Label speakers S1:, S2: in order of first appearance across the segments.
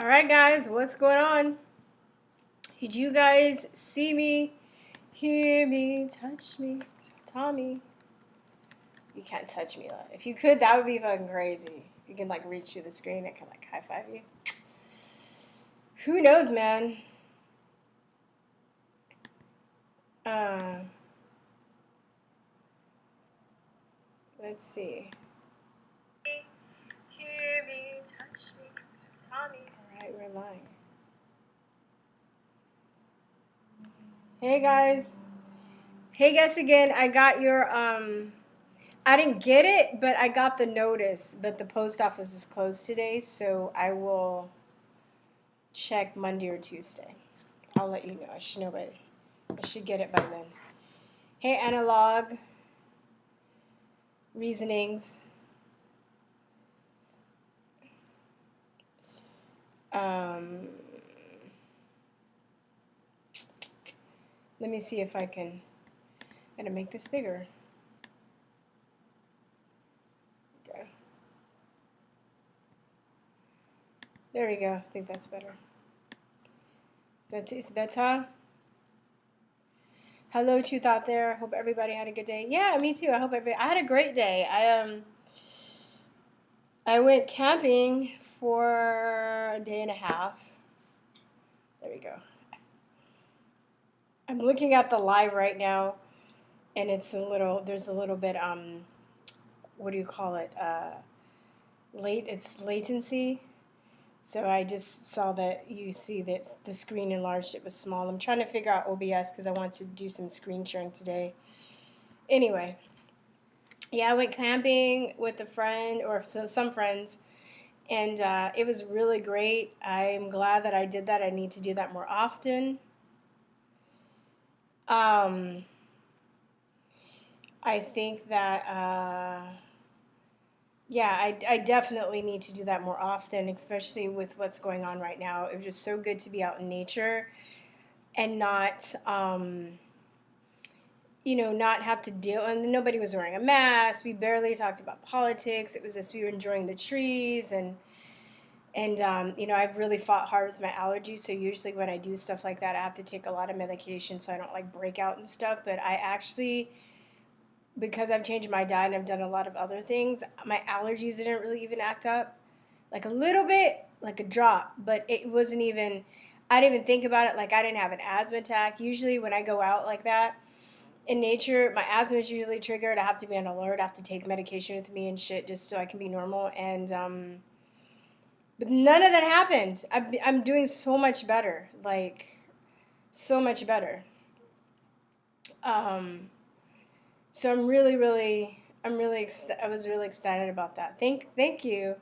S1: All right, guys, what's going on? Did you guys see me, hear me, touch me, Tommy? You can't touch me. If you could, that would be fucking crazy. You can like reach through the screen and can like high five you. Who knows, man? Uh, let's see. Hear me, touch me, Tommy. All right, we're live. Hey guys. Hey guys again. I got your I didn't get it, but I got the notice. But the post office is closed today, so I will check Monday or Tuesday. I'll let you know. I should know by. I should get it by then. Hey, analog reasonings. Let me see if I can. I'm gonna make this bigger. Okay. There we go. I think that's better. That is better. Hello, truth out there. Hope everybody had a good day. Yeah, me too. I hope I had a great day. I went camping for a day and a half. There we go. I'm looking at the live right now, and there's a little bit what do you call it? It's latency. So I just saw that you see that the screen enlarged. It was small. I'm trying to figure out OBS because I want to do some screen sharing today. Anyway, yeah, I went camping with a friend or some friends, and it was really great. I'm glad that I did that. I need to do that more often. I think that, yeah, I definitely need to do that more often, especially with what's going on right now. It was just so good to be out in nature and not, not have to deal. And nobody was wearing a mask. We barely talked about politics. It was just we were enjoying the trees and I've really fought hard with my allergies. So usually when I do stuff like that, I have to take a lot of medication so I don't like break out and stuff. But I actually, because I've changed my diet and I've done a lot of other things, my allergies didn't really even act up. Like a little bit, like a drop, but it wasn't even, I didn't even think about it. Like I didn't have an asthma attack. Usually when I go out like that in nature, my asthma is usually triggered. I have to be on alert. I have to take medication with me and shit just so I can be normal. And, but none of that happened. I'm doing so much better. Like, so much better. So I was really excited about that. Thank you.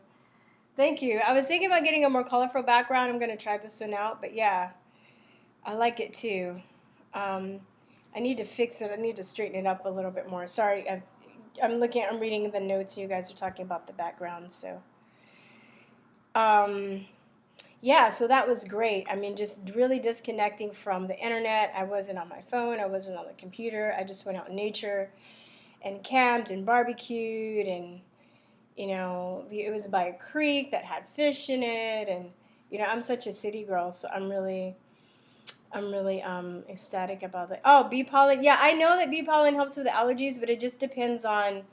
S1: Thank you. I was thinking about getting a more colorful background. I'm going to try this one out. But yeah, I like it too. I need to fix it. I need to straighten it up a little bit more. Sorry, I'm reading the notes. You guys are talking about the background. So, yeah, so that was great. I mean, just really disconnecting from the internet. I wasn't on my phone. I wasn't on the computer. I just went out in nature and camped and barbecued, and it was by a creek that had fish in it. And I'm such a city girl, so I'm really ecstatic about it. Oh, bee pollen. Yeah, I know that bee pollen helps with allergies, but it just depends on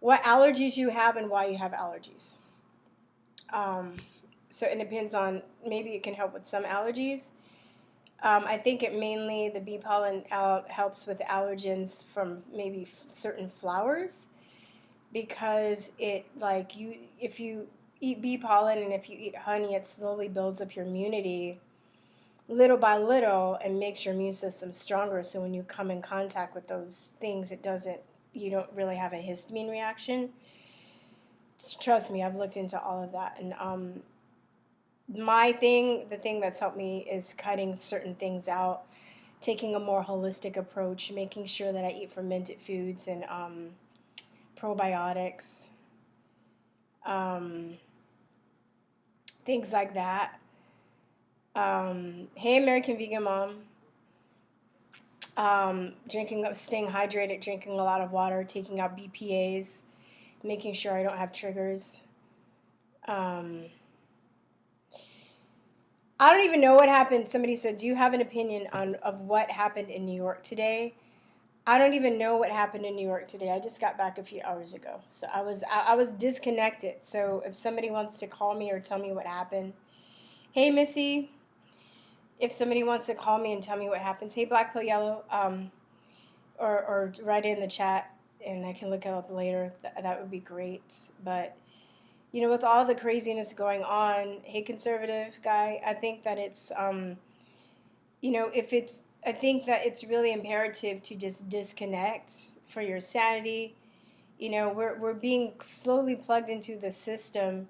S1: what allergies you have and why you have allergies. So it depends on, maybe it can help with some allergies. I think the bee pollen helps with allergens from maybe certain flowers, because it, like, if you eat bee pollen and if you eat honey, it slowly builds up your immunity little by little and makes your immune system stronger. So when you come in contact with those things, you don't really have a histamine reaction. Trust me, I've looked into all of that. And the thing that's helped me is cutting certain things out, taking a more holistic approach, making sure that I eat fermented foods and probiotics, things like that. Hey, American Vegan Mom. Staying hydrated, drinking a lot of water, taking out BPAs, making sure I don't have triggers. I don't even know what happened. Somebody said, "Do you have an opinion on of what happened in New York today?" I don't even know what happened in New York today. I just got back a few hours ago, so I was disconnected. So if somebody wants to call me or tell me what happened, hey Missy, if somebody wants to call me and tell me what happens, hey Black Pill Yellow, or write it in the chat and I can look it up later. That would be great. But with all the craziness going on, hey conservative guy, I think that it's if it's I think that it's really imperative to just disconnect for your sanity. We're being slowly plugged into the system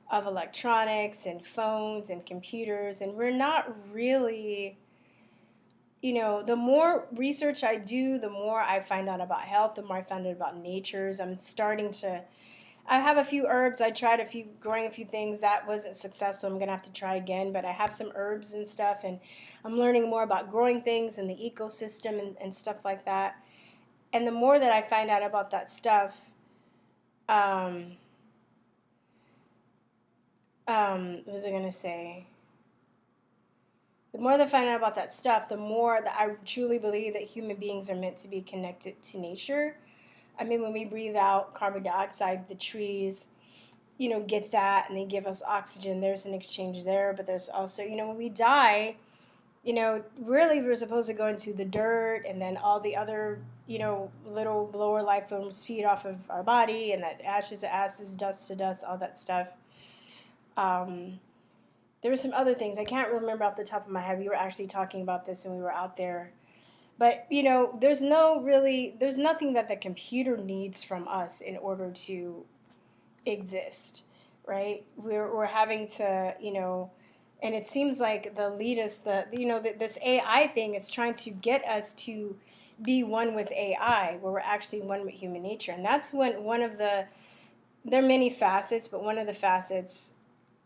S1: of electronics and phones and computers, and we're not really, the more research I do, the more I find out about health, the more I find out about natures. I have a few herbs. I tried growing a few things. That wasn't successful. I'm going to have to try again, but I have some herbs and stuff, and I'm learning more about growing things and the ecosystem and stuff like that. And the more that I find out about that stuff, um, what was I going to say? The more that I find out about that stuff, the more that I truly believe that human beings are meant to be connected to nature. I mean, when we breathe out carbon dioxide, the trees, get that and they give us oxygen. There's an exchange there, but there's also, when we die, really we're supposed to go into the dirt and then all the other, little lower life forms feed off of our body and that ashes to ashes, dust to dust, all that stuff. There were some other things. I can't remember off the top of my head. We were actually talking about this when we were out there. But, there's nothing that the computer needs from us in order to exist, right? We're having to, and it seems like the elitist, this AI thing is trying to get us to be one with AI, where we're actually one with human nature. And that's there are many facets, but one of the facets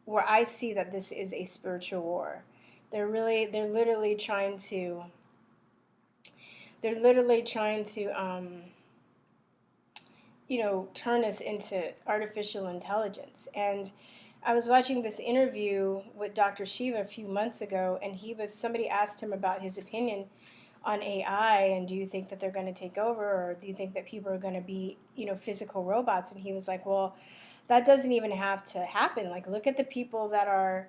S1: where I see that this is a spiritual war. They're literally trying to turn us into artificial intelligence. And I was watching this interview with Dr. Shiva a few months ago, and somebody asked him about his opinion on AI, and do you think that they're going to take over, or do you think that people are going to be, physical robots? And he was like, well, that doesn't even have to happen. Like, look at the people that are,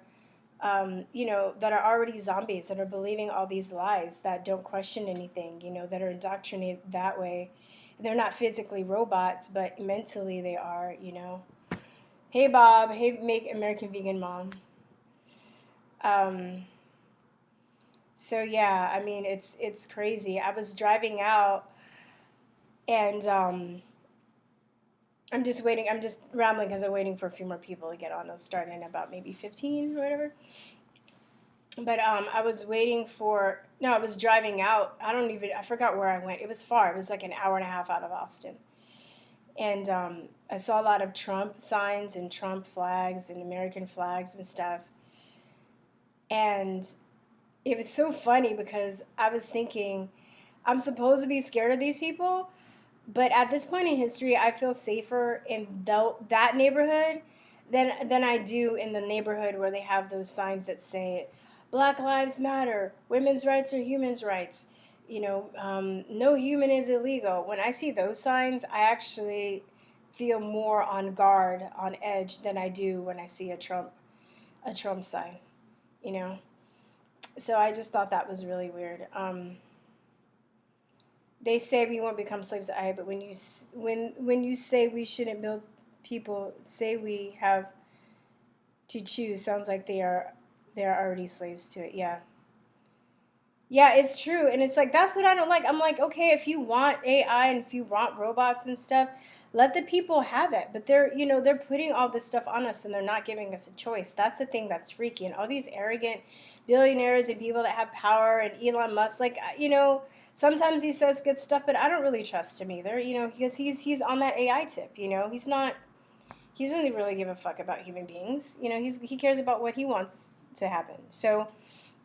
S1: that are already zombies, that are believing all these lies, that don't question anything, that are indoctrinated that way. They're not physically robots, but mentally they are. Hey, Bob. Hey, Make American Vegan Mom. Um, so yeah, I mean, it's crazy. I was driving out, and I'm just waiting. I'm just rambling because I'm waiting for a few more people to get on. They'll start in about maybe 15 or whatever. But I was waiting for. No, I was driving out. I forgot where I went. It was far. It was like an hour and a half out of Austin. And I saw a lot of Trump signs and Trump flags and American flags and stuff. And it was so funny because I was thinking, I'm supposed to be scared of these people, but at this point in history, I feel safer in that neighborhood than I do in the neighborhood where they have those signs that say, Black Lives Matter, women's rights are human's rights, no human is illegal. When I see those signs, I actually feel more on guard, on edge than I do when I see a Trump sign, you know. So I just thought that was really weird. They say we won't become slaves to AI, but when you say we shouldn't build people, say we have to choose, sounds like they are already slaves to it. Yeah. Yeah, it's true. And it's like, that's what I don't like. I'm like, okay, if you want AI and if you want robots and stuff, let the people have it. But they're putting all this stuff on us and they're not giving us a choice. That's the thing that's freaky. And all these arrogant billionaires and people that have power and Elon Musk, like, sometimes he says good stuff, but I don't really trust him either, because he's on that AI tip, he doesn't really give a fuck about human beings. He cares about what he wants to happen. So,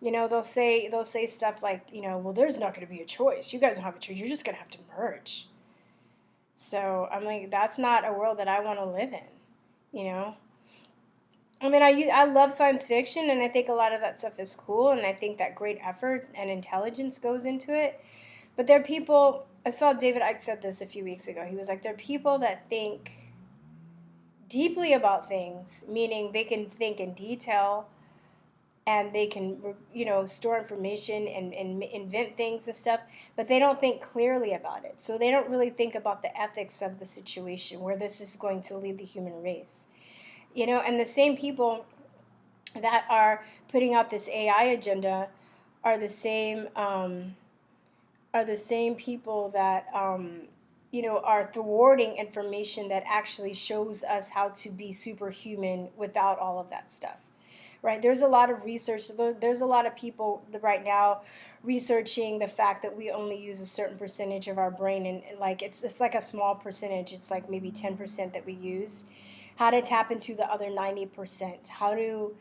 S1: they'll say stuff like, well, there's not going to be a choice. You guys don't have a choice. You're just going to have to merge. So I'm like, that's not a world that I want to live in, I mean, I love science fiction, and I think a lot of that stuff is cool, and I think that great effort and intelligence goes into it. But there are people. I saw David Icke said this a few weeks ago. He was like, there are people that think deeply about things, meaning they can think in detail and they can, store information and invent things and stuff, but they don't think clearly about it. So they don't really think about the ethics of the situation, where this is going to lead the human race. And the same people that are putting out this AI agenda are the same people that are thwarting information that actually shows us how to be superhuman without all of that stuff. Right? There's a lot of research. There's a lot of people right now researching the fact that we only use a certain percentage of our brain, and like it's like a small percentage. It's like maybe 10% that we use. How to tap into the other 90%. How to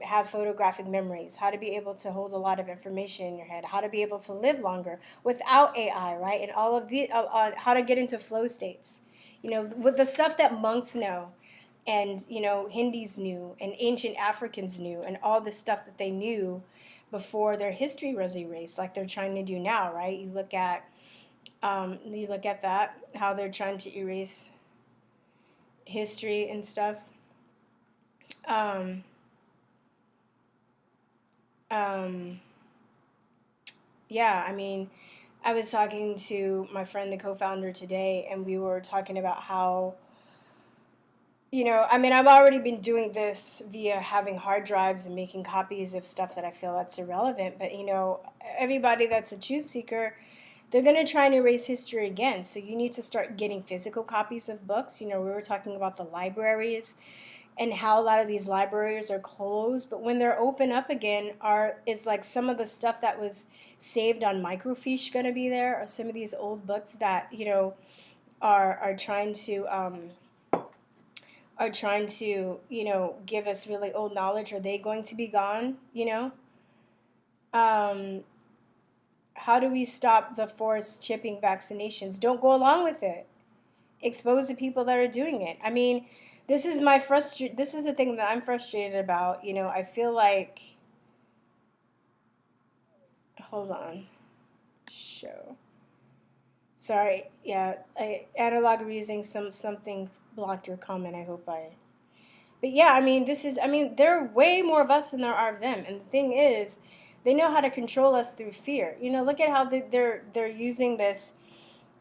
S1: have photographic memories, how to be able to hold a lot of information in your head, how to be able to live longer without AI, right? And all of the how to get into flow states, with the stuff that monks know, and Hindus knew, and ancient Africans knew, and all the stuff that they knew before their history was erased, like they're trying to do now, right? You look at that, how they're trying to erase history and stuff. Um, um, yeah, I mean, I was talking to my friend, the co-founder, today, and we were talking about how, I mean, I've already been doing this via having hard drives and making copies of stuff that I feel that's irrelevant. But, everybody that's a truth seeker, they're going to try and erase history again. So you need to start getting physical copies of books. We were talking about the libraries and how a lot of these libraries are closed. But when they're open up again, is like some of the stuff that was saved on microfiche going to be there, or some of these old books that, are trying to give us really old knowledge, are they going to be gone? Um, how do we stop the forced chipping vaccinations? Don't go along with it. Expose the people that are doing it. I mean, this is the thing that I'm frustrated about. I feel like, hold on, show. Sorry, yeah, analog using something blocked your comment. But yeah, I mean, there are way more of us than there are of them. And the thing is, they know how to control us through fear. Look at how they're using this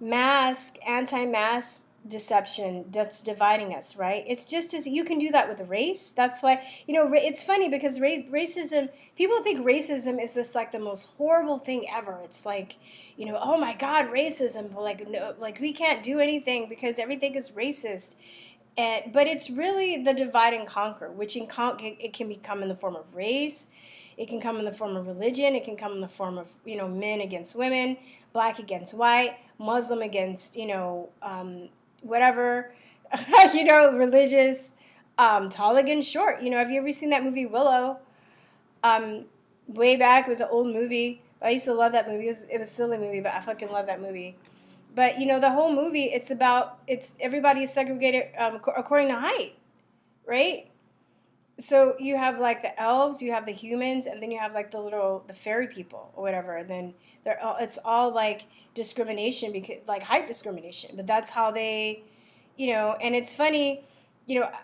S1: anti-mask deception that's dividing us, right? It's just as you can do that with race. That's why, it's funny because racism, people think racism is just like the most horrible thing ever. It's like, oh my God, racism. Like, no, like we can't do anything because everything is racist. But it's really the divide and conquer, which it can become in the form of race, it can come in the form of religion, it can come in the form of men against women, black against white, Muslim against whatever, religious, tall against short. Have you ever seen that movie Willow? Way back, it was an old movie. I used to love that movie. It was a silly movie, but I fucking love that movie. But the whole movie, it's everybody is segregated according to height, right? So you have like the elves, you have the humans, and then you have like the fairy people or whatever, and then it's all like discrimination, because like height discrimination. But that's how they, and it's funny.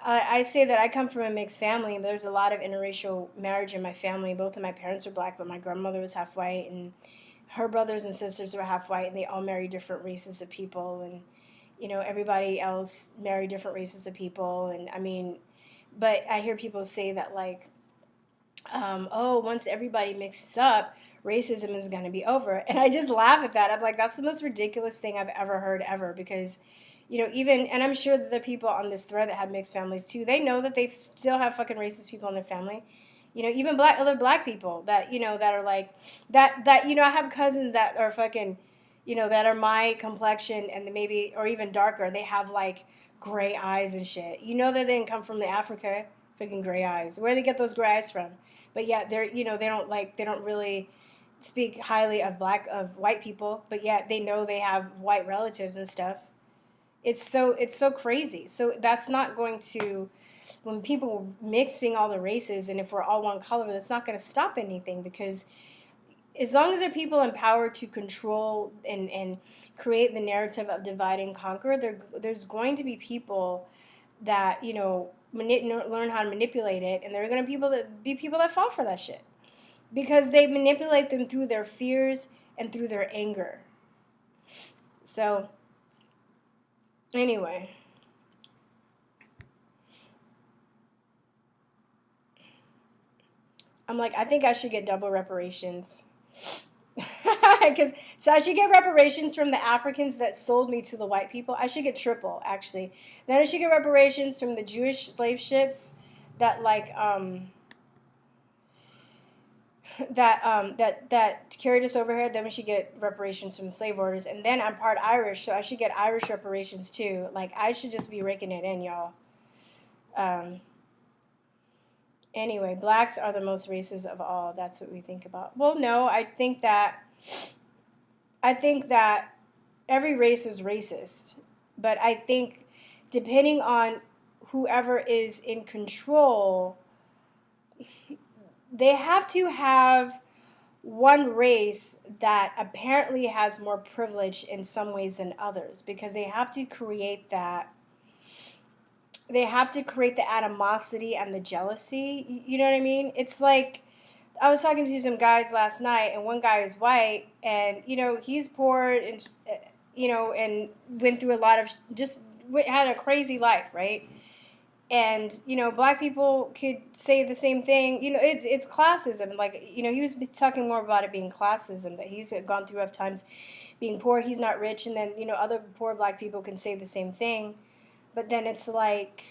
S1: I say that I come from a mixed family, but there's a lot of interracial marriage in my family. Both of my parents are black, but my grandmother was half white, and her brothers and sisters were half white, and they all married different races of people, and everybody else married different races of people. And I mean, but I hear people say that like, oh, once everybody mixes up, racism is going to be over. And I just laugh at that. I'm like, that's the most ridiculous thing I've ever heard ever, because even, and I'm sure that the people on this thread that have mixed families too, they know that they still have fucking racist people in their family. Even other black people that, that are like, that, I have cousins that are fucking, that are my complexion, and maybe, or even darker. They have like gray eyes and shit. That they didn't come from the Africa, fucking gray eyes. Where do they get those gray eyes from? But yeah, they don't really speak highly of white people, but yet they know they have white relatives and stuff. It's so crazy. So that's not going to when people mixing all the races, and if we're all one color, that's not going to stop anything, because as long as there are people in power to control and create the narrative of divide and conquer, there's going to be people that, learn how to manipulate it, and there are going to be people that fall for that shit because they manipulate them through their fears and through their anger. So anyway, I'm like, I think I should get double reparations. So I should get reparations from the Africans that sold me to the white people. I should get triple, actually. Then I should get reparations from the Jewish slave ships that that carried us over here. Then we should get reparations from slave owners, and then I'm part Irish, so I should get Irish reparations too. Like, I should just be raking it in, y'all. Anyway, blacks are the most racist of all. That's what we think about. Well, no, I think that every race is racist, but I think depending on whoever is in control, they have to have one race that apparently has more privilege in some ways than others, because they have to create that. They have to create the animosity and the jealousy. You know what I mean? It's like, I was talking to some guys last night, and one guy is white, and he's poor, and and went through a lot of, just had a crazy life, right? And black people could say the same thing. It's classism. Like, he was talking more about it being classism, that he's gone through rough times being poor. He's not rich, and then other poor black people can say the same thing. But then it's like,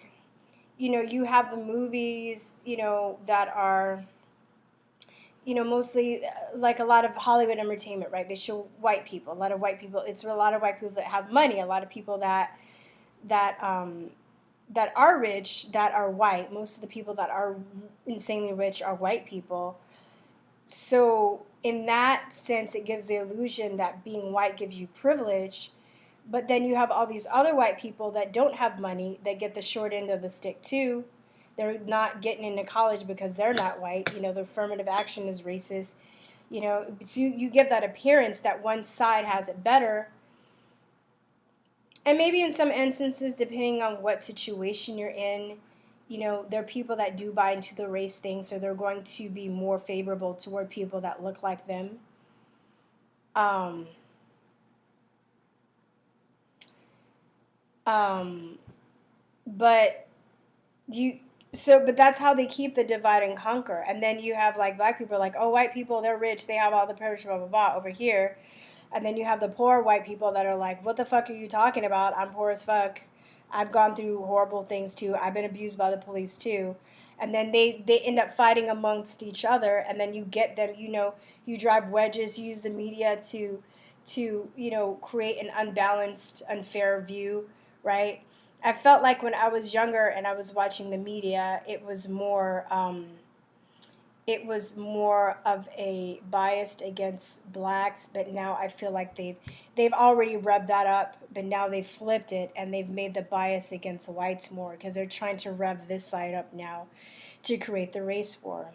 S1: you have the movies, that are, mostly like a lot of Hollywood entertainment, right? They show white people, a lot of white people. It's a lot of white people that have money, a lot of people that are rich, that are white. Most of the people that are insanely rich are white people. So in that sense, it gives the illusion that being white gives you privilege. But then you have all these other white people that don't have money that get the short end of the stick too. They're not getting into college because they're not white. The affirmative action is racist. So you give that appearance that one side has it better. And maybe in some instances, depending on what situation you're in, there are people that do buy into the race thing, so they're going to be more favorable toward people that look like them. But but that's how they keep the divide and conquer. And then you have like black people are like, oh, white people, they're rich, they have all the privilege, blah, blah, blah, over here. And then you have the poor white people that are like, what the fuck are you talking about? I'm poor as fuck. I've gone through horrible things too. I've been abused by the police too. And then they end up fighting amongst each other. And then you get them, you drive wedges, you use the media to create an unbalanced, unfair view, right? I felt like when I was younger and I was watching the media, it was more of a bias against blacks, but now I feel like they've already rubbed that up, but now they've flipped it and they've made the bias against whites more, because they're trying to rev this side up now to create the race war.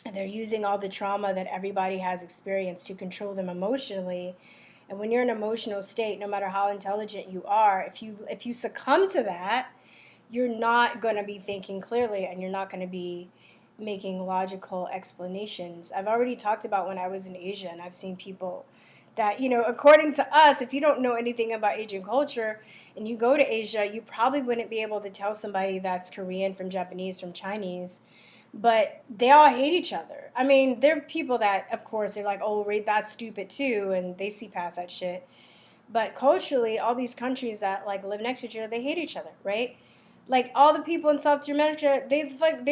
S1: And they're using all the trauma that everybody has experienced to control them emotionally. And when you're in an emotional state, no matter how intelligent you are, if you succumb to that, you're not going to be thinking clearly, and you're not going to be making logical explanations. I've already talked about when I was in Asia, and I've seen people that, according to us, if you don't know anything about Asian culture and you go to Asia, you probably wouldn't be able to tell somebody that's Korean from Japanese from Chinese. But they all hate each other. I mean, there are people that, of course, they're like, oh, that's stupid too, and they see past that shit. But culturally, all these countries that like live next to each other, they hate each other, right? Like all the people in South America, they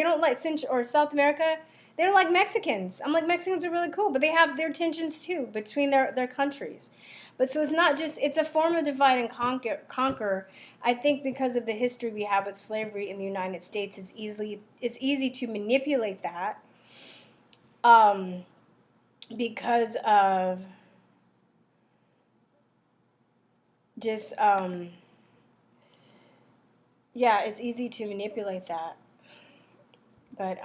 S1: don't like or South America, they don't like Mexicans. I'm like, Mexicans are really cool, but they have their tensions too between their countries. But so it's not just, it's a form of divide and conquer. I think because of the history we have with slavery in the United States, it's easy to manipulate that because of just, yeah, it's easy to manipulate that. But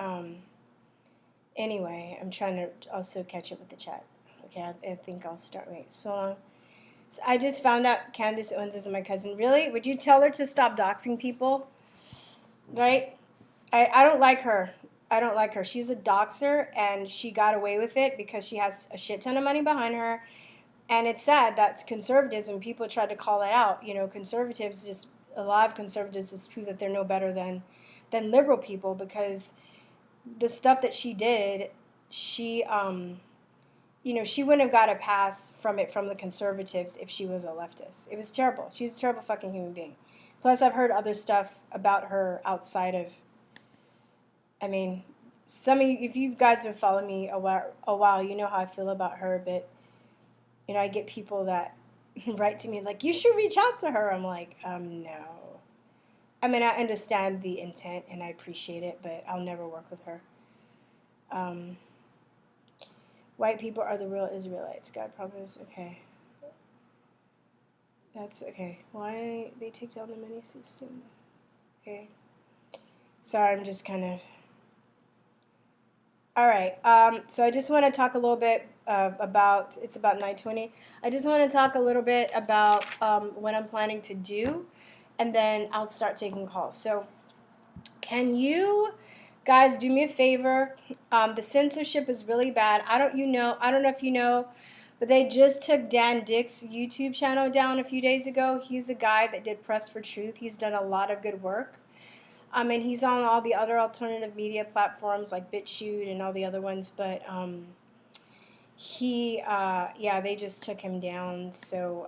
S1: anyway, I'm trying to also catch up with the chat. Okay, I think I'll start. Wait, so I just found out Candace Owens is my cousin. Really? Would you tell her to stop doxing people? Right? I don't like her. I don't like her. She's a doxer, and she got away with it because she has a shit ton of money behind her. And it's sad that conservatives, when people try to call it out, conservatives just, a lot of conservatives just prove that they're no better than liberal people, because the stuff that she did, she she wouldn't have got a pass from the conservatives if she was a leftist. It was terrible. She's a terrible fucking human being. Plus, I've heard other stuff about her outside of. I mean, some of you, if you guys have been following me a while, you know how I feel about her. But I get people that write to me like, "You should reach out to her." I'm like, no. I mean, I understand the intent and I appreciate it, but I'll never work with her. White people are the real Israelites. God promised. Okay. That's okay. Why they take down the money system? Okay. Sorry, I'm just kind of. All right. So I just want to talk a little bit about. It's about 9:20. I just want to talk a little bit about what I'm planning to do, and then I'll start taking calls. So, can you guys do me a favor? The censorship is really bad. I don't know if you know, but they just took Dan Dick's YouTube channel down a few days ago. He's a guy that did Press for Truth. He's done a lot of good work. And he's on all the other alternative media platforms like BitChute and all the other ones. But they just took him down. So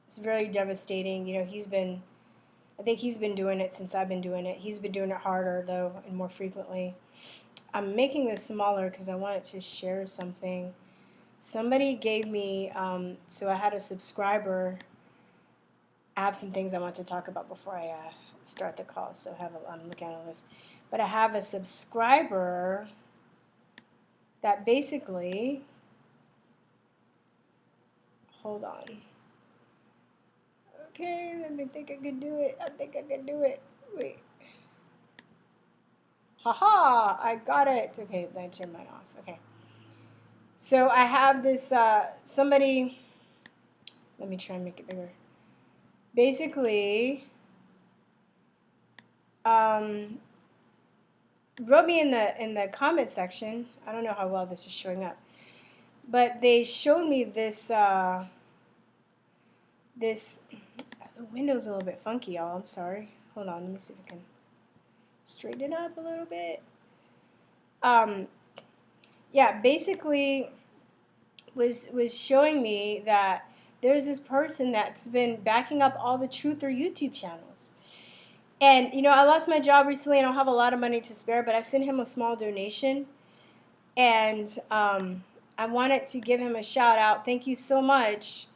S1: it's very devastating. I think he's been doing it since I've been doing it. He's been doing it harder, though, and more frequently. I'm making this smaller because I wanted to share something. Somebody gave me, so I had a subscriber. I have some things I want to talk about before I start the call, so I'm looking at a list. But I have a subscriber that basically, hold on. Okay, let me think I could do it. I think I could do it. Wait. Haha, I got it. Okay, then I turn mine off. Okay. So I have this, somebody, let me try and make it bigger. Basically, wrote me in the comment section. I don't know how well this is showing up, but they showed me this, the window's a little bit funky, y'all. I'm sorry. Hold on, let me see if I can straighten it up a little bit. Basically was showing me that there's this person that's been backing up all the Truther YouTube channels. And, I lost my job recently. I don't have a lot of money to spare, but I sent him a small donation. And I wanted to give him a shout out. Thank you so much.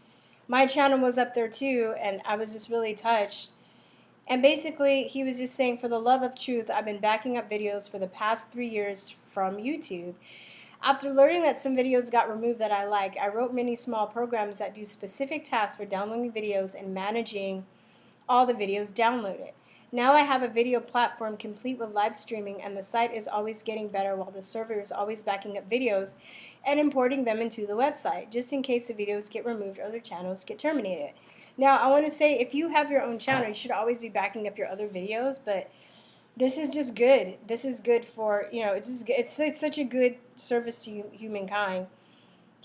S1: My channel was up there too, and I was just really touched. And basically, he was just saying, for the love of truth, I've been backing up videos for the past 3 years from YouTube. After learning that some videos got removed that I like, I wrote many small programs that do specific tasks for downloading videos and managing all the videos downloaded. Now I have a video platform complete with live streaming, and the site is always getting better while the server is always backing up videos and importing them into the website, just in case the videos get removed or other channels get terminated. Now, I want to say, if you have your own channel, you should always be backing up your other videos, but this is just good. This is good for, it's such a good service to humankind.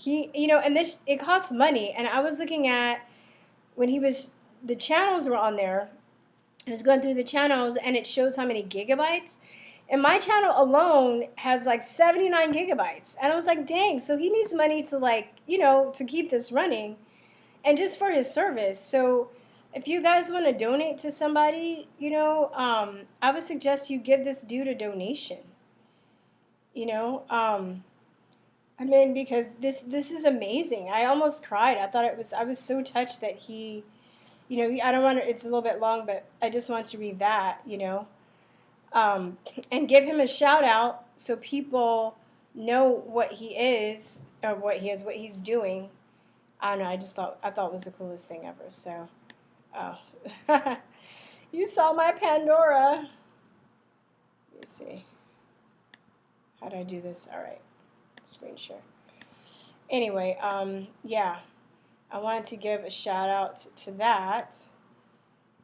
S1: And it costs money. And I was looking at when the channels were on there. I was going through the channels, and it shows how many gigabytes. And my channel alone has like 79 gigabytes. And I was like, dang, so he needs money to to keep this running and just for his service. So if you guys want to donate to somebody, I would suggest you give this dude a donation. Because this is amazing. I almost cried. I was so touched that he, I don't want to, it's a little bit long, but I just want to read that, and give him a shout out so people know what he is, or what he's doing. I don't know. I thought it was the coolest thing ever. So, oh, you saw my Pandora. Let me see. How do I do this? All right, screen share. Anyway, yeah, I wanted to give a shout out to that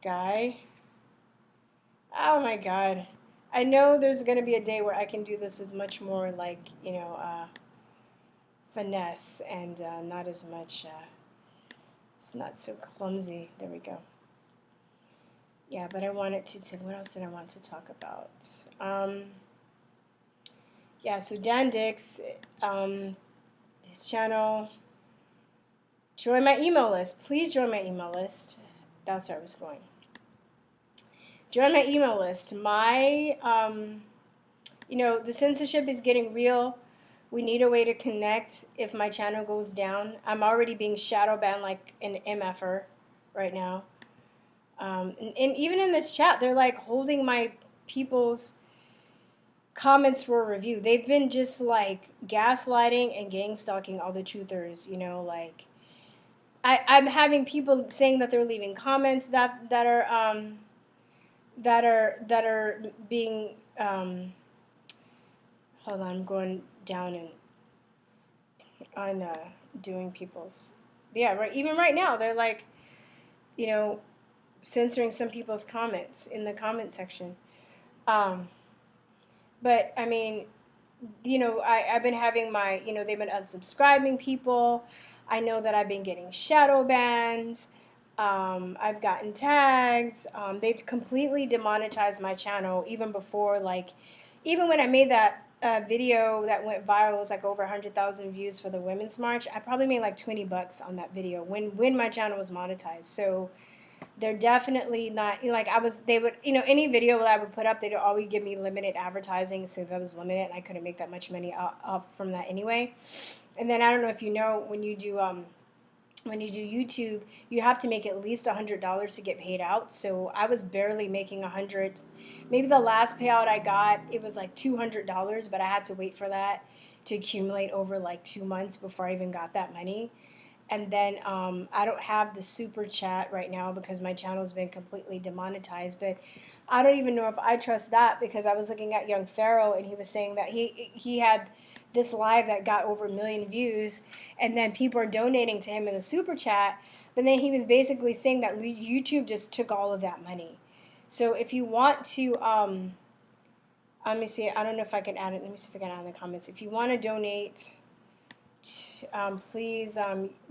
S1: guy. Oh my God. I know there's going to be a day where I can do this with much more, like, finesse and not as much, it's not so clumsy. There we go. Yeah, but I wanted to what else did I want to talk about? Yeah, so Dan Dix, his channel, join my email list. Please join my email list. That's where I was going. Join my email list. My, the censorship is getting real. We need a way to connect if my channel goes down. I'm already being shadow banned like an MFer right now. And even in this chat, they're like holding my people's comments for a review. They've been just like gaslighting and gang stalking all the truthers, like I'm having people saying that they're leaving comments that are being hold on, I'm going down and on doing people's right, even right now they're like censoring some people's comments in the comment section. But I mean, I've been having my, they've been unsubscribing people. I know that I've been getting shadow banned. I've gotten tagged. They've completely demonetized my channel even before, even when I made that video that went viral, it was like over 100,000 views for the Women's March. I probably made like $20 on that video when my channel was monetized. So they're definitely not they would, any video that I would put up, they'd always give me limited advertising, so that was limited and I couldn't make that much money up from that anyway. And then I don't know if you know, when you do YouTube, you have to make at least $100 to get paid out. So I was barely making 100. Maybe the last payout I got, it was like $200, but I had to wait for that to accumulate over like 2 months before I even got that money. And then I don't have the super chat right now because my channel's been completely demonetized. But I don't even know if I trust that, because I was looking at Young Pharaoh and he was saying that he had this live that got over 1 million views, and then people are donating to him in the super chat. But then he was basically saying that YouTube just took all of that money. So if you want to, let me see. I don't know if I can add it. Let me see if I can add it in the comments. If you want to donate, please,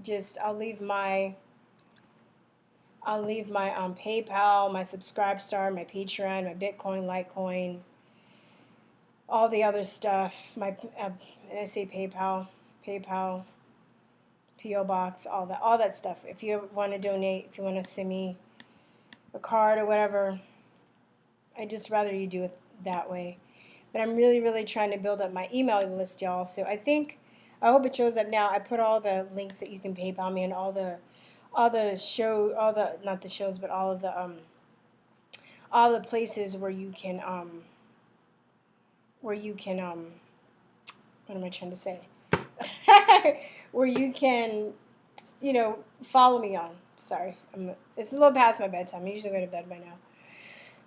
S1: just I'll leave my PayPal, my Subscribestar, my Patreon, my Bitcoin, Litecoin, all the other stuff. My and I say PayPal, PO Box, all that stuff. If you want to donate, if you want to send me a card or whatever, I just rather you do it that way. But I'm really, really trying to build up my email list, y'all. So I hope it shows up now. I put all the links that you can PayPal me and all the not the shows, but all the places where you can what am I trying to say? Where you can follow me on. Sorry, it's a little past my bedtime. I usually go to bed by now,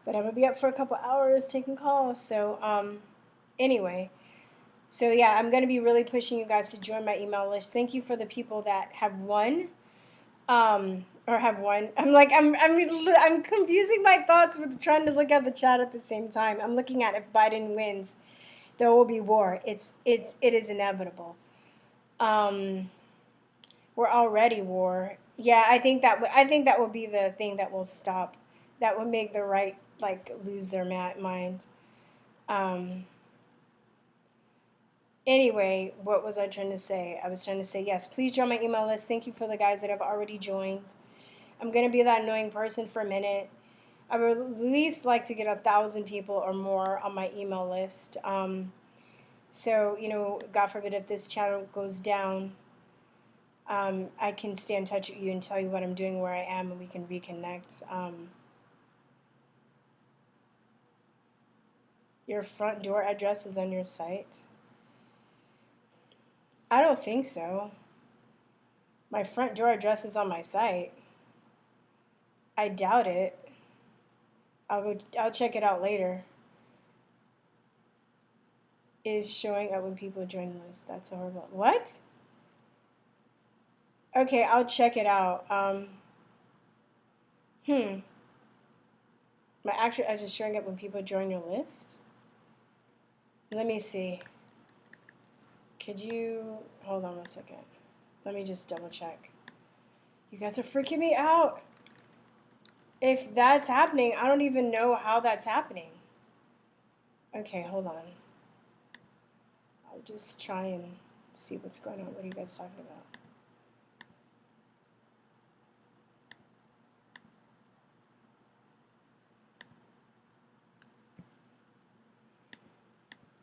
S1: but I'm gonna be up for a couple hours taking calls. So anyway. So yeah, I'm going to be really pushing you guys to join my email list. Thank you for the people that have won, or have won. I'm confusing my thoughts with trying to look at the chat at the same time. I'm looking at, if Biden wins, there will be war. It is inevitable. We're already war. Yeah, I think that will be the thing that will stop. That will make the right lose their mind. Anyway, what was I trying to say? I was trying to say, yes, please join my email list. Thank you for the guys that have already joined. I'm going to be that annoying person for a minute. I would at least like to get 1,000 people or more on my email list. So, God forbid if this channel goes down, I can stay in touch with you and tell you what I'm doing, where I am, and we can reconnect. Your front door address is on your site? I don't think so. My front door address is on my site. I doubt it. I'll check it out later. is showing up when people join the list. That's horrible. What? Okay, I'll check it out. Hmm. My actual ads is showing up when people join your list. Let me see. Could you hold on one second? Let me just double check. You guys are freaking me out. If that's happening, I don't even know how that's happening. Okay, hold on. I'll just try and see what's going on. What are you guys talking about?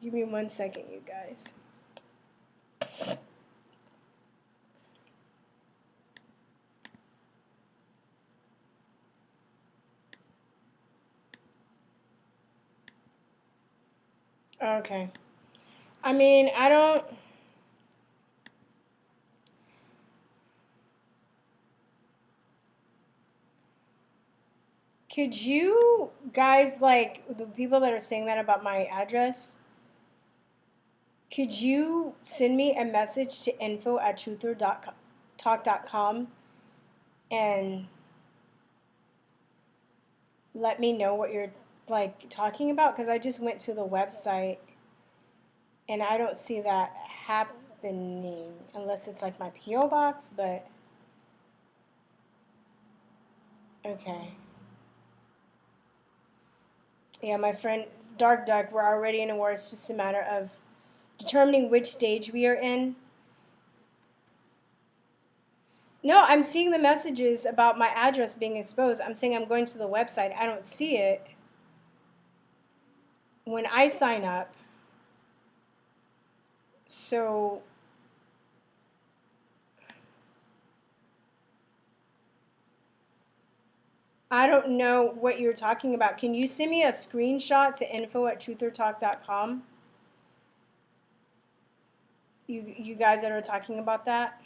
S1: Give me 1 second, you guys. Okay. I mean, I don't... Could you guys, like, the people that are saying that about my address, could you send me a message to info@truther.talk.com and let me know what you're, like, talking about? Because I just went to the website and I don't see that happening unless it's, like, my P.O. box, but... Okay. Yeah, my friend, Dark Duck, we're already in a war. It's just a matter of determining which stage we are in. No, I'm seeing the messages about my address being exposed. I'm saying I'm going to the website. I don't see it when I sign up. So I don't know what you're talking about. Can you send me a screenshot to info@truthertalk.com? You guys that are talking about that?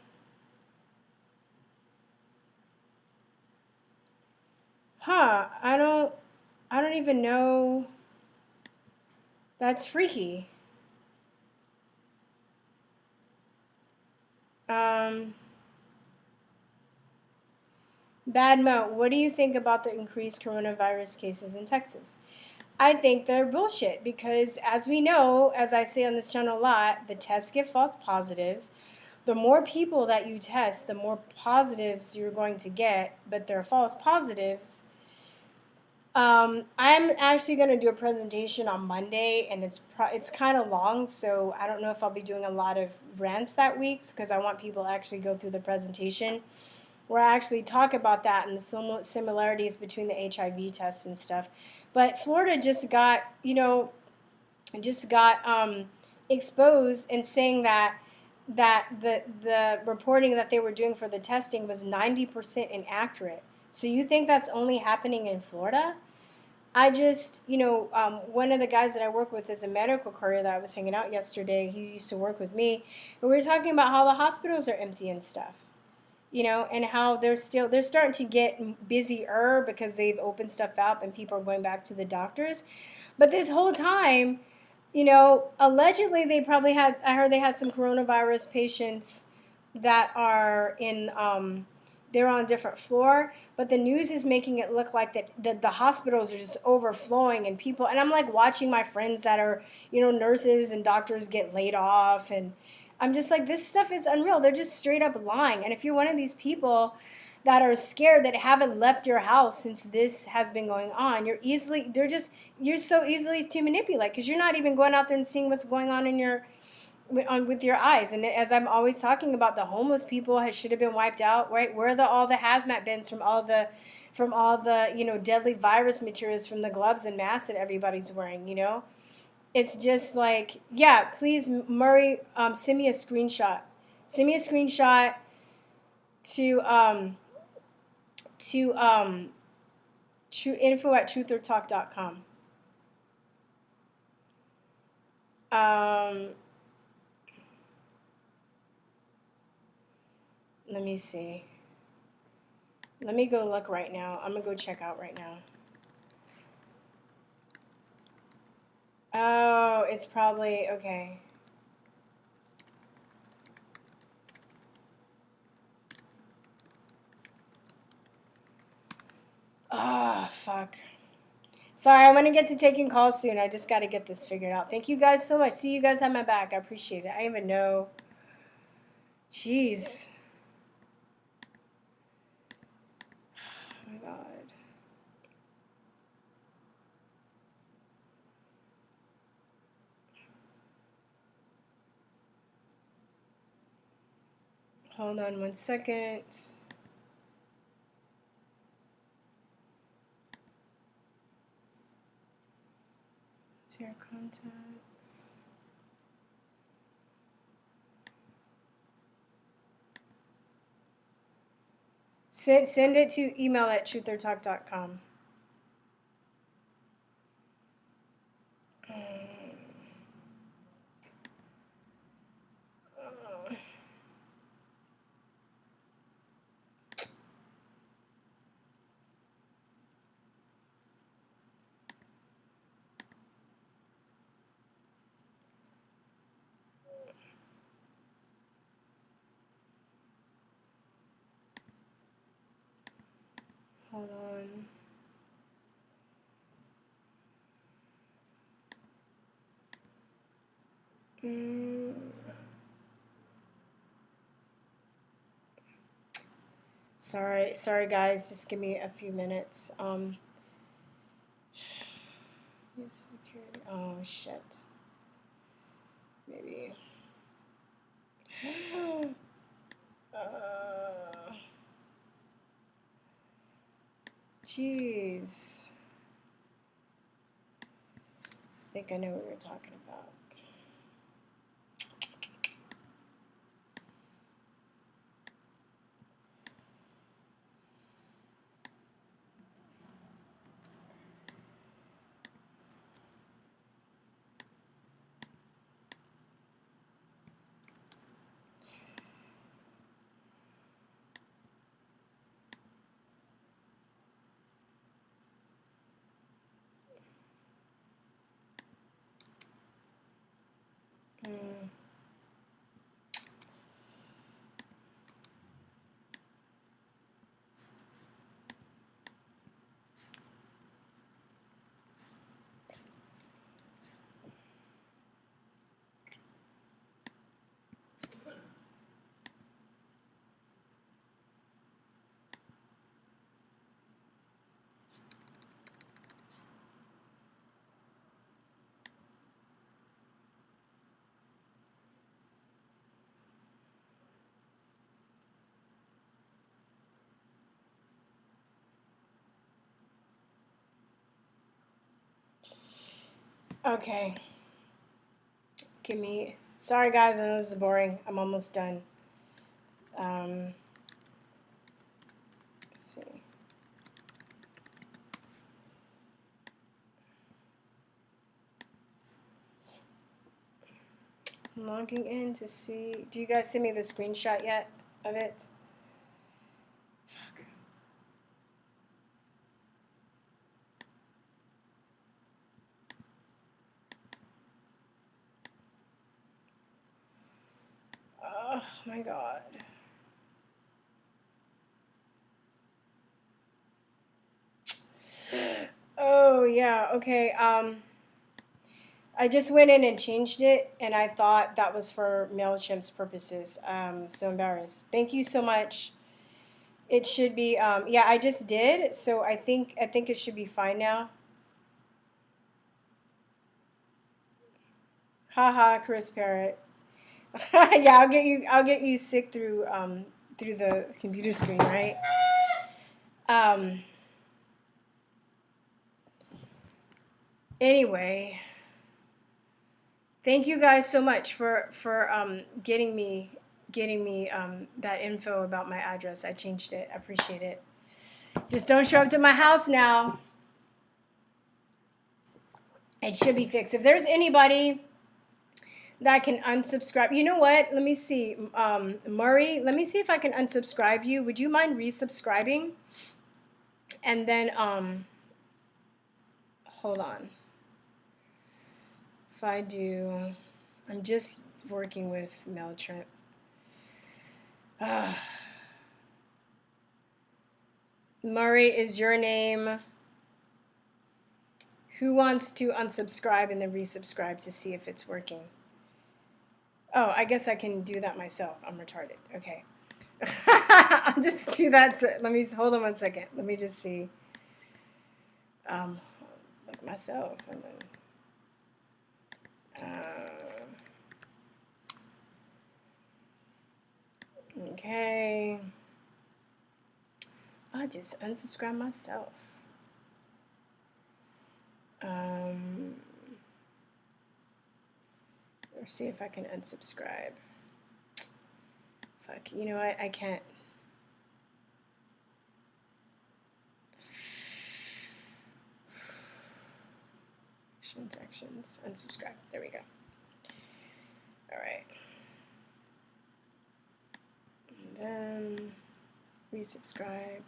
S1: Huh, I don't even know. That's freaky. Um Bad Mo, what do you think about the increased coronavirus cases in Texas? I think they're bullshit because, as we know, as I say on this channel a lot, the tests give false positives. The more people that you test, the more positives you're going to get, but they're false positives. I'm actually going to do a presentation on Monday, and it's kind of long, so I don't know if I'll be doing a lot of rants that week because I want people to actually go through the presentation where I actually talk about that and the similarities between the HIV tests and stuff. But Florida just got, exposed and saying that the reporting that they were doing for the testing was 90% inaccurate. So you think that's only happening in Florida? I just, one of the guys that I work with is a medical courier that I was hanging out yesterday. He used to work with me. And we were talking about how the hospitals are empty and stuff. And how they're starting to get busier because they've opened stuff up and people are going back to the doctors. But this whole time, allegedly I heard they had some coronavirus patients that are they're on a different floor, but the news is making it look like that the hospitals are just overflowing and people, and I'm like watching my friends that are, nurses and doctors get laid off, and I'm just like, this stuff is unreal. They're just straight up lying. And if you're one of these people that are scared that haven't left your house since this has been going on, you're so easily to manipulate because you're not even going out there and seeing what's going on with your eyes. And as I'm always talking about, the homeless people should have been wiped out, right? Where are all the hazmat bins from all the deadly virus materials from the gloves and masks that everybody's wearing, It's just like, yeah, please, Murray, send me a screenshot. Send me a screenshot to info@truthertalk.com. Let me see. Let me go look right now. I'm gonna go check out right now. Oh, it's probably, okay. Oh, fuck. Sorry, I'm going to get to taking calls soon. I just got to get this figured out. Thank you guys so much. See, you guys have my back. I appreciate it. I even know. Jeez. Oh, my God. Hold on 1 second. Share contacts. Send it to email@truthertalk.com. Hold on. Sorry guys, just give me a few minutes. Security. Oh shit. Maybe. Jeez. I think I know what we were talking about. Okay. Sorry guys, I know this is boring. I'm almost done. Let's see. I'm logging in to see. Do you guys send me the screenshot yet of it? Fuck. Oh my God. Oh yeah, okay. I just went in and changed it, and I thought that was for MailChimp's purposes. So embarrassed. Thank you so much. It should be. Yeah, I just did. So I think it should be fine now. Haha, Chris Parrott. Yeah, I'll get you sick through the computer screen, right? Anyway, thank you guys so much for getting me that info about my address. I changed it. I appreciate it. Just don't show up to my house now. It should be fixed. If there's anybody that can unsubscribe, you know what? Let me see, Murray. Let me see if I can unsubscribe you. Would you mind resubscribing? And then hold on. if I do, I'm just working with MailChimp. Murray is your name. Who wants to unsubscribe and then resubscribe to see if it's working? Oh, I guess I can do that myself. I'm retarded. Okay. I'll just do that. Let me hold on one second. Let me just see. Like myself. And then, okay. I just unsubscribe myself. Or see if I can unsubscribe. Fuck, you know what? I can't. Actions, unsubscribe. There we go. All right. And then resubscribe.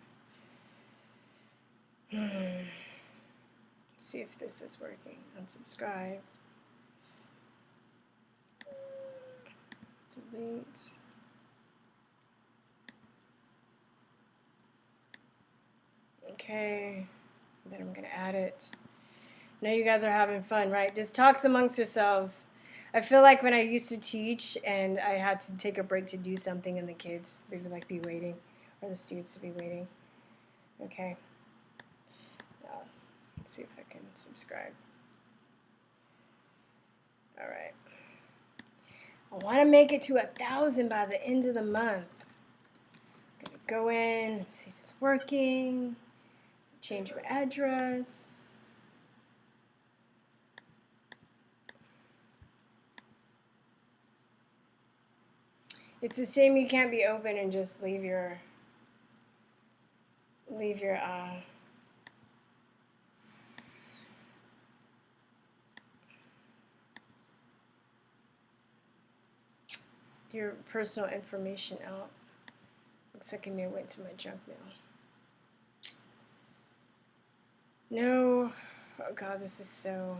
S1: See if this is working. Unsubscribe. Delete. Okay. Then I'm gonna add it. I know you guys are having fun, right? Just talks amongst yourselves. I feel like when I used to teach and I had to take a break to do something and the kids, they would like be waiting, or the students would be waiting. Okay. Let's see if I can subscribe. All right. I want to make it to 1,000 by the end of the month. I'm gonna go in, see if it's working, change my address. It's a shame you can't be open and just leave your personal information out. Looks like it may have went to my junk mail. No. Oh God, this is so.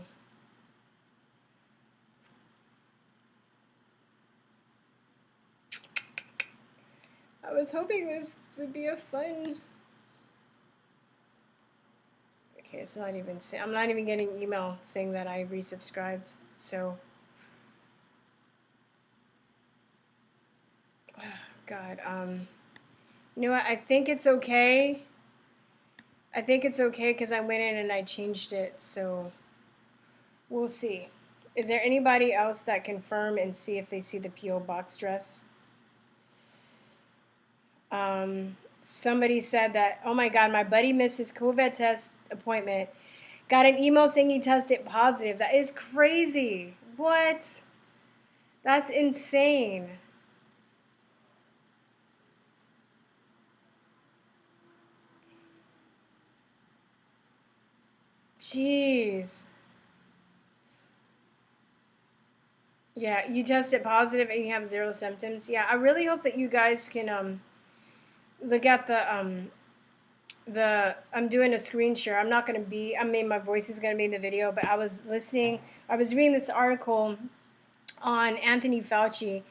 S1: I was hoping this would be a fun. Okay, it's not even. I'm not even getting email saying that I resubscribed. So. Oh, God. You know what? I think it's okay. I think it's okay because I went in and I changed it. So. We'll see. Is there anybody else that confirm and see if they see the P.O. box dress? Somebody said that, oh my God, my buddy missed his COVID test appointment. Got an email saying he tested positive. That is crazy. What? That's insane. Jeez. Yeah, you tested positive and you have 0 symptoms. Yeah, I really hope that you guys can look at I'm doing a screen share. I'm not going to be, I mean, my voice is going to be in the video, but I was reading this article on Anthony Fauci.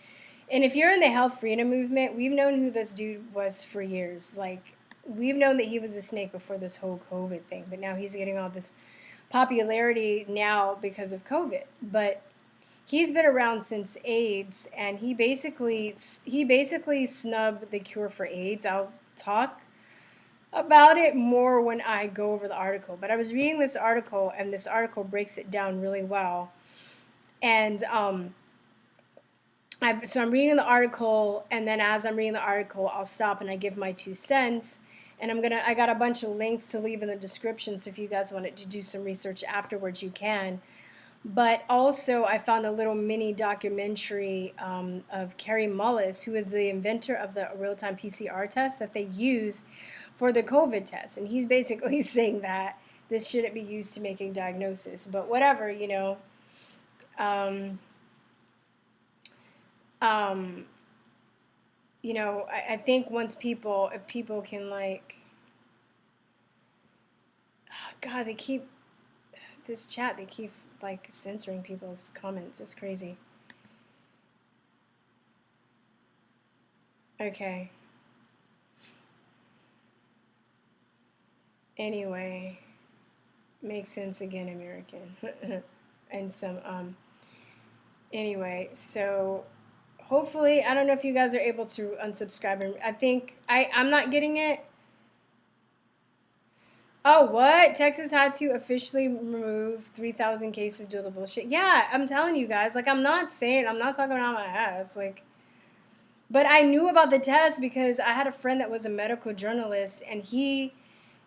S1: And if you're in the health freedom movement, we've known who this dude was for years. Like, we've known that he was a snake before this whole COVID thing, but now he's getting all this popularity now because of COVID. But he's been around since AIDS, and he basically snubbed the cure for AIDS. I'll talk about it more when I go over the article. But I was reading this article, and this article breaks it down really well. And so I'm reading the article, and then as I'm reading the article, I'll stop and I give my 2 cents. And I got a bunch of links to leave in the description, so if you guys wanted to do some research afterwards, you can. But also, I found a little mini documentary of Carrie Mullis, who is the inventor of the real-time PCR test that they use for the COVID test. And he's basically saying that this shouldn't be used to making diagnosis. But whatever, you know. You know, I think if people can, like, oh God, this chat, they keep like censoring people's comments. It's crazy. Okay. Anyway, makes sense again, American. And some anyway, so hopefully, I don't know if you guys are able to unsubscribe. I think I'm not getting it. Oh, what? Texas had to officially remove 3,000 cases due to bullshit. Yeah, I'm telling you guys. Like, I'm not talking out my ass. Like, but I knew about the test because I had a friend that was a medical journalist, and he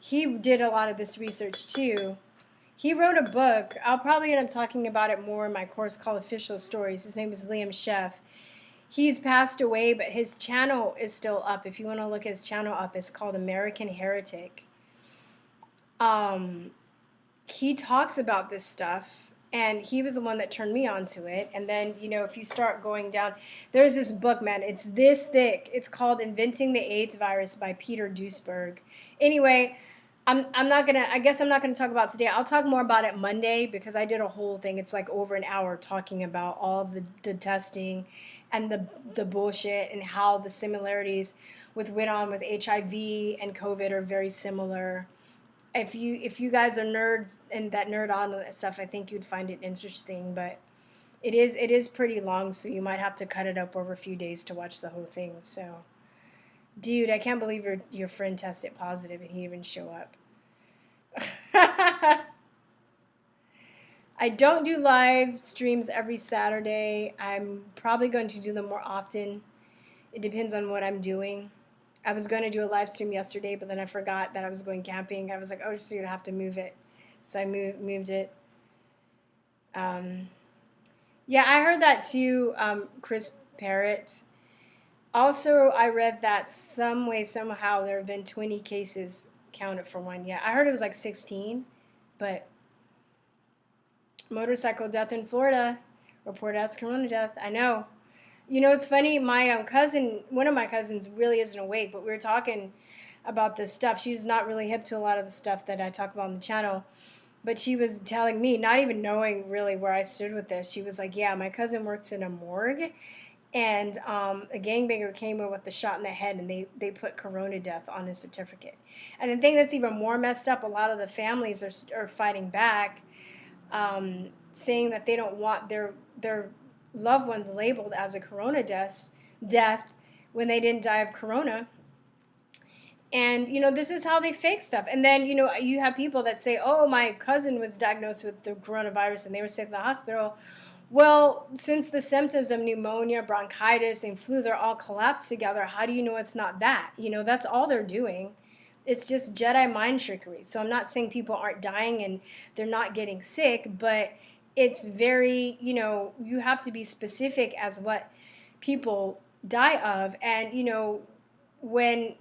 S1: did a lot of this research too. He wrote a book. I'll probably end up talking about it more in my course called Official Stories. His name is Liam Sheff. He's passed away, but his channel is still up. If you want to look his channel up, it's called American Heretic. He talks about this stuff, and he was the one that turned me onto it. And then, if you start going down, there's this book, man. It's this thick. It's called Inventing the AIDS Virus by Peter Duesberg. Anyway, I guess I'm not gonna talk about it today. I'll talk more about it Monday because I did a whole thing. It's like over an hour talking about all of the testing and the bullshit and how the similarities with went on with HIV and COVID are very similar. If you guys are nerds and that nerd on that stuff, I think you'd find it interesting. But it is pretty long, so you might have to cut it up over a few days to watch the whole thing. So, dude, I can't believe your friend tested positive and he didn't even show up. I don't do live streams every Saturday. I'm probably going to do them more often. It depends on what I'm doing. I was going to do a live stream yesterday, but then I forgot that I was going camping. I was like, oh, so you're going to have to move it. So I moved it. Yeah, I heard that too, Chris Parrott. Also, I read that somehow, there have been 20 cases counted for one. Yeah, I heard it was like 16, but motorcycle death in Florida reported as corona death. I know. It's funny. My cousin, one of my cousins, really isn't awake, but we were talking about this stuff. She's not really hip to a lot of the stuff that I talk about on the channel, but she was telling me, not even knowing really where I stood with this. She was like, "Yeah, my cousin works in a morgue, and a gangbanger came in with a shot in the head, and they put corona death on his certificate." And the thing that's even more messed up, a lot of the families are fighting back, saying that they don't want their loved ones labeled as a corona death when they didn't die of corona. And this is how they fake stuff. And then you have people that say, oh, my cousin was diagnosed with the coronavirus and they were sick in the hospital. Well, since the symptoms of pneumonia, bronchitis, and flu, they're all collapsed together, how do you know it's not that? That's all they're doing. It's just Jedi mind trickery. So I'm not saying people aren't dying and they're not getting sick, but it's very, you have to be specific as what people die of. And, when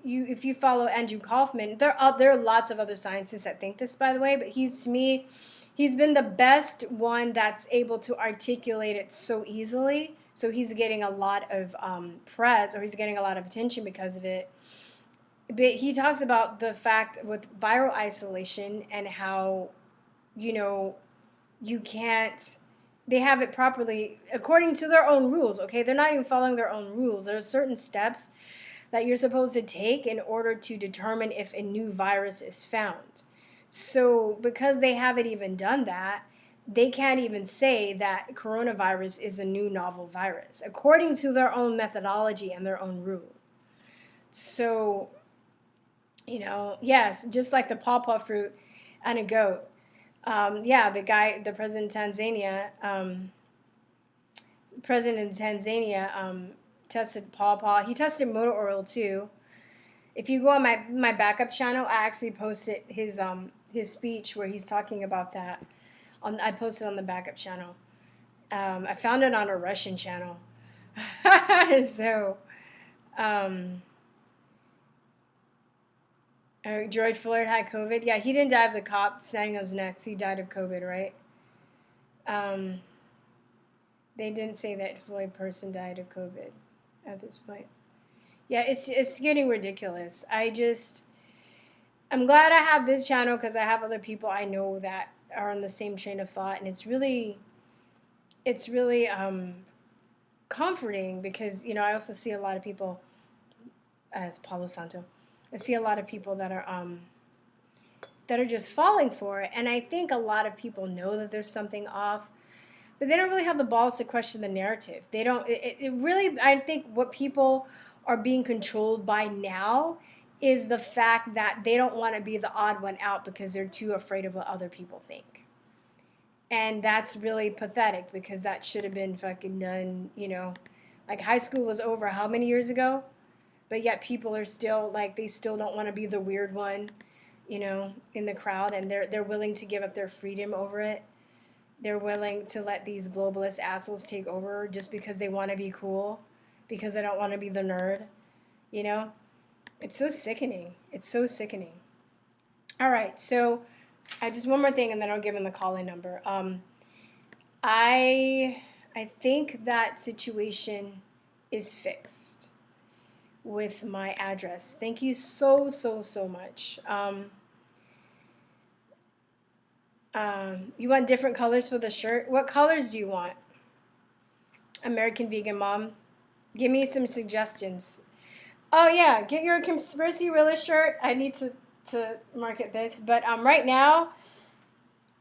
S1: if you follow Andrew Kaufman, there are lots of other scientists that think this, by the way, but to me, he's been the best one that's able to articulate it so easily. So he's getting a lot of press, or he's getting a lot of attention because of it. But he talks about the fact with viral isolation and how, you can't, they have it properly according to their own rules, okay? They're not even following their own rules. There are certain steps that you're supposed to take in order to determine if a new virus is found. So because they haven't even done that, they can't even say that coronavirus is a new novel virus, according to their own methodology and their own rules. So, yes, just like the pawpaw fruit and a goat. The president of Tanzania tested pawpaw. He tested motor oil too. If you go on my backup channel, I actually posted his speech where he's talking about that. I posted on the backup channel. I found it on a Russian channel. So, George Floyd had COVID. Yeah, he didn't die of the cop snagging his neck. He died of COVID, right? They didn't say that Floyd person died of COVID at this point. Yeah, it's getting ridiculous. I'm glad I have this channel because I have other people I know that are on the same train of thought, and it's really comforting because I also see a lot of people as Palo Santo. I see a lot of people that are just falling for it, and I think a lot of people know that there's something off, but they don't really have the balls to question the narrative. They don't. It really. I think what people are being controlled by now is the fact that they don't want to be the odd one out because they're too afraid of what other people think. And that's really pathetic because that should have been fucking done. Like high school was over how many years ago? But yet people are still like they still don't want to be the weird one, in the crowd, and they're willing to give up their freedom over it. They're willing to let these globalist assholes take over just because they want to be cool, because they don't want to be the nerd, you know? It's so sickening. It's so sickening. All right, so I just one more thing, and then I'll give him the call-in number. I think that situation is fixed with my address. Thank you so much. You want different colors for the shirt? What colors do you want? American Vegan Mom, give me some suggestions. Oh yeah, get your Conspiracy Realist shirt. I need to market this, but right now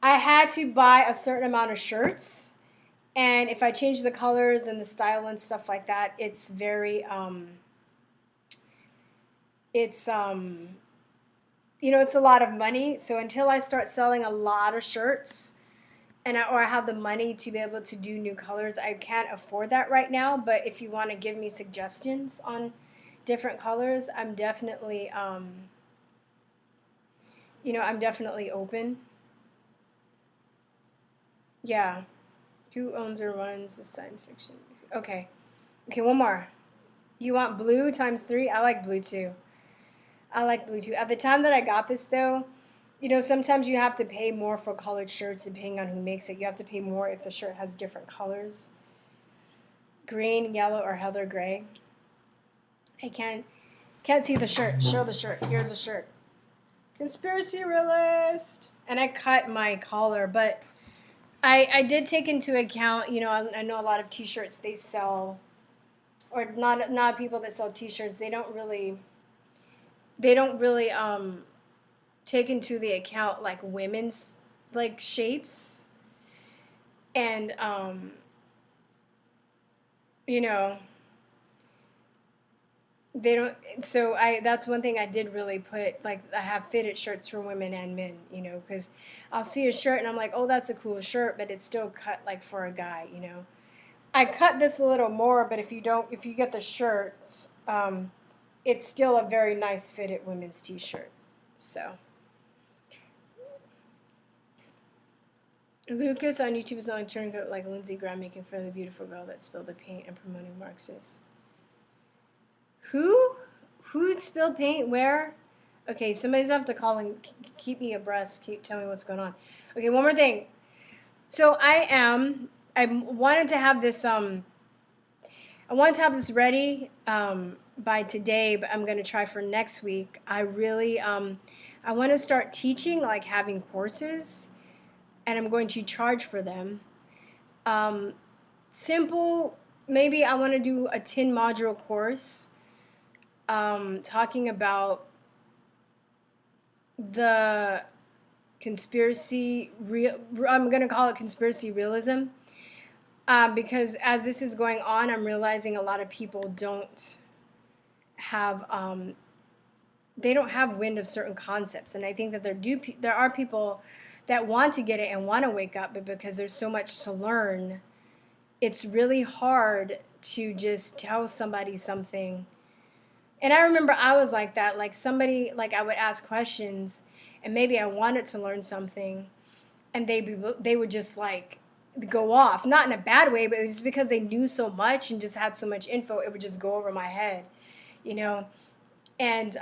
S1: I had to buy a certain amount of shirts, and if I change the colors and the style and stuff like that, it's very it's it's a lot of money. So until I start selling a lot of shirts or I have the money to be able to do new colors, I can't afford that right now. But if you want to give me suggestions on different colors, I'm definitely I'm definitely open. Yeah. Who owns or runs the science fiction? Okay. Okay, one more. You want blue times 3? I like blue too. I like blue too. At the time that I got this though, sometimes you have to pay more for colored shirts depending on who makes it. You have to pay more if the shirt has different colors. Green, yellow, or heather gray. I can't see the shirt. Show the shirt. Here's the shirt. Conspiracy Realist. And I cut my collar, but I did take into account, I know a lot of t-shirts they sell, or not people that sell t-shirts, they don't really take into the account like women's like shapes, and they don't. So that's one thing I did really put, like I have fitted shirts for women and men, because I'll see a shirt and I'm like, oh, that's a cool shirt, but it's still cut like for a guy. I cut this a little more, but if you get the shirts, it's still a very nice fitted women's t-shirt. So Lucas on YouTube is only turning out like Lindsey Graham making fun of the beautiful girl that spilled the paint and promoting Marxists. Who spilled paint? Where? Okay, somebody's have to call and keep me abreast. Keep telling me what's going on. Okay, one more thing. So I wanted to have this ready by today, but I'm gonna try for next week. I really I want to start teaching, like having courses, and I'm going to charge for them. Simple. Maybe I want to do a 10-module course talking about the I'm going to call it conspiracy realism, because as this is going on, I'm realizing a lot of people don't have wind of certain concepts, and I think that there are people that want to get it and want to wake up, but because there's so much to learn, it's really hard to just tell somebody something. And I remember I was like that, like somebody, like I would ask questions and maybe I wanted to learn something, and they would just like go off, not in a bad way, but it was just because they knew so much and just had so much info, it would just go over my head, and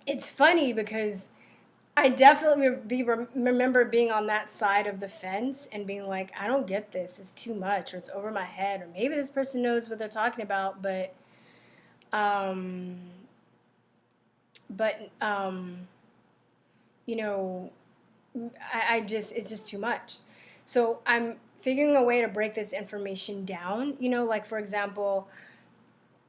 S1: it's funny because I definitely remember being on that side of the fence and being like, I don't get this. It's too much, or it's over my head, or maybe this person knows what they're talking about, but you know, it's just too much. So I'm figuring a way to break this information down, like for example,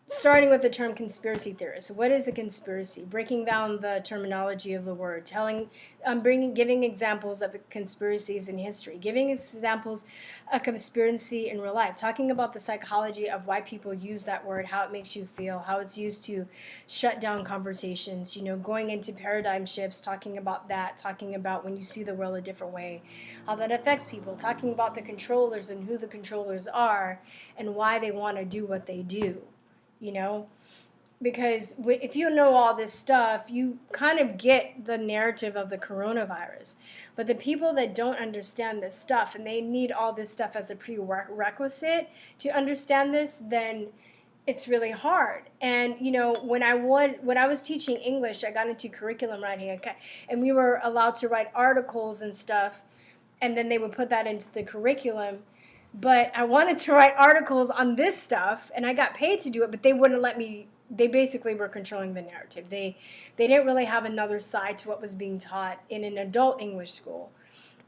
S1: starting with the term conspiracy theorist. What is a conspiracy? Breaking down the terminology of the word, giving examples of conspiracies in history, giving examples of conspiracy in real life, talking about the psychology of why people use that word, how it makes you feel, how it's used to shut down conversations, going into paradigm shifts, talking about that, talking about when you see the world a different way, how that affects people, talking about the controllers and who the controllers are and why they want to do what they do. Because if you know all this stuff, you kind of get the narrative of the coronavirus. But the people that don't understand this stuff and they need all this stuff as a prerequisite to understand this, then it's really hard. And when I was teaching English, I got into curriculum writing, and we were allowed to write articles and stuff, and then they would put that into the curriculum. But I wanted to write articles on this stuff, and I got paid to do it, but they wouldn't let me. They basically were controlling the narrative. They didn't really have another side to what was being taught in an adult English school.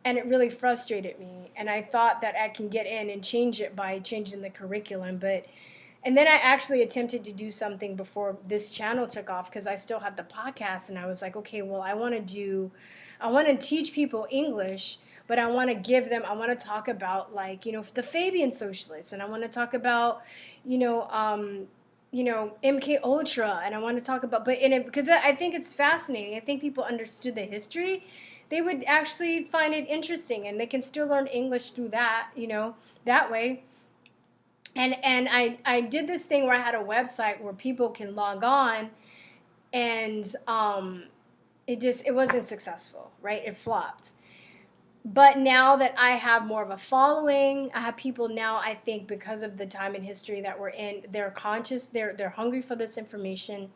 S1: And it really frustrated me. And I thought that I can get in and change it by changing the curriculum. And then I actually attempted to do something before this channel took off, because I still had the podcast, and I was like, okay, well, I want to teach people English, but I want to talk about, like, the Fabian socialists, and I want to talk about, MK Ultra, and I want to talk about, because I think it's fascinating. I think people understood the history, they would actually find it interesting, and they can still learn English through that, that way. And I did this thing where I had a website where people can log on, and it wasn't successful, right? It flopped. But now that I have more of a following, I have people now, I think, because of the time in history that we're in, they're conscious, they're hungry for this information.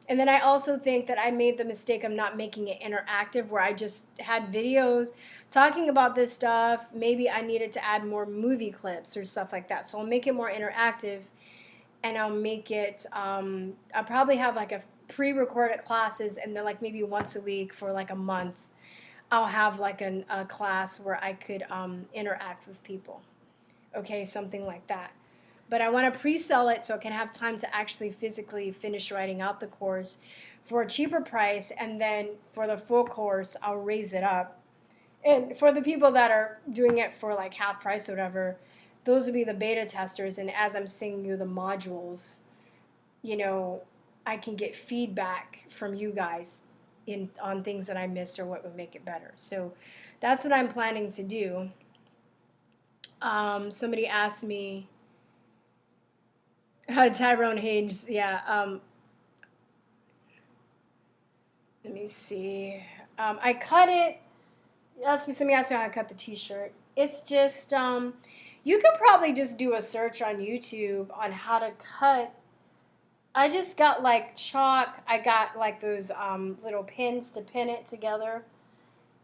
S1: And then I also think that I made the mistake of not making it interactive, where I just had videos talking about this stuff. Maybe I needed to add more movie clips or stuff like that. So I'll make it more interactive, and I'll make it, I'll probably have like a pre-recorded classes, and then like maybe once a week for like a month, I'll have like a class where I could interact with people. Okay, something like that. But I want to pre-sell it so I can have time to actually physically finish writing out the course for a cheaper price, and then for the full course, I'll raise it up. And for the people that are doing it for like half price or whatever, those would be the beta testers. And as I'm sending you the modules, I can get feedback from you guys on things that I missed or what would make it better. So that's what I'm planning to do. Somebody asked me, Tyrone Hayes, yeah. Let me see. I cut it. Somebody asked me how I cut the t-shirt. It's just, you can probably just do a search on YouTube on how to cut. I just got like chalk. I got like those little pins to pin it together.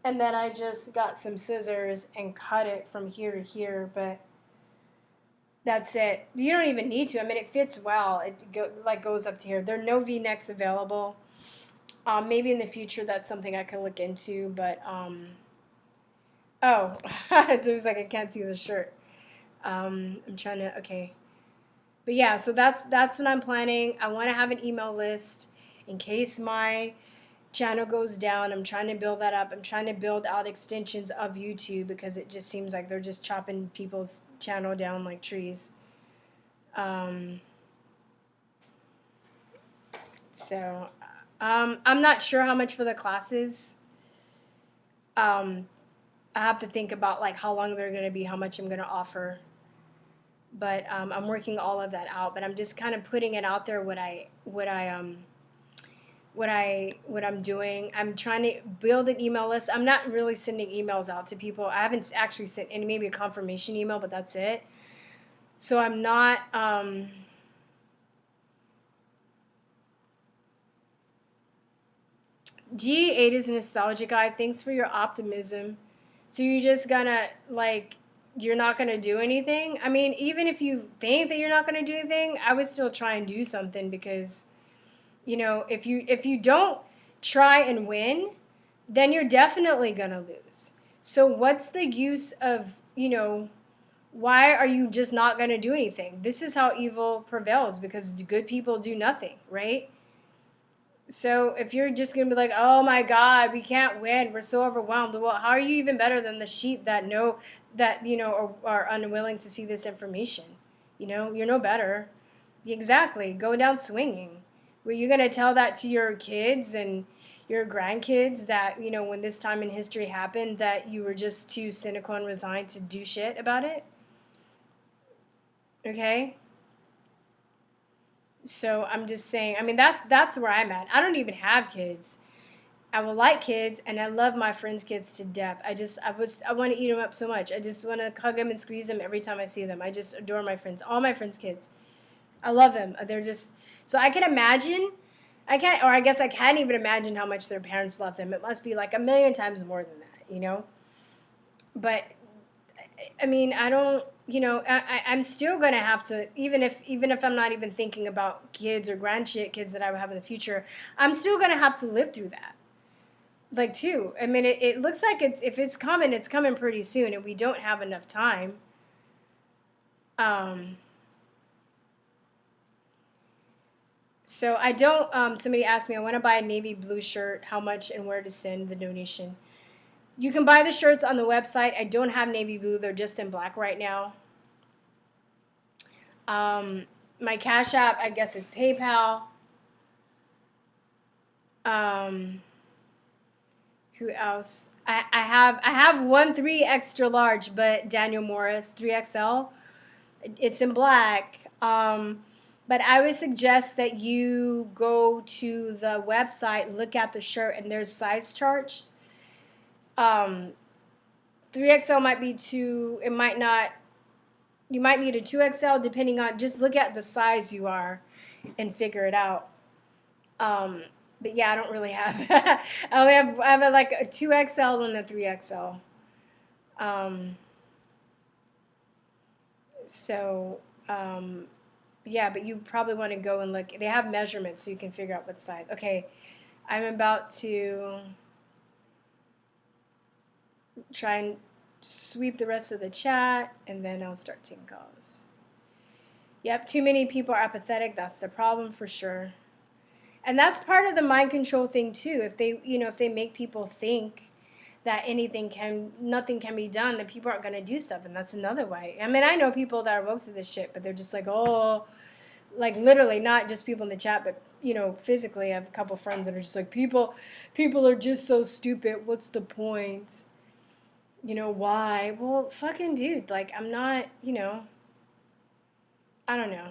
S1: And then I just got some scissors and cut it from here to here. But that's it. You don't even need to. I mean, it fits well. It goes up to here. There are no V-necks available. Maybe in the future that's something I can look into. But, oh, it was like I can't see the shirt. I'm trying to, okay. But yeah, so that's what I'm planning. I want to have an email list in case my channel goes down. I'm trying to build that up. I'm trying to build out extensions of YouTube, because it just seems like they're just chopping people's channel down like trees. So I'm not sure how much for the classes. I have to think about like how long they're going to be, how much I'm going to offer. But I'm working all of that out. But I'm just kind of putting it out there what I'm doing. I'm trying to build an email list. I'm not really sending emails out to people. I haven't actually sent any, maybe a confirmation email, but that's it. So I'm not. G8 is a nostalgic guy. Thanks for your optimism. So you're just gonna like. You're not going to do anything? I mean, even if you think that you're not going to do anything, I would still try and do something, because, if you don't try and win, then you're definitely going to lose. So what's the use of, why are you just not going to do anything? This is how evil prevails, because good people do nothing, right? So if you're just going to be like, oh my God, we can't win, we're so overwhelmed. Well, how are you even better than the sheep that know that, are unwilling to see this information? You're no better. Exactly. Go down swinging. Were you going to tell that to your kids and your grandkids that, when this time in history happened, that you were just too cynical and resigned to do shit about it? Okay? So I'm just saying, that's where I'm at. I don't even have kids. I would like kids, and I love my friends' kids to death. I want to eat them up so much. I just want to hug them and squeeze them every time I see them. I just adore my friends, all my friends' kids. I love them. They're just, so I can imagine, I guess I can't even imagine how much their parents love them. It must be like a million times more than that. But I don't, I'm still going to have to, even if I'm not even thinking about kids or grandkids that I would have in the future, I'm still going to have to live through that. Like, too. It looks like if it's coming pretty soon, and we don't have enough time. So I don't, somebody asked me, I want to buy a navy blue shirt, how much and where to send the donation. You can buy the shirts on the website. I don't have navy blue. They're just in black right now. My Cash App, I guess, is PayPal. Who else? I have 1 3 extra large, but Daniel Morris 3XL. It's in black. But I would suggest that you go to the website, look at the shirt, and there's size charts. 3XL might be too, it might not, you might need a 2XL depending on, just look at the size you are and figure it out. But yeah, I don't really have, I have like a 2XL and a 3XL. Yeah, but you probably want to go and look. They have measurements so you can figure out what size. Okay, I'm about to try and sweep the rest of the chat, and then I'll start taking calls. Yep, too many people are apathetic. That's the problem for sure. And that's part of the mind control thing too. If they make people think that nothing can be done, then people aren't going to do stuff, and that's another way. I know people that are woke to this shit, but they're just like, oh, like literally, not just people in the chat, but physically, I have a couple friends that are just like, people are just so stupid. What's the point? Why? Well, fucking dude, like, I'm not, I don't know.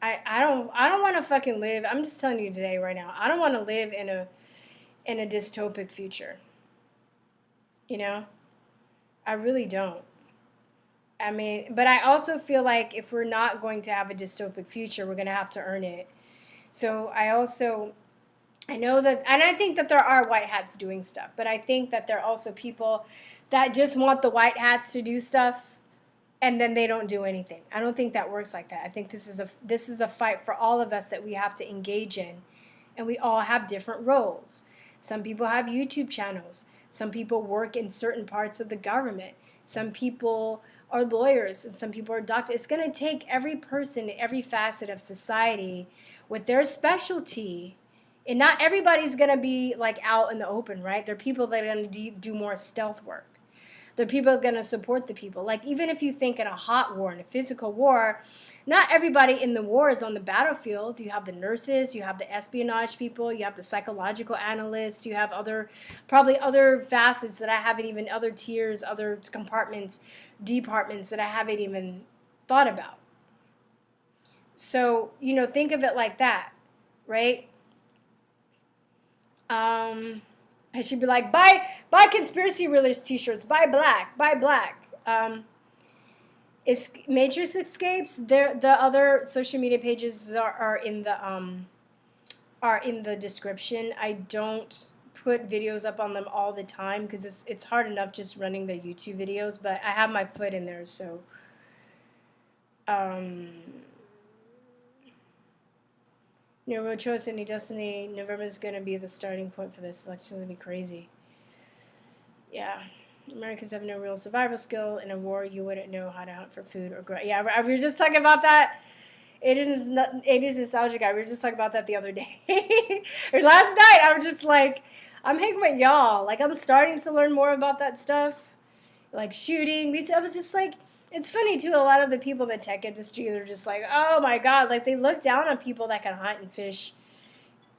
S1: I don't want to fucking live. I'm just telling you today, right now. I don't want to live in a dystopic future. I really don't. But I also feel like if we're not going to have a dystopic future, we're going to have to earn it. So I know that, and I think that there are white hats doing stuff, but I think that there are also people that just want the white hats to do stuff, and then they don't do anything. I don't think that works like that. I think this is a fight for all of us that we have to engage in, and we all have different roles. Some people have YouTube channels. Some people work in certain parts of the government. Some people are lawyers, and some people are doctors. It's going to take every person in every facet of society with their specialty. And not everybody's going to be like out in the open, right? There are people that are going to do more stealth work. There are people that are going to support the people. Like, even if you think in a hot war, in a physical war, not everybody in the war is on the battlefield. You have the nurses, you have the espionage people, you have the psychological analysts, you have probably other facets that I haven't even, other tiers, other compartments, departments that I haven't even thought about. So, think of it like that, right? I should be like, buy conspiracy realist t-shirts, buy black. It's Matrix Escapes. The other social media pages are in the description. I don't put videos up on them all the time because it's hard enough just running the YouTube videos, but I have my foot in there, so Road Choice and Destiny, November is going to be the starting point for this election. It's going to be crazy. Yeah. Americans have no real survival skill. In a war, you wouldn't know how to hunt for food or grow. Yeah, we were just talking about that. It is nostalgic. We were just talking about that the other day. Or last night, I was just like, I'm hanging with y'all. Like, I'm starting to learn more about that stuff. Like, shooting. I was just like, it's funny, too. A lot of the people in the tech industry, they're just like, oh, my God. Like, they look down on people that can hunt and fish.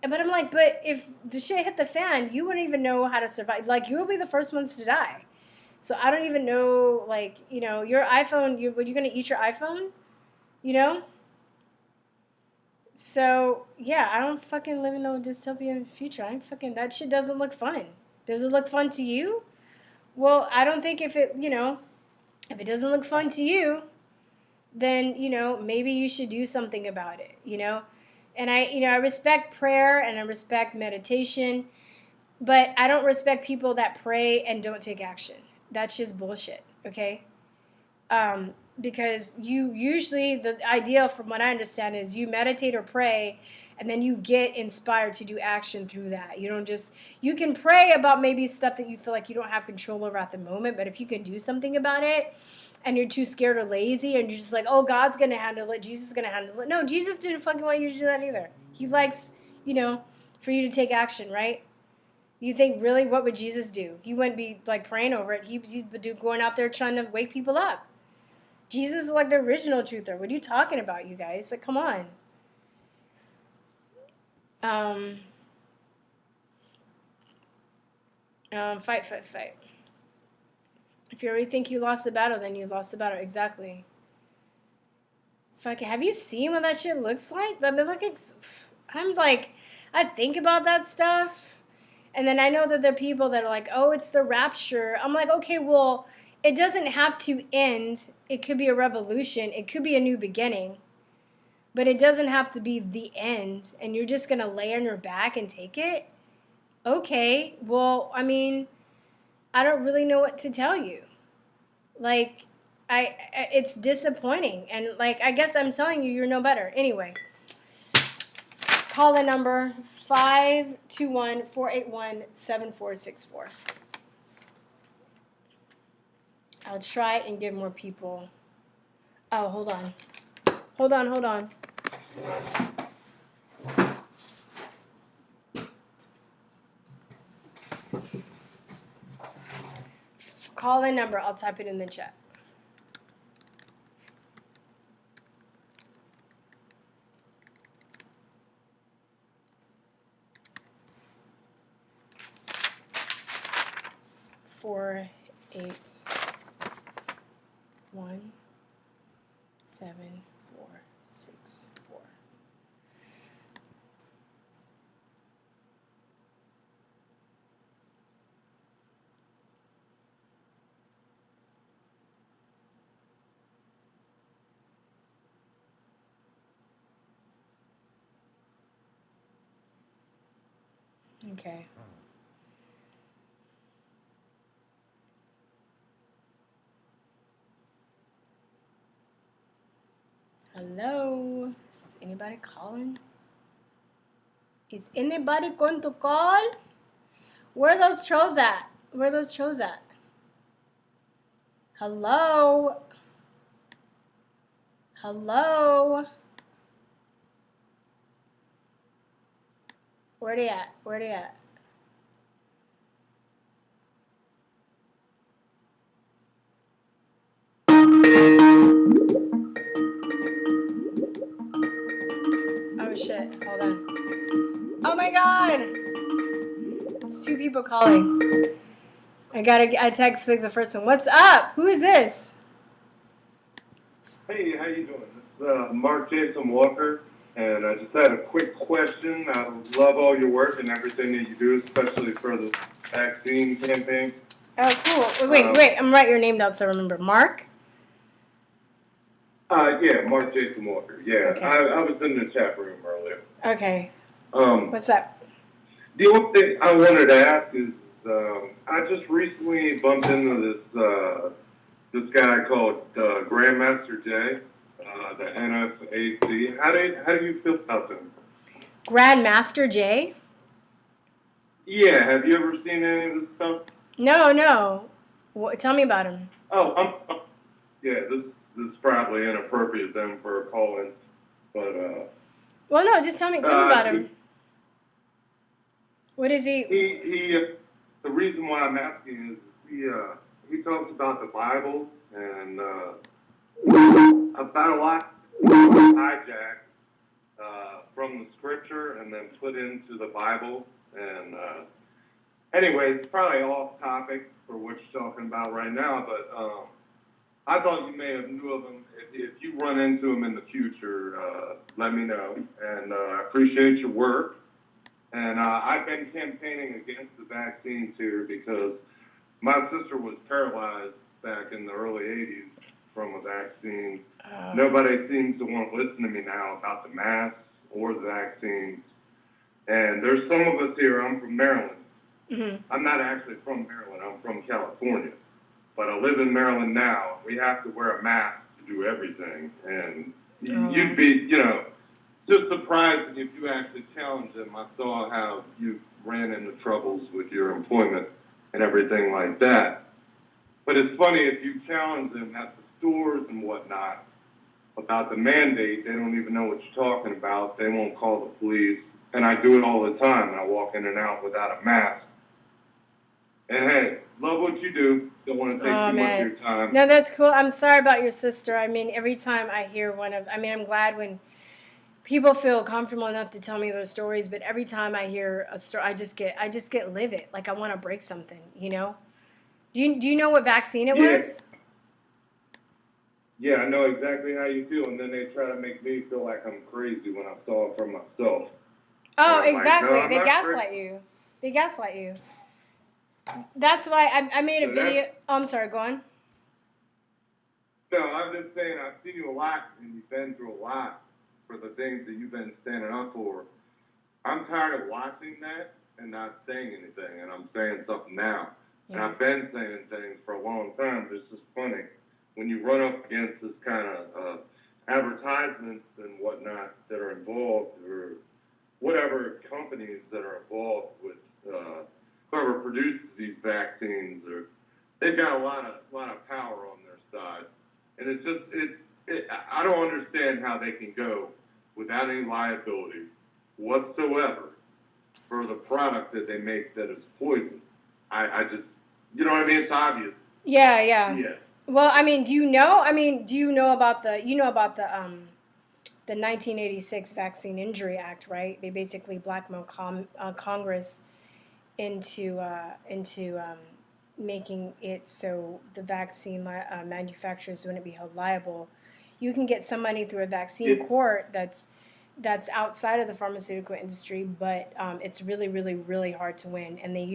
S1: But I'm like, but if the shit hit the fan, you wouldn't even know how to survive. Like, you'll be the first ones to die. So I don't even know, like, your iPhone, you're going to eat your iPhone? You know? So, yeah, I don't fucking live in no dystopian future. That shit doesn't look fun. Does it look fun to you? Well, I don't think if it doesn't look fun to you, then, maybe you should do something about it, And I respect prayer and I respect meditation, but I don't respect people that pray and don't take action. That's just bullshit, okay? Because the idea from what I understand is you meditate or pray and then you get inspired to do action through that. You can pray about maybe stuff that you feel like you don't have control over at the moment, but if you can do something about it and you're too scared or lazy and you're just like, oh, God's going to handle it, Jesus is going to handle it. No, Jesus didn't fucking want you to do that either. He likes, for you to take action, right? You think, really, what would Jesus do? He wouldn't be, like, praying over it. He's going out there trying to wake people up. Jesus is like the original truther. What are you talking about, you guys? Like, come on. Fight. If you already think you lost the battle, then you lost the battle. Exactly. Fucking, have you seen what that shit looks like? I'm like, I think about that stuff, and then I know that there are people that are like, oh, it's the rapture. I'm like, okay, well, it doesn't have to end. It could be a revolution. It could be a new beginning. But it doesn't have to be the end, and you're just going to lay on your back and take it? Okay, well, I mean, I don't really know what to tell you. Like, it's disappointing. And, like, I guess I'm telling you, you're no better. Anyway, call in number 521-481-7464. I'll try and give more people. Oh, hold on. Hold on. Call in number. I'll type it in the chat. Four, 8, 1, 7, 4, 6, 4. Okay. Hello? Is anybody calling? Is anybody going to call? Where are those trolls at? Hello? Where they at? Oh shit, hold on. Oh my god! It's 2 people calling. I tag flick the first one. What's up? Who is this?
S2: Hey, how you doing? This is Mark Jason Walker, and I just had a quick question. I love all your work and everything that you do, especially for the vaccine campaign.
S1: Oh, cool. Wait, I'm writing your name down so I remember. Mark?
S2: Yeah, Mark Jason Walker. Yeah, okay. I was in the chat room earlier.
S1: Okay. What's up?
S2: The only thing I wanted to ask is, I just recently bumped into this guy called Grandmaster Jay, the NFAC. How do you feel about them?
S1: Grandmaster Jay?
S2: Yeah, have you ever seen any of this stuff?
S1: No, no. Tell me about him.
S2: Oh, yeah, this is probably inappropriate then for a call-in, but
S1: Well, no, just tell me
S2: uh,
S1: about him. What is he?
S2: the reason why I'm asking is he talks about the Bible and about a lot hijacked from the scripture and then put into the Bible. And anyway, it's probably off topic for what you're talking about right now, but I thought you may have knew of him. If you run into him in the future, let me know. And I appreciate your work. And I've been campaigning against the vaccines here because my sister was paralyzed back in the early 80s from a vaccine. Nobody seems to want to listen to me now about the masks or the vaccines. And there's some of us here, I'm from Maryland.
S1: Mm-hmm.
S2: I'm not actually from Maryland, I'm from California. But I live in Maryland now. We have to wear a mask to do everything. And you'd be, just surprised if you actually challenged them. I saw how you ran into troubles with your employment and everything like that. But it's funny, if you challenge them at the stores and whatnot about the mandate, they don't even know what you're talking about. They won't call the police. And I do it all the time. I walk in and out without a mask. And hey, love what you do. Don't want to take too much of your time.
S1: No, that's cool. I'm sorry about your sister. I mean, every time I hear I'm glad when people feel comfortable enough to tell me those stories, but every time I hear a story, I just get livid. Like I want to break something, Do you know what vaccine it was?
S2: Yeah, I know exactly how you feel, and then they try to make me feel like I'm crazy when I saw it for myself.
S1: Oh, exactly.
S2: Like, no,
S1: They gaslight you. They gaslight you. That's why I made a video. Oh, I'm sorry. Go on.
S2: No, I'm just saying I've seen you a lot, and you've been through a lot for the things that you've been standing up for. I'm tired of watching that and not saying anything, and I'm saying something now. Yeah. And I've been saying things for a long time, but it's just funny. When you run up against this kind of advertisements and whatnot that are involved, or whatever companies that are involved with whoever produces these vaccines, or they've got a lot of power on their side, and it's just I don't understand how they can go without any liability whatsoever for the product that they make that is poison. I just, you know what I mean? It's obvious.
S1: Yeah. Well, I mean, do you know about the 1986 Vaccine Injury Act, right? They basically blackmailed Congress into making it so the vaccine manufacturers wouldn't be held liable. You can get some money through a vaccine court that's outside of the pharmaceutical industry, but it's really, really, really hard to win. And they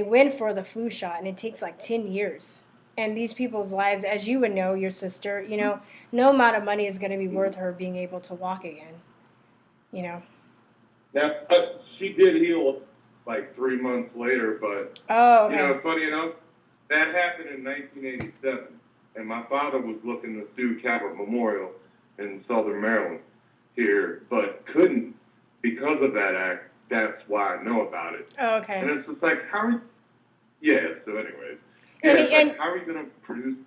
S1: win for the flu shot, and it takes like 10 years. And these people's lives, as you would know, your sister, no amount of money is going to be worth her being able to walk again.
S2: Now, she did heal like 3 months later, but funny enough, that happened in 1987, and my father was looking to sue Cabot Memorial in Southern Maryland here, but couldn't because of that act. That's why I know about it.
S1: Oh, okay.
S2: And it's just like, so anyways. How are you going to produce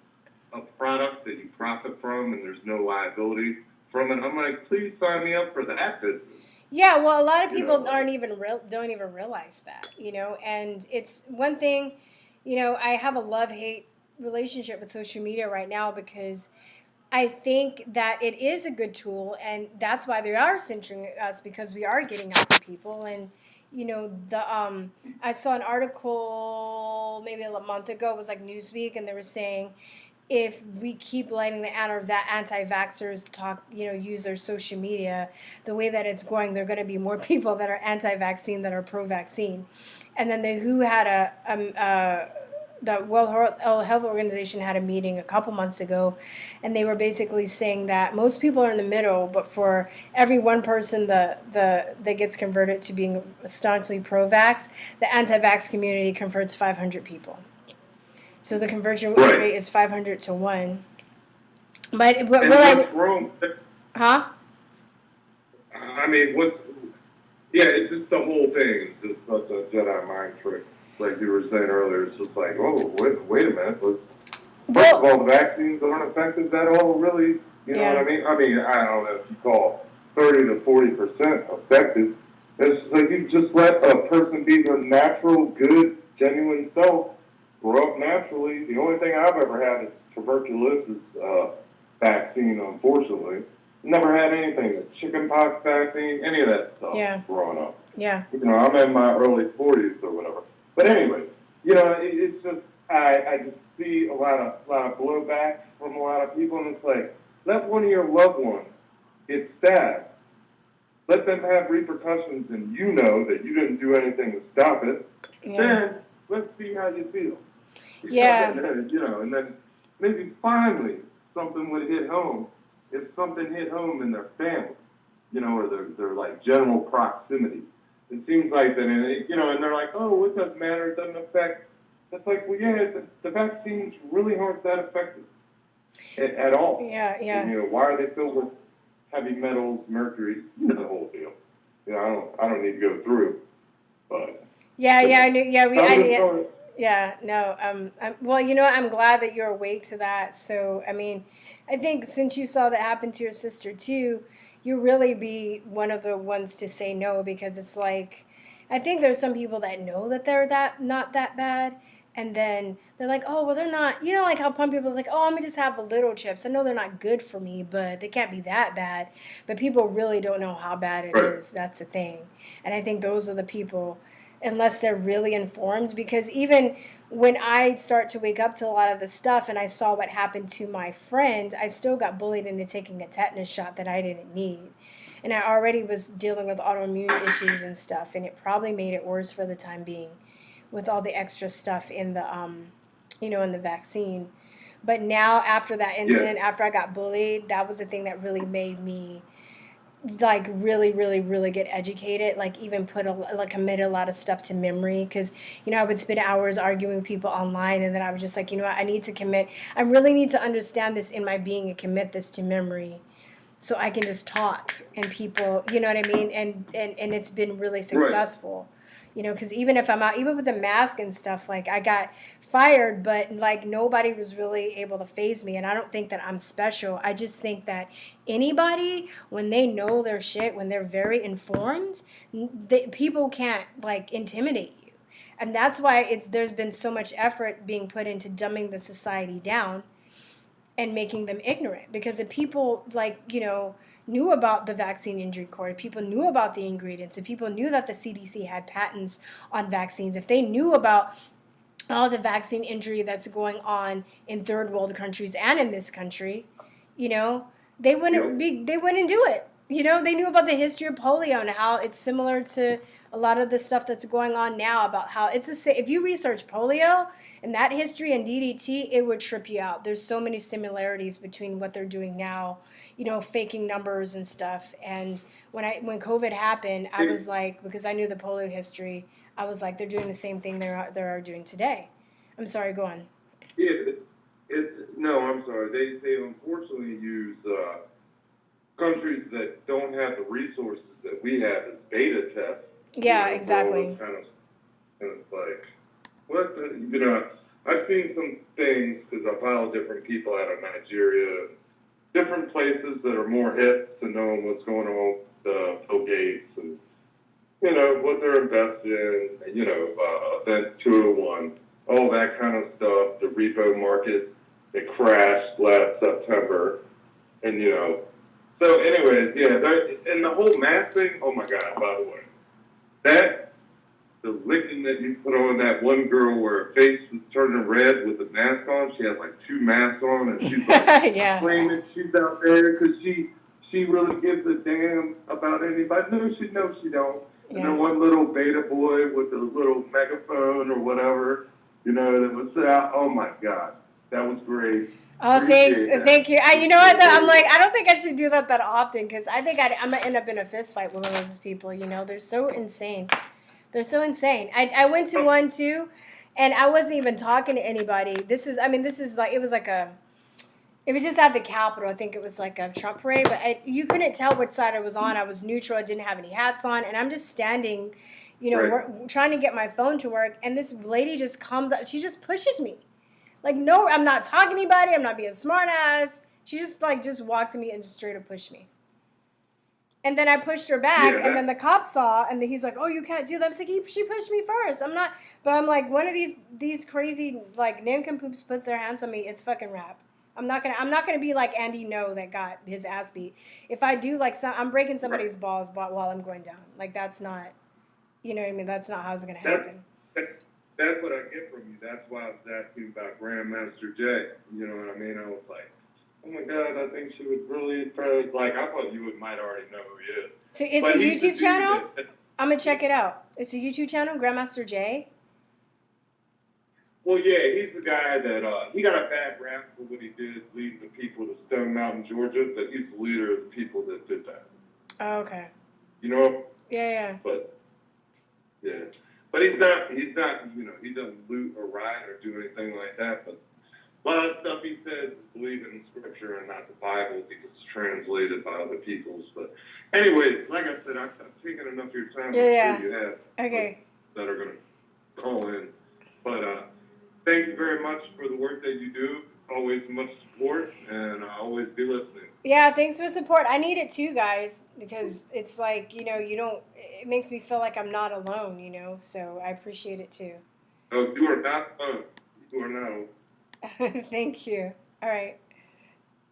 S2: a product that you profit from and there's no liability from it? I'm like, please sign me up for that business.
S1: Yeah, well, a lot of people don't even realize that, and it's one thing, I have a love-hate relationship with social media right now because I think that it is a good tool, and that's why they are censoring us, because we are getting out to people. And I saw an article maybe a month ago. It was like Newsweek, and they were saying if we keep letting the anti-vaxxers talk, use their social media the way that it's going, there are going to be more people that are anti-vaccine that are pro-vaccine. And then the WHO had the World Health Organization had a meeting a couple months ago, and they were basically saying that most people are in the middle, but for every one person that gets converted to being staunchly pro-vax, the anti-vax community converts 500 people. So the conversion rate is 500 to 1. But
S2: what's wrong?
S1: Huh?
S2: I mean, it's just the whole thing is just such a Jedi mind trick. like you were saying earlier, it's just like, oh, wait a minute. First of
S1: Well,
S2: all, the vaccines aren't effective at all, really. You know
S1: yeah,
S2: what I mean? I mean, I don't know if you call 30 to 40% effective. It's like you just let a person be their natural, good, genuine self, grow up naturally. The only thing I've ever had is tuberculosis vaccine, unfortunately. Never had anything, a chickenpox vaccine, any of that stuff
S1: yeah,
S2: growing up.
S1: yeah,
S2: You know, I'm in my early 40s or whatever. But anyway, you know, it's just I just see a lot of blowback from a lot of people, and it's like, let one of your loved ones get stabbed. Let them have repercussions, and you know that you didn't do anything to stop it.
S1: yeah,
S2: Then let's see how you feel.
S1: yeah,
S2: You know, and then maybe finally something would hit home. If something hit home in their family, you know, or their like general proximity. It seems like that, and you know, and they're like, oh, it doesn't matter, it doesn't affect. It's like, well, yeah, the vaccines really aren't that effective at all.
S1: yeah, yeah.
S2: And, you know, why are they filled with heavy metals, mercury, you know, the whole deal. You know, I don't need to go through, but
S1: Yeah, yeah, I knew. Yeah,
S2: I'm just going.
S1: yeah, no. Well, you know, I'm glad that you're awake to that. So, I mean, I think since you saw that happen to your sister too, you really be one of the ones to say no because it's like, I think there's some people that know that they're that not that bad, and then they're like, oh, well, they're not. You know, like how some people's like, oh, I'm gonna just have a little chips. I know they're not good for me, but they can't be that bad. But people really don't know how bad it
S2: Right.
S1: is. That's the thing, and I think those are the people unless they're really informed. Because even when I start to wake up to a lot of the stuff and I saw what happened to my friend, I still got bullied into taking a tetanus shot that I didn't need. And I already was dealing with autoimmune issues and stuff, and it probably made it worse for the time being with all the extra stuff in the, in the vaccine. But now, after that
S2: Yeah.
S1: incident, after I got bullied, that was the thing that really made me like really really really get educated, like even commit a lot of stuff to memory. Because I would spend hours arguing with people online, and then I was just like, what, I really need to understand this in my being and commit this to memory so I can just talk and people, you know what I mean? And it's been really
S2: Right.
S1: successful, because even if I'm out, even with the mask and stuff, like I got fired, but like nobody was really able to phase me. And I don't think that I'm special. I just think that anybody, when they know their shit, when they're very informed, people can't like intimidate you. And that's why there's been so much effort being put into dumbing the society down and making them ignorant. Because if people knew about the vaccine injury court, if people knew about the ingredients, if people knew that the CDC had patents on vaccines, if they knew about all the vaccine injury that's going on in third world countries and in this country, they wouldn't
S2: Yep.
S1: be they wouldn't do it. They knew about the history of polio and how it's similar to a lot of the stuff that's going on now, about how if you research polio and that history and DDT, it would trip you out. There's so many similarities between what they're doing now, faking numbers and stuff. And when COVID happened, I was like, because I knew the polio history, I was like, they're doing the same thing they're doing today. I'm sorry, go on.
S2: Yeah. No, I'm sorry. They unfortunately use countries that don't have the resources that we have as beta tests.
S1: Yeah,
S2: For all
S1: exactly.
S2: those kind of, and it's like, what the, I've seen some things because I follow different people out of Nigeria, different places that are more hip to knowing what's going on with Bill Gates and, what they're invested in, Event 201, all that kind of stuff, the repo market that crashed last September, and, so anyways, yeah, and the whole mask thing, oh my God, by the way, the licking that you put on that one girl where her face was turning red with the mask on, she had like two masks on, and she's like
S1: Yeah.
S2: claiming she's out there because she really gives a damn about anybody. No, she don't. And
S1: Yeah.
S2: then one little beta boy with a little megaphone or whatever, that was out. Oh my God, that was great.
S1: Oh, thanks.
S2: Appreciate that.
S1: Thank you. You know what, though? I'm like, I don't think I should do that often, because I think I'm going to end up in a fist fight with one of those people. They're so insane. They're so insane. I went to one, too, and I wasn't even talking to anybody. This is like, it was just at the Capitol. I think it was like a Trump parade, but you couldn't tell which side I was on. I was neutral. I didn't have any hats on, and I'm just standing,
S2: Right.
S1: trying to get my phone to work, and this lady just comes up. She just pushes me. Like, no, I'm not talking to anybody. I'm not being a smart ass. She just walked to me and just straight up pushed me. And then I pushed her back,
S2: Yeah.
S1: and then the cop saw, and then he's like, "Oh, you can't do that." I'm like, "She pushed me first. I'm not." But I'm like, one of these crazy like nincompoops puts their hands on me. It's fucking rap. I'm not gonna be like Andy No that got his ass beat. If I do like I'm breaking somebody's balls while I'm going down. Like that's not, you know what I mean? That's not how it's gonna
S2: That's,
S1: happen.
S2: that's what I get from you. That's why I was asking about Grandmaster Jay. You know what I mean? I was like, oh my God, I think she would really probably, like, I thought you might already know who he is.
S1: So it's
S2: But
S1: a
S2: he's the
S1: YouTube
S2: dude
S1: channel.
S2: that,
S1: I'm gonna check it out. It's a YouTube channel, Grandmaster J.
S2: well, yeah, he's the guy that, he got a bad rap for what he did leading the people to Stone Mountain, Georgia, but he's the leader of the people that did that.
S1: Oh, okay.
S2: You know?
S1: Yeah.
S2: But, yeah. But he's not, you know, he doesn't loot or riot or do anything like that, but a lot of stuff he says is believing in Scripture and not the Bible because it's translated by other peoples. But anyways, like I said, I've taken enough of your time.
S1: Yeah.
S2: I'm sure you have.
S1: Okay.
S2: That are going to call in. But thank you very much for the work that you do. Always much support, and I'll always be listening.
S1: Yeah, thanks for support. I need it too, guys, because it's like, it makes me feel like I'm not alone, so I appreciate it too.
S2: No, you are not alone. You are not alone.
S1: Thank you. All right.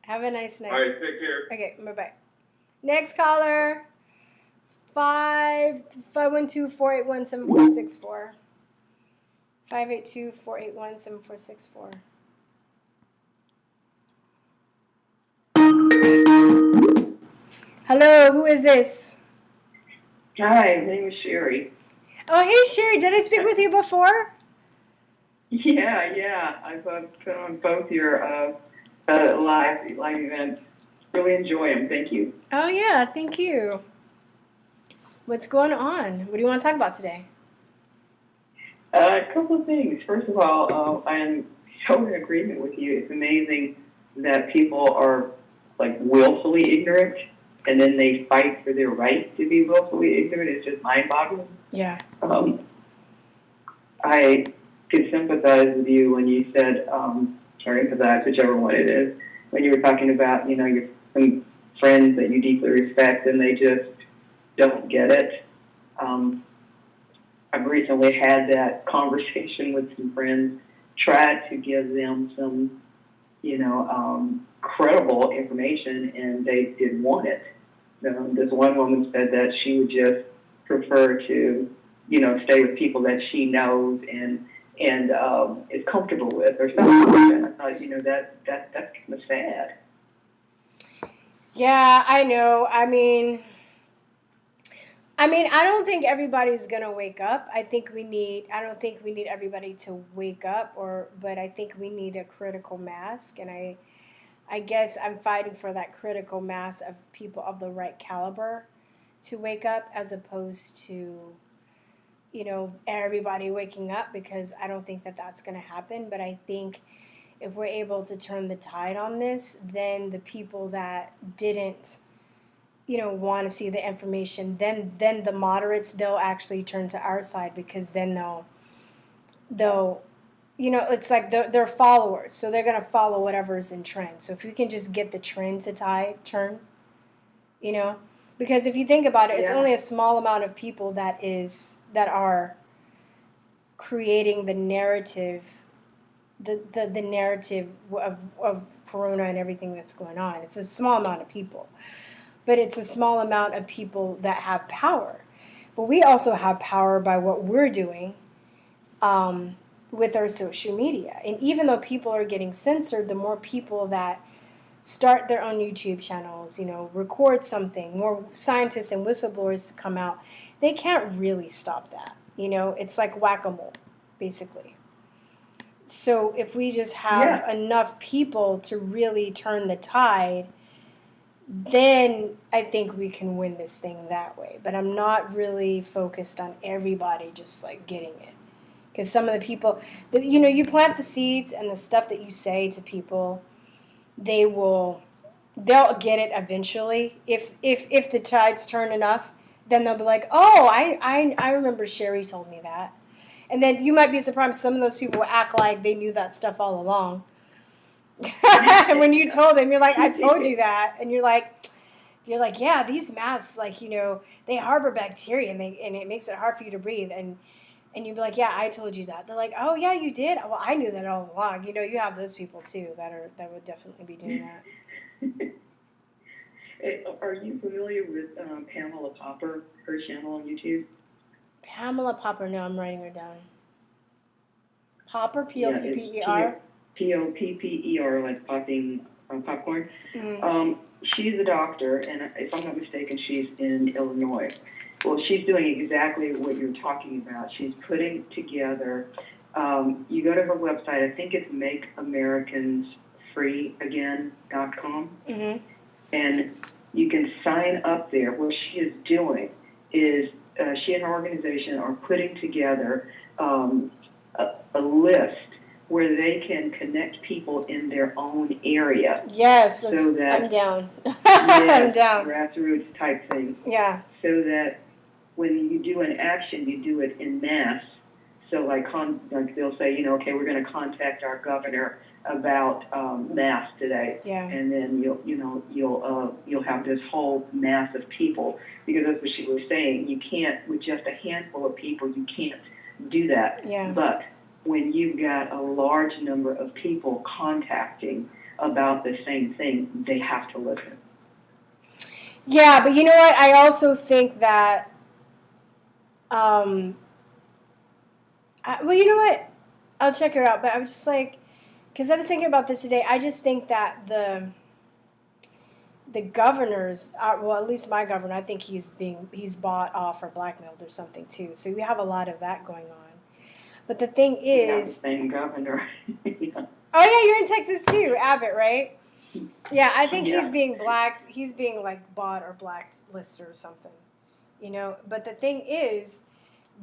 S1: Have a nice night.
S2: All right, take care.
S1: Okay, bye-bye. Next caller, 512-481-7464. 582-481-7464. Hello, who is this?
S3: Hi, my name is Sherry.
S1: Oh, hey, Sherry. Did I speak with you before?
S3: Yeah. I've put on both your live events. Really enjoy them. Thank you.
S1: Oh, yeah. Thank you. What's going on? What do you want to talk about today?
S3: A couple of things. First of all, I am so in agreement with you. It's amazing that people are like willfully ignorant, and then they fight for their right to be willfully ignorant. It's just mind-boggling.
S1: Yeah.
S3: I could sympathize with you when you said, or empathize, whichever one it is, when you were talking about, your some friends that you deeply respect and they just don't get it. I've recently had that conversation with some friends, tried to give them some, credible information, and they didn't want it. This one woman said that she would just prefer to, stay with people that she knows and is comfortable with, or something like that. I thought, that's kind of sad.
S1: Yeah, I know. I mean, I don't think everybody's gonna wake up. I don't think we need everybody to wake up, but I think we need a critical mass, and I guess I'm fighting for that critical mass of people of the right caliber to wake up, as opposed to, everybody waking up, because I don't think that that's going to happen. But I think if we're able to turn the tide on this, then the people that didn't, want to see the information, then the moderates, they'll actually turn to our side, because then they'll it's like they're followers, so they're going to follow whatever's in trend. So if you can just get the trend to turn, because if you think about it, it's only a small amount of people that are creating the narrative, the narrative of Corona and everything that's going on. It's a small amount of people, but it's a small amount of people that have power. But we also have power by what we're doing with our social media. And even though people are getting censored, the more people that start their own YouTube channels, record something, more scientists and whistleblowers to come out, they can't really stop that. It's like whack-a-mole, basically. So if we just have enough people to really turn the tide, then I think we can win this thing that way. But I'm not really focused on everybody just like getting it. Because some of the people, you plant the seeds, and the stuff that you say to people, they'll get it eventually. If the tides turn enough, then they'll be like, oh, I remember Sherry told me that. And then you might be surprised some of those people will act like they knew that stuff all along. And when you told them, you're like, I told you that. And you're like, yeah, these masks, like, they harbor bacteria and it makes it hard for you to breathe. And you'd be like, yeah, I told you that. They're like, oh, yeah, you did? Well, I knew that all along. You have those people, too, that would definitely be doing that.
S3: Are you familiar with Pamela Popper, her channel on YouTube?
S1: Pamela Popper, no, I'm writing her down. Popper,
S3: Yeah,
S1: Popper?
S3: Popper, like popping popcorn.
S1: Mm-hmm.
S3: She's a doctor, and if I'm not mistaken, she's in Illinois. Well, she's doing exactly what you're talking about. She's putting together, you go to her website, I think it's makeamericans.freeagain.com,
S1: Mm-hmm.
S3: and you can sign up there. What she is doing is she and her organization are putting together a list where they can connect people in their own area.
S1: Yes,
S3: so that,
S1: I'm down.
S3: Yeah,
S1: I'm down.
S3: Grassroots type thing.
S1: Yeah.
S3: So that when you do an action, you do it in mass. So like they'll say, okay, we're going to contact our governor about mass today.
S1: Yeah.
S3: And then you'll have this whole mass of people, because that's what she was saying. You can't, with just a handful of people, you can't do that.
S1: Yeah.
S3: But when you've got a large number of people contacting about the same thing, they have to listen.
S1: Yeah, but you know what? I also think that, well, you know what? I'll check it out. But I was just like, because I was thinking about this today. I just think that the governors, well, at least my governor, I think he's bought off or blackmailed or something too. So we have a lot of that going on. But the thing is,
S3: the same governor.
S1: Yeah. Oh yeah, you're in Texas too, Abbott, right? Yeah, I think
S3: Yeah.
S1: he's being blacked. He's being like bought or blacklisted or something, But the thing is,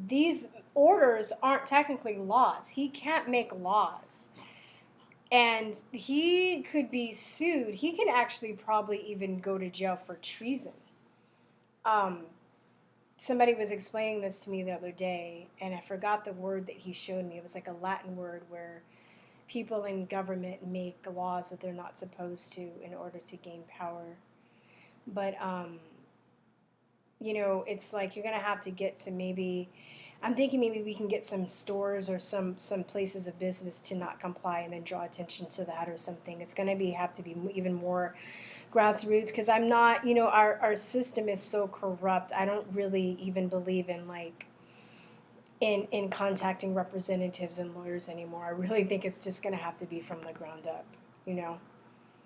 S1: these orders aren't technically laws. He can't make laws, and he could be sued. He can actually probably even go to jail for treason. Somebody was explaining this to me the other day, and I forgot the word that he showed me. It was like a Latin word where people in government make laws that they're not supposed to in order to gain power. But, it's like you're going to have to get to I'm thinking maybe we can get some stores or some places of business to not comply and then draw attention to that or something. It's going to have to be even more grassroots, because I'm not, our system is so corrupt. I don't really even believe in in contacting representatives and lawyers anymore. I really think it's just going to have to be from the ground up,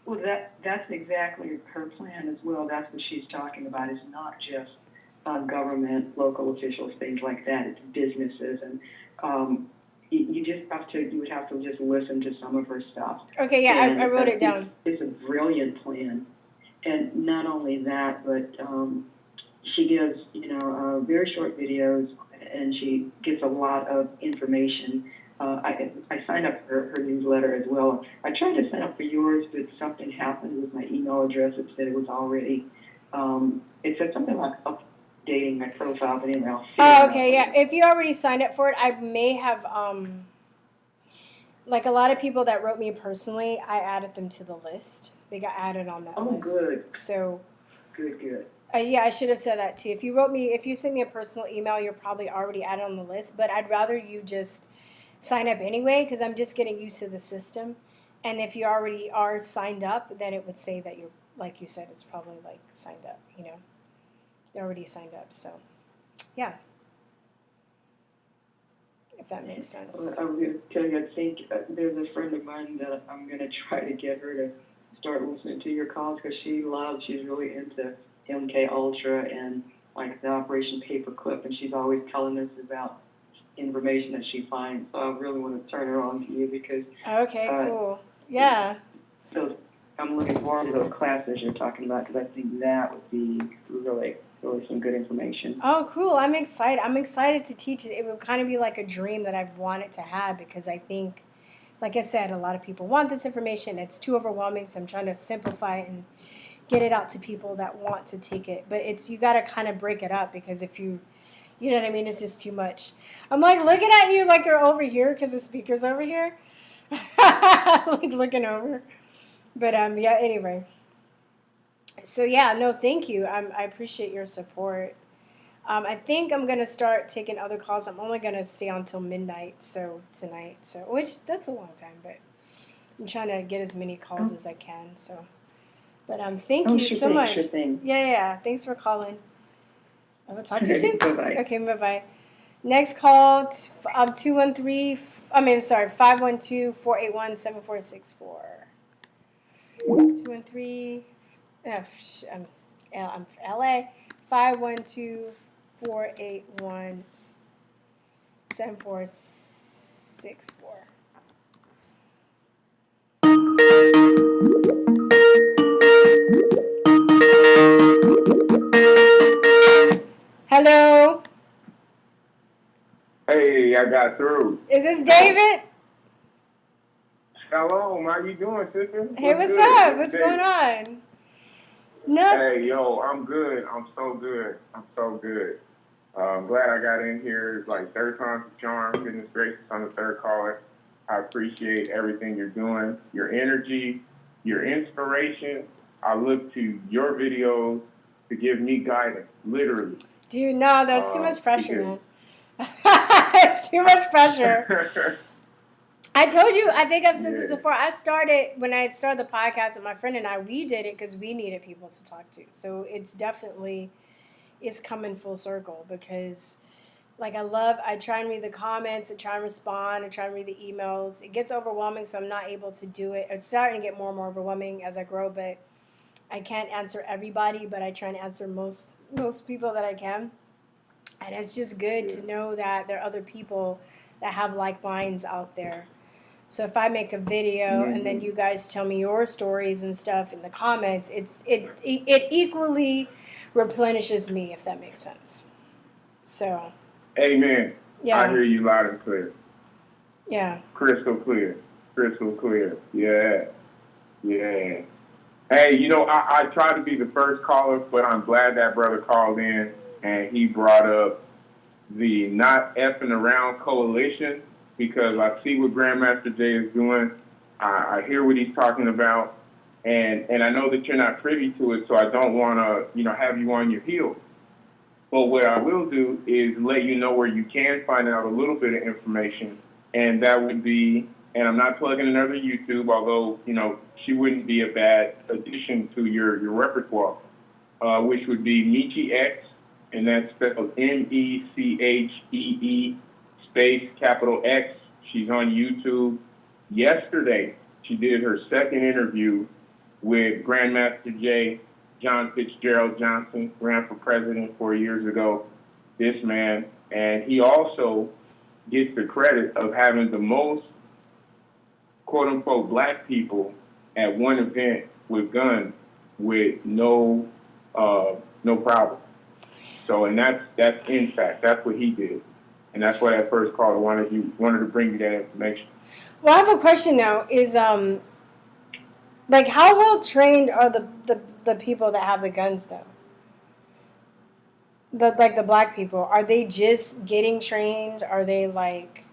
S3: Well, that's exactly her plan as well. That's what she's talking about. It's not just government, local officials, things like that. It's businesses, and you would have to just listen to some of her stuff.
S1: Okay, yeah, I wrote it down.
S3: It's a brilliant plan, and not only that, but she gives very short videos, and she gives a lot of information. I signed up for her newsletter as well. I tried to sign up for yours, but something happened with my email address. It said it was already, it said something like updating my profile, but anyway, I'll see.
S1: Oh, okay, yeah. If you already signed up for it, I may have, like a lot of people that wrote me personally, I added them to the list. They got added on that list.
S3: Oh, good.
S1: So.
S3: Good.
S1: Yeah, I should have said that too. If you sent me a personal email, you're probably already added on the list, but I'd rather you just sign up anyway, because I'm just getting used to the system. And if you already are signed up, then it would say that you're, like you said, it's probably like signed up, They're already signed up, so yeah. If that makes sense.
S3: I'm going to tell you, I think there's a friend of mine that I'm going to try to get her to start listening to your calls, because she's really into MK Ultra and like the Operation Paperclip, and she's always telling us about information that she finds. So I really want to turn her on to you, because
S1: okay, cool. Yeah.
S3: So I'm looking forward to those classes you're talking about, because I think that would be really some good information.
S1: Oh, cool. I'm excited. I'm excited to teach it. It would kind of be like a dream that I've wanted to have, because I think, like I said, a lot of people want this information. It's too overwhelming, so I'm trying to simplify it and get it out to people that want to take it. But you got to kind of break it up, because if you know what I mean, it's just too much. I'm like looking at you like you're over here because the speaker's over here. Like looking over. But yeah, anyway. So yeah, no, thank you. I appreciate your support. I think I'm gonna start taking other calls. I'm only gonna stay on till midnight, so tonight. So which that's a long time, but I'm trying to get as many calls as I can. So, but thank you so much.
S3: Sure thing.
S1: Yeah. Thanks for calling. I will talk to you soon.
S3: Bye-bye.
S1: Okay, bye-bye. Next call, 213. I mean, sorry, 512-481-7464. 213. I'm LA. 512-481-7464. Hello.
S4: Hey, I got through.
S1: Is this David?
S4: Hello, how you doing, sister?
S1: Hey, what's up? What's going on? Nothing.
S4: Hey, yo, I'm good. I'm so good. I'm glad I got in here. It's like third time's a charm. Goodness gracious, on the third caller. I appreciate everything you're doing, your energy, your inspiration. I look to your videos to give me guidance, literally.
S1: Dude, no, that's too much pressure, man. It's too much pressure. I told you, I think I've said this before. When I started the podcast with my friend and I, we did it because we needed people to talk to. So it's coming full circle, because like I try and read the comments, I try and respond, I try and read the emails. It gets overwhelming, so I'm not able to do it. It's starting to get more and more overwhelming as I grow, but I can't answer everybody, but I try and answer most people that I can. And it's just good to know that there are other people that have like minds out there. So if I make a video and then you guys tell me your stories and stuff in the comments, it equally replenishes me, if that makes sense. So.
S4: Amen.
S1: Yeah.
S4: I hear you loud and clear.
S1: Yeah.
S4: Crystal clear. Yeah. Hey, I tried to be the first caller, but I'm glad that brother called in and he brought up the Not Effing Around Coalition, because I see what Grandmaster Jay is doing. I hear what he's talking about, and I know that you're not privy to it, so I don't want to, have you on your heels. But what I will do is let you know where you can find out a little bit of information, and that would be, and I'm not plugging another YouTube, although, she wouldn't be a bad addition to your repertoire, which would be Michi X, and that's spelled MECHEE space capital X. She's on YouTube. Yesterday, she did her second interview with Grandmaster Jay. John Fitzgerald Johnson ran for president 4 years ago. This man, and he also gets the credit of having the most quote unquote black people at one event with guns with no problem. So, and that's in fact, that's what he did. And that's why that first caller wanted to bring you that information.
S1: Well, I have a question now. Is like, how well trained are the people that have the guns though? The black people, are they just getting trained? Are they like?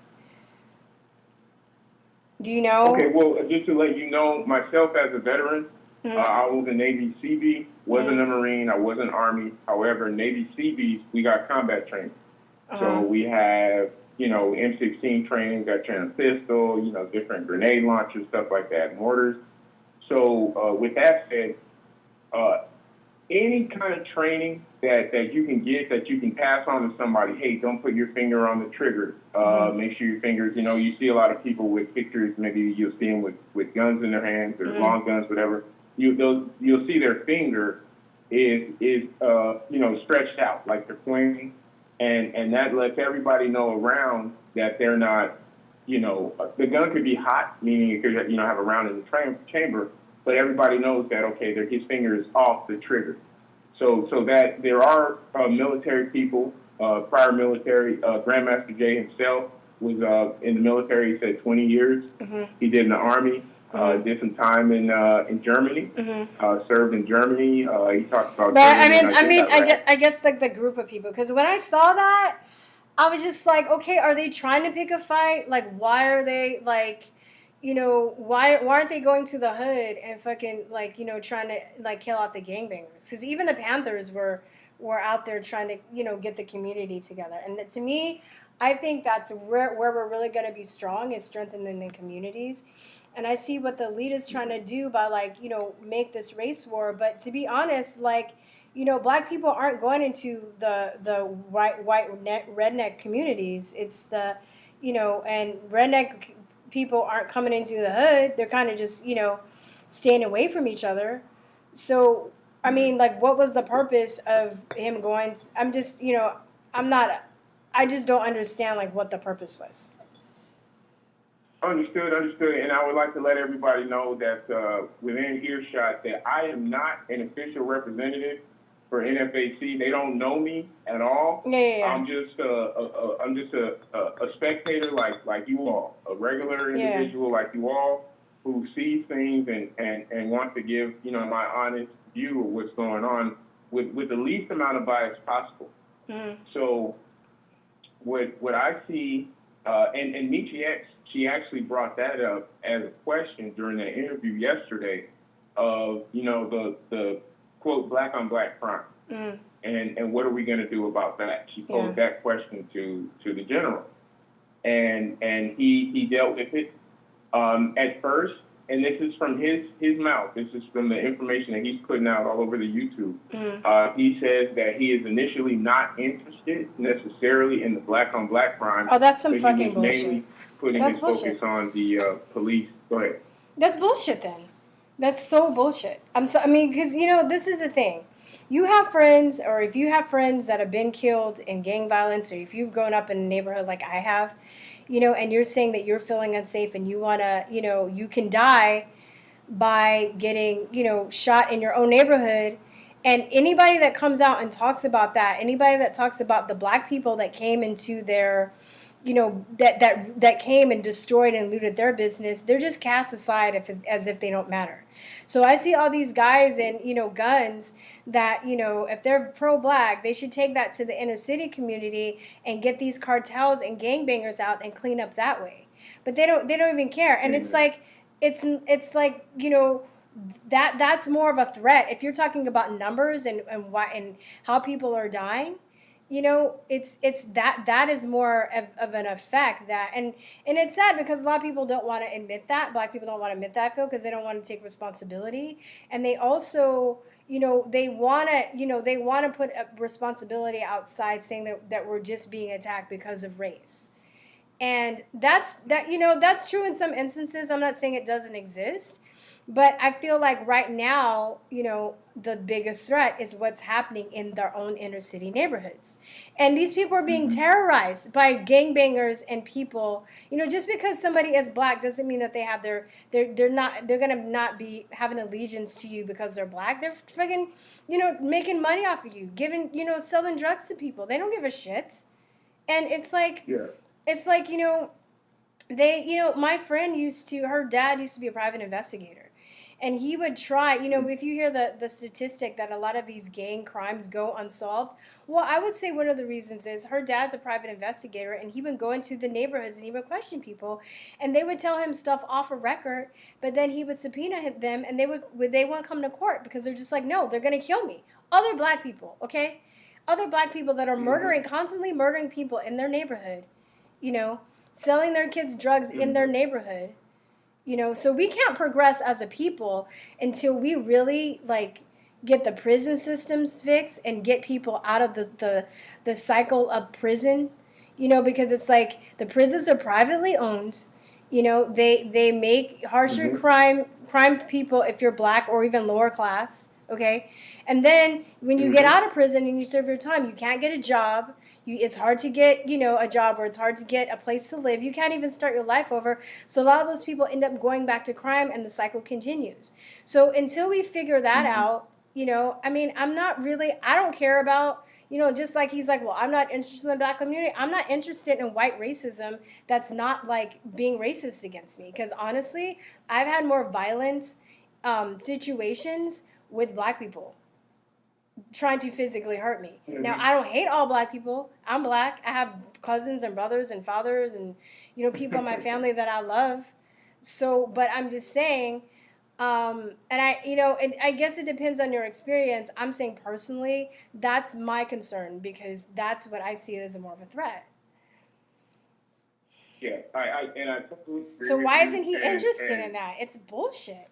S1: Do you know?
S4: Okay, well, just to let you know, myself as a veteran, I was a Navy Seabee, wasn't a Marine, I wasn't Army. However, Navy Seabees, we got combat training. So we have, M16 training, got trained on pistol, different grenade launchers, stuff like that, mortars. So with that said, any kind of training that you can get, that you can pass on to somebody, hey, don't put your finger on the trigger. Make sure your fingers, you see a lot of people with pictures, maybe you'll see them with guns in their hands or long guns, whatever. You'll see their finger is stretched out, like they're pointing. And that lets everybody know around that they're not, the gun could be hot, meaning it could, have a round in the chamber, but everybody knows that, okay, his finger is off the trigger. So that there are military people, prior military, Grandmaster Jay himself was in the military, he said 20 years. He did in the Army.
S1: Mm-hmm.
S4: Did some time in Germany.
S1: Mm-hmm.
S4: Served in Germany. He talked about
S1: But
S4: Germany, and I think that
S1: I guess like the group of people, because when I saw that, I was just like, okay, are they trying to pick a fight? Like, why are they like, why aren't they going to the hood and fucking like, trying to like kill out the gangbangers? Because even the Panthers were out there trying to, get the community together. And to me, I think that's where we're really going to be strong is strengthening the communities. And I see what the lead is trying to do by like, make this race war. But to be honest, like, black people aren't going into the redneck communities. It's the, and redneck people aren't coming into the hood. They're kind of just, staying away from each other. So, I mean, like, what was the purpose of him going? I'm just, I'm not, I just don't understand, like, what the purpose was.
S4: Understood. And I would like to let everybody know that within earshot that I am not an official representative for NFAC. They don't know me at all.
S1: Yeah.
S4: I'm just a spectator like you all, a regular individual like you all who sees things and wants to give my honest view of what's going on with the least amount of bias possible.
S1: Mm-hmm.
S4: So what I see, and Michi X, she actually brought that up as a question during that interview yesterday of, the quote, black on black crime.
S1: Mm-hmm.
S4: And what are we going to do about that? She posed that question to the general. And he dealt with it at first, and this is from his mouth. This is from the information that he's putting out all over the YouTube.
S1: Mm-hmm.
S4: He says that he is initially not interested necessarily in the black on black crime.
S1: Oh, that's some
S4: but
S1: fucking
S4: he was
S1: bullshit.
S4: mainly putting
S1: That's
S4: his
S1: bullshit.
S4: focus on the police. Go ahead.
S1: That's bullshit then. That's so bullshit. Because, this is the thing. You have friends, or if you have friends that have been killed in gang violence, or if you've grown up in a neighborhood like I have, and you're saying that you're feeling unsafe and you want to, you can die by getting, shot in your own neighborhood. And anybody that comes out and talks about that, anybody that talks about the black people that came into their, that came and destroyed and looted their business, they're just cast aside as if they don't matter. So I see all these guys in, guns that, if they're pro-black, they should take that to the inner city community and get these cartels and gangbangers out and clean up that way. But they don't even care. And it's like, it's like, that's more of a threat. If you're talking about numbers and why and how people are dying, it's that is more of an effect that and it's sad because a lot of people don't want to admit that. Black people don't want to admit that, Phil, because they don't want to take responsibility, and they also they want to put a responsibility outside, saying that we're just being attacked because of race. And that's true in some instances. I'm not saying it doesn't exist, but I feel like right now, the biggest threat is what's happening in their own inner city neighborhoods. And these people are being terrorized by gangbangers and people. Just because somebody is black doesn't mean that they have they're going to not be having allegiance to you because they're black. They're friggin', making money off of you, giving, selling drugs to people. They don't give a shit. And it's like, it's like, my friend her dad used to be a private investigator. And he would try, if you hear the statistic that a lot of these gang crimes go unsolved, well, I would say one of the reasons is her dad's a private investigator, and he would go into the neighborhoods and he would question people, and they would tell him stuff off a record, but then he would subpoena them, and they wouldn't come to court because they're just like, no, they're going to kill me. Other black people, okay? Other black people that are constantly murdering people in their neighborhood, selling their kids drugs in their neighborhood. So we can't progress as a people until we really get the prison systems fixed and get people out of the cycle of prison, because it's like the prisons are privately owned. They make harsher crime people if you're black or even lower class. Okay. And then when you get out of prison and you serve your time, you can't get a job. It's hard to get, a job, or it's hard to get a place to live. You can't even start your life over. So a lot of those people end up going back to crime, and the cycle continues. So until we figure that out, I mean, I don't care about, just like he's like, well, I'm not interested in the black community. I'm not interested in white racism that's not like being racist against me. Because honestly, I've had more violence situations with black people trying to physically hurt me. Now, I don't hate all black people. I'm black. I have cousins and brothers and fathers and, people in my family that I love. So, but I'm just saying, and I guess it depends on your experience. I'm saying personally, that's my concern because that's what I see as more of a threat.
S4: Yeah, I totally agree
S1: So
S4: with
S1: why
S4: you,
S1: isn't he
S4: and
S1: interested in that? It's bullshit.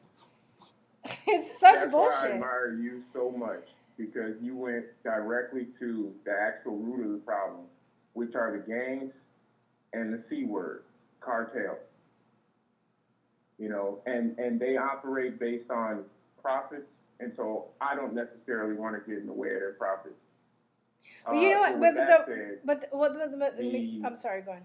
S1: It's such
S4: that's why I
S1: bullshit.
S4: admire you so much, because you went directly to the actual root of the problem, which are the gangs and the C word, cartel. And they operate based on profits, and so I don't necessarily want to get in the way of their profits.
S1: But you know
S4: So
S1: what?
S4: with that said,
S1: I'm sorry. Go on.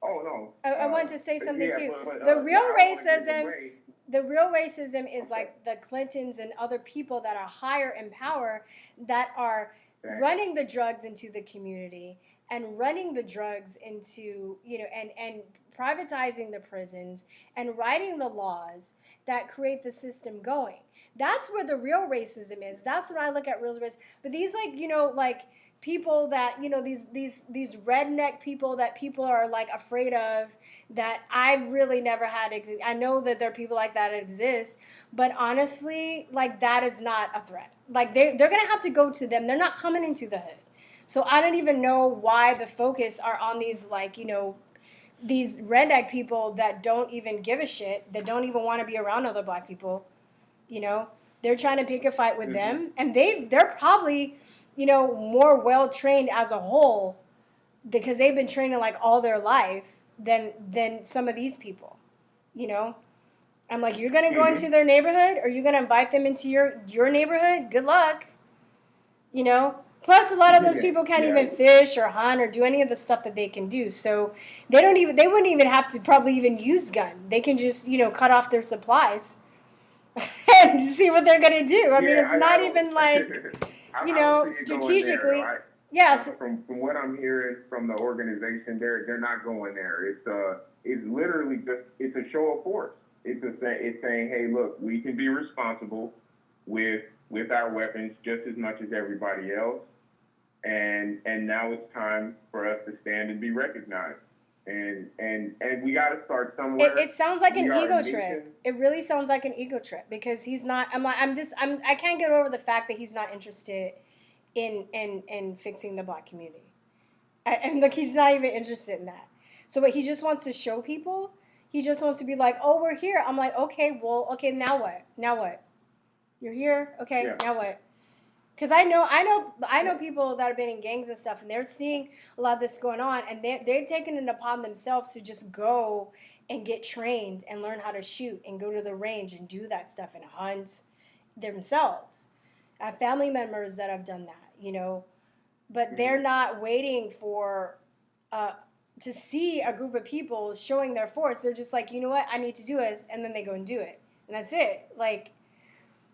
S4: oh no,
S1: I want to say something
S4: yeah,
S1: too.
S4: but
S1: The real
S4: yeah, I don't want to get in the
S1: racism,
S4: way.
S1: the real racism is
S4: Okay.
S1: like the Clintons and other people that are higher in power that are
S4: Thanks.
S1: running the drugs into the community and running the drugs into, and privatizing the prisons and writing the laws that create the system going. That's where the real racism is. That's when I look at real racism. But these like people that these redneck people that people are like afraid of, that I really never had. I know that there are people like that exist, but honestly, like that is not a threat. Like they're gonna have to go to them. They're not coming into the hood. So I don't even know why the focus are on these these redneck people that don't even give a shit, that don't even want to be around other black people. They're trying to pick a fight with them, and they're probably more well trained as a whole because they've been training like all their life than some of these people. you know I'm like, you're gonna go into their neighborhood, or you're gonna invite them into your neighborhood? Good luck. Plus a lot of those people can't even fish or hunt or do any of the stuff that they can do, so they wouldn't even have to probably even use gun. They can just cut off their supplies and see what they're gonna do. I mean, it's not even like
S4: I don't see it going there,
S1: strategically.
S4: though.
S1: Yes.
S4: From what I'm hearing from the organization, they're not going there. It's literally just a show of force. It's saying, hey, look, we can be responsible with our weapons just as much as everybody else, and now it's time for us to stand and be recognized. And we got to start somewhere.
S1: It sounds like an ego trip. It really sounds like an ego trip because he's not. I can't get over the fact that he's not interested in fixing the black community. And like, he's not even interested in that. So, but he just wants to show people. He just wants to be like, oh, we're here. I'm like, okay, well, okay, now what? Now what? You're here, okay? Yeah. Now what? Because I know people that have been in gangs and stuff, and they're seeing a lot of this going on, and they've taken it upon themselves to just go and get trained and learn how to shoot and go to the range and do that stuff and hunt themselves. I have family members that have done that, but they're not waiting for to see a group of people showing their force. They're just like, you know what, I need to do it, and then they go and do it, and that's it. Like,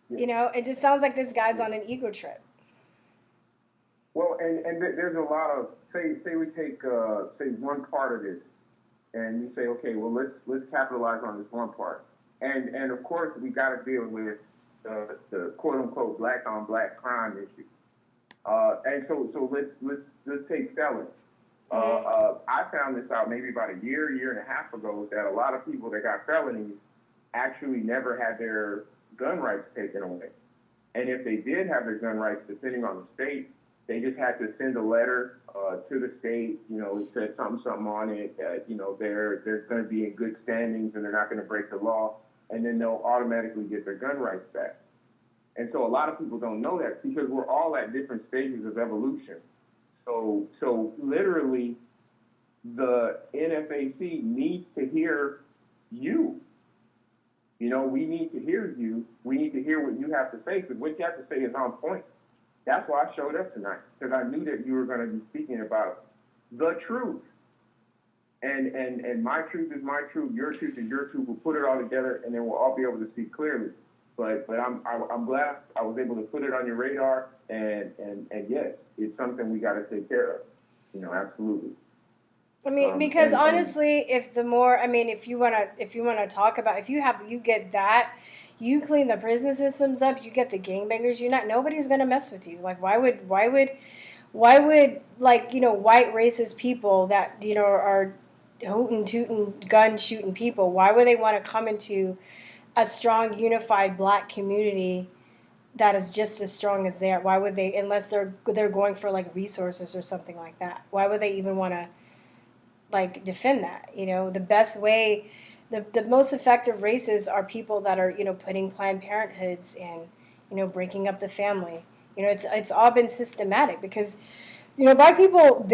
S1: it just sounds like this guy's on an ego trip.
S4: Well, and there's a lot of say we take say one part of this, and we say, okay, well let's capitalize on this one part, and of course we got to deal with the quote unquote black on black crime issue, and so let's take felons. I found this out maybe about a year and a half ago, that a lot of people that got felonies actually never had their gun rights taken away. And if they did have their gun rights, depending on the state, they just had to send a letter to the state, it said something on it, that, they're going to be in good standings and they're not going to break the law, and then they'll automatically get their gun rights back. And so a lot of people don't know that because we're all at different stages of evolution. So literally, the NFAC needs to hear you. We need to hear you. We need to hear what you have to say, because what you have to say is on point. That's why I showed up tonight, because I knew that you were going to be speaking about the truth. And my truth is my truth, your truth is your truth. We'll put it all together, and then we'll all be able to see clearly. But I'm glad I was able to put it on your radar, and yes, it's something we got to take care of. Absolutely.
S1: I mean, because honestly, if you wanna talk about, if you get that, you clean the prison systems up, you get the gangbangers, nobody's gonna mess with you. Like, why would like, white racist people that, are hooting, tooting, gun shooting people, why would they want to come into a strong, unified black community that is just as strong as theirs? Why would they, unless they're going for like resources or something like that? Why would they even want to like defend that? The best way, the most effective races are people that are, putting Planned Parenthoods and, breaking up the family. It's all been systematic because, black people,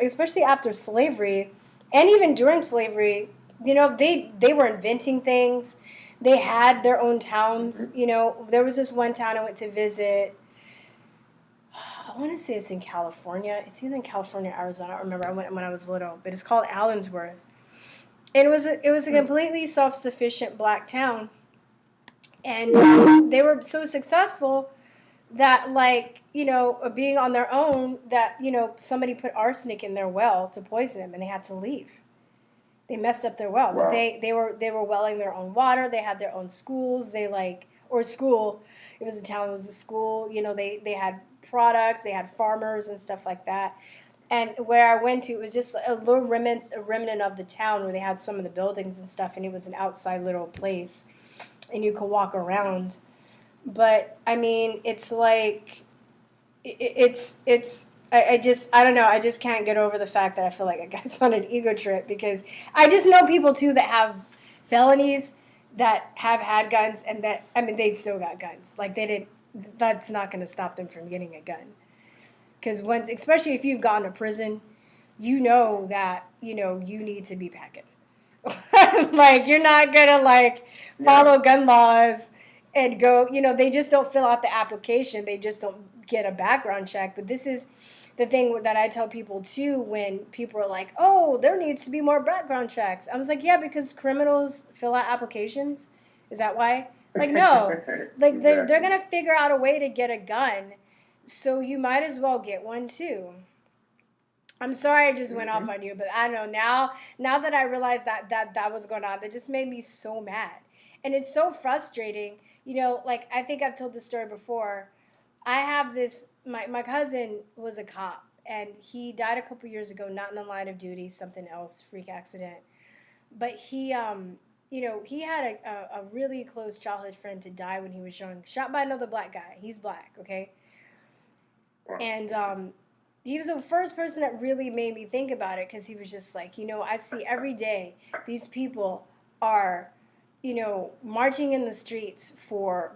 S1: especially after slavery and even during slavery, they were inventing things. They had their own towns. There was this one town I went to visit. I want to say it's in California. It's either in California or Arizona. I don't remember. I went when I was little, but it's called Allensworth. And it was a completely self-sufficient black town, and they were so successful that, like, being on their own, that somebody put arsenic in their well to poison them, and they had to leave. They messed up their well.
S4: Wow.
S1: But they were welling their own water. They had their own schools. School. It was a town. It was a school. They had products. They had farmers and stuff like that. And where I went to, it was just a little remnant of the town where they had some of the buildings and stuff, and it was an outside little place, and you could walk around. But I mean, it's like, I don't know. I just can't get over the fact that I feel like a guy's on an ego trip, because I just know people too that have felonies, that have had guns, and that, I mean, they still got guns. Like, that's not going to stop them from getting a gun. Because especially if you've gone to prison, that, you need to be packing. Like, you're not going to, like, follow gun laws and go, they just don't fill out the application. They just don't get a background check. But this is the thing that I tell people too, when people are like, oh, there needs to be more background checks. I was like, yeah, because criminals fill out applications. Is that why? Like, no. Like, they're going to figure out a way to get a gun. So you might as well get one too. I'm sorry I just went off on you, but I know now that I realized that was going on, that just made me so mad. And it's so frustrating. Like, I think I've told this story before. I have this, my cousin was a cop, and he died a couple years ago, not in the line of duty, something else, freak accident. But he had a really close childhood friend to die when he was young, shot by another black guy. He's black, okay? Wow. And he was the first person that really made me think about it, because he was just like, I see every day these people are, marching in the streets for,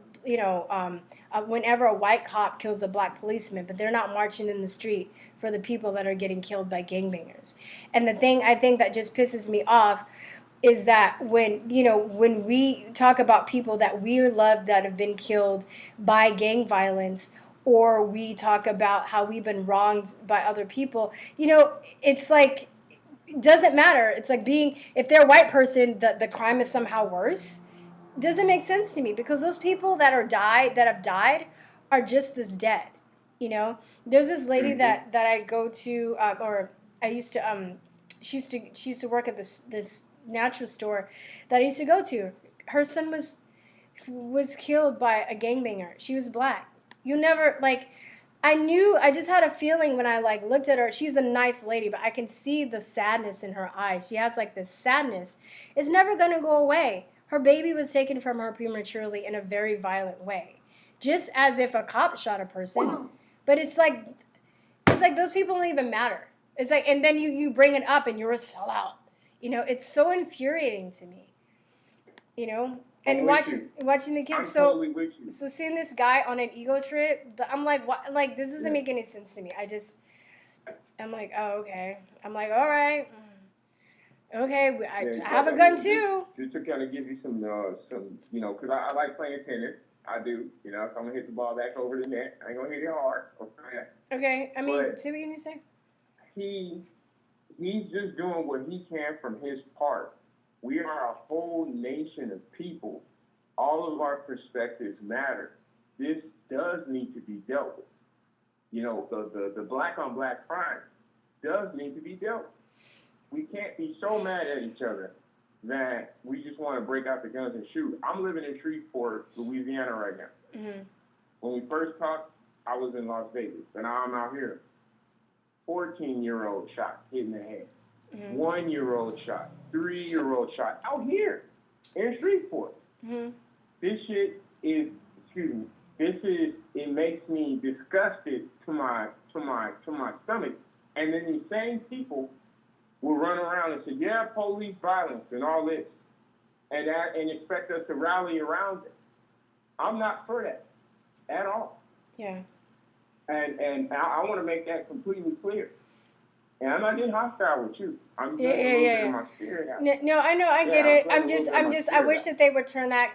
S1: whenever a white cop kills a black policeman, but they're not marching in the street for the people that are getting killed by gangbangers. And the thing I think that just pisses me off is that when we talk about people that we love that have been killed by gang violence, or we talk about how we've been wronged by other people, it's like, it doesn't matter. It's like if they're a white person, the crime is somehow worse. It doesn't make sense to me, because those people that have died are just as dead. There's this lady that I go to, or I used to, she used to work at this natural store that I used to go to. Her son was killed by a gangbanger. She was black. You never, like, I just had a feeling when I, like, looked at her. She's a nice lady, but I can see the sadness in her eyes. She has, like, this sadness. It's never going to go away. Her baby was taken from her prematurely in a very violent way, just as if a cop shot a person. But it's like those people don't even matter. It's like, and then you bring it up and you're a sellout. It's so infuriating to me. And watching the kids.
S4: I'm totally with you.
S1: So seeing this guy on an ego trip, I'm like, what? Like, this doesn't make any sense to me. I'm like, oh, okay. I'm like, all right. Okay, I have a gun too.
S4: Just to kind of give you some, because I like playing tennis. I do, so I'm going to hit the ball back over the net. I ain't going to hit it hard.
S1: Okay, I mean, see what you need to say?
S4: He's just doing what he can from his part. We are a whole nation of people. All all of our perspectives matter. This does need to be dealt with. You know, the black on black crime does need to be dealt with. We can't be so mad at each other that we just want to break out the guns and shoot. I'm living in Shreveport, Louisiana right now.
S1: Mm-hmm.
S4: When we first talked, I was in Las Vegas, and now I'm out here. 14-year-old shot, hit in the head.
S1: Mm-hmm.
S4: 1-year-old shot. 3-year-old shot. Out here in Shreveport.
S1: Mm-hmm.
S4: This shit is, it makes me disgusted to my stomach. And then these same people will run around and say, yeah, police violence and all this, and expect us to rally around it. I'm not for that at all.
S1: Yeah.
S4: And I want to make that completely clear. And I'm not getting hostile with you. I'm
S1: Yeah,
S4: getting a little bit
S1: yeah.
S4: of my spirit out.
S1: No, I know, I get it. I wish
S4: out.
S1: that they would turn that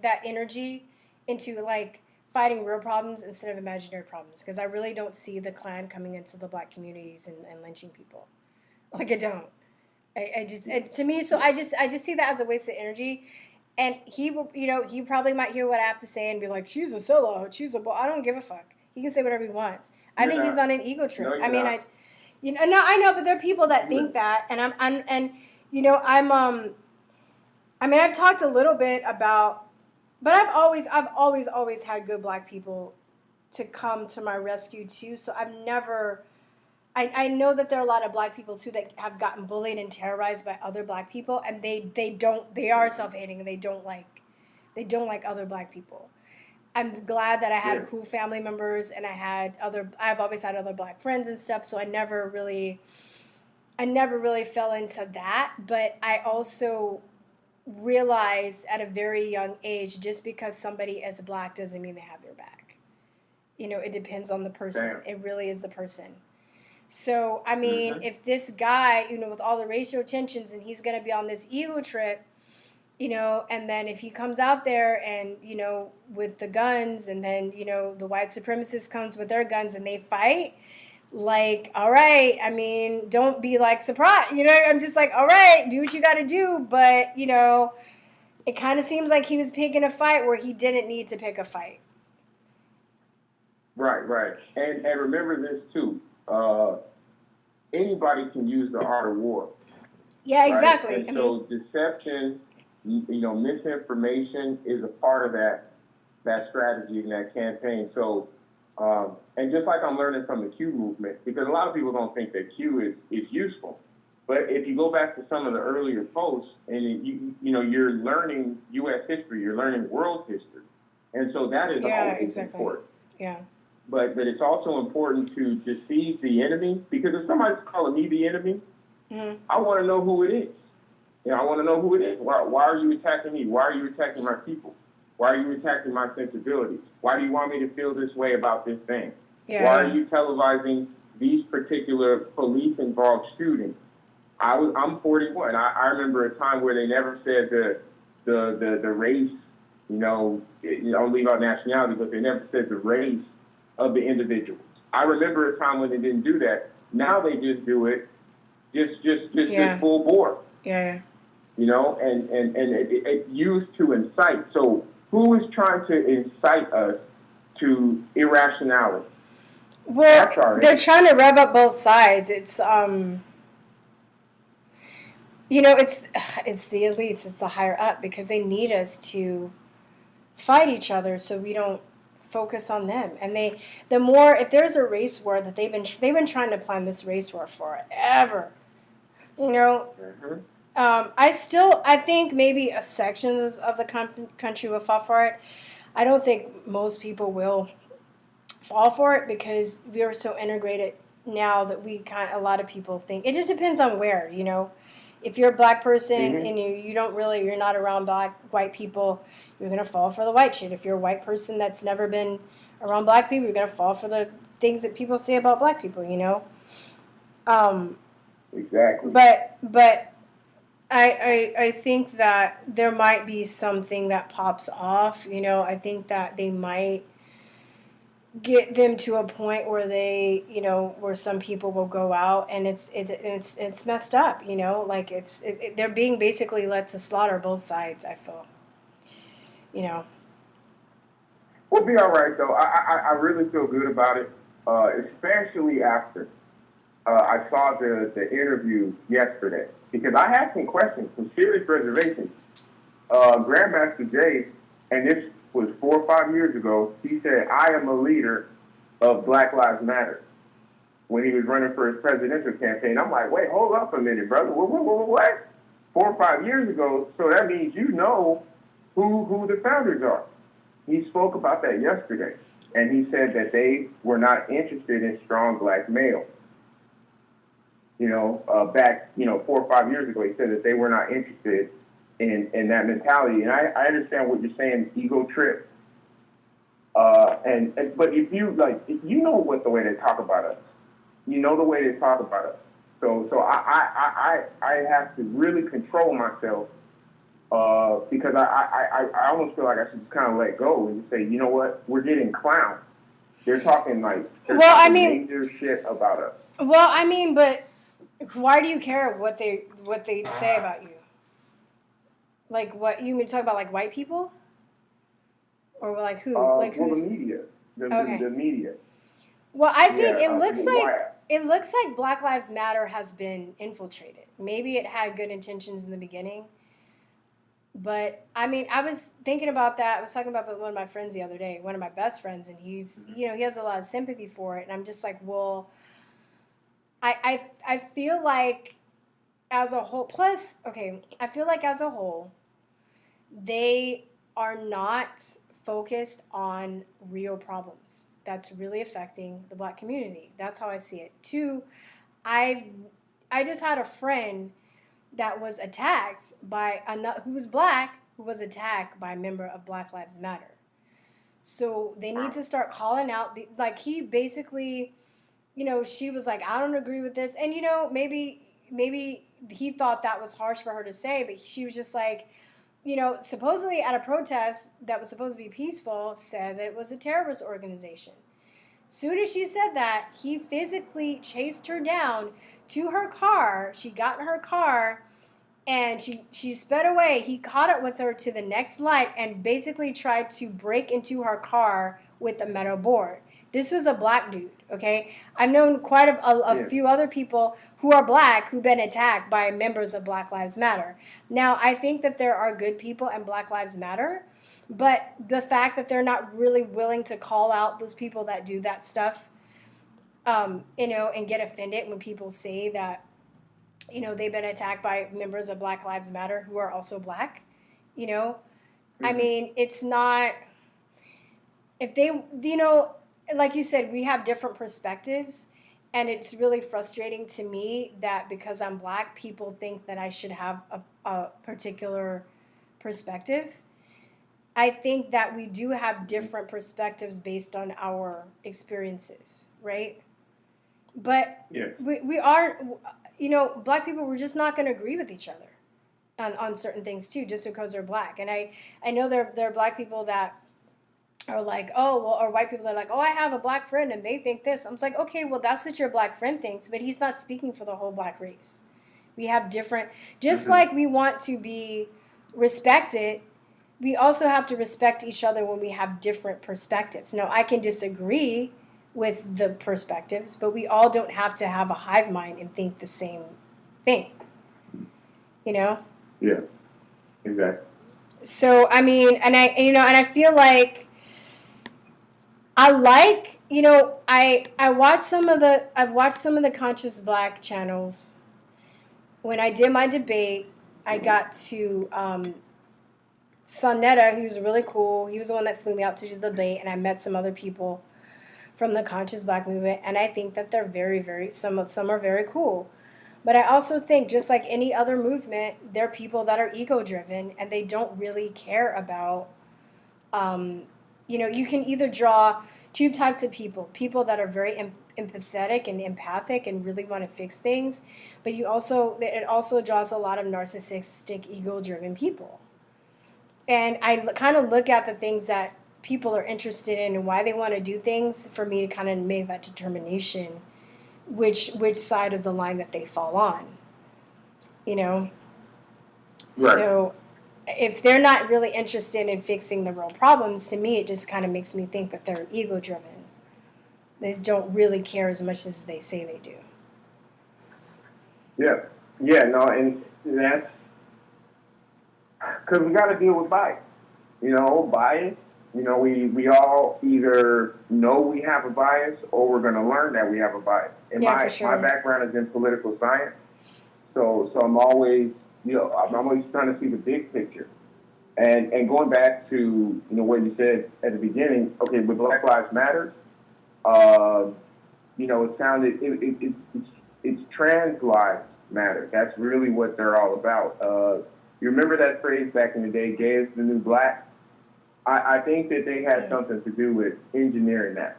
S1: that energy into like fighting real problems instead of imaginary problems. Because I really don't see the Klan coming into the black communities and lynching people. Like I don't. I just to me, so I just see that as a waste of energy. And he will, he probably might hear what I have to say and be like, she's a sellout, I don't give a fuck. He can say whatever he wants. I think he's on an ego trip.
S4: No, you're not.
S1: No, I know, but there are people that think that, and I've talked a little bit about, but I've always had good black people to come to my rescue too. So I've never, I know that there are a lot of black people too that have gotten bullied and terrorized by other black people, and they are self-hating and they don't like other black people. I'm glad that I had cool family members and I've always had other black friends and stuff. So I never really fell into that. But I also realized at a very young age, just because somebody is black doesn't mean they have your back. It depends on the person. It really is the person. So, I mean, if this guy, with all the racial tensions and he's going to be on this ego trip, and then if he comes out there and, with the guns and then, the white supremacist comes with their guns and they fight, like, all right, I mean, don't be like surprised, I'm just like, all right, do what you got to do. But, it kind of seems like he was picking a fight where he didn't need to pick a fight.
S4: Right. And remember this too. Anybody can use the art of war.
S1: Yeah, exactly.
S4: Right? And so deception, misinformation is a part of that strategy and that campaign. So, and just like I'm learning from the Q movement, because a lot of people don't think that Q is useful. But if you go back to some of the earlier posts, and you're learning U.S. history, you're learning world history, and so that is always important.
S1: Yeah.
S4: But it's also important to deceive the enemy, because if somebody's calling me the enemy, I want to know who it is. I want to know who it is. Why are you attacking me? Why are you attacking my people? Why are you attacking my sensibilities? Why do you want me to feel this way about this thing?
S1: Yeah.
S4: Why are you televising these particular police-involved shootings? I'm 41. I remember a time where they never said the race, I'll leave out nationality, but they never said the race of the individuals. I remember a time when they didn't do that. Now they just do it, just full bore.
S1: Yeah.
S4: And it's used to incite. So who is trying to incite us to irrationality?
S1: Well, they're trying to rev up both sides. It's it's the elites, it's the higher up, because they need us to fight each other so we don't focus on them. And if there's a race war that they've been trying to plan this race war forever, I think maybe a section of the country will fall for it. I don't think most people will fall for it, because we are so integrated now that a lot of people think it just depends on where. If you're a black person and you're not around white people, you're gonna fall for the white shit. If you're a white person that's never been around black people, you're gonna fall for the things that people say about black people.
S4: Exactly.
S1: But I think that there might be something that pops off. I think that they might get them to a point where they, where some people will go out, and it's messed up, like they're being basically led to slaughter both sides, I feel. you know.
S4: We'll be all right though. I really feel good about it, especially after I saw the interview yesterday because I had some questions, some serious reservations. Grandmaster Jay, and this was 4 or 5 years ago, he said, "I am a leader of Black Lives Matter." When he was running for his presidential campaign, I'm like, wait, hold up a minute, brother. What? 4 or 5 years ago, so that means you know who the founders are. He spoke about that yesterday, and he said that they were not interested in strong black males. Back 4 or 5 years ago, he said that they were not interested in that mentality. And I understand what you're saying, ego trip. But if you what the way they talk about us. You know the way they talk about us. So I have to really control myself because I almost feel like I should just kind of let go and just say, you know what, we're getting clowned. They're talking major shit about us.
S1: Well, I mean, but why do you care what they say about you? Like what you talk about, like white people, or like who? Like who's?
S4: The media.
S1: Okay.
S4: The media.
S1: Well, I think it looks like Black Lives Matter has been infiltrated. Maybe it had good intentions in the beginning, but I mean, I was thinking about that. I was talking about it with one of my friends the other day, one of my best friends, and he's he has a lot of sympathy for it, and I'm just like, well, I feel like as a whole. Plus, okay, I feel like as a whole, they are not focused on real problems that's really affecting the black community. That's how I see it. Two, I just had a friend that was attacked by who was black, who was attacked by a member of Black Lives Matter. So they need to start calling out like he basically, she was like, I don't agree with this, and maybe he thought that was harsh for her to say, but she was just like, supposedly at a protest that was supposed to be peaceful, said that it was a terrorist organization. Soon as she said that, he physically chased her down to her car. She got in her car and she sped away. He caught up with her to the next light and basically tried to break into her car with a metal board. This was a black dude, okay? I've known quite a few other people who are black who've been attacked by members of Black Lives Matter. Now, I think that there are good people in Black Lives Matter, but the fact that they're not really willing to call out those people that do that stuff, and get offended when people say that, they've been attacked by members of Black Lives Matter who are also black, I mean, it's not, if they, like you said, we have different perspectives, and it's really frustrating to me that because I'm black, people think that I should have a particular perspective. I think that we do have different perspectives based on our experiences, right? But we aren't, black people, we're just not going to agree with each other on certain things too, just because they're black. And I know there are black people that are like, oh, well, or white people that are like, oh, I have a black friend and they think this. I'm like, okay, well, that's what your black friend thinks, but he's not speaking for the whole black race. We have different, just like we want to be respected, we also have to respect each other when we have different perspectives. Now, I can disagree with the perspectives, but we all don't have to have a hive mind and think the same thing.
S4: Yeah, exactly.
S1: So, I mean, and I feel like I've watched some of the Conscious Black channels. When I did my debate, I got to Sonetta, he was really cool. He was the one that flew me out to do the debate, and I met some other people from the Conscious Black movement, and I think that they're very, very, some are very cool. But I also think, just like any other movement, there are people that are ego-driven, and they don't really care about, you can either draw two types of people that are very empathetic and empathic and really want to fix things, but it also draws a lot of narcissistic, ego-driven people. And I kind of look at the things that people are interested in and why they want to do things for me to kind of make that determination, which side of the line that they fall on,
S4: Right.
S1: So, if they're not really interested in fixing the real problems, to me, it just kind of makes me think that they're ego driven. They don't really care as much as they say they do.
S4: Yeah, yeah, no, and that's because we got to deal with bias. Bias. We all either know we have a bias or we're going to learn that we have a bias. And
S1: Yeah, for sure.
S4: my background is in political science, so I'm always I'm always trying to see the big picture. And going back to what you said at the beginning, okay, with Black Lives Matter, it sounded it's trans lives matter. That's really what they're all about. You remember that phrase back in the day, "Gay is the new black"? I think that they had something to do with engineering that.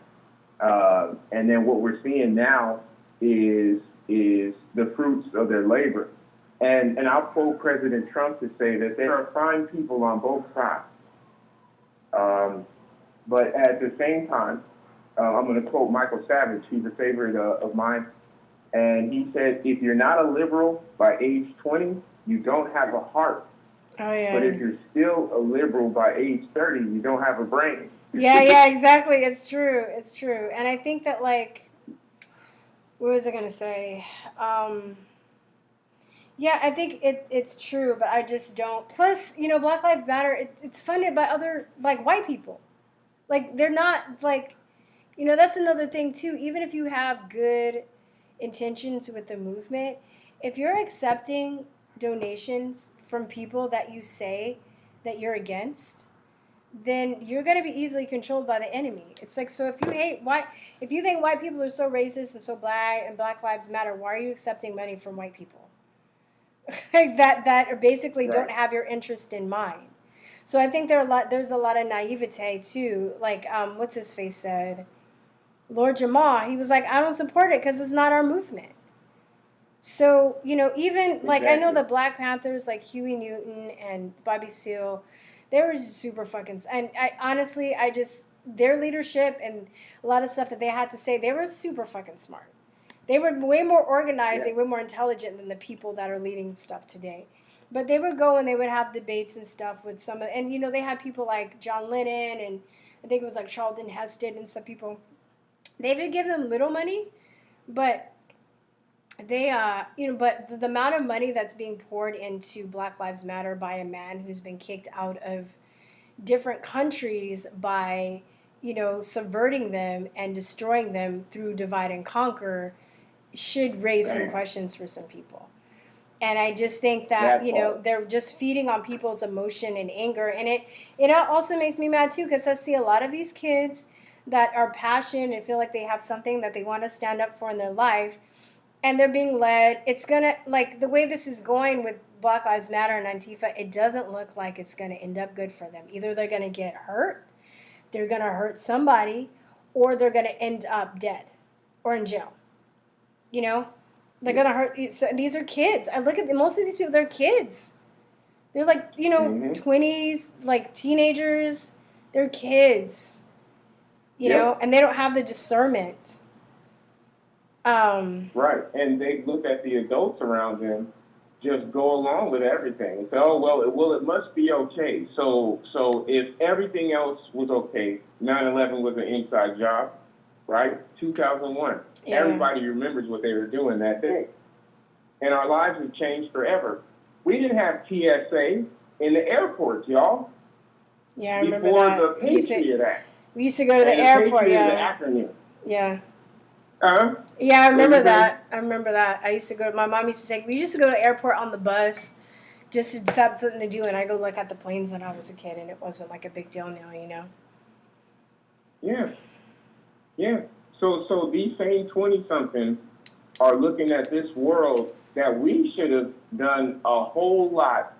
S4: And then what we're seeing now is the fruits of their labor. And I'll quote President Trump to say that there are fine people on both sides. But at the same time, I'm going to quote Michael Savage. He's a favorite of mine. And he said, if you're not a liberal by age 20, you don't have a heart.
S1: Oh, yeah.
S4: But if you're still a liberal by age 30, you don't have a brain.
S1: Yeah, exactly. It's true. And I think that, like, what was I going to say? Yeah, I think it's true, but I just don't. Plus, Black Lives Matter, it's funded by other, like, white people. Like, they're not, like, that's another thing, too. Even if you have good intentions with the movement, if you're accepting donations from people that you say that you're against, then you're going to be easily controlled by the enemy. It's like, so if you think white people are so racist and so black and Black Lives Matter, why are you accepting money from white people? that basically
S4: Right.
S1: don't have your interest in mind. So I think there's a lot of naivete too. Like, what's his face said? Lord Jamal, he was like, I don't support it because it's not our movement. So, even, like, I know the Black Panthers, like Huey Newton and Bobby Seale, they were super fucking, and their leadership and a lot of stuff that they had to say, they were super fucking smart. They were way more organized, they were more intelligent than the people that are leading stuff today. But they would go and they would have debates and stuff with and they had people like John Lennon and I think it was like Charlton Heston and some people. They would give them little money, but they, but the amount of money that's being poured into Black Lives Matter by a man who's been kicked out of different countries by, subverting them and destroying them through divide and conquer should raise some questions for some people. And I just think that, they're just feeding on people's emotion and anger. And it also makes me mad, too, because I see a lot of these kids that are passionate and feel like they have something that they want to stand up for in their life. And they're being led. It's going to, like, the way this is going with Black Lives Matter and Antifa, it doesn't look like it's going to end up good for them. Either they're going to get hurt, they're going to hurt somebody, or they're going to end up dead or in jail. They're going to hurt. So these are kids. I look at most of these people, they're kids. They're like, 20s, like teenagers. They're kids, and they don't have the discernment.
S4: Right, and they look at the adults around them, just go along with everything and say, "Oh well, it must be okay." So if everything else was okay, 9/11 was an inside job, right? 2001, everybody remembers what they were doing that day, and our lives have changed forever. We didn't have TSA in the airports, y'all.
S1: Yeah, I remember
S4: before
S1: that.
S4: the Patriot Act.
S1: We used to go to the airport.
S4: Patriot
S1: Yeah.
S4: is the acronym.
S1: Yeah.
S4: Yeah,
S1: I remember that. I used to go. My mom used to take. We used to go to the airport on the bus, just to have something to do, and I go look at the planes when I was a kid, and it wasn't like a big deal now,
S4: Yeah. So these same 20-somethings are looking at this world that we should have done a whole lot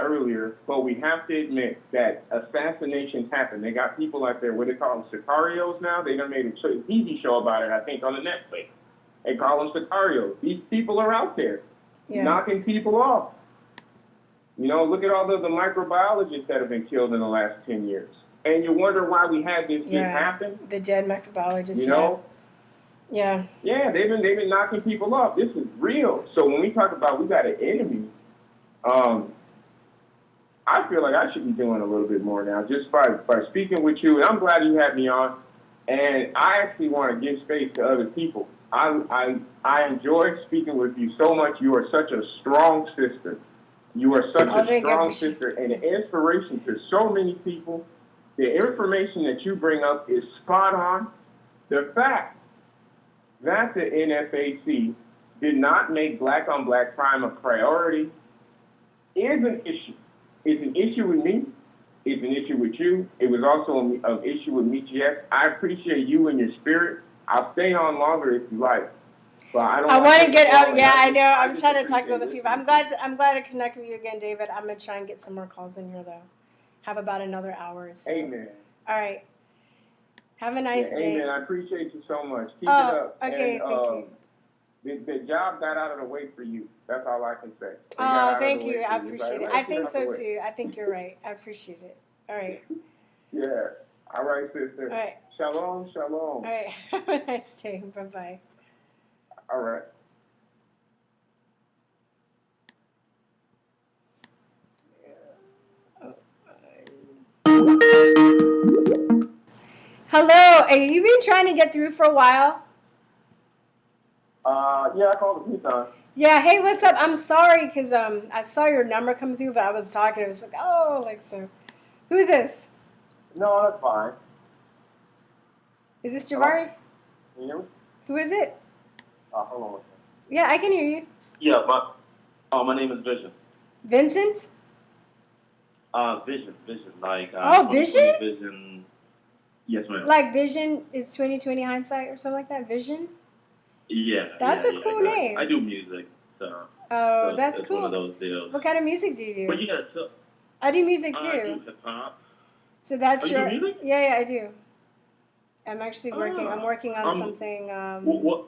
S4: earlier, but we have to admit that assassinations happen. They got people out there, what they call them, sicarios now. They done made a TV show about it, I think, on the Netflix. They call them sicarios. These people are out there knocking people off. Look at all the microbiologists that have been killed in the last 10 years. And you wonder why we had this happen.
S1: The dead microbiologists. Yeah.
S4: Yeah, they've been knocking people off. This is real. So when we talk about we got an enemy, I feel like I should be doing a little bit more now, just by speaking with you. And I'm glad you had me on. And I actually want to give space to other people. I enjoy speaking with you so much. You are such a strong sister. You are such a strong sister and an inspiration to so many people. The information that you bring up is spot on. The fact that the NFAC did not make black-on-black crime a priority is an issue. It's an issue with me. It's an issue with you. It was also an issue with me, GX. I appreciate you and your spirit. I'll stay on longer if you like. But I
S1: want to get out. Yeah, I know. I'm trying to talk to other people. I'm glad to connect with you again, David. I'm gonna try and get some more calls in here though. Have about another hour. So.
S4: Amen.
S1: All right. Have a nice day.
S4: Amen. I appreciate you so much. Keep it up.
S1: Okay,
S4: and,
S1: thank
S4: you. The job got out of the way for you. That's all I can say.
S1: Thank you. I appreciate it. I think so too. I think you're right. I appreciate it. All right.
S4: Yeah. All right, sister.
S1: All right.
S4: Shalom, shalom.
S1: All right. Have a nice day. Bye-bye.
S4: All right.
S1: Hello. Have you been trying to get through for a while?
S4: Yeah, I called a few times.
S1: Yeah, hey, what's up? I'm sorry because I saw your number come through, but I was talking. It was like, oh, like so. Who's this?
S4: No, that's fine.
S1: Is this Jabari?
S4: Can you hear me?
S1: Who is it?
S4: Hold on one second.
S1: Yeah, I can hear you.
S5: Yeah, my name is Vision.
S1: Vincent?
S5: Vision, like.
S1: Vision?
S5: Vision. Yes, ma'am.
S1: Like Vision is 20/20 hindsight or something like that. Vision?
S5: Yeah.
S1: That's a cool name.
S5: I do music, so.
S1: Oh, that's
S5: it's
S1: cool.
S5: One of those deals.
S1: What kind of music do you do?
S5: But yeah, so.
S1: I do music too.
S5: I do hip hop.
S1: So that's
S5: you
S1: your.
S5: do music?
S1: Yeah, I do. I'm actually working. I'm working on something.
S5: What?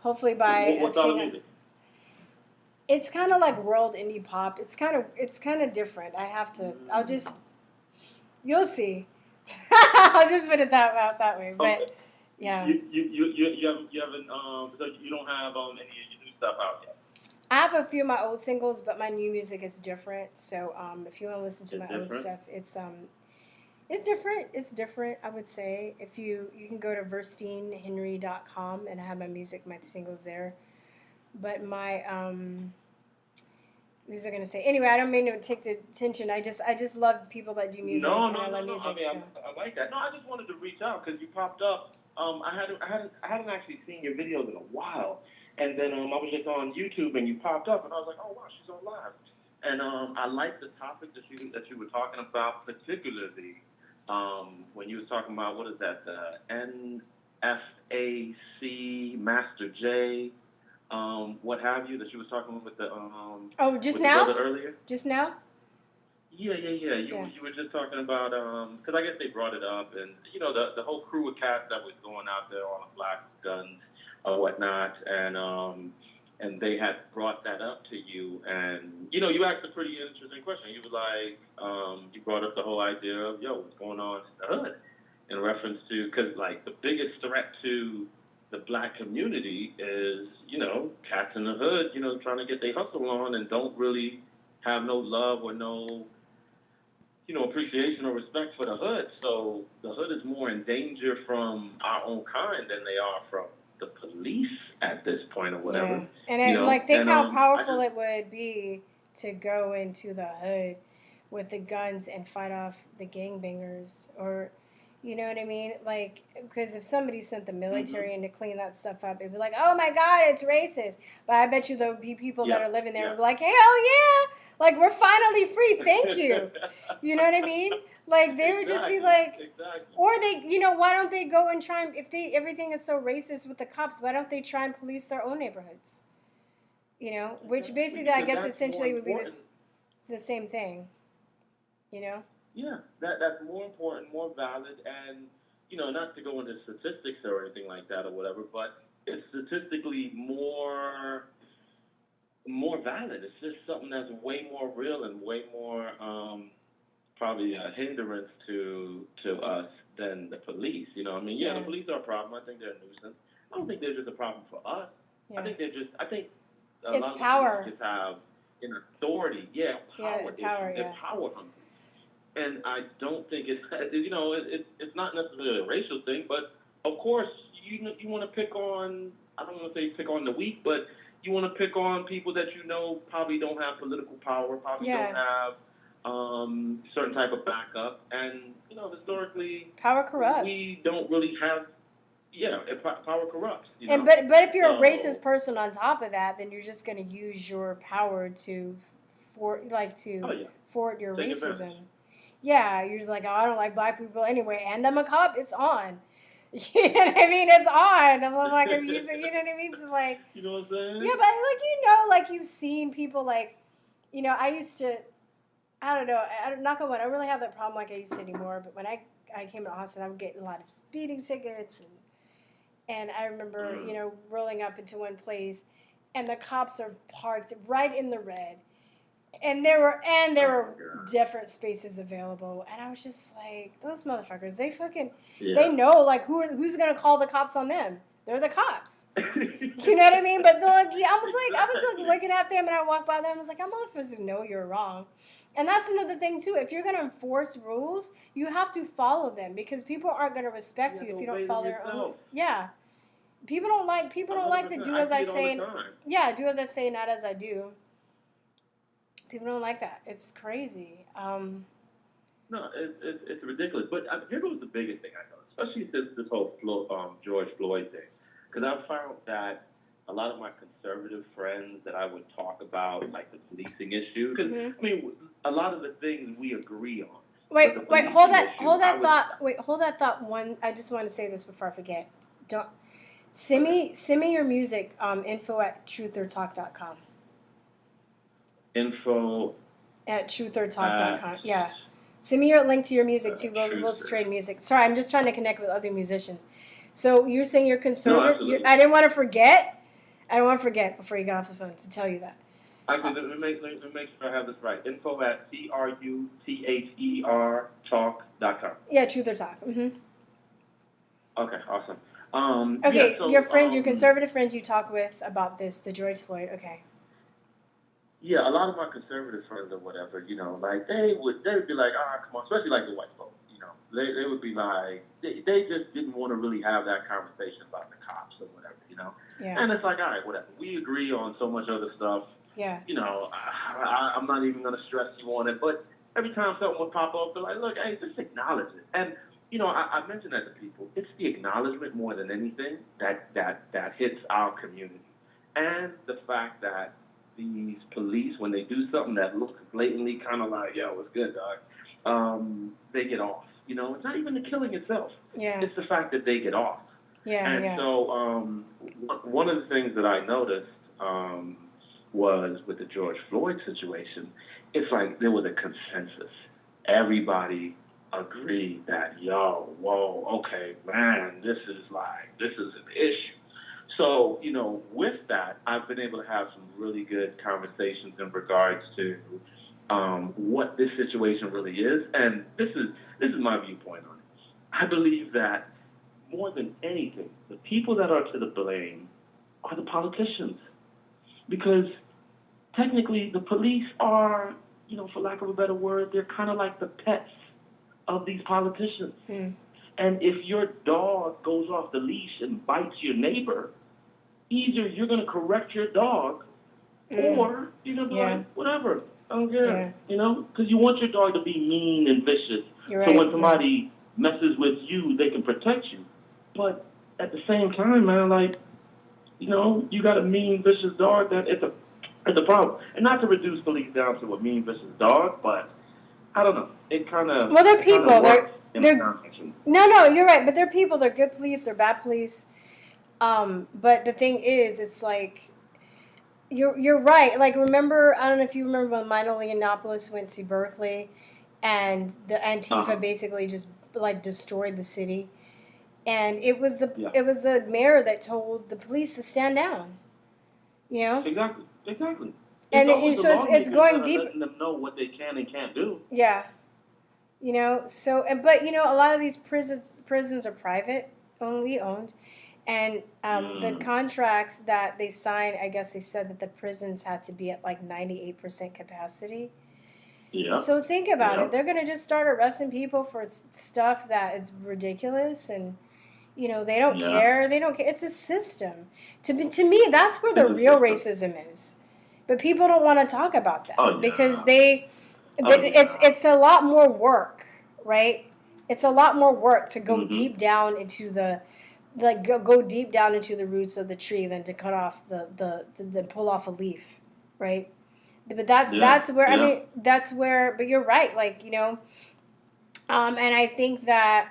S1: Hopefully by.
S5: What style of music?
S1: It's kind of like world indie pop. It's kind of different. I have to. I'll just. You'll see. I'll just put it that way. But
S5: Okay.
S1: yeah.
S5: You haven't so you don't have any of your new stuff out yet.
S1: I have a few of my old singles, but my new music is different. So if you want to listen to my old stuff, it's different. It's different, I would say. If you can go to VirstyneHenry.com and I have my music, my singles there. But my what was I gonna say? Anyway, I don't mean to take the attention. I just love people that do music.
S5: No.
S1: Music,
S5: I mean,
S1: so.
S5: I like that. No, I just wanted to reach out because you popped up. I hadn't actually seen your videos in a while, and then I was just on YouTube and you popped up, and I was like, oh wow, she's on live. And I like the topic that you were talking about, particularly when you was talking about what is that, the NFAC Master J. What have you, that she was talking with the
S1: just
S5: with
S1: now?
S5: the brother earlier?
S1: Just now?
S5: Yeah. You were just talking about because I guess they brought it up, and the whole crew of cats that was going out there on the black guns or whatnot, and they had brought that up to you, and you asked a pretty interesting question. You were like, you brought up the whole idea of what's going on in the hood in reference to, because like the biggest threat to the black community is, cats in the hood, trying to get their hustle on and don't really have no love or no, appreciation or respect for the hood. So the hood is more in danger from our own kind than they are from the police at this point or whatever.
S1: Yeah. And think how powerful it would be to go into the hood with the guns and fight off the gangbangers, or you know what I mean? Like, because if somebody sent the military in to clean that stuff up, it'd be like, oh my God, it's racist. But I bet you there'll be people that are living there and be like, hell yeah, like we're finally free, thank you. You know what I mean? Like they would just be like, or they, why don't they go and try and, if everything is so racist with the cops, why don't they try and police their own neighborhoods? Which basically, I guess, essentially would be the same thing.
S5: Yeah, that's more important, more valid, and not to go into statistics or anything like that or whatever, but it's statistically more valid. It's just something that's way more real and way more probably a hindrance to us than the police. The police are a problem. I think they're a nuisance. I don't think they're just a problem for us.
S1: Yeah.
S5: I think a
S1: it's
S5: lot of
S1: power.
S5: police just have in authority. Yeah, power issues.
S1: power,
S5: They're
S1: yeah.
S5: power hungry. And I don't think it's it's not necessarily a racial thing, but of course you want to pick on, I don't want to say pick on the weak, but you want to pick on people that probably don't have political power, probably don't have certain type of backup, and historically
S1: Power corrupts.
S5: we don't really have power corrupts.
S1: And but if you're a racist person on top of that, then you're just going to use your power to forward your
S5: Take
S1: racism.
S5: advantage.
S1: Yeah, you're just like, oh, I don't like black people anyway, and I'm a cop. It's on. You know what I mean? It's on. I'm like, I'm using. You know what I mean? So like,
S5: you know what I'm saying?
S1: yeah, but like you've seen people like, I used to. I don't know. Knock on wood, I don't really have that problem like I used to anymore. But when I came to Austin, I would get a lot of speeding tickets and I remember, rolling up into one place, and the cops are parked right in the red, and there were different spaces available, and I was just like, those motherfuckers, they know like who's gonna call the cops on them? They're the cops. You know what I mean? But I was looking at them, and I walked by them, and I was like, I'm motherfuckers know you're wrong. And that's another thing too. If you're gonna enforce rules, you have to follow them, because people aren't gonna respect you if you don't follow their own. Yeah. People don't like the do as I say. Yeah, do as I say, not as I do. People don't like that. It's crazy.
S5: No, it's ridiculous. But here goes the biggest thing I know, especially this whole George Floyd thing, because I've found that a lot of my conservative friends that I would talk about, like the policing issue, because I mean, a lot of the things we agree on.
S1: Wait, hold that thought. One, I just want to say this before I forget. Don't send me your music. Info@truthertalk.com.
S5: Info
S1: at truthertalk.com. Yeah. Send me your link to your music too. We'll trade music. Sorry, I'm just trying to connect with other musicians. So you're saying you're conservative?
S5: No,
S1: I didn't want to forget. I don't want to forget before you got off the phone to tell you that.
S5: Actually, let me make sure I have this right. Info@TRUTHER talk.com.
S1: Yeah, Truth or Talk. Mm-hmm.
S5: Okay, awesome.
S1: Okay,
S5: yeah, so,
S1: your friend, your conservative friends you talk with about the George Floyd. Okay.
S5: Yeah, a lot of my conservative friends or whatever, like they'd be like, come on, especially like the white folks, they would be like, they just didn't want to really have that conversation about the cops or whatever,
S1: Yeah.
S5: And it's like, all right, whatever. We agree on so much other stuff.
S1: Yeah.
S5: I'm not even going to stress you on it, but every time something would pop up, they're like, look, hey, just acknowledge it. And, I mention that to people. It's the acknowledgement more than anything that hits our community. And the fact that these police, when they do something that looks blatantly kind of like, yo, what's good, dog, they get off. It's not even the killing itself.
S1: Yeah.
S5: It's the fact that they get off.
S1: Yeah.
S5: And so one of the things that I noticed was with the George Floyd situation, it's like there was a consensus. Everybody agreed that, okay, man, this is an issue. So, with that, I've been able to have some really good conversations in regards to what this situation really is, and this is my viewpoint on it. I believe that more than anything, the people that are to the blame are the politicians, because technically the police are, for lack of a better word, they're kind of like the pets of these politicians.
S1: Mm.
S5: And if your dog goes off the leash and bites your neighbor, either you're going to correct your dog or you're going to be like, whatever, I don't care, because you want your dog to be mean and vicious.
S1: You're
S5: so
S1: right.
S5: when somebody messes with you, they can protect you. But at the same time, man, like, you got a mean, vicious dog, that it's a problem. And not to reduce police down to a mean, vicious dog, but I don't know. It kind of...
S1: Well, they're people. No, you're right. But they're people. They're good police. They're bad police. But the thing is, it's like, you're right. Like, remember, I don't know if you remember when Milo Yiannopoulos went to Berkeley, and the Antifa basically just like destroyed the city, and it was the mayor that told the police to stand down.
S5: Exactly.
S1: And it's going deep.
S5: Letting them know what they can and can't do.
S1: Yeah. So, but a lot of these prisons are private, only owned. And the contracts that they signed, I guess they said that the prisons had to be at like 98% capacity.
S5: Yeah.
S1: So think about
S5: Yeah.
S1: it. They're going to just start arresting people for stuff that is ridiculous, and they don't
S5: Yeah.
S1: care. They don't care. It's a system. To me, that's where the
S5: It's a
S1: real
S5: system.
S1: racism is. But people don't want to talk about that
S5: Oh
S1: because
S5: yeah. Oh yeah.
S1: it's a lot more work, right? It's a lot more work to go
S5: Mhm.
S1: deep down into the go deep down into the roots of the tree than to cut off the pull off a leaf, right? But
S5: Yeah.
S1: that's where I
S5: Yeah.
S1: mean that's where. But you're right, like and I think that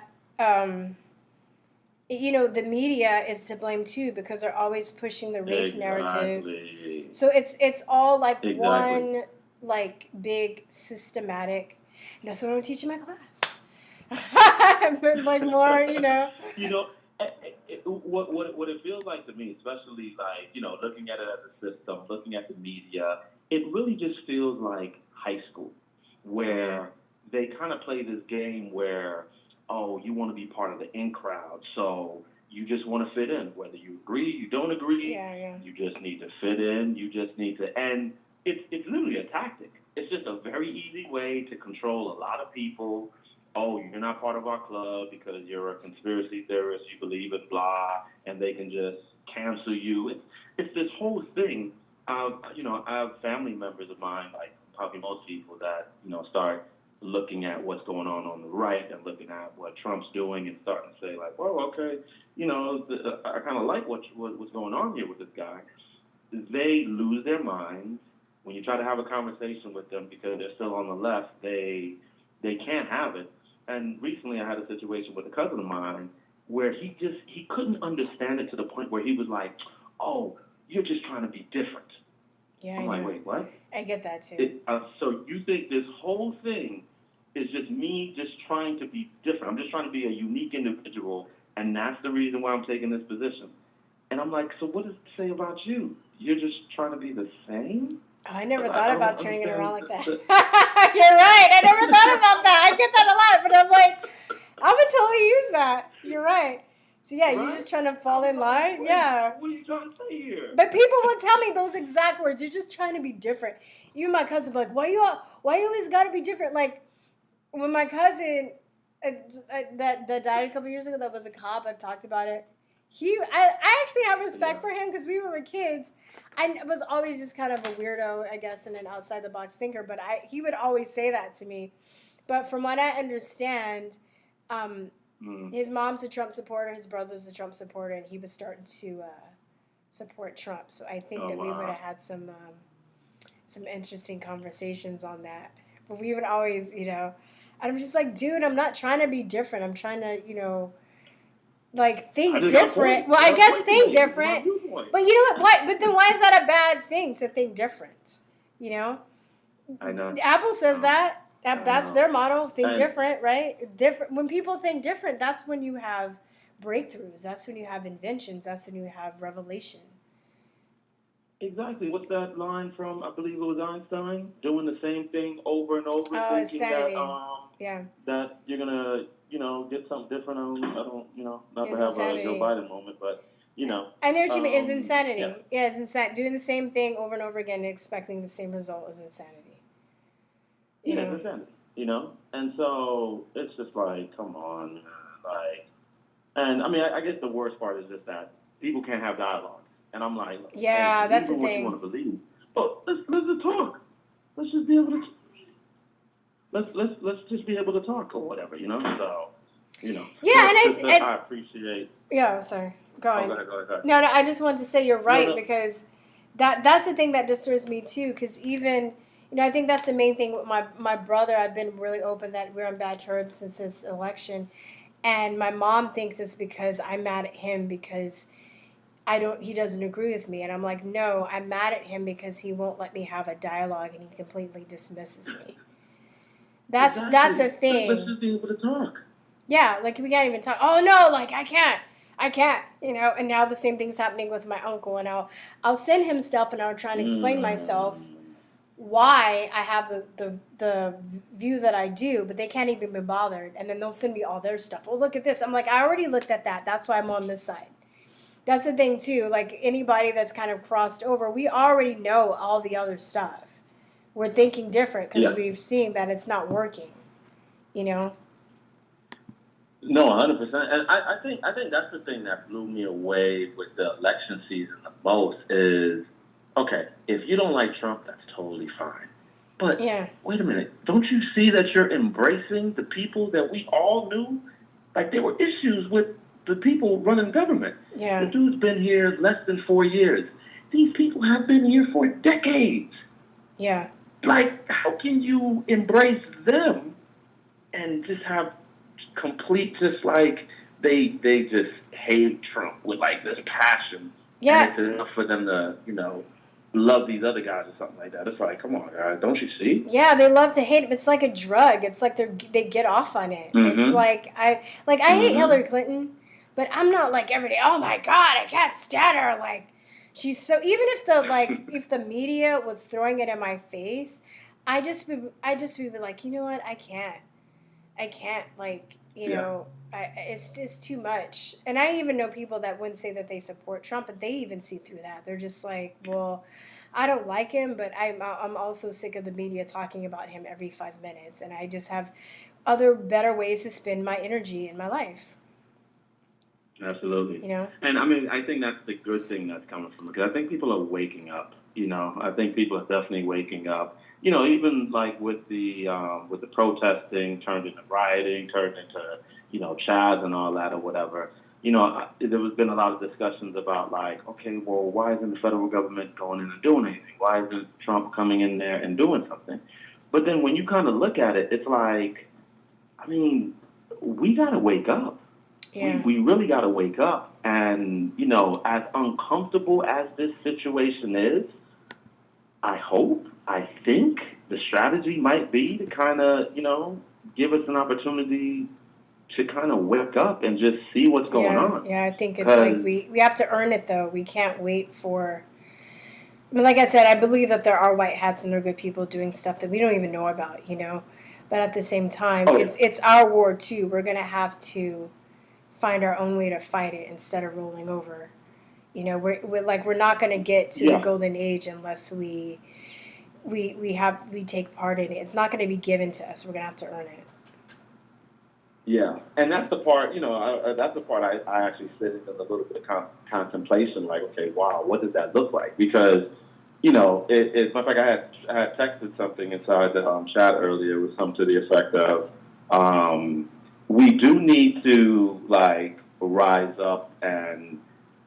S1: the media is to blame too because they're always pushing the race narrative.
S5: Exactly.
S1: So it's all like
S5: Exactly.
S1: one like big systematic. That's what I'm teaching my class. But like more,
S5: You know, what it feels like to me, especially like looking at it as a system, looking at the media, it really just feels like high school, where they kind of play this game where, oh, you want to be part of the in crowd, so you just want to fit in, whether you agree, you don't agree,
S1: yeah.
S5: you just need to fit in, you just need to, and it's literally a tactic. It's just a very easy way to control a lot of people. Oh, you're not part of our club because you're a conspiracy theorist, you believe in blah, and they can just cancel you. It's this whole thing. I have family members of mine, like probably most people, that start looking at what's going on the right and looking at what Trump's doing and starting to say like, well, okay, I kind of like what's going on here with this guy. They lose their minds when you try to have a conversation with them because they're still on the left. They can't have it. And recently, I had a situation with a cousin of mine where he couldn't understand it to the point where he was like, "Oh, you're just trying to be different."
S1: Yeah,
S5: I'm
S1: I
S5: like,
S1: know.
S5: "Wait, what?"
S1: I get that too.
S5: So you think this whole thing is just me just trying to be different? I'm just trying to be a unique individual, and that's the reason why I'm taking this position. And I'm like, so what does it say about you? You're just trying to be the same?
S1: Oh, I never
S5: I
S1: thought
S5: don't
S1: about turning it
S5: understand
S1: around like that. You're right. I never thought about that. I get that a lot, but I'm like, I would totally use that. You're right. So yeah, you're
S5: right?
S1: just trying to fall in line. Yeah.
S5: What are you trying to say here?
S1: But people will tell me those exact words. You're just trying to be different. Even my cousin will be like, why you always got to be different? Like when my cousin that died a couple years ago, that was a cop. I've talked about it. I actually have respect for him because we were kids. I was always just kind of a weirdo, I guess, and an outside the box thinker. But he would always say that to me. But from what I understand, his mom's a Trump supporter, his brother's a Trump supporter, and he was starting to support Trump. So I think that we would have had some interesting conversations on that. But we would always, I'm just like, dude, I'm not trying to be different. I'm trying to, like think different. Well, I guess think different. But you know what? Why? But then why is that a bad thing to think different? You know,
S5: I know.
S1: Apple says that. That's their motto. Think
S5: And-
S1: different, right? Different. When people think different, that's when you have breakthroughs. That's when you have inventions. That's when you have revelation.
S5: Exactly. What's that line from? I believe it was Einstein, doing the same thing over and over,
S1: Oh,
S5: thinking
S1: insanity.
S5: that that you're gonna get something different. I don't not
S1: It's
S5: to have
S1: insanity.
S5: a Joe Biden moment, but
S1: I know what you mean. It's insanity.
S5: Yeah.
S1: Yeah, it's insanity. Doing the same thing over and over again and expecting the same result is insanity. You know?
S5: It's insanity. And so it's just like, come on, man. Like, and I mean, I guess the worst part is just that people can't have dialogue. And I'm like,
S1: Yeah,
S5: hey,
S1: that's the
S5: what
S1: thing.
S5: you want to believe. But let's just talk. Let's just be able to. Let's just be able to talk or whatever, So,
S1: Yeah, and
S5: I appreciate.
S1: Yeah, sorry. Go ahead.
S5: Go ahead.
S1: No, I just wanted to say you're right
S5: No.
S1: because that's the thing that disturbs me too. Because even I think that's the main thing with my brother. I've been really open that we're on bad terms since this election, and my mom thinks it's because I'm mad at him because he doesn't agree with me, and I'm like, no, I'm mad at him because he won't let me have a dialogue and he completely dismisses me. That's a thing.
S5: Let's just be able to talk.
S1: Yeah, like we can't even talk. Oh no, like I can't. And now the same thing's happening with my uncle, and I'll send him stuff and I'll try and explain myself why I have the view that I do, but they can't even be bothered, and then they'll send me all their stuff. Oh, look at this. I'm like, I already looked at that. That's why I'm on this side. That's the thing too. Like anybody that's kind of crossed over, we already know all the other stuff. We're thinking different because
S5: Yeah.
S1: we've seen that it's not working. You know?
S5: No, 100%. And I think that's the thing that blew me away with the election season the most is, okay, if you don't like Trump, that's totally fine. But
S1: Yeah.
S5: wait a minute, don't you see that you're embracing the people that we all knew? Like there were issues with the people running government.
S1: Yeah.
S5: The dude's been here less than 4 years. These people have been here for decades.
S1: Yeah.
S5: Like, how can you embrace them and just have complete, just like they just hate Trump with like this passion?
S1: Yeah.
S5: And it's enough for them to, love these other guys or something like that. It's like, come on, guys, don't you see?
S1: Yeah, they love to hate it. It's like a drug. It's like they get off on it.
S5: Mm-hmm.
S1: It's like I hate Hillary Clinton, but I'm not like every day. Oh my God, I can't stand her. Like she's so. Even if if the media was throwing it in my face, I just be like, you know what? I can't. Like it's too much. And I even know people that wouldn't say that they support Trump, and they even see through that. They're just like, well, I don't like him, but I'm also sick of the media talking about him every 5 minutes, and I just have other better ways to spend my energy in my life.
S5: Absolutely. And I mean, I think that's the good thing that's coming from it, because I think people are waking up. I think people are definitely waking up. Even like with the protesting turned into rioting, turned into chads and all that or whatever. There has been a lot of discussions about like, okay, well, why isn't the federal government going in and doing anything? Why isn't Trump coming in there and doing something? But then when you kind of look at it, it's like, I mean, we got to wake up.
S1: Yeah.
S5: We really got to wake up. And, as uncomfortable as this situation is, I think the strategy might be to kind of, give us an opportunity to kind of wake up and just see what's going on.
S1: Yeah, I think it's like we have to earn it, though. We can't wait for... I mean, like I said, I believe that there are white hats and there are good people doing stuff that we don't even know about, But at the same time, it's our war, too. We're going to have to find our own way to fight it instead of rolling over. We're not going to get to the golden age unless we take part in it. It's not going to be given to us. We're going to have to earn it. Yeah,
S5: and that's the part, that's the part I actually sit in a little bit of contemplation, like, okay, wow, what does that look like? Because, it's like I had texted something inside the chat earlier with something to the effect of, we do need to, like, rise up and,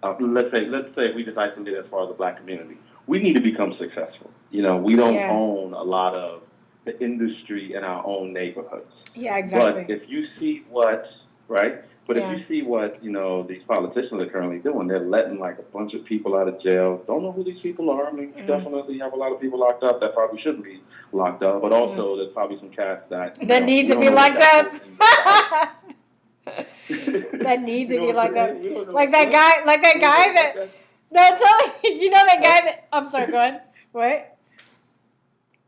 S5: let's say if we just isolate as far as the black community, we need to become successful. We don't own a lot of the industry in our own neighborhoods.
S1: Yeah, exactly.
S5: But if you see what, right? But if you see what, these politicians are currently doing, they're letting like a bunch of people out of jail. Don't know who these people are. I mean, we definitely have a lot of people locked up that probably shouldn't be locked up. But also there's probably some cats that
S1: need to be locked up. That need to be locked up. Like that guy that... No, tell me, that guy that... I'm sorry, go ahead. What?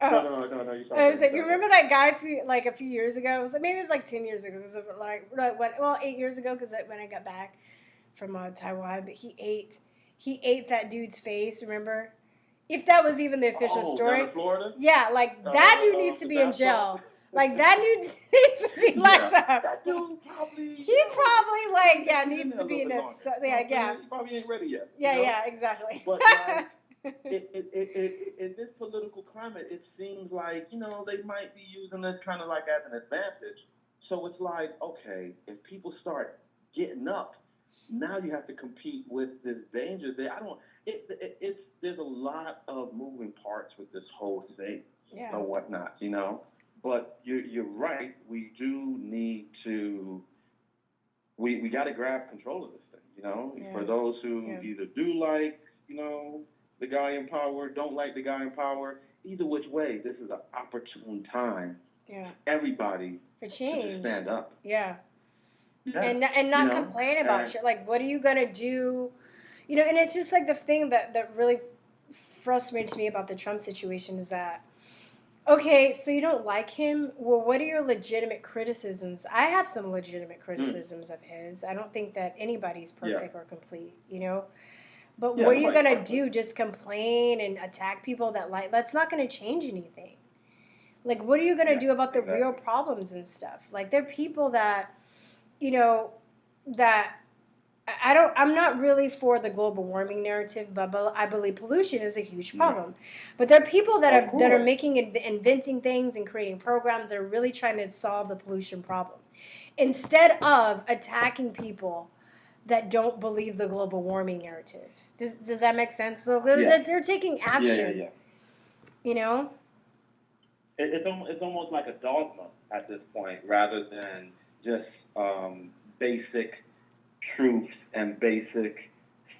S1: Oh.
S5: No.
S1: You remember that guy a few years ago? Maybe it was like 10 years ago. It was 8 years ago because when I got back from Taiwan. But he ate that dude's face. Remember? If that was even the official story.
S5: Down in Florida?
S1: Yeah, that dude needs to be in jail. Like that dude needs to be locked up.
S5: That dude probably.
S1: He's probably needs to be in it.
S5: He probably ain't ready yet.
S1: Yeah, exactly.
S5: But in this political climate, it seems like, they might be using this kind of like as an advantage. So it's like, okay, if people start getting up, now you have to compete with this danger. There's a lot of moving parts with this whole thing or whatnot, But you're right. We do need to. We got to grab control of this thing, For those who either do like, the guy in power, don't like the guy in power. Either which way, this is an opportune time.
S1: Yeah.
S5: Everybody
S1: for change.
S5: To stand up.
S1: Yeah. And not complain about shit. Like, what are you gonna do? And it's just like the thing that really frustrates me about the Trump situation is that Okay, so you don't like him? Well, what are your legitimate criticisms? I have some legitimate criticisms of his. I don't think that anybody's
S5: Yeah.
S1: perfect or complete, you know? But
S5: Yeah,
S1: what are you
S5: nobody's
S1: gonna
S5: perfect.
S1: do? Just complain and attack people that like that's not gonna change anything. Like what are you gonna
S5: Yeah,
S1: do about the real
S5: exactly.
S1: problems and stuff? Like there are people that, you know, that I don't. I'm not really for the global warming narrative, but I believe pollution is a huge
S5: Yeah.
S1: problem. But there are people that
S5: Of
S1: are
S5: course.
S1: making inventing things and creating programs that are really trying to solve the pollution problem, instead of attacking people that don't believe the global warming narrative. Does that make sense? So
S5: Yeah.
S1: they're taking
S5: Yeah, yeah,
S1: action.
S5: yeah.
S1: You know?
S5: It's almost like a dogma at this point, rather than just basic truths and basic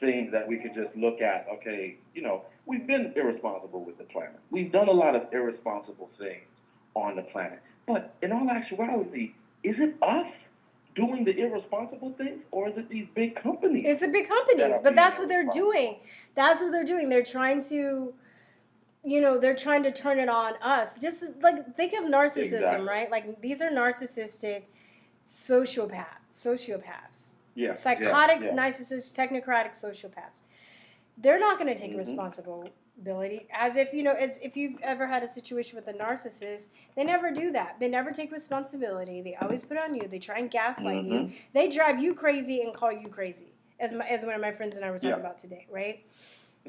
S5: things that we could just look at. Okay, we've been irresponsible with the planet. We've done a lot of irresponsible things on the planet. But in all actuality, is it us doing the irresponsible things, or is it these big companies
S1: It's the big
S5: that
S1: companies,
S5: are
S1: but
S5: being
S1: that's what they're
S5: irresponsible?
S1: doing. That's what they're doing. They're trying to, they're trying to turn it on us. Just like think of narcissism,
S5: Exactly.
S1: right? Like these are narcissistic sociopaths,
S5: Yeah, yeah,
S1: psychotic,
S5: yeah.
S1: narcissist, technocratic sociopaths. They're not going to take
S5: Mhm.
S1: responsibility. As if as if you've ever had a situation with a narcissist, they never do that. They never take responsibility. They always put on you. They try and gaslight you.
S5: Mhm.
S1: They drive you crazy and call you crazy, as one of my friends and I were talking
S5: Yeah.
S1: about today, right?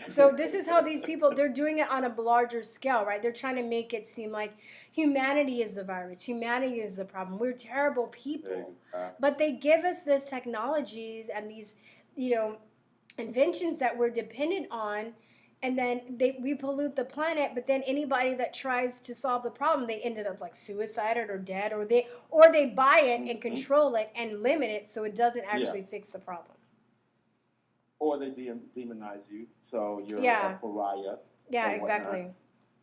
S1: So this is how these people, they're doing it on a larger scale, right? They're trying to make it seem like humanity is the virus, humanity is the problem, we're terrible people. But they give us this technologies and these, you know inventions that we're dependent on, and then we pollute the planet. But then anybody that tries to solve the problem, they ended up like suicided or dead, or they buy it and
S5: Mhm.
S1: control it and limit it so it doesn't
S5: Yeah.
S1: actually fix the problem.
S5: Or they demonize you, so you're a
S1: Yeah.
S5: pariah
S1: Yeah,
S5: or whatnot.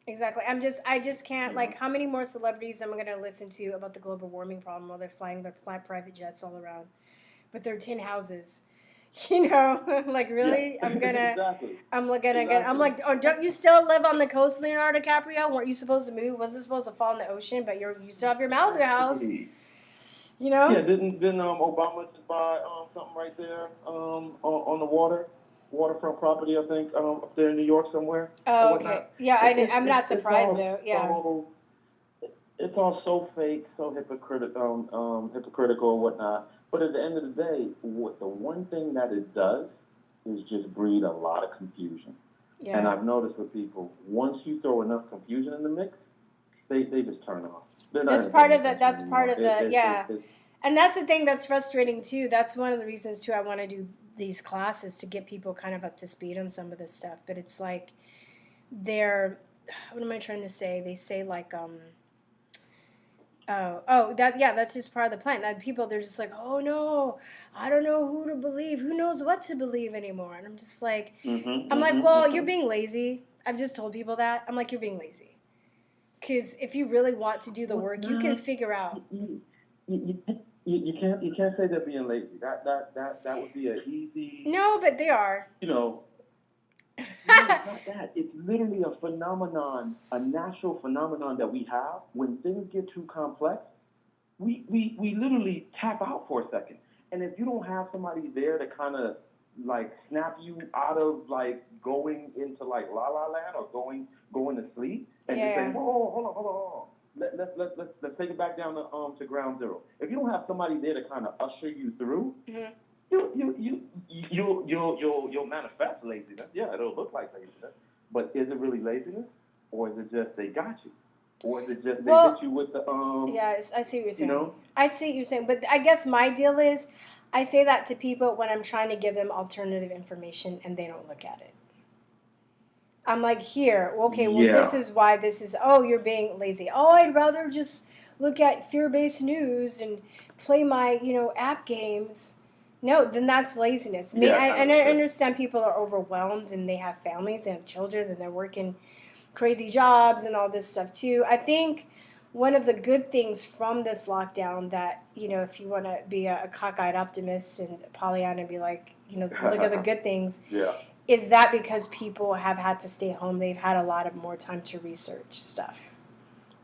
S1: exactly. I just can't,
S5: You know.
S1: like, how many more celebrities am I going to listen to about the global warming problem while they're flying their private jets all around with their tin houses? Like
S5: Yeah.
S1: really?
S5: Exactly.
S1: I'm
S5: Exactly.
S1: like, oh, don't you still live on the coast, Leonardo DiCaprio? Weren't you supposed to move? Wasn't supposed to fall in the ocean, but you still have your Malibu house,
S5: Exactly.
S1: you know?
S5: Yeah. Didn't Obama just buy something right there on the waterfront property, I think, up there in New York somewhere or
S1: Oh, okay.
S5: whatnot.
S1: Yeah, I'm not
S5: It's
S1: surprised
S5: all
S1: though. Yeah.
S5: so it's all so fake, so hypocritical or whatnot. But at the end of the day, the one thing that it does is just breed a lot of confusion. And
S1: Yeah.
S5: I've noticed with people, once you throw enough confusion in the mix, they just turn off. They're not
S1: That's
S5: going to pay
S1: part
S5: any
S1: of the
S5: attention
S1: that's part
S5: anymore.
S1: of the yeah.
S5: It's
S1: And that's the thing that's frustrating too. That's one of the reasons too I want to do these classes to get people kind of up to speed on some of this stuff. But it's like they're what am I trying to say? They say like that yeah, that's just part of the plan. That people they're just like, "Oh no, I don't know who to believe. Who knows what to believe anymore?" And I'm like, "Well, you're being lazy." I've just told people that. I'm like, "You're being lazy." Cuz if you really want to do the
S5: well,
S1: work, you can
S5: nah,
S1: figure out.
S5: you can't say they're being lazy. That would be an easy,
S1: No, but they are.
S5: you know. No, it's not that. It's literally a phenomenon, a natural phenomenon that we have. When things get too complex, we literally tap out for a second. And if you don't have somebody there to kind of like snap you out of like going into like la la land or going to sleep and just saying,
S1: Yeah.
S5: whoa, hold on. Let's take it back down to ground zero. If you don't have somebody there to kind of usher you through,
S1: Mhm.
S5: you'll manifest laziness. Yeah, it'll look like laziness, but is it really laziness, or is it just they got you, or is it just they hit you with the
S1: Yeah, I see what you're
S5: you
S1: saying.
S5: know?
S1: I see what you're saying, but I guess my deal is, I say that to people when I'm trying to give them alternative information and they don't look at it. I'm like, here, okay, well, this
S5: Yeah,
S1: is why this is. Oh, you're being lazy. Oh, I'd rather just look at fear-based news and play my, app games. No, then that's laziness.
S5: yeah,
S1: And I
S5: 100%.
S1: understand people are overwhelmed and they have families, they have children, and they're working crazy jobs and all this stuff too. I think one of the good things from this lockdown that, if you want to be a cockeyed optimist and Pollyanna and be like, look at the good things,
S5: Yeah,
S1: is that because people have had to stay home, they've had a lot of more time to research stuff.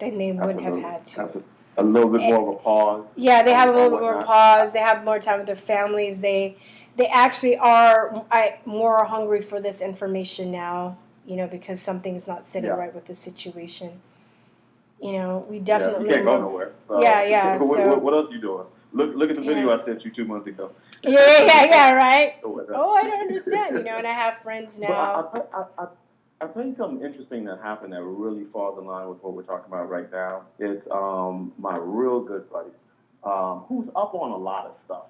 S1: then they wouldn't have had to.
S6: That's a little bit more of a pause.
S1: Yeah, they have a little bit more
S6: whatnot.
S1: pause. They have more time with their families. They actually are more hungry for this information now, because something's not sitting
S6: Yeah.
S1: right with the situation. We
S6: Yeah,
S1: definitely
S6: you can't go nowhere. So.
S1: Yeah. So
S6: what else you doing? Look at the video I sent you 2 months ago.
S1: yeah, right.
S6: So,
S1: Oh, I don't understand, and I have friends now.
S6: But I'll tell you something interesting that happened that really falls in line with what we're talking about right now. It's my real good buddy, who's up on a lot of stuff.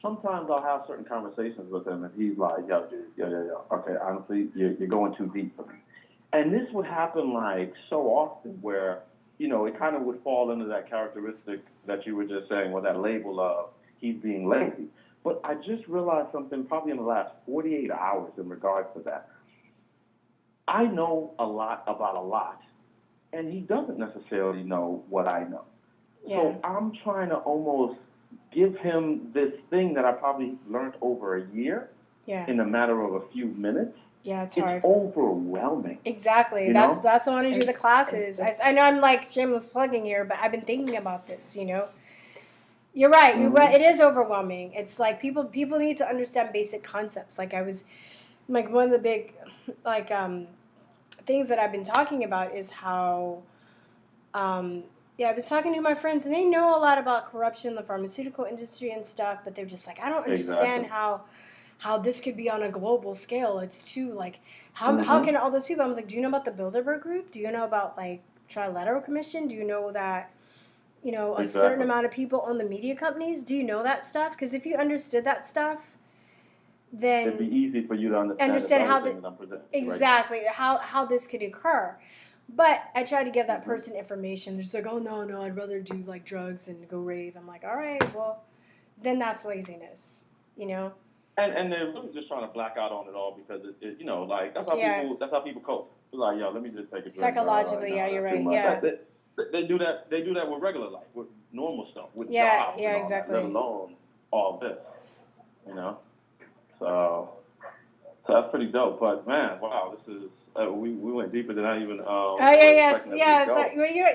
S6: Sometimes I'll have certain conversations with him, and he's like, "Yo, dude, yeah. Okay, honestly, you're going too deep for me." And this would happen like so often, where it kind of would fall into that characteristic that you were just saying, or that label of he's being lazy. But I just realized something probably in the last 48 hours in regards to that. I know a lot about a lot, and he doesn't necessarily know what I know.
S1: Yeah.
S6: So I'm trying to almost give him this thing that I probably learned over a year in a matter of a few minutes.
S1: Yeah, it's hard.
S6: It's overwhelming.
S1: Exactly. That's why I want to do the classes. I know I'm like shameless plugging here, but I've been thinking about this. You're right.
S6: Mm-hmm.
S1: You're right. It is overwhelming. It's like people need to understand basic concepts. Like one of the big things that I've been talking about is how I was talking to my friends, and they know a lot about corruption in the pharmaceutical industry and stuff, but they're just like, I don't understand how this could be on a global scale. It's too, like, how can all those people, I was like, do you know about the Bilderberg Group? Do you know about, like, Trilateral Commission? Do you know that, a certain amount of people own the media companies? Do you know that stuff? Because if you understood that stuff, then
S6: it'd be easy for you to understand
S1: how how this could occur. But I tried to give that person information. They're just like, oh no, I'd rather do like drugs and go rave. I'm like, all right, well, then that's laziness,
S6: And they're really just trying to black out on it all because it like that's how people cope. They're like, yo, let me just take a drink.
S1: Psychologically, you're right. Yeah.
S6: They do that. They do that with regular life, with normal stuff, with jobs,
S1: exactly.
S6: let alone all this, So that's pretty dope. But man, wow, this is we went deeper than I even.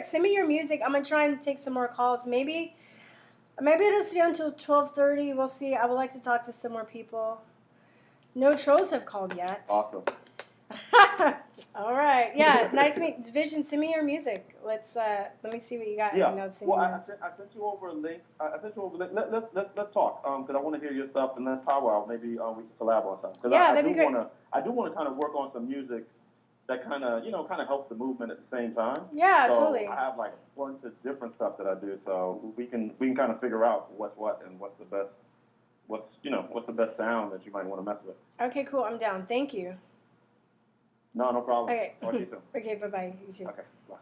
S1: Send me your music. I'm gonna try and take some more calls. Maybe it'll stay until 12:30. We'll see. I would like to talk to some more people. No trolls have called yet.
S6: Awesome.
S1: All right. Yeah. Nice meet. Vision. Send me your music. Let me see what you got.
S6: Yeah. I sent you over a link. Let's talk. Because I want to hear your stuff, and let's powwow. Maybe we can collab on something.
S1: That'd be great.
S6: I do want to kind of work on some music that kind of helps the movement at the same time.
S1: Yeah,
S6: so
S1: totally.
S6: I have like a bunch of different stuff that I do, so we can kind of figure out what's what and what's the best sound that you might want to mess with.
S1: Okay, cool. I'm down. Thank you.
S6: No problem.
S1: Okay.
S6: Talk to you soon.
S1: Okay, bye-bye. You too.
S6: Okay, bye.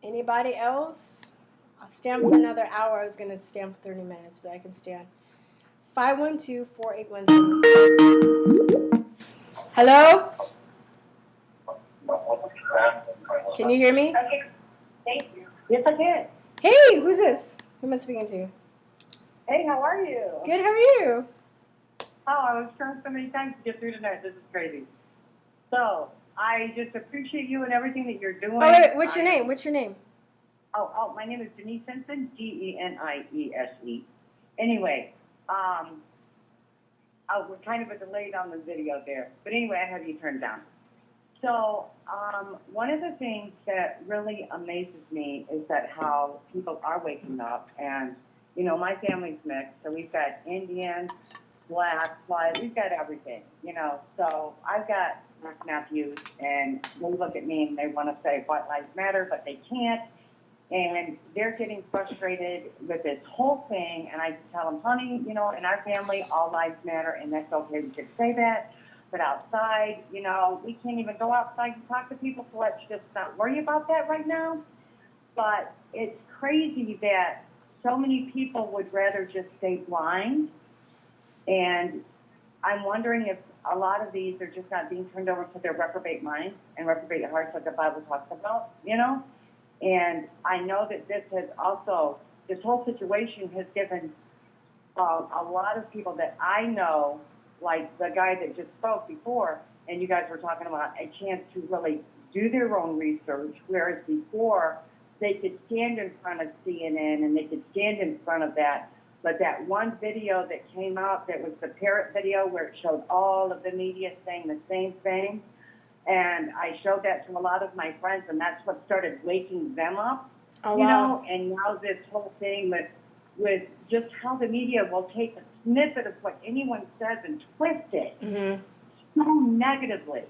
S1: Anybody else? I'll stand for another hour. I was going to stand for 30 minutes, but I can stand. 512-4817. Hello? Can you hear me?
S7: Okay. Thank you. Yes, I can.
S1: Hey, who's this? Who am I speaking to?
S7: Hey, how are you?
S1: Good, how are you?
S7: Oh, I was trying so many times to get through tonight. This is crazy. So, I just appreciate you and everything that you're doing.
S1: Oh, wait, what's your name?
S7: Oh, my name is Denise Simpson, Geniese. Anyway, I was kind of delayed on the video there. But anyway, I have you turned down. So, one of the things that really amazes me is that how people are waking up. And, my family's mixed. So we've got Indians, Blacks, white, we've got everything, So I've got nephews, and they look at me and they want to say White Lives Matter, but they can't. And they're getting frustrated with this whole thing. And I tell them, honey, in our family, all lives matter, and that's okay. We could say that. But outside, we can't even go outside and talk to people, so let's just not worry about that right now. But it's crazy that so many people would rather just stay blind. And I'm wondering if a lot of these are just not being turned over to their reprobate minds and reprobate hearts like the Bible talks about, And I know that this whole situation has given a lot of people that I know, like the guy that just spoke before, and you guys were talking about, a chance to really do their own research, whereas before they could stand in front of CNN and they could stand in front of that. But that one video that came out that was the parrot video where it showed all of the media saying the same thing, and I showed that to a lot of my friends, and that's what started waking them up,
S1: Oh,
S7: you
S1: wow.
S7: know, and now this whole thing with just how the media will take a snippet of what anyone says and twist it
S1: Mm-hmm.
S7: so negatively.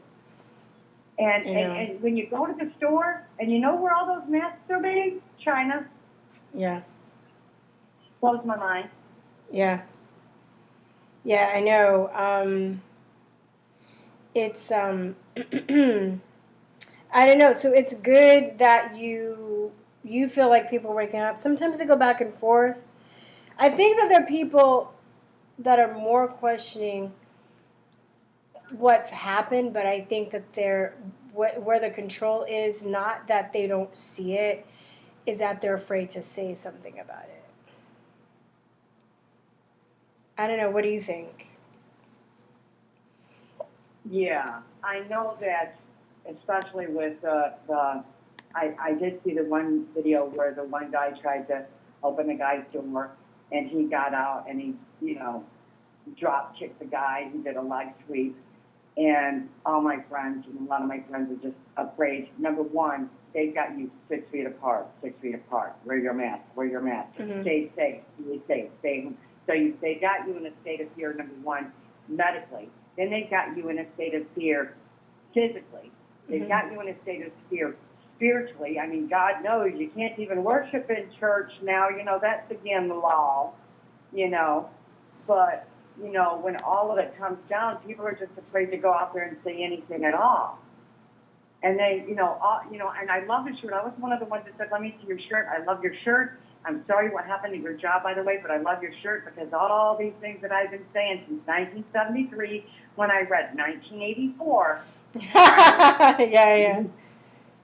S7: And when you go to the store and you know where all those masks are made? China.
S1: Yeah.
S7: Blows my mind.
S1: Yeah. Yeah, I know. It's I don't know. So it's good that you feel like people are waking up. Sometimes they go back and forth. I think that there are people that are more questioning what's happened, but I think that where the control is not that they don't see it, is that they're afraid to say something about it. I don't know. What do you think?
S7: Yeah, I know that, especially with I did see the one video where the one guy tried to open the guy's door, and he got out and he, you know, drop kicked the guy. He did a leg sweep, and all my friends, and a lot of my friends are just afraid. Number one, they've got you 6 feet apart, 6 feet apart. Wear your mask, wear your mask.
S1: Mm-hmm.
S7: Stay safe, stay safe, stay. So they got you in a state of fear, number one, medically. Then they got you in a state of fear physically. They've
S1: Mm-hmm.
S7: got you in a state of fear spiritually. I mean, God knows you can't even worship in church now. You know, that's again the law, you know. But, you know, when all of it comes down, people are just afraid to go out there and say anything at all. And they, and I love the shirt. I was one of the ones that said, let me see your shirt. I love your shirt. I'm sorry what happened to your job, by the way, but I love your shirt because all these things that I've been saying since 1973 when I read 1984.
S1: Yeah.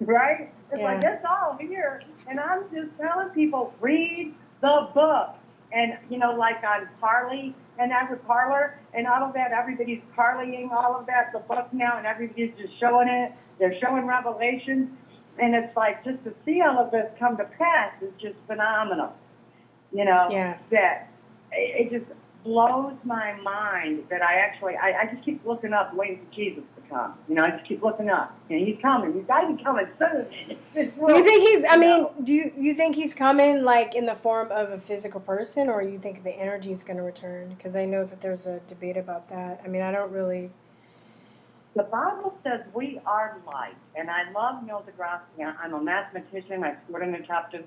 S7: Right? It's
S1: Yeah.
S7: like, it's all here. And I'm just telling people, read the book. And, you know, like on Parley and Parlor and all of that, everybody's parleying all of that, the book now, and everybody's just showing it. They're showing Revelations. And it's like, just to see all of this come to pass is just phenomenal. You know,
S1: Yeah.
S7: that it just blows my mind that I just keep looking up, waiting for Jesus to come. You know, I just keep looking up. And he's coming. He's got to be coming soon.
S1: You think he's, I mean, do you think he's coming like in the form of a physical person, or you think the energy is going to return? Because I know that there's a debate about that. I mean, I don't really.
S7: The Bible says we are light, and I love Neil deGrasse. I'm a mathematician. I scored in the top 2%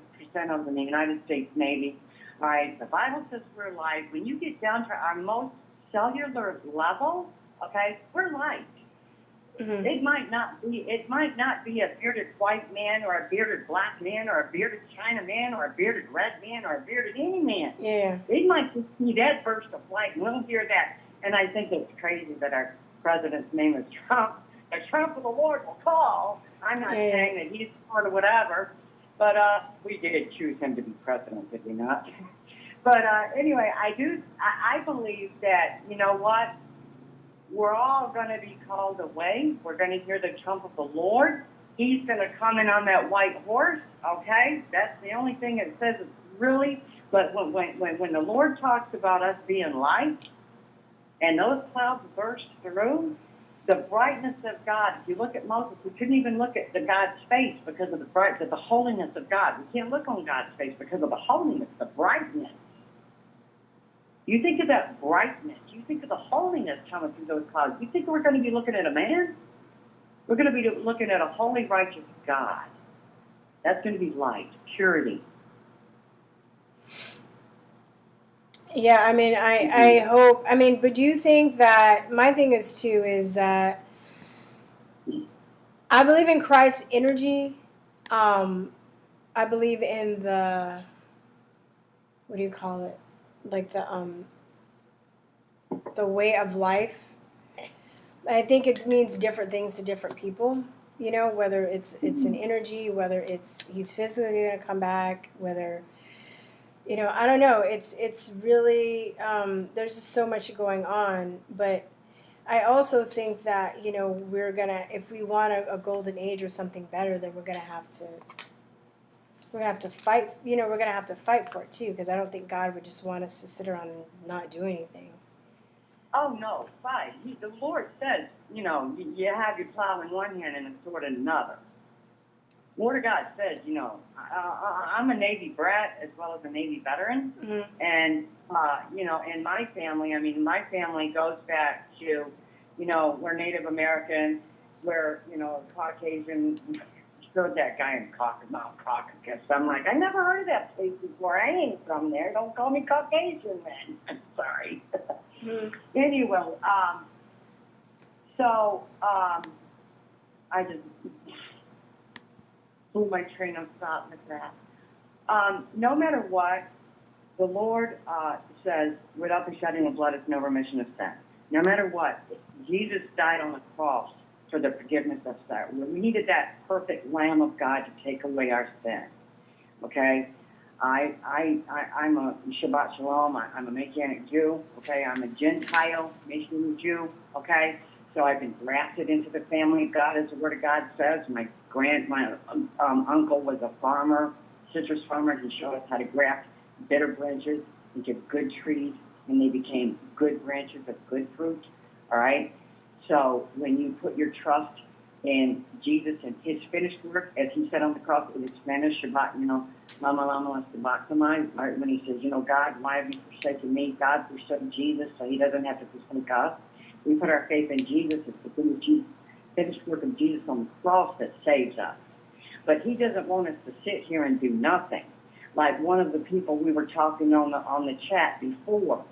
S7: of the United States Navy. All right, the Bible says we're light. When you get down to our most cellular level, okay, we're light.
S1: Mm-hmm.
S7: It might not be a bearded white man or a bearded black man or a bearded China man or a bearded red man or a bearded any man.
S1: Yeah.
S7: They might just see that burst of light, and we'll hear that. And I think it's crazy that our president's name is Trump. The Trump of the Lord will call. I'm not saying that he's part of whatever, but we did choose him to be president, did we not? But anyway, I believe that, you know what, we're all going to be called away. We're going to hear the trump of the Lord. He's going to come in on that white horse, okay? That's the only thing it says it's really, but when the Lord talks about us being light, and those clouds burst through, the brightness of God. If you look at Moses, we couldn't even look at God's face because of the holiness of God. We can't look on God's face because of the holiness, the brightness. You think of that brightness. You think of the holiness coming through those clouds. You think we're going to be looking at a man? We're going to be looking at a holy, righteous God. That's going to be light, purity.
S1: Yeah, I mean, I hope, I mean, but do you think that, my thing is too, is that I believe in Christ's energy. I believe in what do you call it? Like the way of life. I think it means different things to different people, you know, whether it's an energy, whether he's physically going to come back, whether, you know, I don't know. It's really, there's just so much going on. But I also think that, you know, if we want a golden age or something better, then we're gonna have to fight. You know, we're gonna have to fight for it too, because I don't think God would just want us to sit around and not do anything.
S7: Oh, no, fine. The Lord says, you know, you have your plow in one hand and a sword in another. Word of God says, you know, I'm a Navy brat as well as a Navy veteran.
S1: Mm-hmm.
S7: And, you know, in my family, I mean, my family goes back to, you know, we're Native American, we're, you know, Caucasian. Showed that guy in Caucasus. I'm like, I never heard of that place before. I ain't from there. Don't call me Caucasian then. I'm sorry.
S1: Mm-hmm.
S7: Anyway, I just blew my train of thought with that. No matter what, the Lord says, without the shedding of blood is no remission of sin. No matter what, Jesus died on the cross for the forgiveness of sin. We needed that perfect Lamb of God to take away our sin. Okay? I'm a Shabbat Shalom. I'm a Messianic Jew. Okay? I'm a Gentile Messianic Jew. Okay? So I've been grafted into the family of God, as the Word of God says. My uncle was a farmer, citrus farmer. He showed us how to graft bitter branches into good trees, and they became good branches of good fruit. All right? So when you put your trust in Jesus and His finished work, as He said on the cross, in Spanish, Shabbat, you know, Lama Lama Sabachthani, right? When He says, you know, God, why have you forsaken me? God forsook Jesus, so He doesn't have to forsake us. We put our faith in Jesus. It's the finished work of Jesus on the cross that saves us. But He doesn't want us to sit here and do nothing. Like one of the people we were talking on the chat before,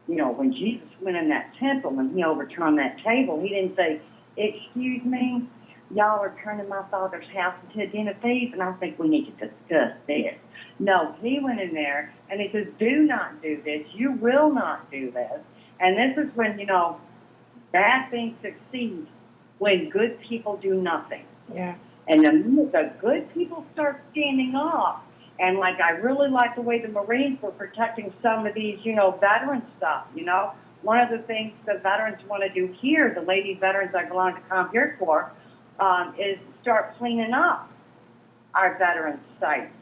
S7: you know, when Jesus went in that temple and He overturned that table, He didn't say, excuse me, y'all are turning my Father's house into a den of thieves, and I think we need to discuss this. No, He went in there and He says, do not do this. You will not do this. And this is when, you know, bad things succeed when good people do nothing.
S1: Yeah.
S7: And the minute the good people start standing up, and like I really like the way the Marines were protecting some of these, you know, veteran stuff, you know. One of the things the veterans want to do here, the lady veterans I belong to CompTIA for, is start cleaning up our veterans' sites,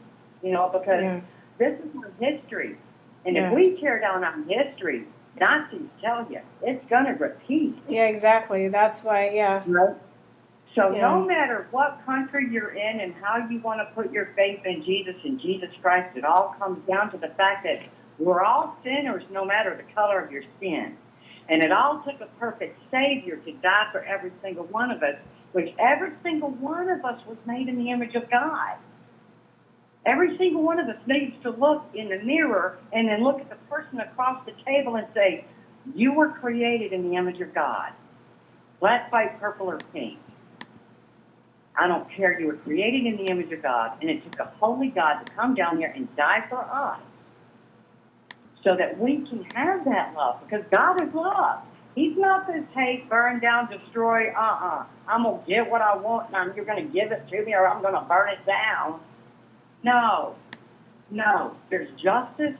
S7: you know, because this is our history. And if we tear down our history, Nazis tell you, it's going to repeat.
S1: Yeah, exactly. That's why,
S7: Right? So no matter what country you're in and how you want to put your faith in Jesus and Jesus Christ, it all comes down to the fact that we're all sinners no matter the color of your skin. And it all took a perfect Savior to die for every single one of us, which every single one of us was made in the image of God. Every single one of us needs to look in the mirror and then look at the person across the table and say, you were created in the image of God. Black, white, purple, or pink. I don't care. You were created in the image of God, and it took a holy God to come down here and die for us so that we can have that love, because God is love. He's not this hate, burn down, destroy, I'm going to get what I want, and you're going to give it to me, or I'm going to burn it down. No. There's justice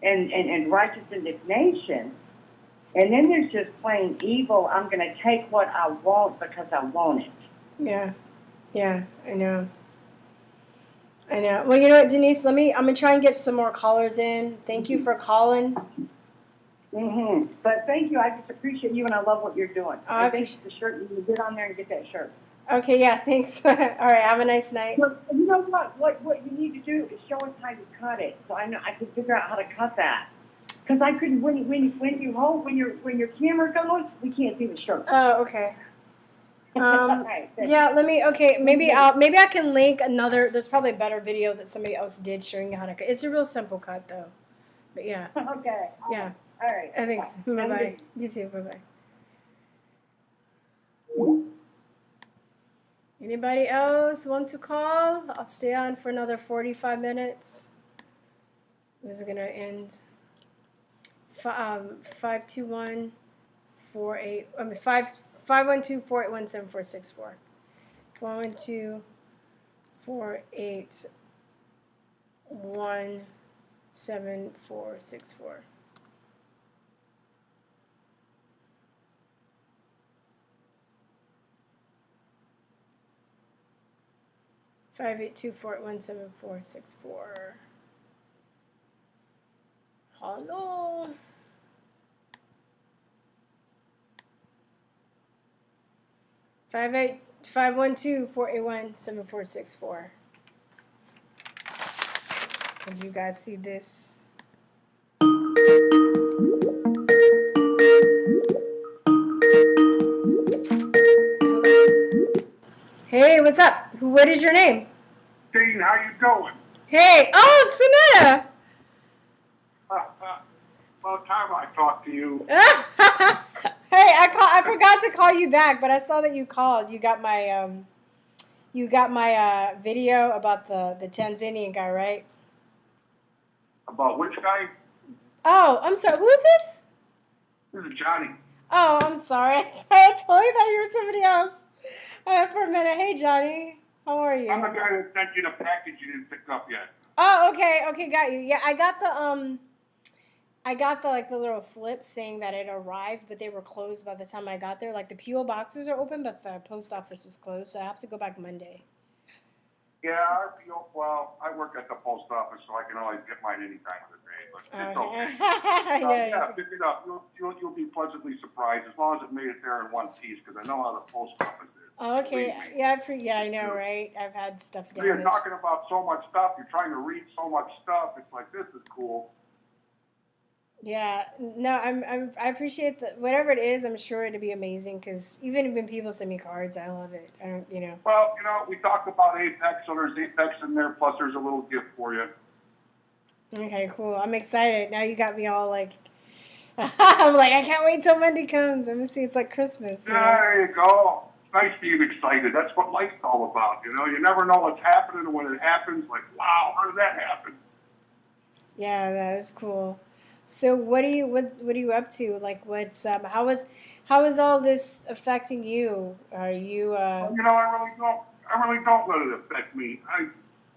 S7: and righteous indignation, and then there's just plain evil. I'm going to take what I want because I want it.
S1: Yeah, I know. Well, you know what, Denise, I'm going to try and get some more callers in. Thank you for calling.
S7: Mm-hmm. But thank you. I just appreciate you, and I love what you're doing. I think the shirt, you get on there and get that shirt.
S1: Okay, yeah, thanks. All right, have a nice night.
S7: Well, you know what you need to do is show us how you cut it, so I can figure out how to cut that. Because I couldn't, when your camera goes, we can't see the shirt.
S1: Oh, okay.
S7: Right,
S1: maybe I can link another. There's probably a better video that somebody else did showing you how to cut. It's a real simple cut though, but yeah.
S7: Okay.
S1: Yeah.
S7: All right.
S1: Thanks. Bye bye. You too. Bye bye. Anybody else want to call? I'll stay on for another 45 minutes. This is gonna end. 512-481-7464. 512-481-7464. 582-481-7464. Hello. Five eight 512-481-7464. Did you guys see this? Hey, what's up? What is your name?
S8: Dean, how you doing?
S1: Hey, oh, it's Sonetta.
S8: About time I talked to you.
S1: Hey, I forgot to call you back, but I saw that you called. You got my video about the Tanzanian guy, right?
S8: About which guy?
S1: Oh, I'm sorry. Who is this?
S8: This is Johnny.
S1: Oh, I'm sorry. I totally thought you were somebody else. For a minute. Hey, Johnny. How are you?
S8: I'm the guy that sent you the package you didn't pick up yet.
S1: Oh, okay, got you. Yeah, I got the like the little slips saying that it arrived, but they were closed by the time I got there. Like the PO boxes are open, but the post office was closed, so I have to go back Monday.
S8: Yeah, well, I work at the post office, so I can always get mine any time of the day. But it's okay.
S1: Yeah.
S8: Pick it up. You'll be pleasantly surprised as long as it made it there in one piece, because I know how the post office is.
S1: Okay. Yeah, I know, right? I've had stuff
S8: So you're
S1: damaged.
S8: talking about so much stuff. You're trying to read so much stuff. It's like, this is cool.
S1: Yeah. No, I appreciate that. Whatever it is, I'm sure it'll be amazing. Because even when people send me cards, I love it. I don't,
S8: Well, we talked about Apex, so there's Apex in there, plus there's a little gift for you.
S1: Okay, cool. I'm excited. Now you got me all like. I'm like, I can't wait till Monday comes. I'm gonna see. It's like Christmas.
S8: Yeah, there you go. Nice being excited. That's what life's all about, You never know what's happening, and when it happens, like, wow, how did that happen?
S1: Yeah, that is cool. So what are you up to? Like, what's how is all this affecting you? Are you
S8: I really don't let it affect me.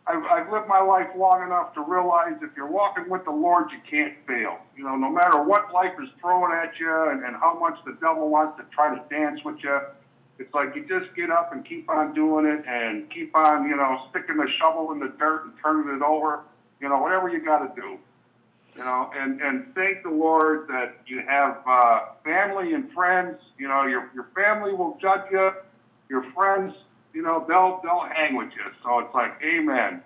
S8: I've lived my life long enough to realize if you're walking with the Lord, you can't fail. No matter what life is throwing at you and how much the devil wants to try to dance with you, it's like you just get up and keep on doing it and keep on, sticking the shovel in the dirt and turning it over, whatever you got to do. And thank the Lord that you have family and friends. Your family will judge you. Your friends, they'll hang with you. So it's like, amen.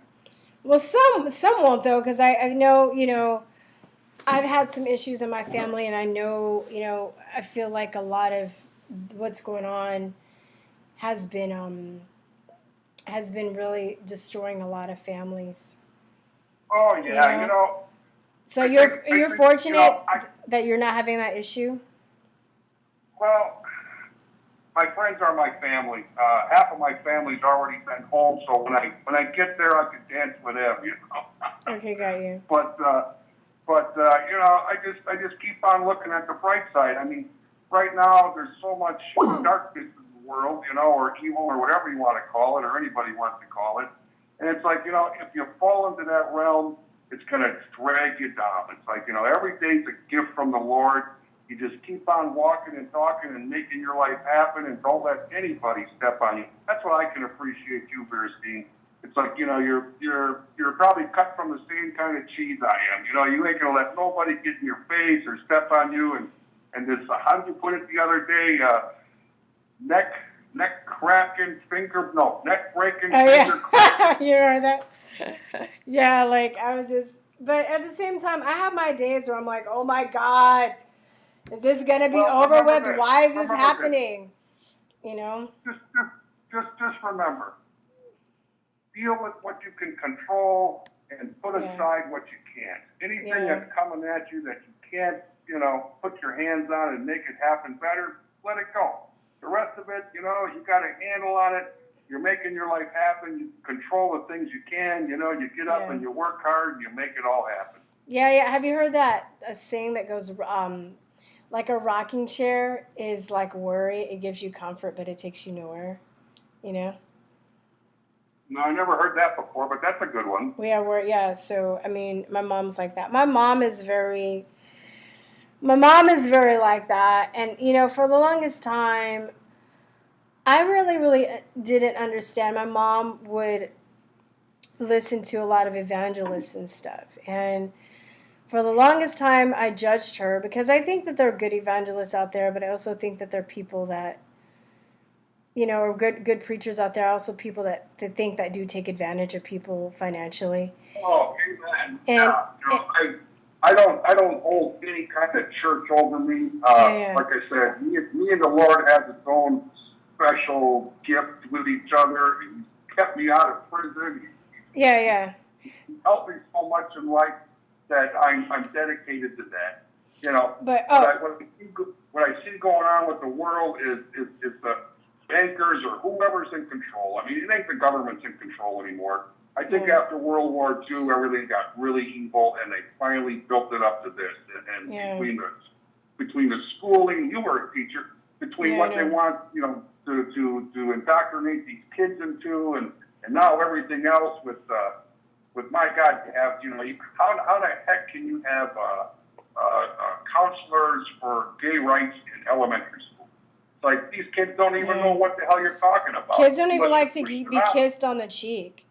S1: Well, some won't though, because I know I've had some issues in my family, and I know I feel like a lot of what's going on has been really destroying a lot of families.
S8: Oh yeah,
S1: So you're fortunate that you're not having that issue.
S8: Well, my friends are my family. Half of my family's already been home, so when I get there, I can dance with them.
S1: Okay, got you.
S8: But I just keep on looking at the bright side. I mean, right now there's so much darkness in the world, or evil, or whatever you want to call it, or anybody wants to call it. And it's like, if you fall into that realm, it's going to drag you down. It's like, every day's a gift from the Lord. You just keep on walking and talking and making your life happen, and don't let anybody step on you. That's what I can appreciate you, Virstyne. It's like, you're probably cut from the same kind of cheese I am. You ain't gonna let nobody get in your face or step on you. And this, how did you put it the other day? Neck breaking, finger cracking.
S1: You heard that? Yeah, like I was just, but at the same time, I have my days where I'm like, oh my God, is this gonna be over with?
S8: This.
S1: Why is this happening?
S8: Just remember, deal with what you can control and put aside what you can't. Anything that's coming at you that you can't, put your hands on and make it happen better, let it go. The rest of it, you got a handle on it. You're making your life happen. You control the things you can. You get up and you work hard and you make it all happen.
S1: Yeah. Have you heard that a saying that goes, like a rocking chair is like worry. It gives you comfort, but it takes you nowhere.
S8: No, I never heard that before, but that's a good one.
S1: Yeah. So I mean, my mom's like that. My mom is very like that, and for the longest time, I really didn't understand. My mom would listen to a lot of evangelists and stuff. And for the longest time, I judged her because I think that there are good evangelists out there, but I also think that there are people that, or good preachers out there. Also, people that think that do take advantage of people financially.
S8: Oh, amen.
S1: And
S8: Yeah, I don't hold any kind of church over me.
S1: Yeah.
S8: Like I said, me and the Lord has its own special gift with each other. He kept me out of prison.
S1: Yeah.
S8: He helped me so much in life that I'm dedicated to that.
S1: But
S8: what I see going on with the world is the bankers or whoever's in control. I mean, it ain't the government's in control anymore. I think after World War II, everything got really evil, and they finally built it up to this. And between the schooling, you were a teacher, between what they want, to indoctrinate these kids into, and now everything else with my God, to have, how the heck can you have counselors for gay rights in elementary school? It's like these kids don't even know what the hell you're talking about.
S1: Kids don't even like to be kissed on the cheek.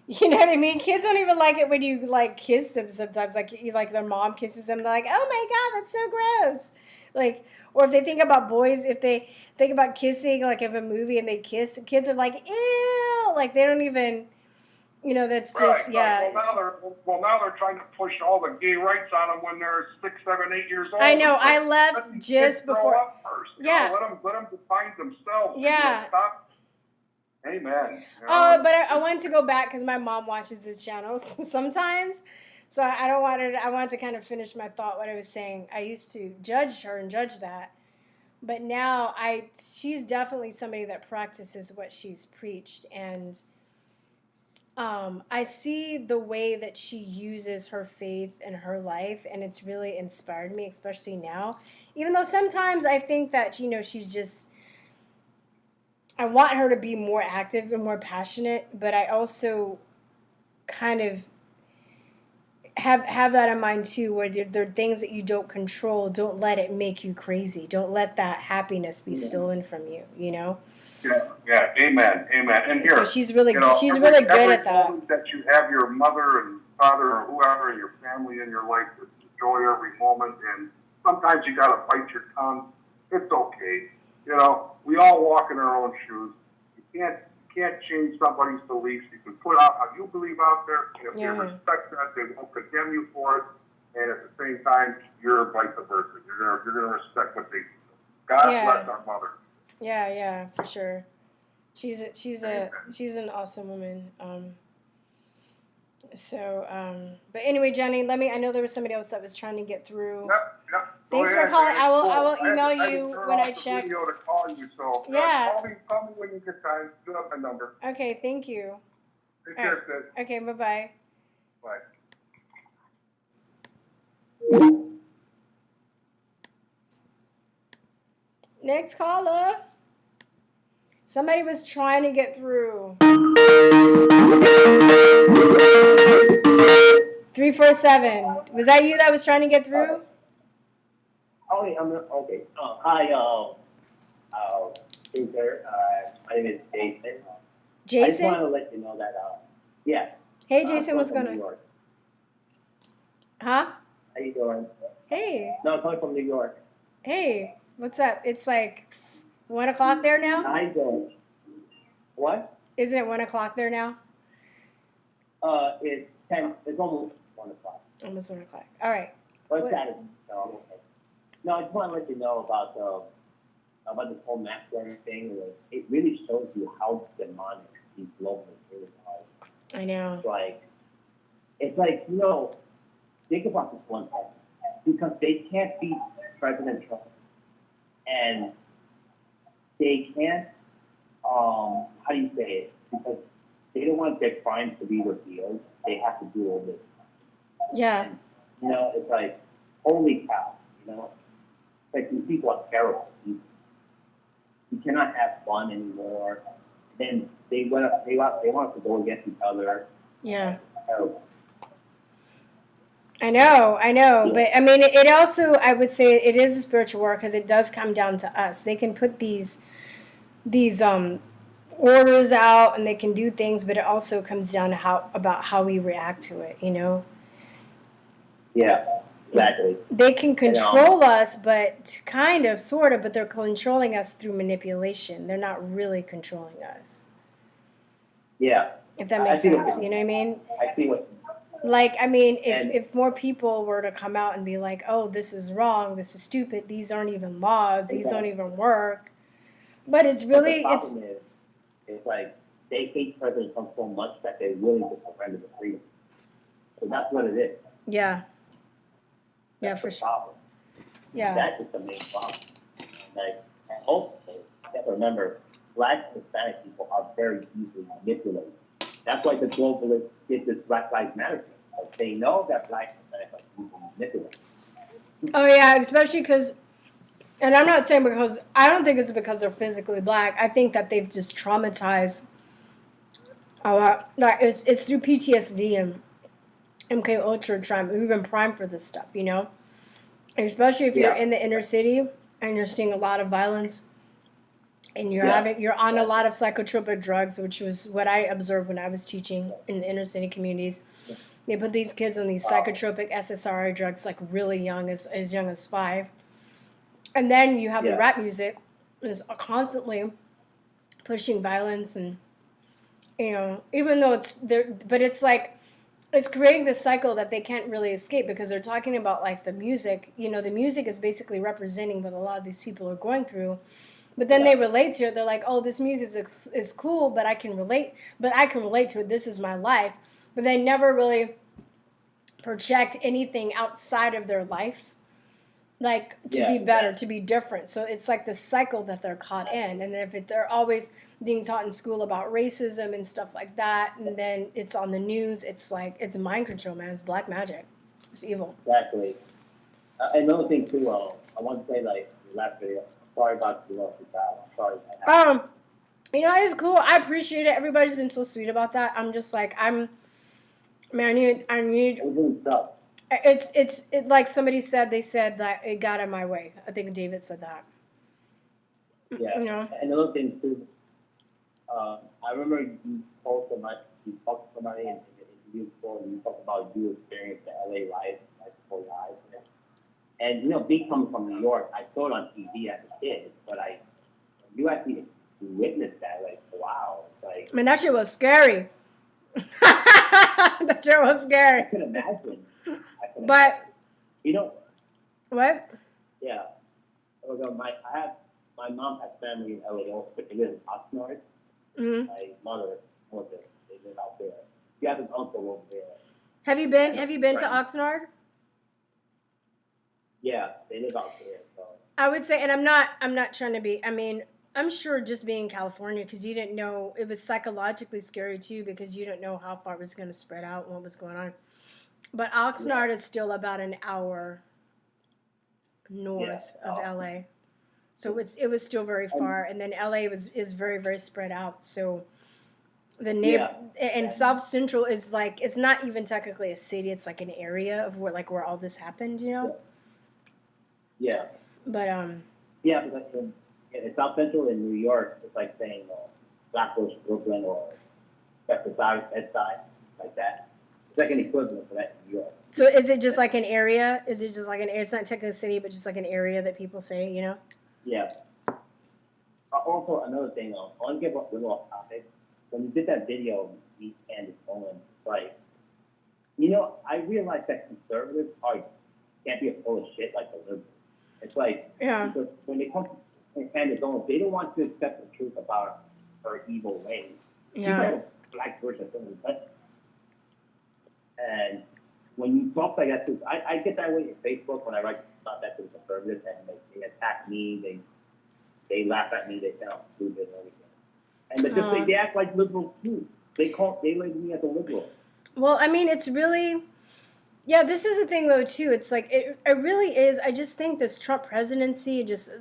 S1: You know what I mean? Kids don't even like it when you kiss them sometimes. Like their mom kisses them, they're like, "Oh my God, that's so gross!" Or if they think about boys, if they think about kissing, like in a movie and they kiss, the kids are like, "Ew!" Like they don't even, that's just
S8: Right. Well, now they're trying to push all the gay rights on them when they're 6, 7, 8 years old.
S1: I know. I left
S8: let these
S1: just
S8: kids grow
S1: before.
S8: up first.
S1: Yeah.
S8: Let them define themselves.
S1: Yeah.
S8: Stop. Amen.
S1: Oh, but I wanted to go back because my mom watches this channel sometimes. So I don't want to. I wanted to kind of finish my thought what I was saying. I used to judge her and judge that, but now she's definitely somebody that practices what she's preached, and I see the way that she uses her faith in her life, and it's really inspired me, especially now. Even though sometimes I think that she's just. I want her to be more active and more passionate, but I also kind of have that in mind too, where there are things that you don't control. Don't let it make you crazy. Don't let that happiness be stolen from you.
S8: Yeah. Amen. And here,
S1: so she's really good at that.
S8: Moment that you have your mother and father or whoever in your family in your life, just enjoy every moment. And sometimes you got to bite your tongue. It's okay. We all walk in our own shoes. You can't change somebody's beliefs. You can put out how you believe out there, and if they respect that, they won't condemn you for it. And at the same time, you're vice versa. You're gonna respect what they do. God bless our mother.
S1: Yeah, for sure. She's an awesome woman. But anyway, Jenny, I know there was somebody else that was trying to get through.
S8: Yep.
S1: Thanks for calling. I will email you when I check.
S8: Video to call you, so
S1: yeah.
S8: Call me when you get time. You have my number.
S1: Okay, thank you.
S8: Take care, sis.
S1: Okay, bye-bye.
S8: Bye.
S1: Next caller. Somebody was trying to get through. 347. Was that you that was trying to get through?
S9: Oh, yeah, okay. Hi, Cesar. My name is Jason.
S1: Jason?
S9: I just wanted to let you know that, yeah.
S1: Hey, Jason, what's going on? Huh?
S9: How you doing?
S1: Hey.
S9: No, I'm calling from New York.
S1: Hey, what's up? It's like 1 o'clock there now?
S9: How you doing? What?
S1: Isn't it 1 o'clock there now?
S9: It's 10. It's almost 1 o'clock.
S1: Almost 1 o'clock. All right.
S9: What's that? No, okay. No, I just want to let you know about this whole masculine thing. It really shows you how demonic these global leaders are.
S1: I know.
S9: It's like, think about this one thing. Because they can't beat President Trump. And they can't, how do you say it? Because they don't want their crimes to be revealed. They have to do all this.
S1: Yeah.
S9: And, it's like, holy cow, Like, these people are terrible. You cannot have fun anymore. Then they want to go against each other.
S1: Yeah.
S9: Terrible.
S1: I know.
S9: Yeah.
S1: But, I mean, it also, I would say it is a spiritual war because it does come down to us. They can put these orders out and they can do things, but it also comes down to how we react to it, you know?
S9: Yeah, exactly.
S1: They can
S9: And,
S1: control us, but kind of, sort of, but they're controlling us through manipulation. They're not really controlling us.
S9: yeah.
S1: If that
S9: I
S1: makes
S9: see what
S1: sense,
S9: you-
S1: you know what I mean?
S9: I see what.
S1: Like, I mean,
S9: And-
S1: if more people were to come out and be like, oh, this is wrong, this is stupid, these aren't even laws, these don't even work. But it's
S9: But
S1: really,
S9: the problem is, it's like they hate President Trump so much that they're willing to surrender the freedom. So that's what it is.
S1: yeah. Yeah,
S9: That's
S1: for
S9: the
S1: sure.
S9: problem.
S1: Yeah.
S9: That is the main problem. Like, and also, you have to remember, Black and Hispanic people are very easily manipulated. That's why the globalists did this Black Lives Matter thing. Like, they know that Black and Hispanic are easily manipulated.
S1: Oh, yeah, especially because, and I'm not saying because, I don't think it's because they're physically black. I think that they've just traumatized a lot. Like, it's through PTSD and MK Ultra trauma. We've been primed for this stuff, you know? And especially if you're in the inner city and you're seeing a lot of violence and you're on a lot of psychotropic drugs, which was what I observed when I was teaching in the inner city communities. They put these kids on these psychotropic SSRI drugs like really young, as young as 5. And then you have the rap music is constantly pushing violence, and you know, even though it's there, but it's like it's creating this cycle that they can't really escape because they're talking about like the music. You know, the music is basically representing what a lot of these people are going through. But then they relate to it. They're like, "Oh, this music is cool, but I can relate. But I can relate to it. This is my life." But they never really project anything outside of their life, like to be better, to be different. So it's like the cycle that they're caught in. And then if they're always being taught in school about racism and stuff like that, and then it's on the news, it's like it's mind control, man. It's black magic. It's evil.
S9: Exactly. Another thing too, I want to say like last video. Sorry about the loss of child. I'm sorry.
S1: You know, it's cool. I appreciate it. Everybody's been so sweet about that. I'm just like I need. It's like somebody said. They said that it got in my way. I think David said that.
S9: Yeah.
S1: You know.
S9: Another thing too. I remember you talked to somebody in the interview before. And you talked about you experienced the LA riots like before your eyes. And you know, me coming from New York, I saw it on TV as a kid, but you actually witnessed that, like, wow, it's like.
S1: Man, that shit was scary. That shit was scary.
S9: I can imagine.
S1: But
S9: you know.
S1: What?
S9: Yeah. My mom has family in LA also, but they live in Oxnard.
S1: Mm-hmm.
S9: My mother, they live out there. She has an uncle over there.
S1: Have you been to Oxnard?
S9: Yeah, they live out there. So.
S1: I would say, and I'm not trying to be. I mean, I'm sure just being in California because you didn't know it was psychologically scary too because you didn't know how far it was going to spread out and what was going on. But Oxnard is still about an hour north of LA, so it was still very far. And then LA is very very spread out. So the and South Central is like it's not even technically a city. It's like an area of where all this happened. You know.
S9: Yeah.
S1: But
S9: yeah, because in South Central in New York, it's like saying Flatbush, Brooklyn, or Bedford Side, like that. It's like an equivalent for that in New York.
S1: So is it just like an area? Is it just like an area? It's not technically a city, but just like an area that people say, you know?
S9: Yeah. Also, another thing, I want to get a little off topic. When you did that video of me, Candace Owens, like, you know, I realized that conservatives can't be full of shit like the liberals. It's like, because when they come to Candace Owens, they don't want to accept the truth about her evil ways.
S1: Yeah.
S9: She's like a black person that doesn't touch. And when you talk like that, too, I get that way in Facebook when I write about that to the conservatives, and they attack me, they laugh at me, they sound stupid and everything. And they act like liberals too. They label me as a liberal.
S1: Well, I mean, it's really. Yeah, this is the thing though too. It's like it really is. I just think this Trump presidency, just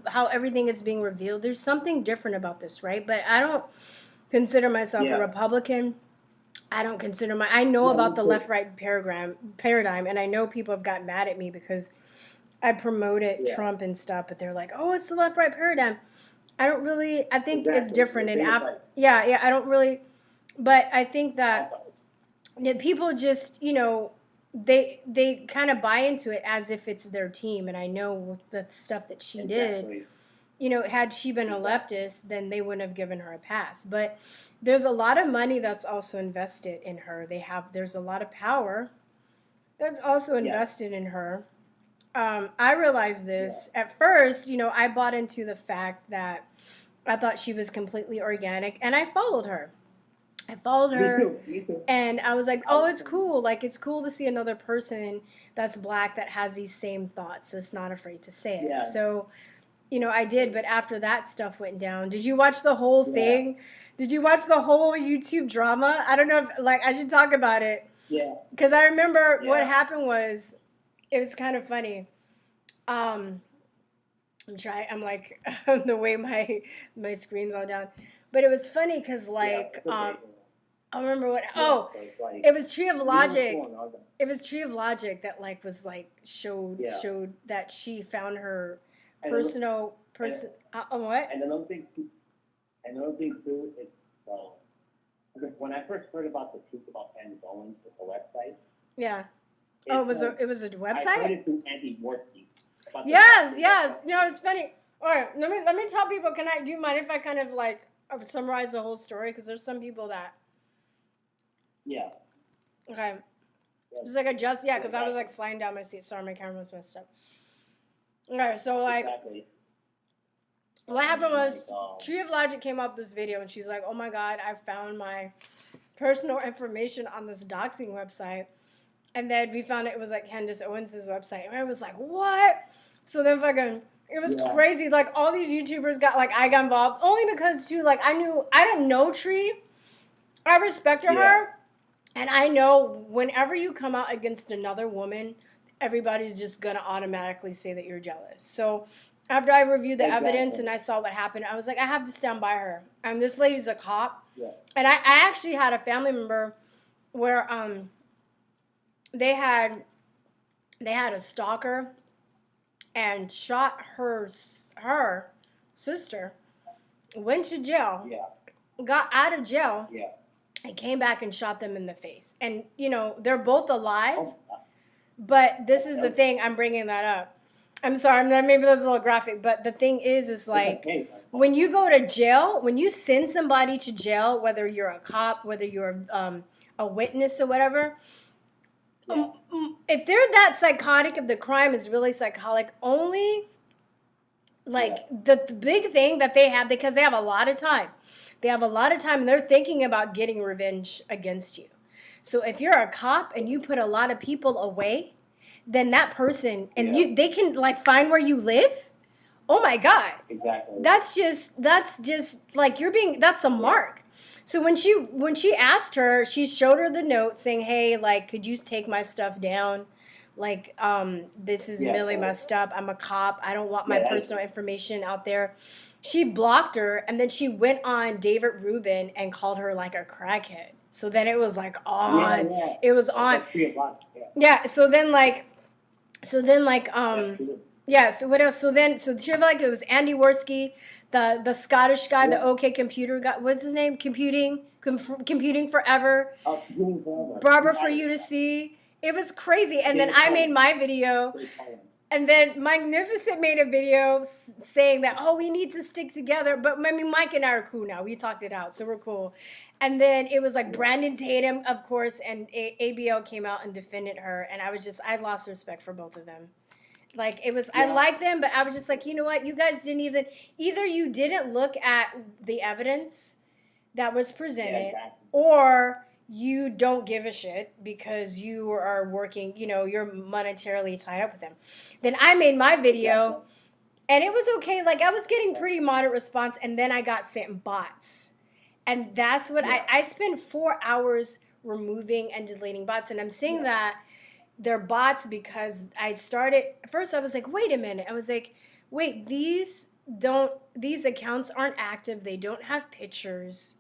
S1: how everything is being revealed. There's something different about this, right? But I don't consider myself a Republican. I don't consider I know about the left-right paradigm, and I know people have got mad at me because I promoted Trump and stuff. But they're like, "Oh, it's the left-right paradigm." I don't really. I think it's
S9: Exactly.
S1: different
S9: The
S1: in
S9: thing is,
S1: Af.
S9: like,
S1: Yeah. I don't really. But I think that
S9: also,
S1: people just, they kind of buy into it as if it's their team. And I know with the stuff that she did,
S9: exactly.
S1: had she been a
S9: Exactly.
S1: leftist, then they wouldn't have given her a pass. But there's a lot of money that's also invested in her. There's a lot of power that's also
S9: Yeah.
S1: invested in her. I realized
S9: Yeah.
S1: this at first. I bought into the fact that I thought she was completely organic, and I followed her. I followed
S9: Me
S1: her,
S9: too. Me too.
S1: and I was like,
S9: I
S1: oh,
S9: was
S1: it's cool. Like, it's cool to see another person that's black that has these same thoughts, that's not afraid to say it.
S9: Yeah.
S1: So, I did. But after that stuff went down, did you watch the whole
S9: Yeah.
S1: thing? Did you watch the whole YouTube drama? I don't know if, like, I should talk about it.
S9: Yeah.
S1: Because I remember what
S9: Yeah.
S1: happened was, it was kind of funny. I'm like, the way my screen's all down. But it was funny because,
S9: Yeah.
S1: like,
S9: It's okay.
S1: I remember what,
S9: Yeah,
S1: oh,
S9: so it's like,
S1: it was Tree of
S9: you know what's
S1: Logic.
S9: going on.
S1: It was Tree of Logic that, like, was, like,
S9: Yeah.
S1: showed that she found her
S9: And
S1: personal, what?
S9: And another thing too, is, because when I first heard about the truth about Candace Owens with the website,
S1: Yeah. Oh, it was a
S9: I heard
S1: website?
S9: it through Andy Worthy.
S1: Yes. No, it's funny. All right, let me tell people. Do you mind if I kind of, like, summarize the whole story? Because there's some people that.
S9: Yeah.
S1: Okay.
S9: Yeah.
S1: Just like because I was, like, sliding down my seat. Sorry, my camera was messed up. Okay, so, like,
S9: Exactly.
S1: what happened was
S9: Like,
S1: Tree of Logic came up with this video, and she's like, oh my God, I found my personal information on this doxing website. And then we found it was, like, Candace Owens' website. And I was like, what? So then it was crazy. Like, all these YouTubers I got involved. Only because, too, like, I didn't know Tree. I respected her. And I know whenever you come out against another woman, everybody's just going to automatically say that you're jealous. So after I reviewed the evidence and I saw what happened, I was like, I have to stand by her. And this lady's a cop.
S9: Yeah.
S1: And I actually had a family member where they had a stalker and shot her sister, went to jail, got out of jail, and came back and shot them in the face. And, they're both alive. But this is the thing, I'm bringing that up. I'm sorry, maybe that's a little graphic, but the thing is like, when you go to jail, when you send somebody to jail, whether you're a cop, whether you're a witness or whatever, if they're that psychotic, if the crime is really psychotic, only, like, the big thing that they have, because they have a lot of time. They have a lot of time, and they're thinking about getting revenge against you. So if you're a cop and you put a lot of people away, then that person, and they can, like, find where you live. Oh my God.
S9: Exactly.
S1: That's just like, that's a mark. So when she asked her, she showed her the note saying, hey, like, could you take my stuff down? Like, this is really messed up. I'm a cop. I don't want my personal information out there. She blocked her, and then she went on David Rubin and called her, like, a crackhead. So then it was, like, on. It was on. Yeah. So then so what else? So it was Andy Worski, the Scottish guy, the OK Computer guy. What's his name? Computing Forever. Barbara for You to See. It was crazy. And then I made my video. And then Magnificent made a video saying that, oh, we need to stick together. But, I mean, Mike and I are cool now. We talked it out, so we're cool. And then it was, like, Brandon Tatum, of course, and ABL came out and defended her. And I lost respect for both of them. Like, it was, I like them, but I was just like, you know what? You guys either you didn't look at the evidence that was presented, or you don't give a shit because you are working, you're monetarily tied up with them. Then I made my video, and it was okay. Like, I was getting pretty moderate response, and then I got sent bots. And that's what I spent 4 hours removing and deleting bots. And I'm saying that they're bots because first I was like, wait a minute. I was like, wait, these accounts aren't active. They don't have pictures.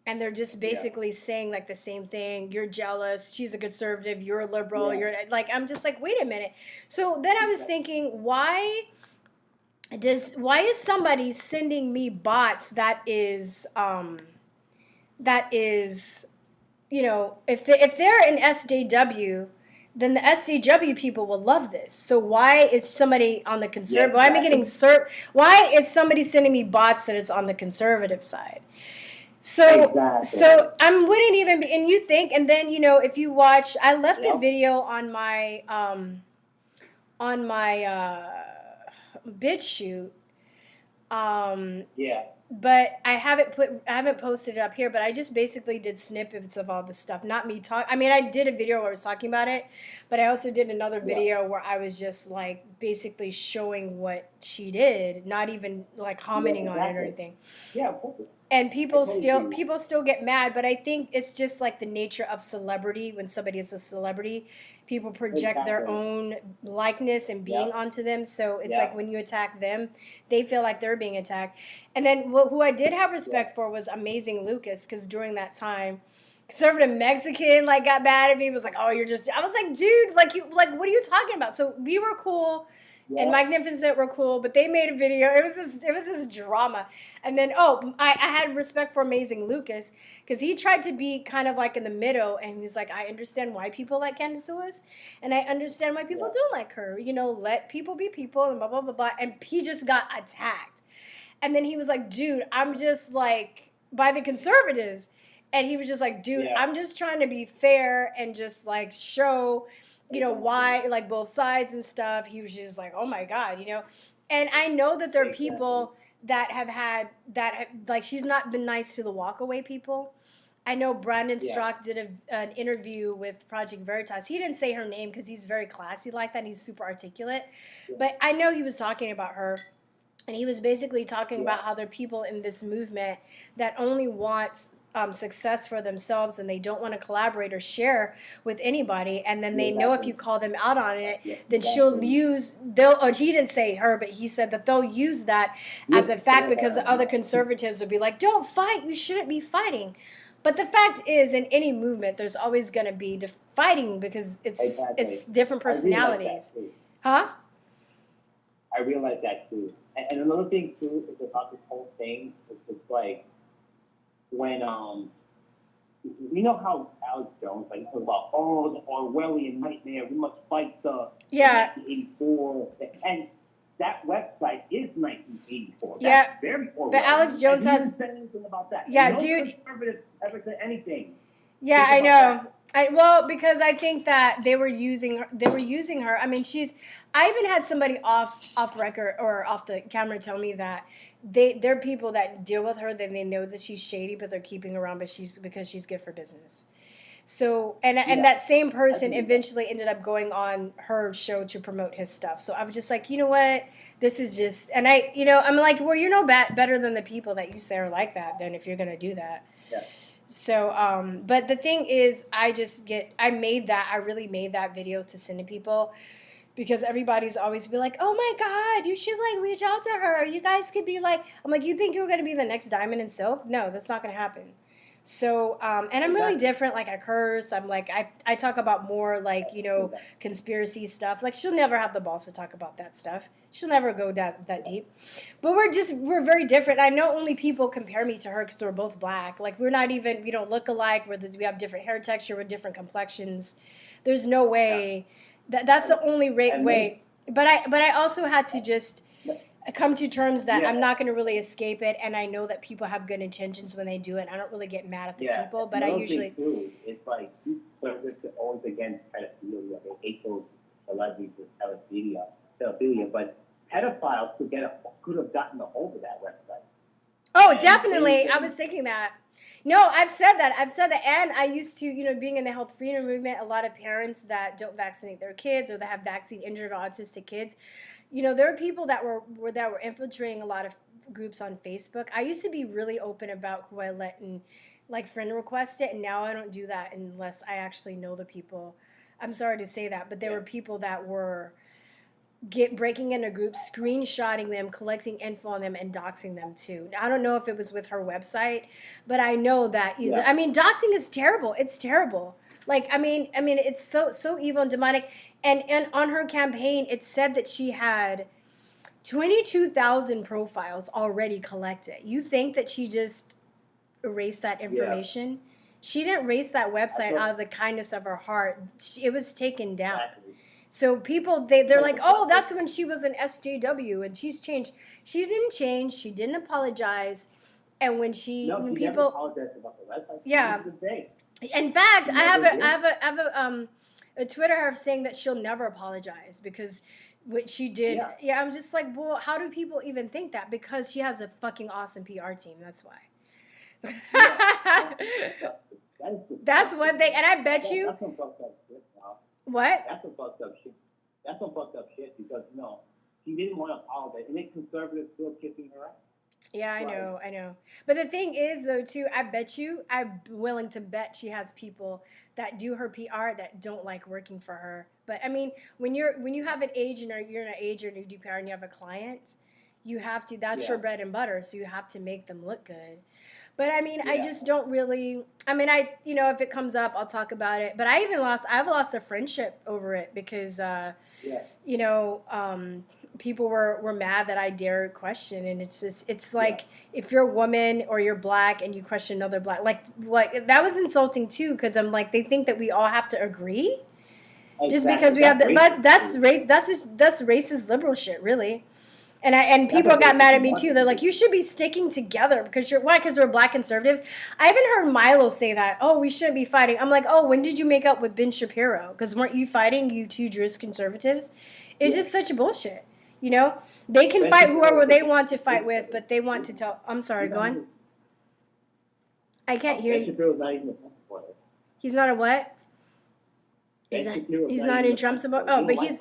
S1: And they're just basically saying, like, the same thing. You're jealous. She's a conservative. You're a liberal. You're like, I'm just like, wait a minute. So then I was thinking, why why is somebody sending me bots that is if they're an SJW, then the SJW people will love this. So why is somebody on the conservative? Why am I getting Why is somebody sending me bots that is on the conservative side? So I wouldn't even be, and you think, and then if you watch, I left the video on my bid shoot. But I haven't posted it up here, but I just basically did snippets of all the stuff. Not me talk. I mean, I did a video where I was talking about it, but I also did another video where I was just like basically showing what she did, not even like commenting on it or anything.
S9: Yeah.
S1: And people still get mad, but I think it's just like the nature of celebrity. When somebody is a celebrity, people project their own likeness and being onto them. So it's like when you attack them, they feel like they're being attacked. And then who I did have respect for was Amazing Lucas, because during that time, conservative Mexican like got mad at me. Was like, oh, you're just. I was like, dude, what are you talking about? So we were cool. And Magnificent were cool, but they made a video. It was this drama. And then I had respect for Amazing Lucas, because he tried to be kind of like in the middle, and he's like, I understand why people like Candace Owens, and I understand why people don't like her. Let people be people, and blah blah blah blah. And he just got attacked. And then he was like, dude, I'm just like by the conservatives, and he was just like, dude, I'm just trying to be fair and just like show why, like both sides and stuff. He was just like, oh my God, and I know that there are people that like, she's not been nice to the walkaway people. I know Brandon Strock did an interview with Project Veritas. He didn't say her name because he's very classy like that. He's super articulate, but I know he was talking about her. And he was basically talking about how there are people in this movement that only want success for themselves, and they don't want to collaborate or share with anybody. And then they know if you call them out on it, then he didn't say her, but he said that they'll use that as a fact, because the other conservatives would be like, don't fight, you shouldn't be fighting. But the fact is, in any movement, there's always going to be fighting, because it's different personalities. Huh?
S9: I realize that too. And another thing too is about this whole thing. It's like when you know how Alex Jones like talks about the Orwellian nightmare. We must fight the 1984, and that website is 1984. That's very Orwellian.
S1: But Alex Jones
S9: has said anything about that.
S1: Yeah,
S9: no
S1: dude.
S9: Conservative ever said anything.
S1: Yeah, I know. Because I think that they were using her. I mean, I even had somebody off record or off the camera tell me that there are people that deal with her, then they know that she's shady, but they're keeping her around because she's good for business. So, and that same person eventually ended up going on her show to promote his stuff. So I was just like, you know what? This is just, and I'm like, well, you're no better than the people that you say are like that, then, if you're going to do that.
S9: Yeah.
S1: So, but the thing is, I really made that video to send to people, because everybody's always be like, oh my God, you should like reach out to her. You guys could be like, I'm like, you think you're going to be the next Diamond and Silk? No, that's not going to happen. So, and I'm really different. Like, I curse. I'm like, I talk about more like, conspiracy stuff. Like, she'll never have the balls to talk about that stuff. She'll never go that deep. But we're very different. I know only people compare me to her because we're both black. Like, we don't look alike. We have different hair texture. We're different complexions. There's no way. That's the only way. But I also had to just come to terms that I'm not going to really escape it, and I know that people have good intentions when they do it. I don't really get mad at the people, but I usually
S9: too. It's like conservatives are always against pedophilia. They hate those celebrities with pedophilia, but pedophiles could have gotten a hold of that website.
S1: Oh, definitely. I was thinking that. No, I've said that. And I used to, being in the health freedom movement, a lot of parents that don't vaccinate their kids, or that have vaccine injured or autistic kids, there are people that were infiltrating a lot of groups on Facebook. I used to be really open about who I let and like friend request it, and now I don't do that unless I actually know the people. I'm sorry to say that, but there were people that were breaking into groups, screenshotting them, collecting info on them, and doxing them too. I don't know if it was with her website, but I know that doxing is terrible. It's terrible. Like, I mean, it's so evil and demonic. And on her campaign, it said that she had 22,000 profiles already collected. You think that she just erased that information? Yeah. She didn't erase that website out of the kindness of her heart. It was taken down. Exactly. So people, they're like, oh, that's when she was an SJW and she's changed. She didn't change. She didn't apologize. And when she
S9: never apologized about the website.
S1: Yeah. In fact, I have a Twitter her saying that she'll never apologize because what she did. Yeah, I'm just like, well, how do people even think that? Because she has a fucking awesome PR team. That's why. That's one thing, and I bet you.
S9: That's some fucked up shit, now.
S1: What?
S9: That's some fucked up shit. That's some fucked up shit because she didn't want to apologize, and then conservatives still kissing her ass.
S1: Yeah, I know. But the thing is, though, too, I'm willing to bet she has people that do her PR that don't like working for her. But I mean, when you have an agent or you're an agent or you do PR and you have a client, you have to. That's your bread and butter, so you have to make them look good. But I mean, I just don't really. I mean, if it comes up, I'll talk about it. But I've lost a friendship over it because, people were mad that I dared question, and it's like if you're a woman or you're black and you question another black, like that was insulting too, because I'm like they think that we all have to agree, just because we have that's racist liberal shit, really. And people got mad at me too. They're like, you should be sticking together because because we're black conservatives. I even heard Milo say that. Oh, we shouldn't be fighting. I'm like, oh, when did you make up with Ben Shapiro? Because weren't you fighting, you two Jewish conservatives? It's just such bullshit. They can fight whoever they want to fight with, but they want to tell. I'm sorry, go on. I can't hear you. Ben Shapiro's not even a Trump supporter. He's not a what? He's not in Trump supporter. Oh, but he's.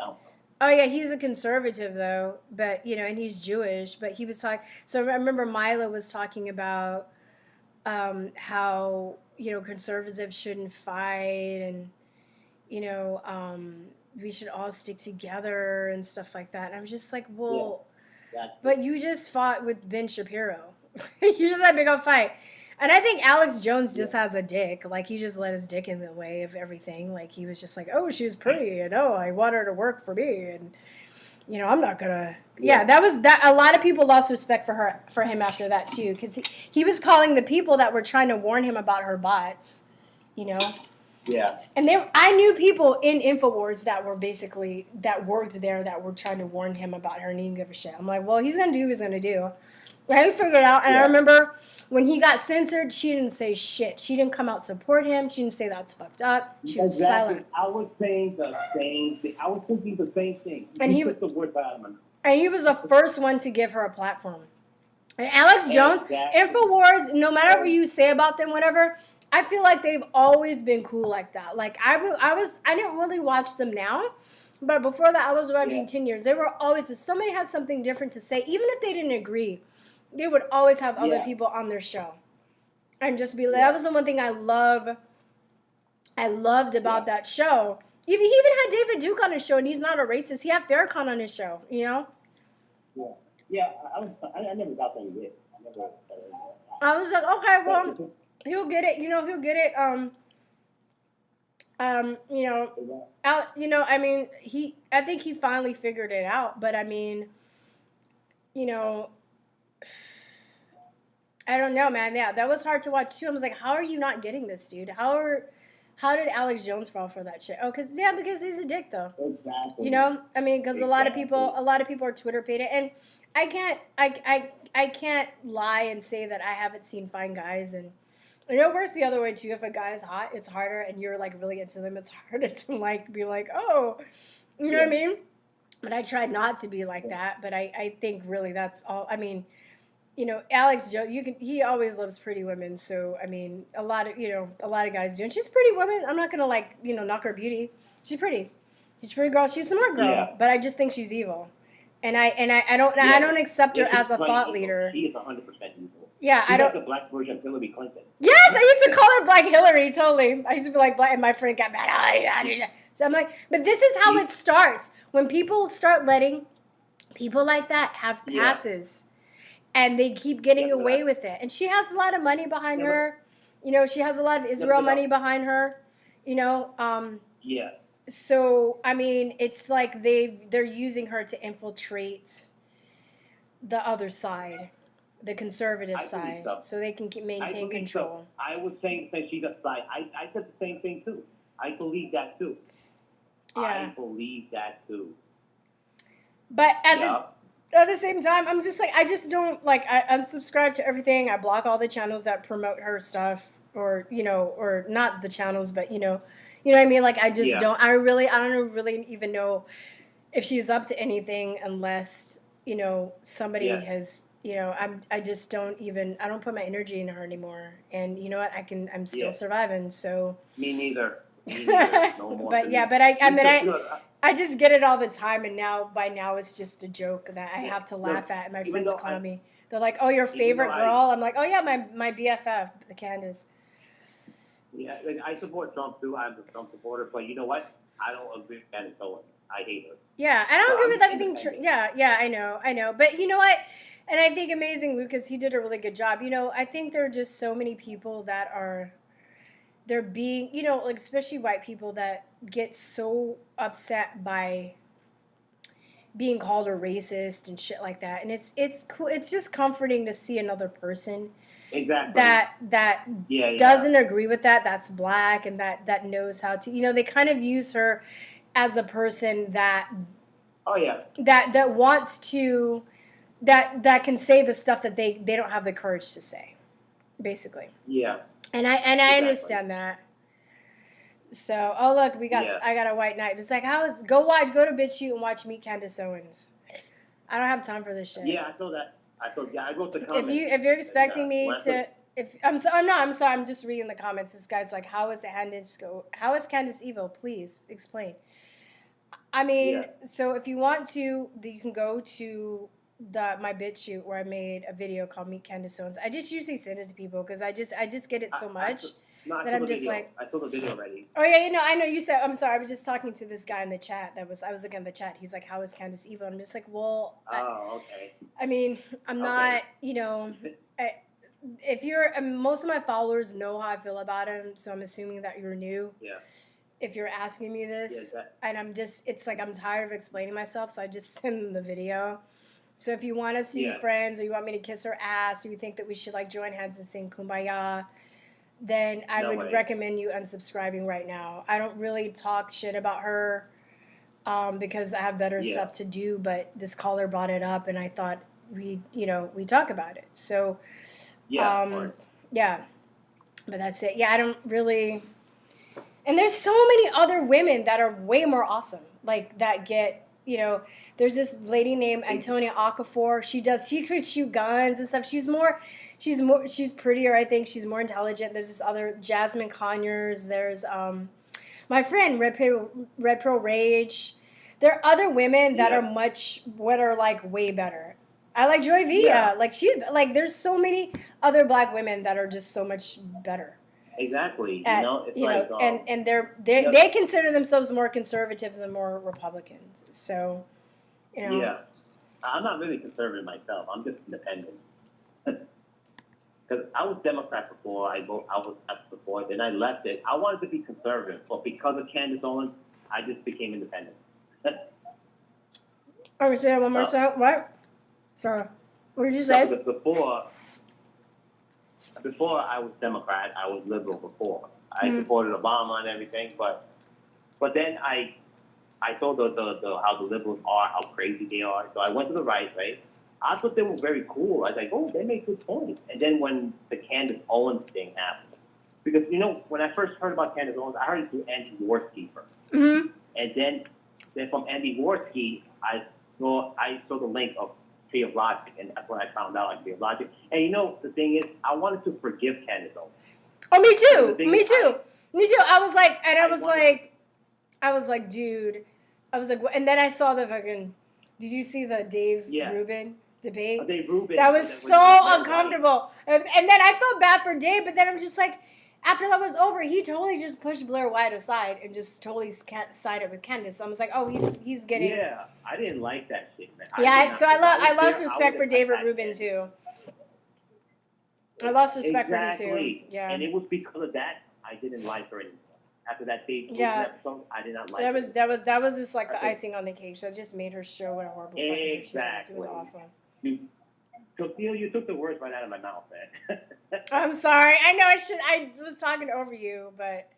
S1: Oh yeah, he's a conservative though, but and he's Jewish. But he was talking. So I remember Milo was talking about how conservatives shouldn't fight, and we should all stick together and stuff like that. And I was just like, well, but you just fought with Ben Shapiro. You just had a big old fight. And I think Alex Jones just has a dick. Like, he just let his dick in the way of everything. Like, he was just like, oh, she's pretty, and oh, I want her to work for me, and I'm not gonna. Yeah, that was that. A lot of people lost respect for him after that too, because he was calling the people that were trying to warn him about her bots.
S9: Yeah.
S1: And I knew people in InfoWars that worked there that were trying to warn him about her, and he didn't give a shit. I'm like, well, he's gonna do what he's gonna do. I figured it out, and I remember when he got censored, she didn't say shit. She didn't come out support him. She didn't say that's fucked up. She was silent.
S9: I was saying the same thing. I was thinking the same thing.
S1: And he
S9: took the word out of my mouth.
S1: And he was the first one to give her a platform. And Alex Jones, InfoWars, no matter what you say about them, whatever, I feel like they've always been cool like that. Like I didn't really watch them now, but before that I was watching 10 years. They were always, if somebody has something different to say, even if they didn't agree, they would always have other people on their show. And just be like, that was the one thing I loved about that show. He even had David Duke on his show, and he's not a racist. He had Farrakhan on his show,
S9: Yeah. Yeah, I never got that yet.
S1: I was like, okay, well, he'll get it. He'll get it. I mean, I think he finally figured it out. But I mean, I don't know, man. Yeah, that was hard to watch too. I was like, how are you not getting this, dude? How did Alex Jones fall for that shit? Oh, because he's a dick, though.
S9: Exactly.
S1: I mean, because a lot of people are Twitter paid it, and I can't lie and say that I haven't seen fine guys, and it works the other way too. If a guy is hot, it's harder, and you're like really into them, it's harder to like be like, oh, you know what I mean? But I tried not to be like that. But I think really that's all. I mean, Alex Jones, he always loves pretty women. So I mean, a lot of guys do, and she's a pretty woman. I'm not gonna knock her beauty. She's pretty. She's a pretty girl. She's a smart girl. Yeah. But I just think she's evil, and I don't accept her as a thought leader.
S9: She is 100% evil.
S1: Yeah,
S9: she's like the black version of Hillary Clinton.
S1: Yes, I used to call her Black Hillary. Totally, I used to be like Black, and my friend got mad. So I'm like, but this is how it starts when people start letting people like that have passes. And they keep getting away with it. And she has a lot of money behind her. She has a lot of Israel money behind her. So, I mean, it's like they're using her to infiltrate, the other side, the conservative
S9: I believe
S1: side,
S9: so.
S1: they can maintain
S9: believe
S1: control.
S9: So. I was saying that she's a side. I said the same thing too. I believe that too.
S1: Yeah.
S9: I believe that too.
S1: But
S9: Yeah.
S1: at the same time, I'm just like, I just don't like, I'm subscribed to everything. I block all the channels that promote her stuff, or, or not the channels, but, what I mean? Like, I just
S9: Yeah.
S1: don't, I don't really even know if she's up to anything unless, somebody
S9: Yeah.
S1: has, I just don't even, I don't put my energy in her anymore. And you know what? I'm still
S9: Yeah.
S1: surviving. So.
S9: Me neither. Me neither. No more.
S1: But yeah, but I just get it all the time, and by now it's just a joke that I have to laugh at. And my friends clown me. They're like, "Oh, your favorite girl?" I'm like, "Oh yeah, my BFF, Candace."
S9: Yeah, like, I support Trump too. I'm a Trump supporter, but you know what? I don't agree with Candace Owens. I hate her.
S1: Yeah, I don't agree with everything. Yeah, I know. But you know what? And I think Amazing Lucas, he did a really good job. I think there are just so many people that they're being, like especially white people that get so upset by being called a racist and shit like that. And it's cool. It's just comforting to see another person that doesn't agree with that, that's black, and that knows how to, they kind of use her as a person that that wants to, that can say the stuff that they don't have the courage to say, basically.
S9: Yeah.
S1: And I understand that. So, oh look, I got a white knight. It's like, go to BitChute and watch Meet Candace Owens. I don't have time for this shit.
S9: Yeah, I saw that. I wrote the comments.
S1: If you're expecting me to, I'm sorry, I'm just reading the comments. This guy's like, how is Candace evil? Please explain. I mean, so if you want to, you can go to my BitChute where I made a video called Meet Candace Owens. I just usually send it to people because I just get it so much. That I'm just like,
S9: I saw the video already.
S1: Oh yeah, I know you said. I'm sorry. I was just talking to this guy in the chat. I was looking at the chat. He's like, "How is Candace evil?" I'm just like, "Well,
S9: okay."
S1: I mean, I'm not. If you're, most of my followers know how I feel about him, so I'm assuming that you're new.
S9: Yeah.
S1: If you're asking me this, and it's like I'm tired of explaining myself, so I just send them the video. So if you want us to be friends, or you want me to kiss her ass, or you think that we should like join hands and sing Kumbaya, then I would recommend you unsubscribing right now. I don't really talk shit about her because I have better stuff to do, but this caller brought it up, and I thought we talk about it. So, but that's it. Yeah, I don't really... And there's so many other women that are way more awesome, like that get... there's this lady named Antonia Okafor. She could shoot guns and stuff. She's prettier, I think. She's more intelligent. There's this other Jasmine Conyers. There's my friend Red Pearl Rage. There are other women that are like way better. I like Joy Villa. Yeah. Like there's so many other black women that are just so much better.
S9: Exactly.
S1: And they consider themselves more conservative than more Republicans. So,
S9: Yeah, I'm not really conservative myself. I'm just independent. Because I was Democrat before. I was before. Then I left it. I wanted to be conservative, but because of Candace Owens, I just became independent.
S1: Oh, say that one more time. What? Sorry. What did you say?
S9: Before I was Democrat, I was liberal before. I supported Obama and everything, but then I saw how the liberals are, how crazy they are. So I went to the right. I thought they were very cool. I was like, oh, they make good points. And then when the Candace Owens thing happened, because when I first heard about Candace Owens, I heard it through Andy Worski first. Mm-hmm. And then from Andy Worski, I saw the link of Tree of Logic, and that's when I found out like Tree of Logic. And the thing is, I wanted to forgive Candace Owens.
S1: Oh, me too. Me too. I was like, dude. I was like, and then I saw the fucking. Did you see the Dave Rubin debate?
S9: Dave Rubin.
S1: That was so uncomfortable. And then I felt bad for Dave, but then I'm just like, after that was over, he totally just pushed Blair White aside and just totally sided with Candace. So I was like, oh, he's getting...
S9: Yeah, I didn't like that shit, man.
S1: I lost respect for David Rubin, too. I lost respect for him, too. Yeah.
S9: And it was because of that, I didn't like her anymore. After that Dave Rubin episode, I did not like her.
S1: That was just like the icing on the cake. So it just made her show what a horrible fucking bitch she was. It was awful.
S9: Sophia, you took the words right out of my mouth, man.
S1: I'm sorry. I know I was talking over you, but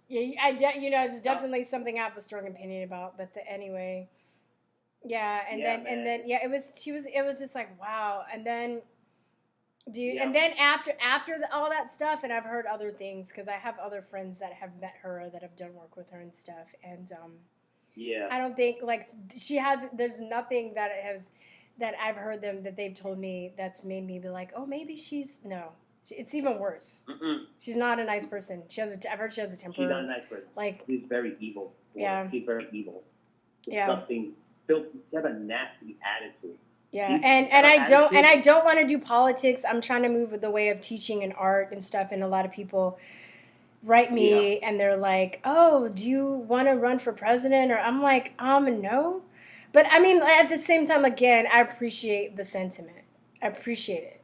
S1: yeah, it's definitely something I have a strong opinion about. But anyway, yeah, and then it was just like wow, and then. And then after all that stuff, and I've heard other things because I have other friends that have met her that have done work with her and stuff, and
S9: Yeah.
S1: I don't think like she has. There's nothing that I've heard them that they've told me that's made me be like, oh, maybe she's no. It's even worse.
S9: Mm-mm.
S1: She's not a nice person. I've heard she has a temper.
S9: She's not a nice person.
S1: Like
S9: she's very evil.
S1: Yeah.
S9: She's very evil.
S1: Yeah.
S9: Something. She has a nasty attitude.
S1: Yeah, and I don't want to do politics. I'm trying to move with the way of teaching and art and stuff. And a lot of people write me and they're like, "Oh, do you want to run for president?" Or I'm like, no. But I mean, at the same time, again, I appreciate the sentiment. I appreciate it.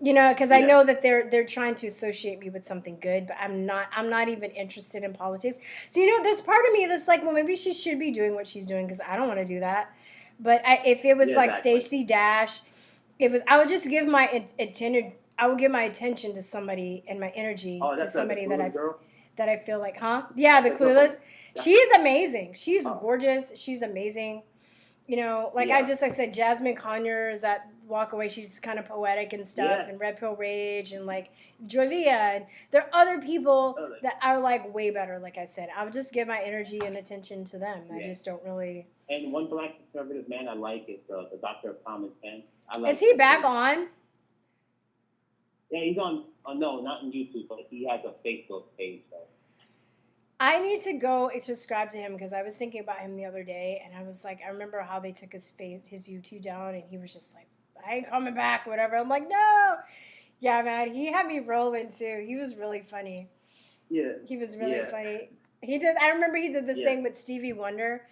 S1: Because I know that they're trying to associate me with something good, but I'm not even interested in politics. So there's part of me that's like, well, maybe she should be doing what she's doing because I don't want to do that. But if it was Stacey Dash, I would just give my attention. I would give my attention to somebody and my energy to somebody that I feel like, yeah, the Clueless. She's amazing. She's gorgeous. She's amazing. I said, Jasmine Conyers, that Walk Away, she's kind of poetic and stuff, and Red Pill Rage, and like Joivia, and there are other people that are like way better. Like I said, I would just give my energy and attention to them. I just don't really.
S9: And one black conservative man I like is the Doctor of Common Sense.
S1: Is he back on?
S9: Yeah, he's on. No, not on YouTube, but he has a Facebook page. So.
S1: I need to go subscribe to him because I was thinking about him the other day, and I was like, I remember how they took his YouTube down, and he was just like, I ain't coming back, whatever. I'm like, no. Yeah, man, he had me rolling too. He was really funny.
S9: Yeah.
S1: He was really funny. I remember he did this thing with Stevie Wonder,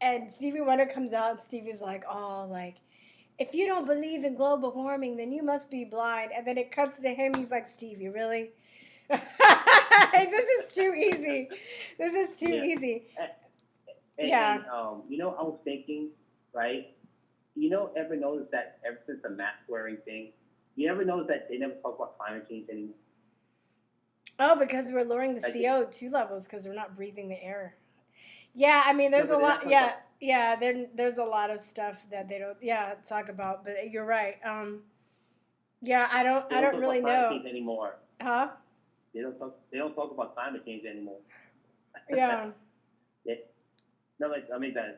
S1: and Stevie Wonder comes out, and Stevie's like, oh, like, if you don't believe in global warming, then you must be blind. And then it cuts to him. He's like, Stevie, really? This is too easy. This is too easy.
S9: And, I was thinking, right? Ever notice that ever since the mask wearing thing, you ever notice that they never talk about climate change anymore?
S1: Oh, because we're lowering the CO2 levels because we're not breathing the air. Yeah, I mean, there's a lot. Yeah, there's a lot of stuff that they don't. Yeah, talk about. But you're right. Yeah, I don't really know.
S9: Climate change anymore.
S1: Huh?
S9: They don't talk about climate change anymore.
S1: Yeah.
S9: That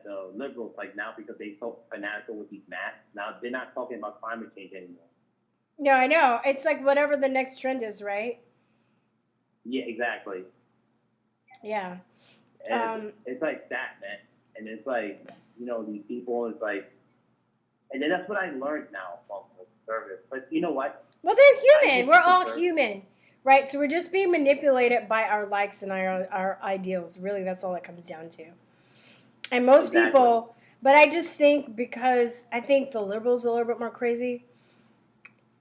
S9: the liberals, like now, because they so fanatical with these masks, now they're not talking about climate change anymore.
S1: No, I know. It's like whatever the next trend is, right?
S9: Yeah, exactly.
S1: Yeah.
S9: And it's like that, man. And it's like, these people, it's like, and then that's what I learned now from the conservatives. But you know what?
S1: Well, they're human. We're all human. Right, so we're just being manipulated by our likes and our ideals. Really, that's all it comes down to. And most people, but I just think because I think the liberals are a little bit more crazy.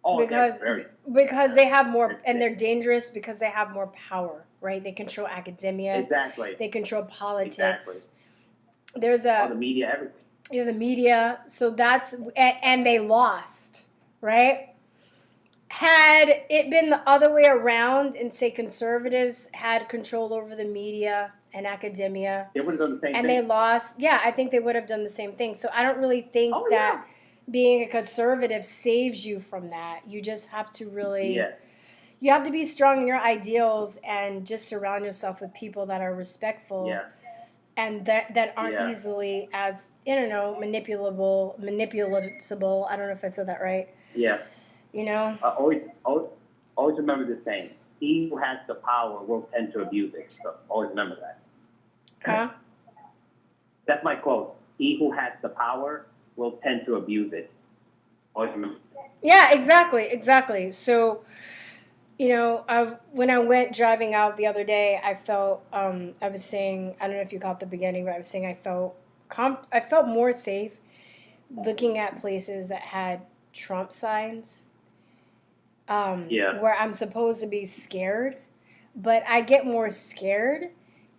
S9: Oh,
S1: because they have more, and they're dangerous because they have more power, right? They control academia.
S9: Exactly.
S1: They control politics.
S9: Exactly.
S1: There's
S9: the media, everything.
S1: Yeah, the media. So and they lost, right? Had it been the other way around and say conservatives had control over the media and academia,
S9: they would have done the same thing.
S1: And they lost. Yeah, I think they would have done the same thing. So I don't really think that being a conservative saves you from that. You just have to really, you have to be strong in your ideals and just surround yourself with people that are respectful and that aren't easily as, manipulable. I don't know if I said that right.
S9: Yeah. Always remember this saying: he who has the power will tend to abuse it. So always remember that.
S1: Huh?
S9: That's my quote. He who has the power will tend to abuse it. Always remember that.
S1: Yeah, exactly. So, when I went driving out the other day, I felt, I was saying, I don't know if you caught the beginning, but I was saying I felt more safe looking at places that had Trump signs. Where I'm supposed to be scared, but I get more scared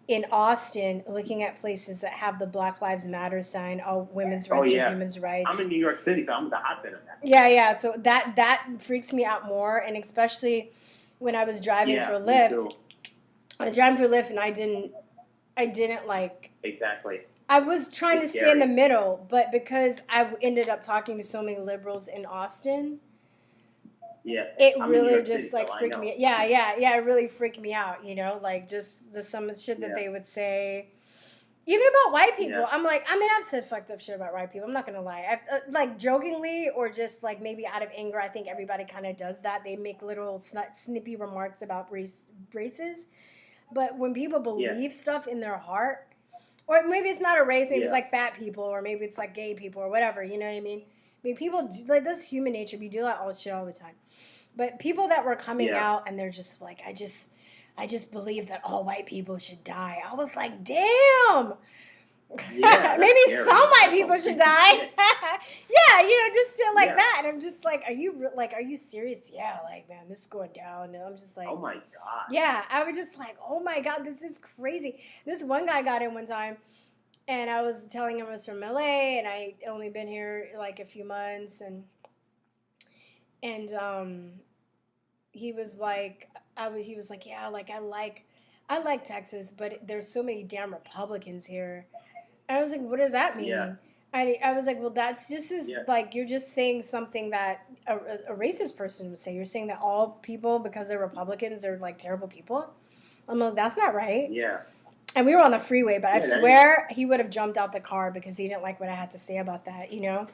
S1: in Austin, looking at places that have the Black Lives Matter sign, all women's rights are human's rights.
S6: I'm in New York City, so I'm the hotbed of that.
S1: Yeah. So that freaks me out more, and especially when I was driving for
S6: me
S1: Lyft.
S6: too.
S1: I was driving for Lyft, and I didn't like.
S6: Exactly.
S1: I was trying
S6: It's
S1: to stay in the
S6: scary.
S1: middle, but because I ended up talking to so many liberals in Austin,
S6: Yeah.
S1: it
S6: I'm in New
S1: really
S6: York
S1: just
S6: City,
S1: like
S6: so I
S1: freaked
S6: know.
S1: me. Yeah. It really freaked me out. Like just some of the shit that
S6: Yeah.
S1: they would say, even about white people.
S6: Yeah.
S1: I'm like, I mean, I've said fucked up shit about white people. I'm not gonna lie. I've like jokingly or just like maybe out of anger. I think everybody kind of does that. They make little snippy remarks about races, but when people believe stuff in their heart. Or maybe it's not a race, maybe it's like fat people, or maybe it's like gay people, or whatever, you know what I mean? I mean, people, like, this is human nature, we do that all shit all the time. But people that were coming out, and they're just like, I just believe that all white people should die. I was like, damn!
S6: Yeah,
S1: maybe
S6: scary.
S1: some white
S6: That's
S1: people
S6: some
S1: should
S6: freaky
S1: die.
S6: shit.
S1: Yeah, just still like
S6: Yeah.
S1: that. And I'm just like, are you serious? Yeah, like, man, this is going down. And I'm just like,
S6: Oh my God.
S1: yeah, I was just like, oh my God, this is crazy. This one guy got in one time, and I was telling him I was from LA, and I only been here like a few months, and he was like, he was like, yeah, like I like Texas, but there's so many damn Republicans here. And I was like, what does that mean?
S6: Yeah.
S1: I was like, well, that's just like, you're just saying something that a racist person would say. You're saying that all people, because they're Republicans, are like terrible people. I'm like, that's not right.
S6: Yeah.
S1: And we were on the freeway, but I
S6: Yeah, that
S1: swear he would have jumped out the car because he didn't like what I had to say about that,
S6: Yeah.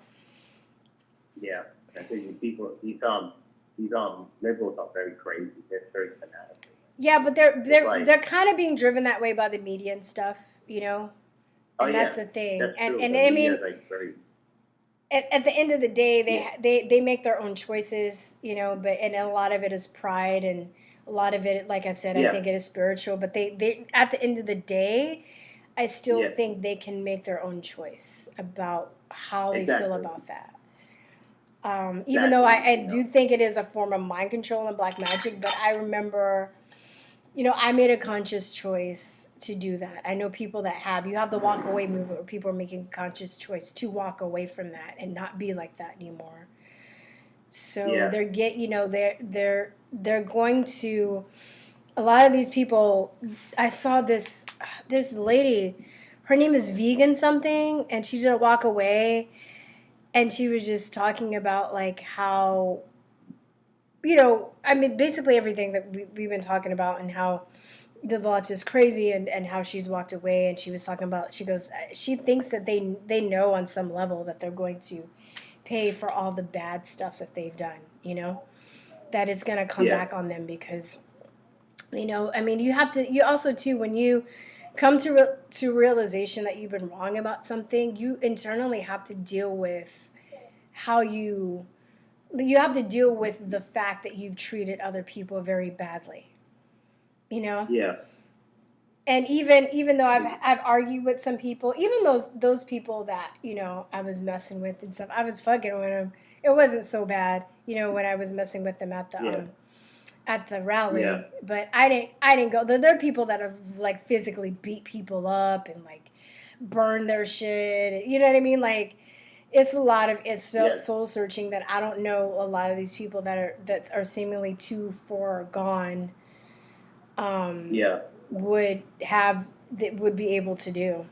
S6: I think these liberals are very crazy. They're very fanatic.
S1: Yeah, but
S6: like-
S1: they're kind of being driven that way by the media and stuff, And that's the thing.
S6: That's true.
S1: And
S6: The
S1: I
S6: media
S1: mean,
S6: is, like, very...
S1: at the end of the day, they make their own choices, but and a lot of it is pride, and a lot of it, like I said, I think it is spiritual. But they at the end of the day, I still think they can make their own choice about how they feel about that. Even though I do think it is a form of mind control and black magic, but I remember, I made a conscious choice to do that. I know people that have. You have the walk away movement where people are making a conscious choice to walk away from that and not be like that anymore. So they're going to, a lot of these people. I saw this lady, her name is Vegan something, and she's gonna walk away, and she was just talking about like how, I mean, basically everything that we've been talking about, and how the left is crazy, and how she's walked away. And she was talking about, she goes, she thinks that they know on some level that they're going to pay for all the bad stuff that they've done, that it's going to come back on them because, I mean, you also too, when you come to realization that you've been wrong about something, you internally have to deal with how you have to deal with the fact that you've treated other people very badly,
S6: Yeah.
S1: And even though I've argued with some people, even those people that I was messing with and stuff, I was fucking with them. It wasn't so bad, when I was messing with them at the rally.
S6: Yeah.
S1: But I didn't go. There are people that have like physically beat people up and like burn their shit. You know what I mean? Like, it's a lot of soul searching that I don't know a lot of these people that are seemingly too far gone. Would be able to do,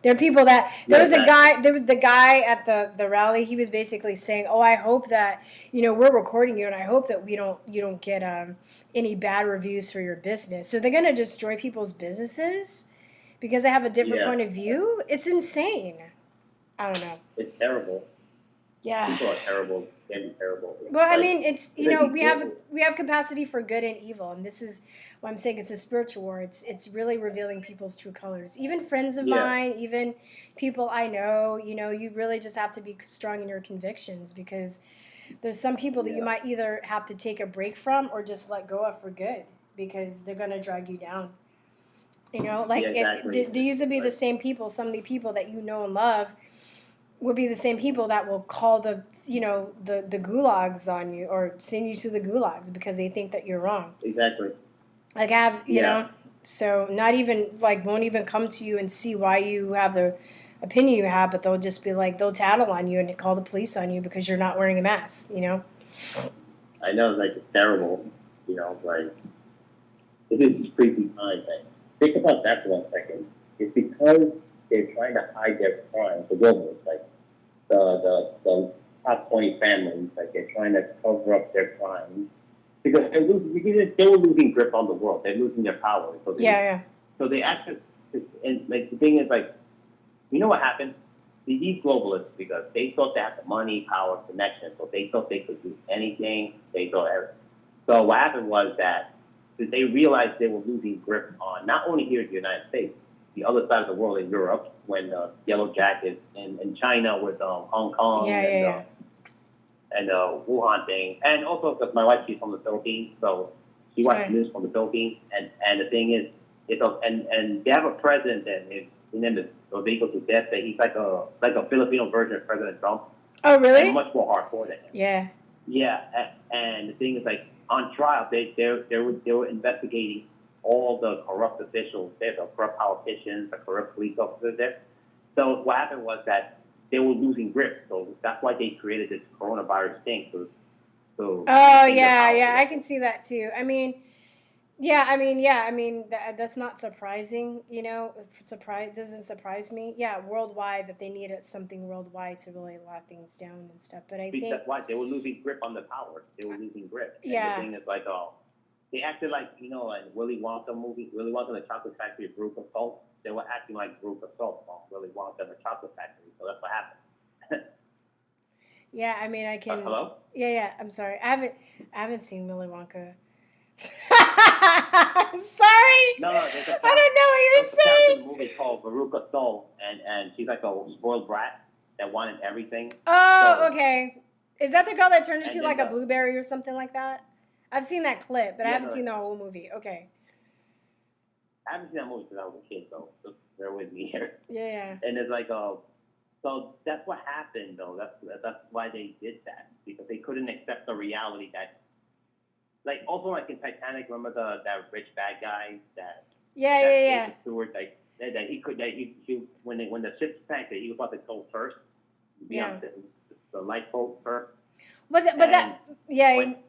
S1: There are people that there was the guy at the rally. He was basically saying, "Oh, I hope that we're recording you, and I hope that you don't get any bad reviews for your business." So they're gonna destroy people's businesses because they have a different point of view. It's insane. I don't know.
S6: It's terrible.
S1: Yeah.
S6: People are terrible. Can be terrible.
S1: Well, I mean, it's we have capacity for good and evil, and this is what I'm saying. It's a spiritual war. It's really revealing people's true colors. Even friends of mine, even people I know, you really just have to be strong in your convictions, because there's some people that you might either have to take a break from or just let go of for good, because they're gonna drag you down. These would be the same people. Some of the people that you know and love would be the same people that will call the gulags on you or send you to the gulags because they think that you're wrong.
S6: Exactly.
S1: Like I have, So not even like won't even come to you and see why you have the opinion you have, but they'll just be like they'll tattle on you and call the police on you because you're not wearing a mask. You know?
S9: I know, like, it's terrible, you know, like, it is just creepy times. Like, think about that for 1 second. It's because they're trying to hide their crimes, the globalists, like, the top 20 families, like, they're trying to cover up their crimes. Because they were losing grip on the world. They're losing their power. So So they actually, and like the thing is, like, you know what happened? These globalists, because they thought they had the money, power, connection, so they thought they could do anything. They thought everything. So what happened was that they realized they were losing grip on not only here in the United States, the other side of the world in Europe, when Yellow Jackets, in China with Hong Kong and Wuhan thing, and also because my wife, she's from the Philippines, so she watched news from the Philippines, and the thing is, and they have a president, and his name is Rodrigo Duterte. He's like a Filipino version of President Trump.
S1: Oh, really?
S9: And much more hardcore than him.
S1: Yeah.
S9: Yeah, and the thing is, like, on trial, they were investigating all the corrupt officials there, the corrupt politicians, the corrupt police officers there. So what happened was that they were losing grip. So that's why they created this coronavirus thing. So
S1: I can see that too. That's not surprising, you know. Doesn't surprise me. Yeah, worldwide that they needed something worldwide to really lock things down and stuff. But I think
S9: that's why they were losing grip on the power. They were losing grip. And
S1: yeah.
S9: the thing is, like, they acted like, you know, in Willy Wonka movie, Willy Wonka and the Chocolate Factory, Group of Salt. They were acting like Group of Salt on Willy Wonka and the Chocolate Factory. So that's what happened.
S1: Yeah, I mean, I can.
S9: Hello?
S1: Yeah. I'm sorry. I haven't seen Willy Wonka. Sorry.
S9: No, there's a
S1: I don't know what you're saying.
S9: There's a movie called Veruca Salt, and she's like a spoiled brat that wanted everything.
S1: Oh, okay. Is that the girl that turned into
S9: and
S1: like a blueberry or something like that? I've seen that clip, but I haven't seen the whole movie. Okay.
S9: I haven't seen that movie since I was a kid, so just bear with me here.
S1: Yeah.
S9: And it's like, so that's what happened, though. That's why they did that, because they couldn't accept the reality that, like, also like in Titanic, remember that rich bad guy that
S1: Yeah.
S9: Stewart, like that he when the ship sank, that he was about to go first, be on the lifeboat first.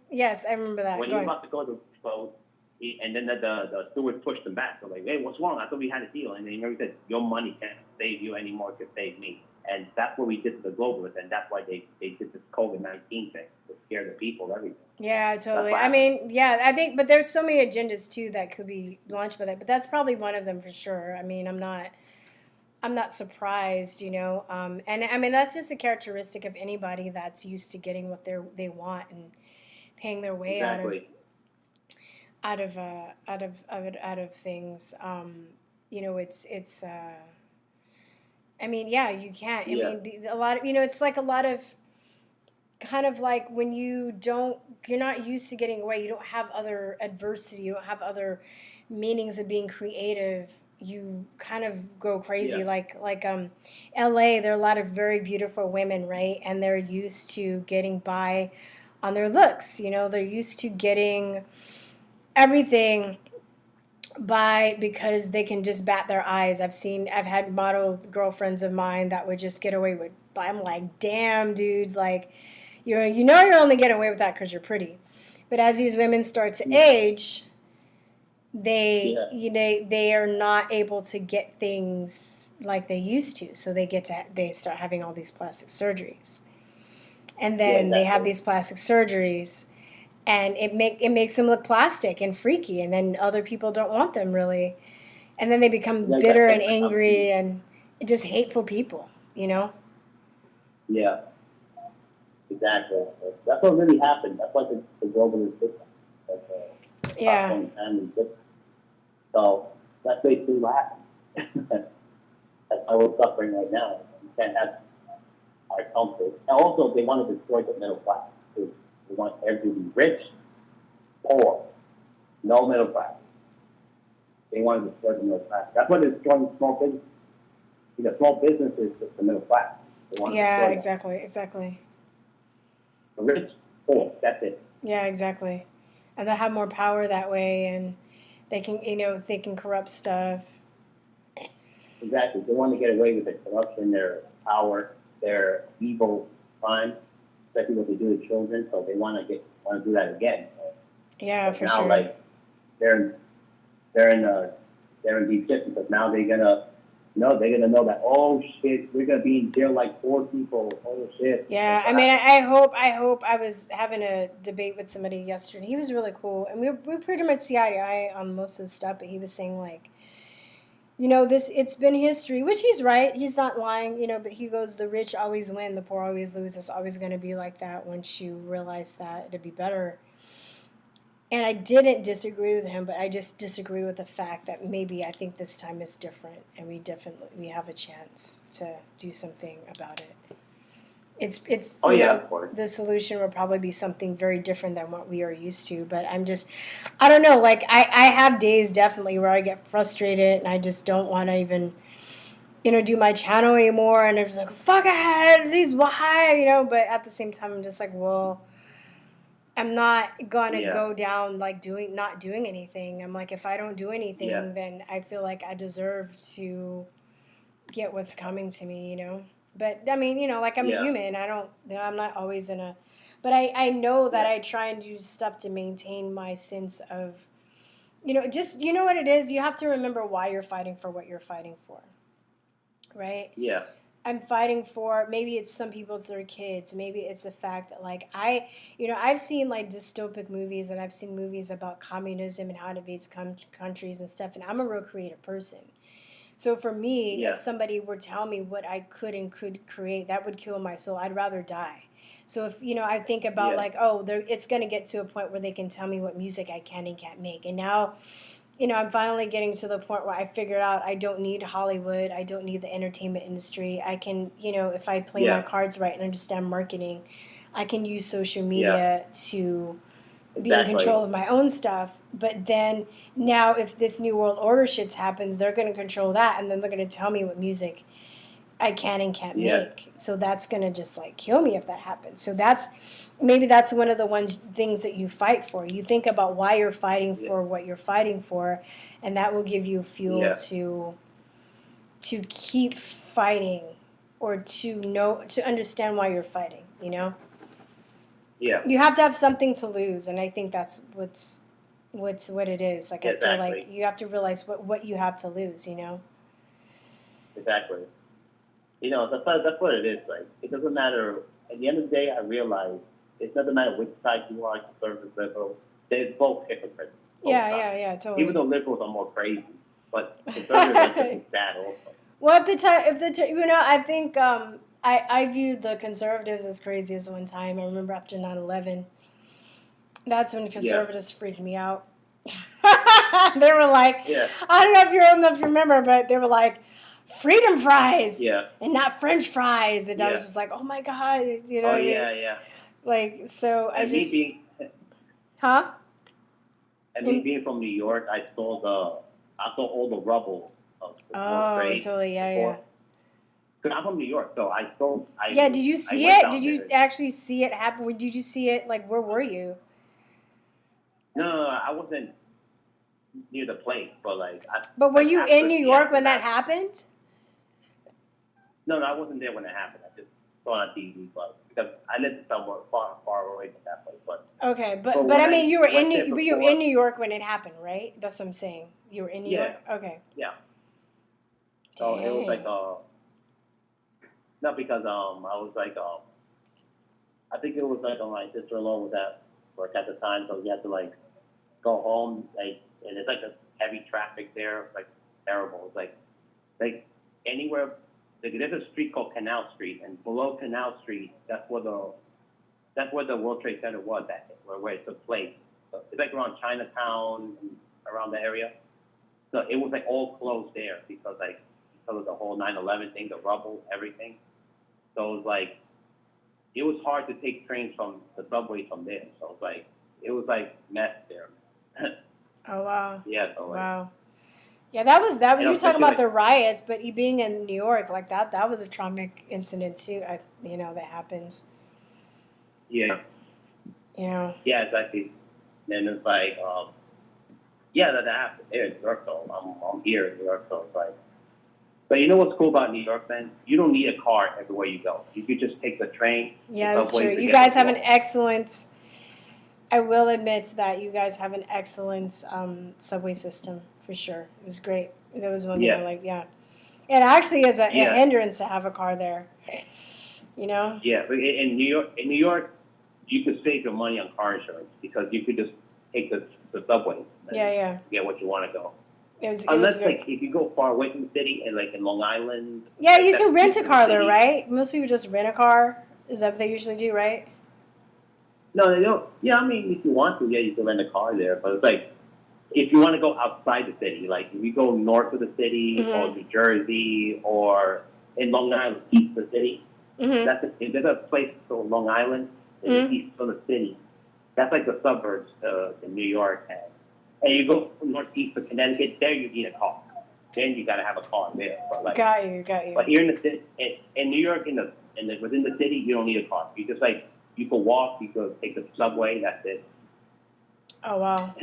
S1: Yes, I remember that.
S9: When he was about to go to the boat, and then the steward pushed him back. So like, hey, what's wrong? I thought we had a deal. And then he said, your money can't save you anymore, it could save me. And that's what we did to the globalists, and that's why they did this COVID-19 thing to scare the people, everything.
S1: Yeah, totally. I mean, yeah, I think, but there's so many agendas too that could be launched by that. But that's probably one of them for sure. I mean, I'm not surprised, you know. And I mean, that's just a characteristic of anybody that's used to getting what they want and paying their way out of things. You know, it's. I mean, yeah, you can't. I mean, a lot of, you know, it's like a lot of kind of like when you're not used to getting away, you don't have other adversity, you don't have other meanings of being creative, you kind of go crazy. Like LA, there are a lot of very beautiful women, right? And they're used to getting by on their looks, you know, they're used to getting everything because they can just bat their eyes. I've had model girlfriends of mine that would just get away with, I'm like, damn, dude, like, you're only getting away with that because you're pretty. But as these women start to age, they are not able to get things like they used to. So they start having all these plastic surgeries. And then they have these plastic surgeries, and it makes them look plastic and freaky, and then other people don't want them really. And then they become bitter and angry and just hateful people, you know?
S9: Yeah. Exactly. That's what really happened. That's what the global system. So that's basically what happened. That's why we're suffering right now. We can't have our comfort. And also, they want to destroy the middle class. They want everyone to be rich, poor, no middle class. They want to destroy the middle class. That's why they're destroying small business. Because small business is just the middle class.
S1: Yeah, exactly.
S9: The rich, poor, that's it.
S1: Yeah, exactly. And they'll have more power that way, and They can, they can corrupt stuff.
S9: Exactly. They want to get away with their corruption, their power, their evil crime, especially what they do to children. So they want to do that again. So
S1: Yeah, for
S9: now,
S1: sure.
S9: like they're in deep shit because now they're gonna know that, oh shit, we're gonna be in jail like 4 people. Oh shit.
S1: Yeah, I mean, I hope. I was having a debate with somebody yesterday. He was really cool, and we pretty much see eye to eye on most of the stuff. But he was saying like, it's been history, which he's right. He's not lying, But he goes, the rich always win, the poor always lose. It's always going to be like that. Once you realize that, it'd be better. And I didn't disagree with him, but I just disagree with the fact that maybe I think this time is different, and we have a chance to do something about it. It's
S9: of course.
S1: The solution will probably be something very different than what we are used to. But I don't know. Like I have days definitely where I get frustrated and I just don't want to even, do my channel anymore. And I'm just like, fuck it, these why, But at the same time, I'm just like, well, I'm not gonna go down like not doing anything. I'm like, if I don't do anything, then I feel like I deserve to get what's coming to me, But I mean, like I'm a human. I'm not always but I know that I try and do stuff to maintain my sense of, just, what it is? You have to remember why you're fighting for what you're fighting for, right?
S9: Yeah.
S1: I'm fighting for, maybe it's some people, it's their kids. Maybe it's the fact that like I've seen like dystopic movies and I've seen movies about communism and how it invades countries and stuff. And I'm a real creative person. So for me, if somebody were to tell me what I could and could create, that would kill my soul. I'd rather die. So if, I think about like, it's going to get to a point where they can tell me what music I can and can't make. And now, I'm finally getting to the point where I figured out I don't need Hollywood. I don't need the entertainment industry. I can, if I play my cards right and understand marketing, I can use social media to be in control of my own stuff. But then now if this new world order shit happens, they're going to control that. And then they're going to tell me what music I can and can't make. So that's going to just like kill me if that happens. So maybe that's one of the things that you fight for. You think about why you're fighting for what you're fighting for, and that will give you fuel to keep fighting, or to understand why you're fighting,
S9: Yeah.
S1: You have to have something to lose, and I think that's what it is. Like I feel like you have to realize what you have to lose,
S9: Exactly. That's what it is. Like, it doesn't matter. At the end of the day, I realize it doesn't matter which side you are, conservative, liberal. They're both hypocrites.
S1: Yeah, totally.
S9: Even though liberals are more crazy, but conservatives are just bad also.
S1: Well, I think I viewed the conservatives as crazy as one time. I remember after 9/11, that's when conservatives freaked me out. They were like, I don't know if you remember, but they were like, freedom fries, and not French fries, and I was just like, oh my god, what I mean?
S9: Yeah.
S1: Like, so
S9: And me being from New York, I saw all the rubble of the World Trade.
S1: Totally, yeah.
S9: Because I'm from New York, so I saw.
S1: Did you see it? Did you actually see it happen? Did you see it? Like, where were you?
S9: No, I wasn't near the place, but like.
S1: But were you in New York when that happened?
S9: No, I wasn't there when it happened. I just saw it on TV, but because I lived somewhere far away from that place. But
S1: okay, but I mean, you were in New York when it happened, right? That's what I'm saying. You were in New York. Okay.
S9: Yeah. So it was like not because I was like I think it was like my sister-in-law was at work at the time, so we had to like go home, like, and it's like a heavy traffic there, like terrible. It's like anywhere. There's a street called Canal Street, and below Canal Street, that's where the World Trade Center was at, where it took place. So it's like around Chinatown, and around the area. So it was like all closed there because of the whole 9/11 thing, the rubble, everything. So it was hard to take trains from the subway from there. So it was like mess there.
S1: Oh wow.
S9: Yeah. So
S1: wow. Yeah, that was that. You were talking about the riots, but you being in New York, like that was a traumatic incident too. That happens.
S9: Yeah.
S1: Yeah.
S9: Yeah, exactly. And it's like, Yeah, that happens here in New York, though. I'm here in New York, so it's like. But you know what's cool about New York, man? You don't need a car everywhere you go. You could just take the train.
S1: Yeah,
S9: the
S1: that's
S9: subway,
S1: true. You
S9: forget
S1: guys
S9: what
S1: have an
S9: want.
S1: excellent. I will admit that you guys have an excellent subway system for sure. It was great. That was one thing I
S9: Yeah.
S1: liked. Yeah, it actually is a
S9: Yeah.
S1: hindrance to have a car there. You know.
S9: Yeah, but in New York, you could save your money on car insurance because you could just take the subway and
S1: Yeah.
S9: get what you want to go.
S1: It was
S9: Unless
S1: very.
S9: like if you go far away from the city and like in Long Island.
S1: Yeah,
S9: like,
S1: you
S9: that's
S1: can rent a
S9: deep in the
S1: car there,
S9: city.
S1: right? Most people just rent a car. Is that what they usually do, right?
S9: No, they don't. Yeah, I mean, if you want to, yeah, you can rent a car there. But it's like, if you want to go outside the city, like if you go north of the city or New Jersey or in Long Island, east of the city, if there's a place called Long Island, in the east of the city, that's like the suburbs in New York. And you go from northeast to Connecticut, there you need a car. Then you got to have a car there. But like,
S1: Got you.
S9: but here in the city, in New York, within the city, you don't need a car. You just like, you could walk, you could take the subway, that's it.
S1: Oh wow,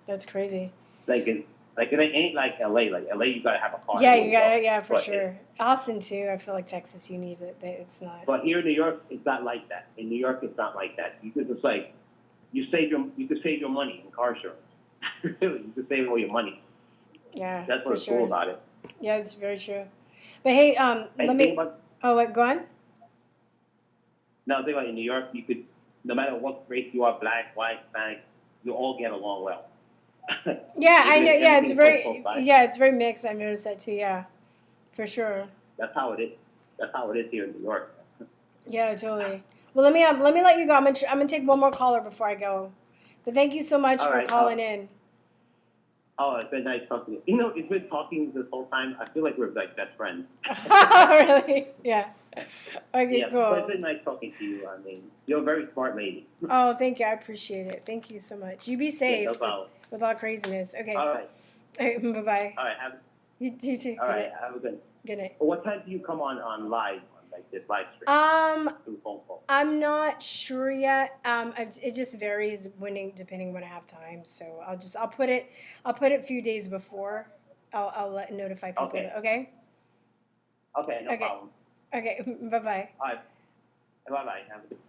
S1: that's crazy.
S9: Like it ain't like LA. Like LA, you gotta have a car.
S1: Yeah, you got it. Yeah, for
S9: But
S1: sure. Austin too. I feel like Texas, you need it. It's not.
S9: But here in New York, it's not like that. In New York, it's not like that. You could just like, you could save your money in car insurance. Really, you could save all your money.
S1: Yeah,
S9: That's
S1: for
S9: what's
S1: sure.
S9: cool about it.
S1: Yeah, it's very true. But hey, let me. Oh, what? Go on.
S9: No, think about it, in New York, you could, no matter what race you are, black, white, Hispanic, you all get along well.
S1: Yeah, I know. Yeah, it's
S9: Everything's so
S1: very.
S9: close by.
S1: Yeah, it's very mixed. I've noticed that too. Yeah, for sure.
S9: That's how it is. That's how it is here in New York.
S1: Yeah, totally. Well, let me let you go. I'm gonna take one more caller before I go. But thank you so much
S9: All
S1: for
S9: right,
S1: calling in.
S9: Oh, it's been nice talking to you. You know, if we're talking this whole time, I feel like we're like best friends.
S1: Really? Yeah. Okay,
S9: Yeah,
S1: cool.
S9: but it's been nice talking to you. I mean, you're a very smart lady.
S1: Oh, thank you. I appreciate it. Thank you so much. You be safe
S9: Yeah, no problem.
S1: with all craziness. Okay.
S9: All right.
S1: All right. Bye bye.
S9: All right.
S1: You too.
S9: All right. Have a good.
S1: Good night.
S9: What time do you come on live, on like this live stream? Through phone call.
S1: I'm not sure yet. It just varies depending when I have time. So I'll put it a few days before. I'll notify people.
S9: Okay.
S1: Okay.
S9: Okay. No problem.
S1: Okay. Bye bye.
S9: All right. Bye bye. Have a good.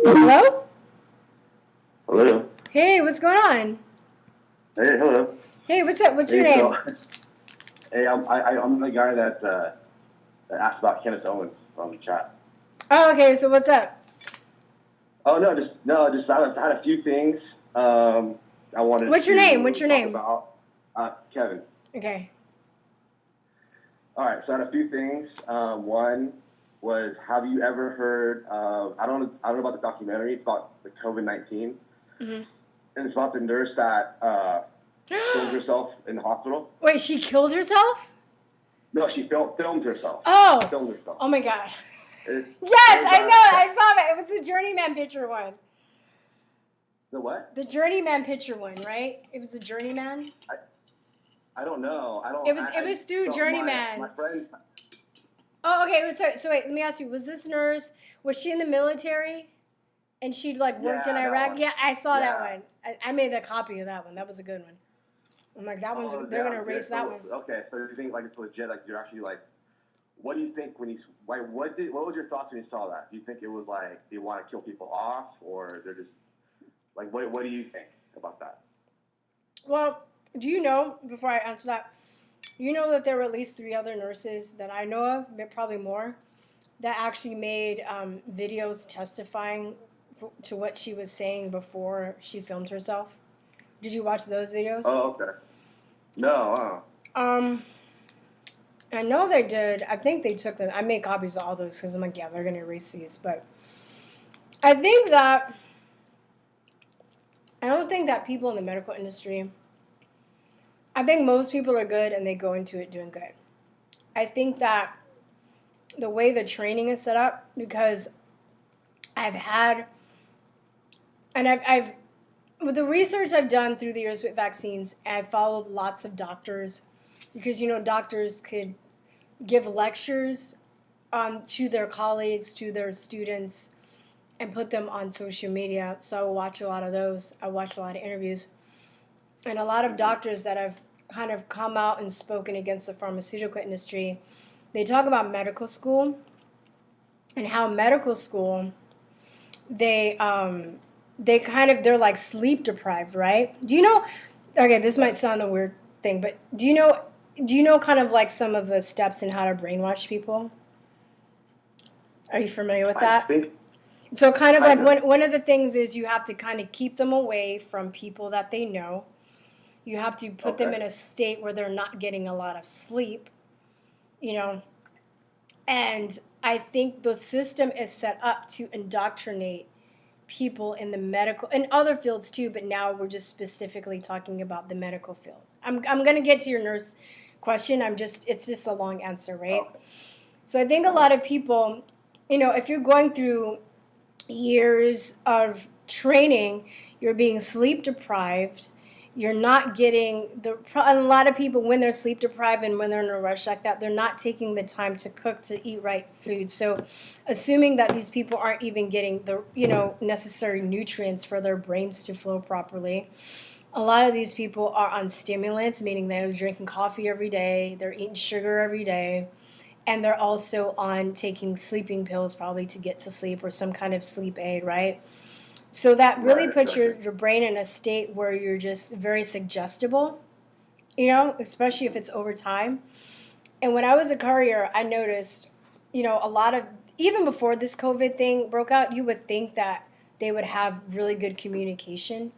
S1: Hello.
S10: Hello.
S1: Hey, what's going on?
S10: Hey, hello.
S1: Hey, what's up? What's your
S10: Hey,
S1: name?
S10: Hey, I'm the guy that asked about Candace Owens on the chat.
S1: Oh, okay. So what's up?
S10: Oh just I had a few things I wanted.
S1: What's your
S10: to
S1: name? What's your
S10: talk
S1: name?
S10: About Kevin.
S1: Okay.
S10: All right, so I had a few things. One was, have you ever heard of? I don't know about the documentary. It's about the COVID-19, and it's about the nurse that filmed herself in the hospital.
S1: Wait, she killed herself?
S10: No, she filmed herself.
S1: Oh.
S10: She filmed herself.
S1: Oh my God.
S10: Yes,
S1: I know. I saw that. It was the Journeyman picture one.
S10: The what?
S1: The Journeyman picture one, right? It was the Journeyman.
S10: I don't know.
S1: It was through Journeyman.
S10: My friend.
S1: Oh, okay. So wait, let me ask you: was this nurse? Was she in the military? And she'd like worked in
S10: that
S1: Iraq?
S10: one.
S1: Yeah, I saw that
S10: Yeah.
S1: one. I made a copy of that one. That was a good one. I'm like, that one's. They're gonna erase that one.
S10: Okay, so you think like it's legit? Like you're actually like, what do you think when you like? What was your thoughts when you saw that? Do you think it was like they want to kill people off, or they're just like what do you think about that?
S1: Well, do you know, before I answer that, you know that there were at least 3 other nurses that I know of, but probably more, that actually made videos testifying to what she was saying before she filmed herself? Did you watch those videos?
S10: Oh, okay. No.
S1: I know they did. I think they took them. I made copies of all those because I'm like, yeah, they're going to erase these. But I don't think that people in the medical industry, I think most people are good and they go into it doing good. I think that the way the training is set up, because I've with the research I've done through the years with vaccines, I've followed lots of doctors, because, doctors could give lectures to their colleagues, to their students, and put them on social media. So I watch a lot of those. I watch a lot of interviews. And a lot of doctors that have kind of come out and spoken against the pharmaceutical industry, they talk about medical school and how medical school, they they're like sleep deprived, right? Do you know, okay, this might sound a weird thing, but do you know kind of like some of the steps in how to brainwash people? Are you familiar with
S10: I
S1: that?
S10: think
S1: So kind of
S10: I
S1: like
S10: know.
S1: one of the things is you have to kind of keep them away from people that they know. You have to put them
S10: Okay.
S1: in a state where they're not getting a lot of sleep, you know. And I think the system is set up to indoctrinate people in the medical and other fields too, but now we're just specifically talking about the medical field. I'm going to get to your nurse question. It's just a long answer, right?
S10: Okay.
S1: So I think a lot of people, if you're going through years of training, you're being sleep deprived. You're not getting a lot of people, when they're sleep deprived and when they're in a rush like that, they're not taking the time to cook, to eat right food. So assuming that these people aren't even getting the necessary nutrients for their brains to flow properly. A lot of these people are on stimulants, meaning they're drinking coffee every day, they're eating sugar every day, and they're also on taking sleeping pills probably to get to sleep or some kind of sleep aid, right? So that really
S10: Right,
S1: puts
S10: exactly.
S1: your brain in a state where you're just very suggestible, especially if it's over time. And when I was a courier, I noticed, a lot of, even before this COVID thing broke out, you would think that they would have really good communication.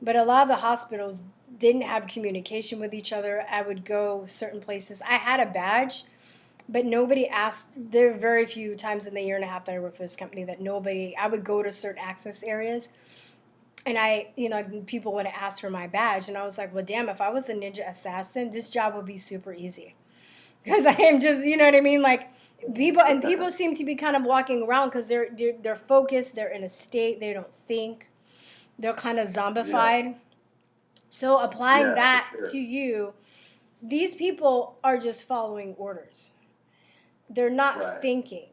S1: But a lot of the hospitals didn't have communication with each other. I would go certain places. I had a badge, but nobody asked. There are very few times in the year and a half that I worked for this company that I would go to certain access areas and people would ask for my badge. And I was like, well, damn, if I was a ninja assassin, this job would be super easy. Because I am just, you know what I mean? Like, people seem to be kind of walking around because they're focused, they're in a state, they don't think, they're kind of zombified. So applying
S10: Yeah,
S1: that
S10: for sure.
S1: to you, these people are just following orders. They're not
S10: Right.
S1: thinking.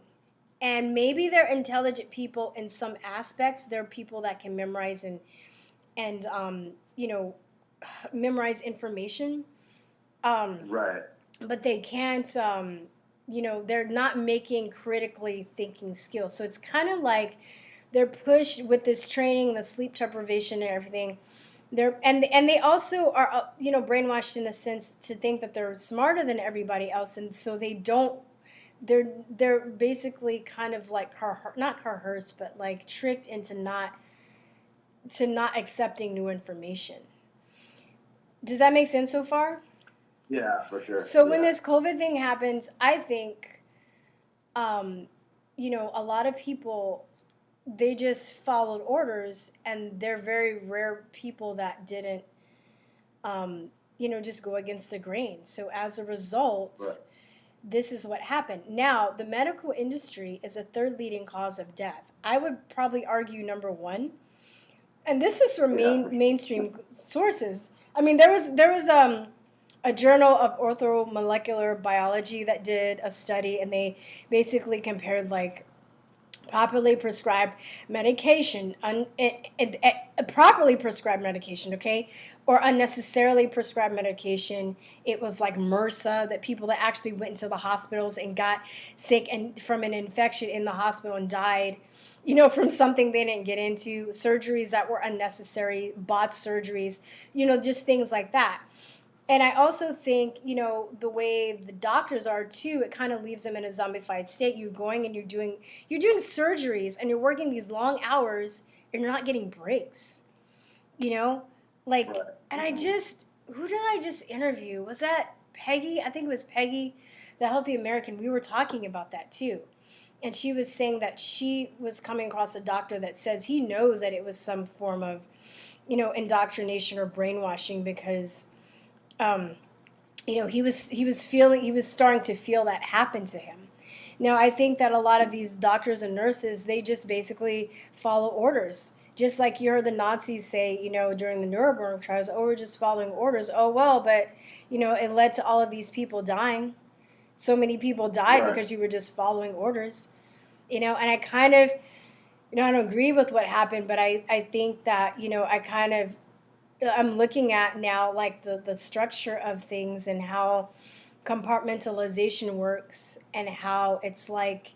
S1: And maybe they're intelligent people in some aspects. They're people that can memorize and memorize information.
S10: Right.
S1: But they can't, they're not making critically thinking skills. So it's kind of like they're pushed with this training, the sleep deprivation and everything. And they also are, brainwashed in a sense to think that they're smarter than everybody else. And so they're basically kind of like not coerced, but like tricked into not accepting new information. Does that make sense so far?
S10: Yeah, for sure.
S1: So when
S10: Yeah.
S1: this COVID thing happens, I think, a lot of people, they just followed orders, and they're very rare people that didn't, just go against the grain. So as a result,
S10: Right.
S1: this is what happened. Now, the medical industry is a third leading cause of death. I would probably argue number one, and this is from mainstream sources. I mean, there was a journal of orthomolecular biology that did a study, and they basically compared like properly prescribed medication, properly prescribed medication, okay, or unnecessarily prescribed medication. It was like MRSA, that people that actually went into the hospitals and got sick and from an infection in the hospital and died, from something they didn't get into, surgeries that were unnecessary, bot surgeries, just things like that. And I also think, the way the doctors are too, it kind of leaves them in a zombified state. You're going and you're doing surgeries and you're working these long hours and you're not getting breaks. Like,
S10: Right.
S1: and who did I just interview? Was that Peggy? I think it was Peggy, the Healthy American. We were talking about that too. And she was saying that she was coming across a doctor that says he knows that it was some form of, indoctrination or brainwashing because he was starting to feel that happen to him. Now, I think that a lot of these doctors and nurses, they just basically follow orders. Just like you heard the Nazis say, during the Nuremberg trials, oh, we're just following orders. Oh, well, but, it led to all of these people dying. So many people died
S10: Right.
S1: because you were just following orders. And I kind of, I don't agree with what happened, but I think that, I'm looking at now like the structure of things and how compartmentalization works and how it's like,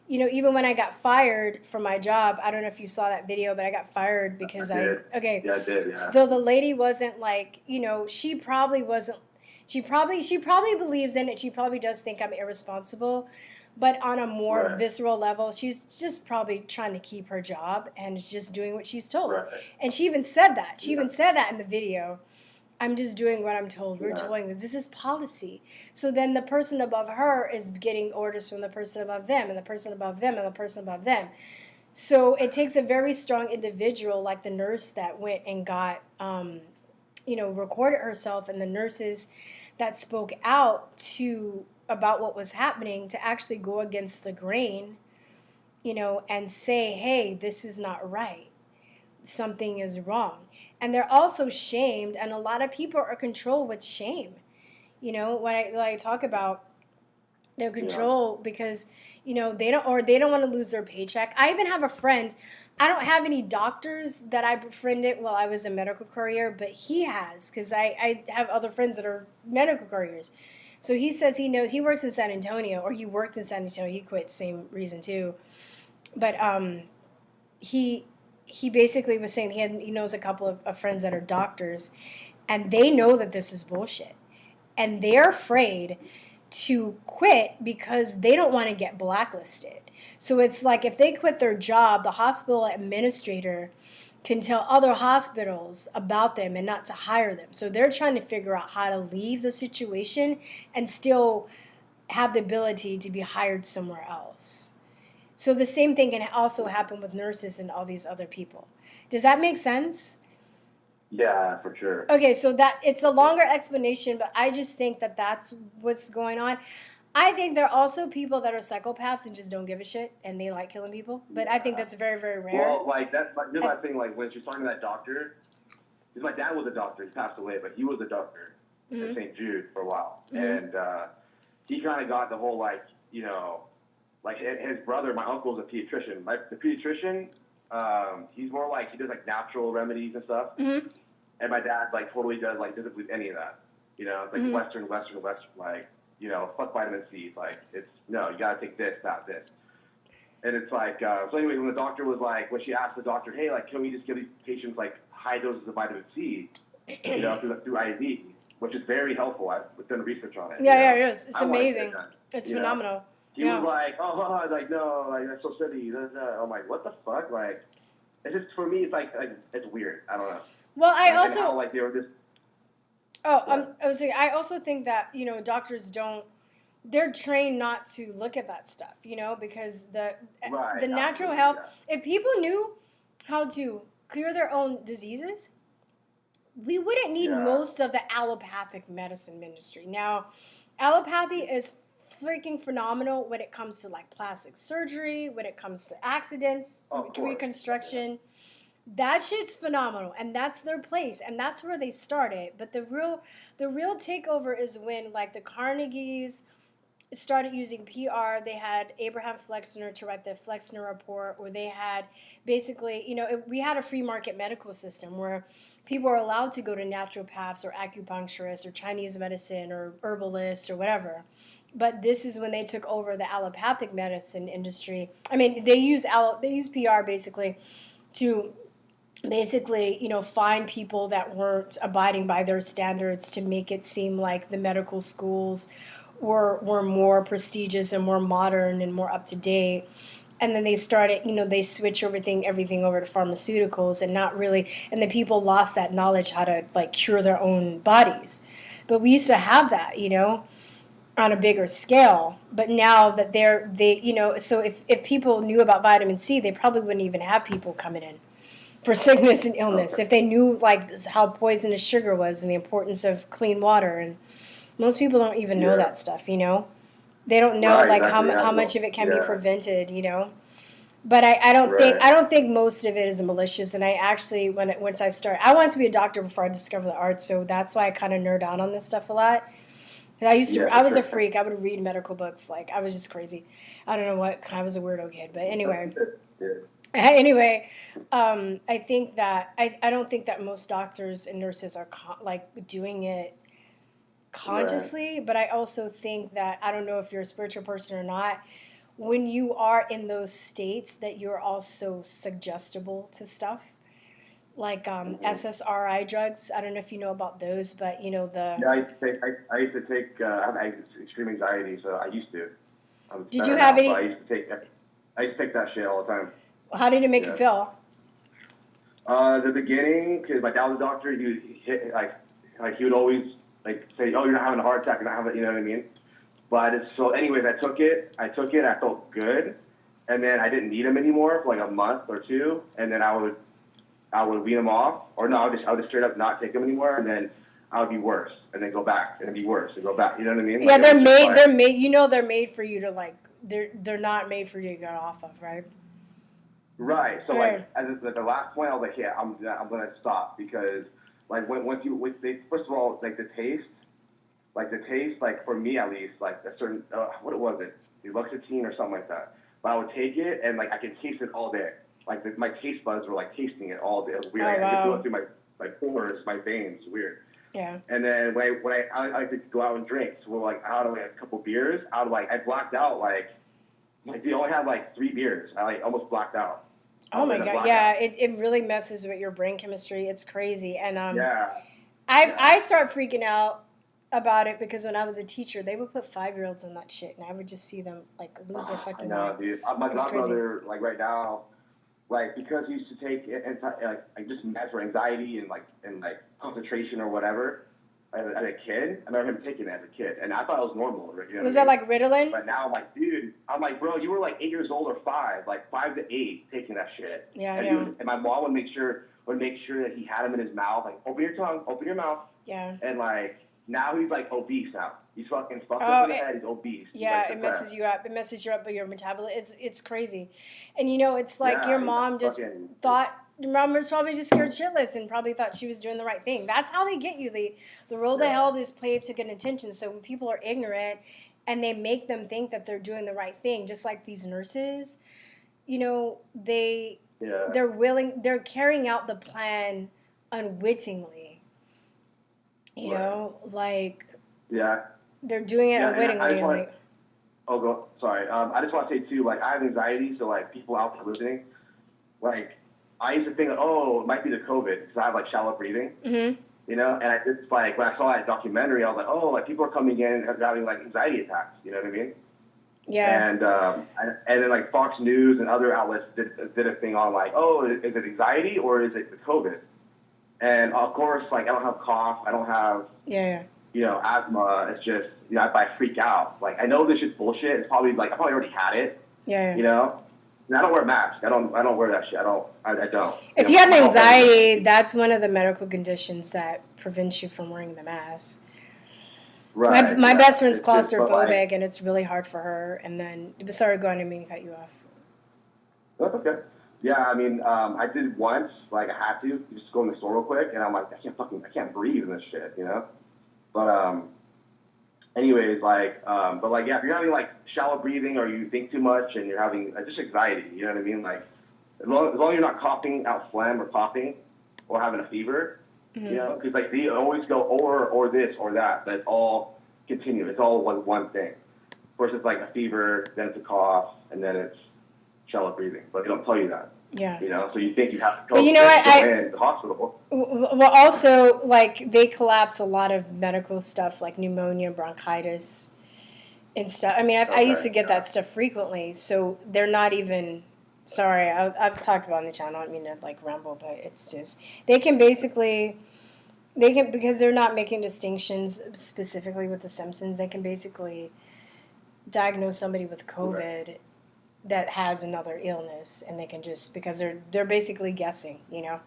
S1: even when I got fired from my job, I don't know if you saw that video, but I got fired because okay.
S10: Yeah, I did. Yeah.
S1: So the lady wasn't like, she probably wasn't, she probably believes in it. She probably does think I'm irresponsible, but on a more
S10: Right.
S1: visceral level, she's just probably trying to keep her job and is just doing what she's told.
S10: Right.
S1: And she even said that. She
S10: Yeah.
S1: even said that in the video. I'm just doing what I'm told. We're
S10: Yeah.
S1: telling them this is policy. So then the person above her is getting orders from the person above them, and the person above them, and the person above them. So it takes a very strong individual, like the nurse that went and got, recorded herself, and the nurses that spoke out about what was happening to actually go against the grain, and say, hey, this is not right. Something is wrong. And they're also shamed, and a lot of people are controlled with shame. When I talk about their control because they don't want to lose their paycheck. I even have a friend. I don't have any doctors that I befriended while I was a medical courier, but he has, because I have other friends that are medical couriers. So he says he knows, he works in San Antonio, or he worked in San Antonio. He quit, same reason too. But he basically was saying he knows a couple of friends that are doctors, and they know that this is bullshit, and they're afraid to quit because they don't want to get blacklisted. So it's like if they quit their job, the hospital administrator can tell other hospitals about them and not to hire them. So they're trying to figure out how to leave the situation and still have the ability to be hired somewhere else. So the same thing can also happen with nurses and all these other people. Does that make sense?
S10: Yeah, for sure.
S1: Okay, so that it's a longer explanation, but I just think that that's what's going on. I think there are also people that are psychopaths and just don't give a shit, and they like killing people. But I think that's very, very rare.
S10: Well, like that's my thing. Like when she's talking to that doctor, because my dad was a doctor. He passed away, but he was a doctor at St. Jude for a while, and he kind of got the whole like like his brother, my uncle's a pediatrician. The pediatrician, he's more like he does like natural remedies and stuff. And my dad like totally doesn't believe any of that. It's like Western, like fuck vitamin C. Like it's no, you gotta take this, that, this. And it's like so anyway, when the doctor was like, when she asked the doctor, hey, like can we just give these patients like high doses of vitamin C, through IV, which is very helpful. I've done research on it.
S1: Yeah, it is. It's amazing. It's phenomenal.
S10: He was like, oh, like no, like that's so silly. I'm like, what the fuck? Like, it's just for me, it's like it's weird. I don't know.
S1: Well, I also
S10: how, like they were just.
S1: I was saying I also think that doctors don't. They're trained not to look at that stuff, because the natural health. Yeah. If people knew how to cure their own diseases, we wouldn't need most of the allopathic medicine industry. Now, allopathy is freaking phenomenal when it comes to like plastic surgery, when it comes to accidents, reconstruction. That shit's phenomenal, and that's their place, and that's where they started. But the real takeover is when like the Carnegies started using PR. They had Abraham Flexner to write the Flexner Report, where they had basically, we had a free market medical system where people were allowed to go to naturopaths or acupuncturists or Chinese medicine or herbalists or whatever. But this is when they took over the allopathic medicine industry. I mean, they use PR basically to find people that weren't abiding by their standards to make it seem like the medical schools were more prestigious and more modern and more up to date. And then they started, they switch everything over to pharmaceuticals and not really, and the people lost that knowledge how to like cure their own bodies. But we used to have that, on a bigger scale. But now that so if people knew about vitamin C, they probably wouldn't even have people coming in for sickness and illness if they knew like how poisonous sugar was and the importance of clean water. And most people don't even know that stuff, they don't know how much of it can be prevented, But I don't think most of it is malicious. And I actually once I started, I wanted to be a doctor before I discovered the arts, so that's why I kind of nerd out on this stuff a lot. And I was a freak. I would read medical books, like I was just crazy. I don't know what, I was a weirdo kid, but anyway.
S10: Yeah.
S1: Anyway, I think that, I don't think that most doctors and nurses are like doing it consciously, but I also think that, I don't know if you're a spiritual person or not, when you are in those states that you're also suggestible to stuff. Like SSRI drugs. I don't know if you know about those, but you know the.
S10: Yeah, I used to take I have extreme anxiety, so I used to. I'm
S1: Did
S10: better
S1: you have
S10: now,
S1: any?
S10: but I used to take that shit all the time.
S1: How did it make you feel?
S10: The beginning, because my dad was a doctor, he would hit like he would always like say, "Oh, you're not having a heart attack, you're not having," you know what I mean? But so anyways, I took it, I felt good, and then I didn't need them anymore for like a month or two, and then I would wean them off, or no, I would just straight up not take them anymore, and then I would be worse, and then go back, and then be worse, and go back. You know what I mean?
S1: Yeah,
S10: Like,
S1: they're made. You know, they're made for you to like. They're not made for you to get off of, right?
S10: Right. So
S1: Right.
S10: like at the last point, I was like, yeah, I'm gonna stop, because like first of all, like the taste, like for me at least, like a certain what was it, Luxetine or something like that. But I would take it and like I could taste it all day. Like my taste buds were like tasting it all day. It was weird.
S1: Oh,
S10: I could feel
S1: wow.
S10: it through my pores, my veins. Weird.
S1: Yeah.
S10: And then when I like to go out and drink, so like out of like a couple beers, I blacked out like we only had like 3 beers. I like almost blacked out.
S1: Oh my God. Yeah, it really messes with your brain chemistry. It's crazy. And I start freaking out about it because when I was a teacher, they would put 5-year-olds on that shit, and I would just see them like lose their fucking mind.
S10: Dude. My godbrother, like right now, like because he used to take just meds for anxiety and concentration or whatever. As a kid, I remember him taking it as a kid, and I thought it was normal. You know
S1: was that like Ritalin?
S10: But now I'm like, dude, bro, you were like 8 years old or 5, like 5 to 8, taking that shit.
S1: Yeah,
S10: and,
S1: I know.
S10: And my mom would make sure that he had him in his mouth, like open your tongue, open your mouth.
S1: Yeah.
S10: And like now he's like obese now. He's fucking fucked up in the head. He's obese.
S1: Yeah,
S10: he's,
S1: it
S10: like,
S1: messes you up. It messes you up with your metabolism. It's crazy, and you know, it's like your mom just thought. Your mom was probably just scared shitless and probably thought she was doing the right thing. That's how they get you. The role they held is played to get attention. So when people are ignorant and they make them think that they're doing the right thing, just like these nurses, you know, they're carrying out the plan unwittingly. You know, like they're doing it unwittingly.
S10: Sorry. I just want to say too, like I have anxiety, so like people out there listening, like. I used to think, it might be the COVID because I have like shallow breathing, you know. And it's like when I saw that documentary, I was like, like people are coming in and having like anxiety attacks. You know what I mean?
S1: Yeah.
S10: And then like Fox News and other outlets did a thing on like, is it anxiety or is it the COVID? And of course, like I don't have cough, I don't have you know, asthma. It's just I freak out. Like I know this shit's bullshit. It's probably like I probably already had it.
S1: Yeah.
S10: You know. And I don't wear a mask. I don't wear that shit. I don't.
S1: If you have anxiety, that's one of the medical conditions that prevents you from wearing the mask.
S10: Right.
S1: My best friend's claustrophobic, and it's really hard for her. And then, sorry, go on. I didn't mean to cut you off.
S10: That's okay. Yeah, I mean, I did once. Like I had to just go in the store real quick, and I'm like, I can't breathe in this shit, you know. But anyways, but yeah, if you're having like shallow breathing or you think too much and you're having just anxiety, you know what I mean? Like, as long as you're not coughing out phlegm or coughing or having a fever, you know, because like they always go or this or that, but it's all continuous. It's all one thing. First it's like a fever, then it's a cough, and then it's shallow breathing. But they don't tell you that. Yeah. You know, so you think you have to go, in the hospital.
S1: Well, also, like, they collapse a lot of medical stuff, like pneumonia, bronchitis, and stuff. I mean, I used to get that stuff frequently, so they're not even... Sorry, I've talked about it on the channel. I don't mean to, like, ramble, but it's just... They can basically... because they're not making distinctions specifically with the Simpsons, they can basically diagnose somebody with COVID that has another illness, and they can just, because they're basically guessing, you know.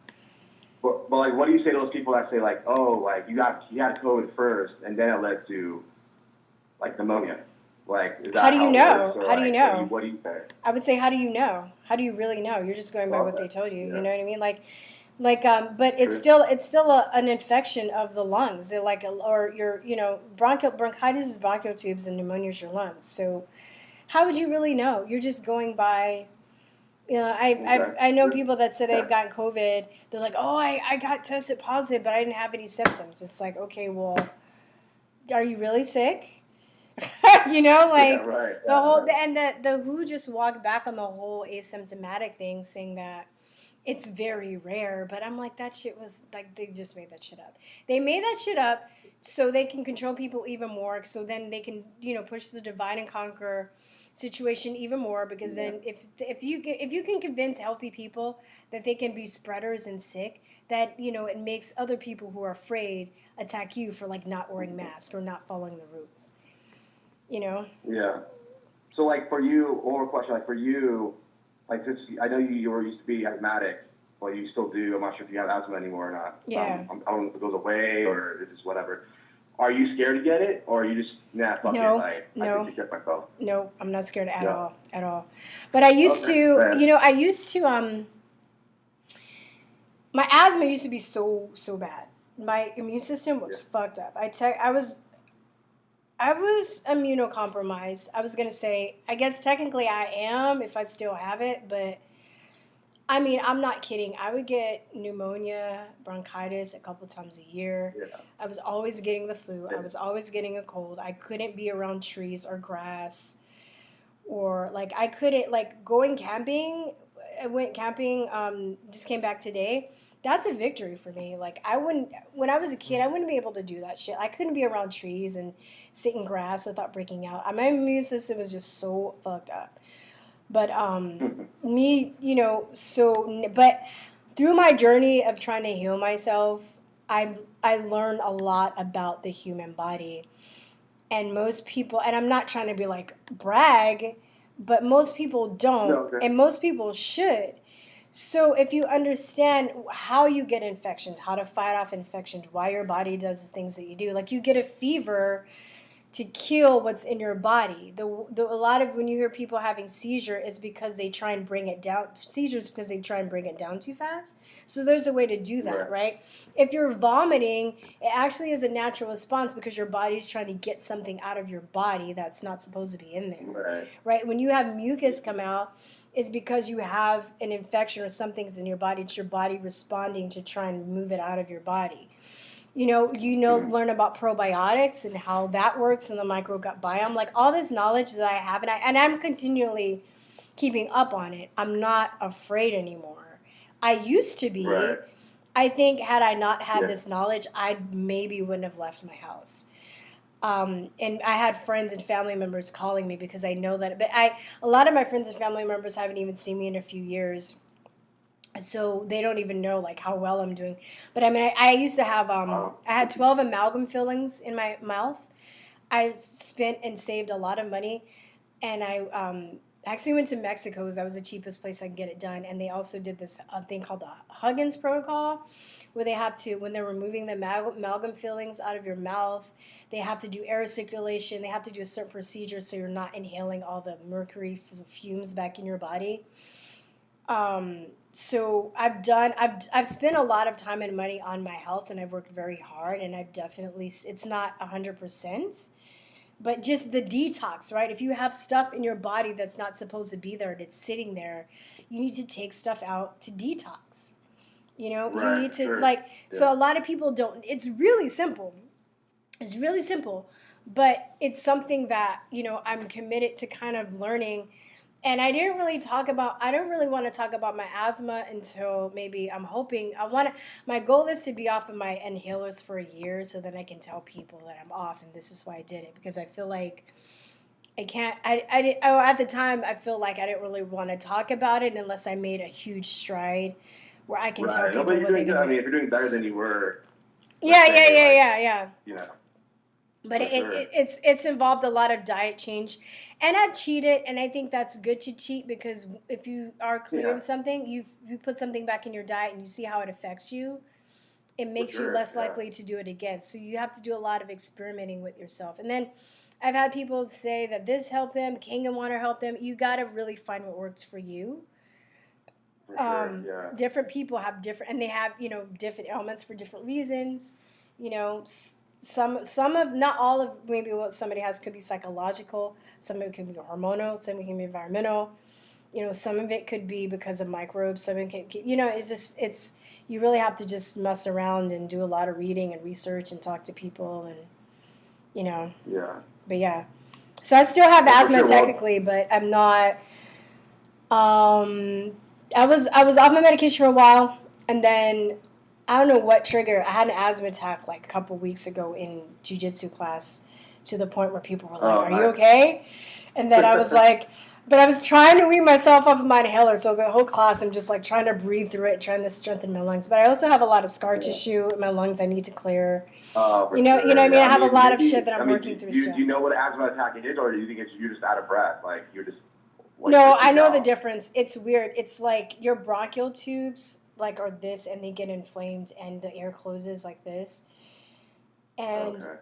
S10: But like, what do you say to those people that say like, you had COVID first, and then it led to like pneumonia? Like, is that
S1: how do you know?
S10: Or,
S1: how do you know?
S10: What do you say?
S1: I would say, how do you know? How do you really know? You're just going by what they told you. You know what I mean? But it's still an infection of the lungs. Or your bronchitis is bronchial tubes and pneumonia is your lungs. So how would you really know? You're just going by. I know people that said they've gotten COVID. They're like, oh, I got tested positive, but I didn't have any symptoms. It's like, okay, well, are you really sick? Like
S10: right.
S1: the whole and the WHO just walked back on the whole asymptomatic thing, saying that it's very rare. But I'm like, that shit was like they just made that shit up. They made that shit up so they can control people even more. So then they can push the divide and conquer situation even more, because then if you can convince healthy people that they can be spreaders and sick, that it makes other people who are afraid attack you for like not wearing masks or not following the rules.
S10: Yeah. So, like, for you, one more question, like, for you, like, since I know you were used to be asthmatic, well, you still do. I'm not sure if you have asthma anymore or not.
S1: Yeah.
S10: I don't know if it goes away or it's just whatever. Are you scared to get it, or are you just, fuck it, I can take care of myself?
S1: No, I'm not scared at all. But I used to, my asthma used to be so bad. My immune system was fucked up. I was immunocompromised. I was going to say, I guess technically I am if I still have it, but I mean, I'm not kidding. I would get pneumonia, bronchitis a couple times a year.
S10: Yeah.
S1: I was always getting the flu. I was always getting a cold. I couldn't be around trees or grass, or like I couldn't, like, going camping. I went camping, just came back today. That's a victory for me. Like, when I was a kid, I wouldn't be able to do that shit. I couldn't be around trees and sit in grass without breaking out. My immune system was just so fucked up. But but through my journey of trying to heal myself, I learned a lot about the human body. And most people, and I'm not trying to be like brag, but most people don't, and most people should. So if you understand how you get infections, how to fight off infections, why your body does the things that you do, like you get a fever to kill what's in your body. A lot of when you hear people having seizure is because they try and bring it down. Seizures because they try and bring it down too fast. So there's a way to do that, right? If you're vomiting, it actually is a natural response because your body's trying to get something out of your body that's not supposed to be in there, right? When you have mucus come out, it's because you have an infection or something's in your body. It's your body responding to try and move it out of your body. Learn about probiotics and how that works in the microgut biome, like all this knowledge that I have, and I'm continually keeping up on it. I'm not afraid anymore. I used to be.
S10: Right.
S1: I think had I not had this knowledge, I maybe wouldn't have left my house. And I had friends and family members calling me because I know that. But a lot of my friends and family members haven't even seen me in a few years. So they don't even know like how well I'm doing. But I mean, I used to have I had 12 amalgam fillings in my mouth. I spent and saved a lot of money, and I actually went to Mexico because that was the cheapest place I could get it done. And they also did this thing called the Huggins protocol, where they have to, when they're removing the amalgam fillings out of your mouth, they have to do air circulation. They have to do a certain procedure so you're not inhaling all the mercury fumes back in your body. So I've spent a lot of time and money on my health, and I've worked very hard, and I've definitely, it's not 100%, but just the detox, right? If you have stuff in your body that's not supposed to be there and it's sitting there, you need to take stuff out to detox. You need to so a lot of people don't, it's really simple. It's really simple, but it's something that, I'm committed to kind of learning. And I don't really want to talk about my asthma until maybe my goal is to be off of my inhalers for a year so that I can tell people that I'm off and this is why I did it, because I feel like at the time I feel like I didn't really want to talk about it unless I made a huge stride where I can tell people what they can do.
S10: I mean, if you're doing better than you were.
S1: Yeah.
S10: Yeah.
S1: But it's involved a lot of diet change. And I've cheated, and I think that's good to cheat, because if you are clear of something, you put something back in your diet and you see how it affects you, it makes you less likely to do it again. So you have to do a lot of experimenting with yourself. And then I've had people say that this helped them, King and Water helped them. You got to really find what works for you. Different people have different, and they have, different ailments for different reasons. some of, not all of maybe what somebody has could be psychological, some of it could be hormonal, some of it can be environmental. Some of it could be because of microbes. Some of it can, it's you really have to just mess around and do a lot of reading and research and talk to people and
S10: Yeah.
S1: but yeah. So I still have
S10: For
S1: asthma
S10: sure. Well,
S1: technically, but I'm not. I was off my medication for a while, and then I don't know what triggered. I had an asthma attack like a couple weeks ago in jujitsu class, to the point where people were like,
S10: oh,
S1: "Are you
S10: nice.
S1: okay?" And then I was like, but I was trying to wean myself off of my inhaler, so the whole class I'm just like trying to breathe through it, trying to strengthen my lungs. But I also have a lot of scar tissue in my lungs I need to clear.
S10: For
S1: You know
S10: sure.
S1: what I mean?
S10: Yeah.
S1: I have a lot of
S10: maybe,
S1: shit that I'm working
S10: do,
S1: through
S10: do,
S1: still.
S10: do you know what an asthma attack is, or do you think it's you're just out of breath? Like, you're just, like,
S1: No,
S10: freaked
S1: I know the
S10: out?
S1: difference. It's weird. It's like your bronchial tubes like are this, and they get inflamed and the air closes like this. And
S10: Okay.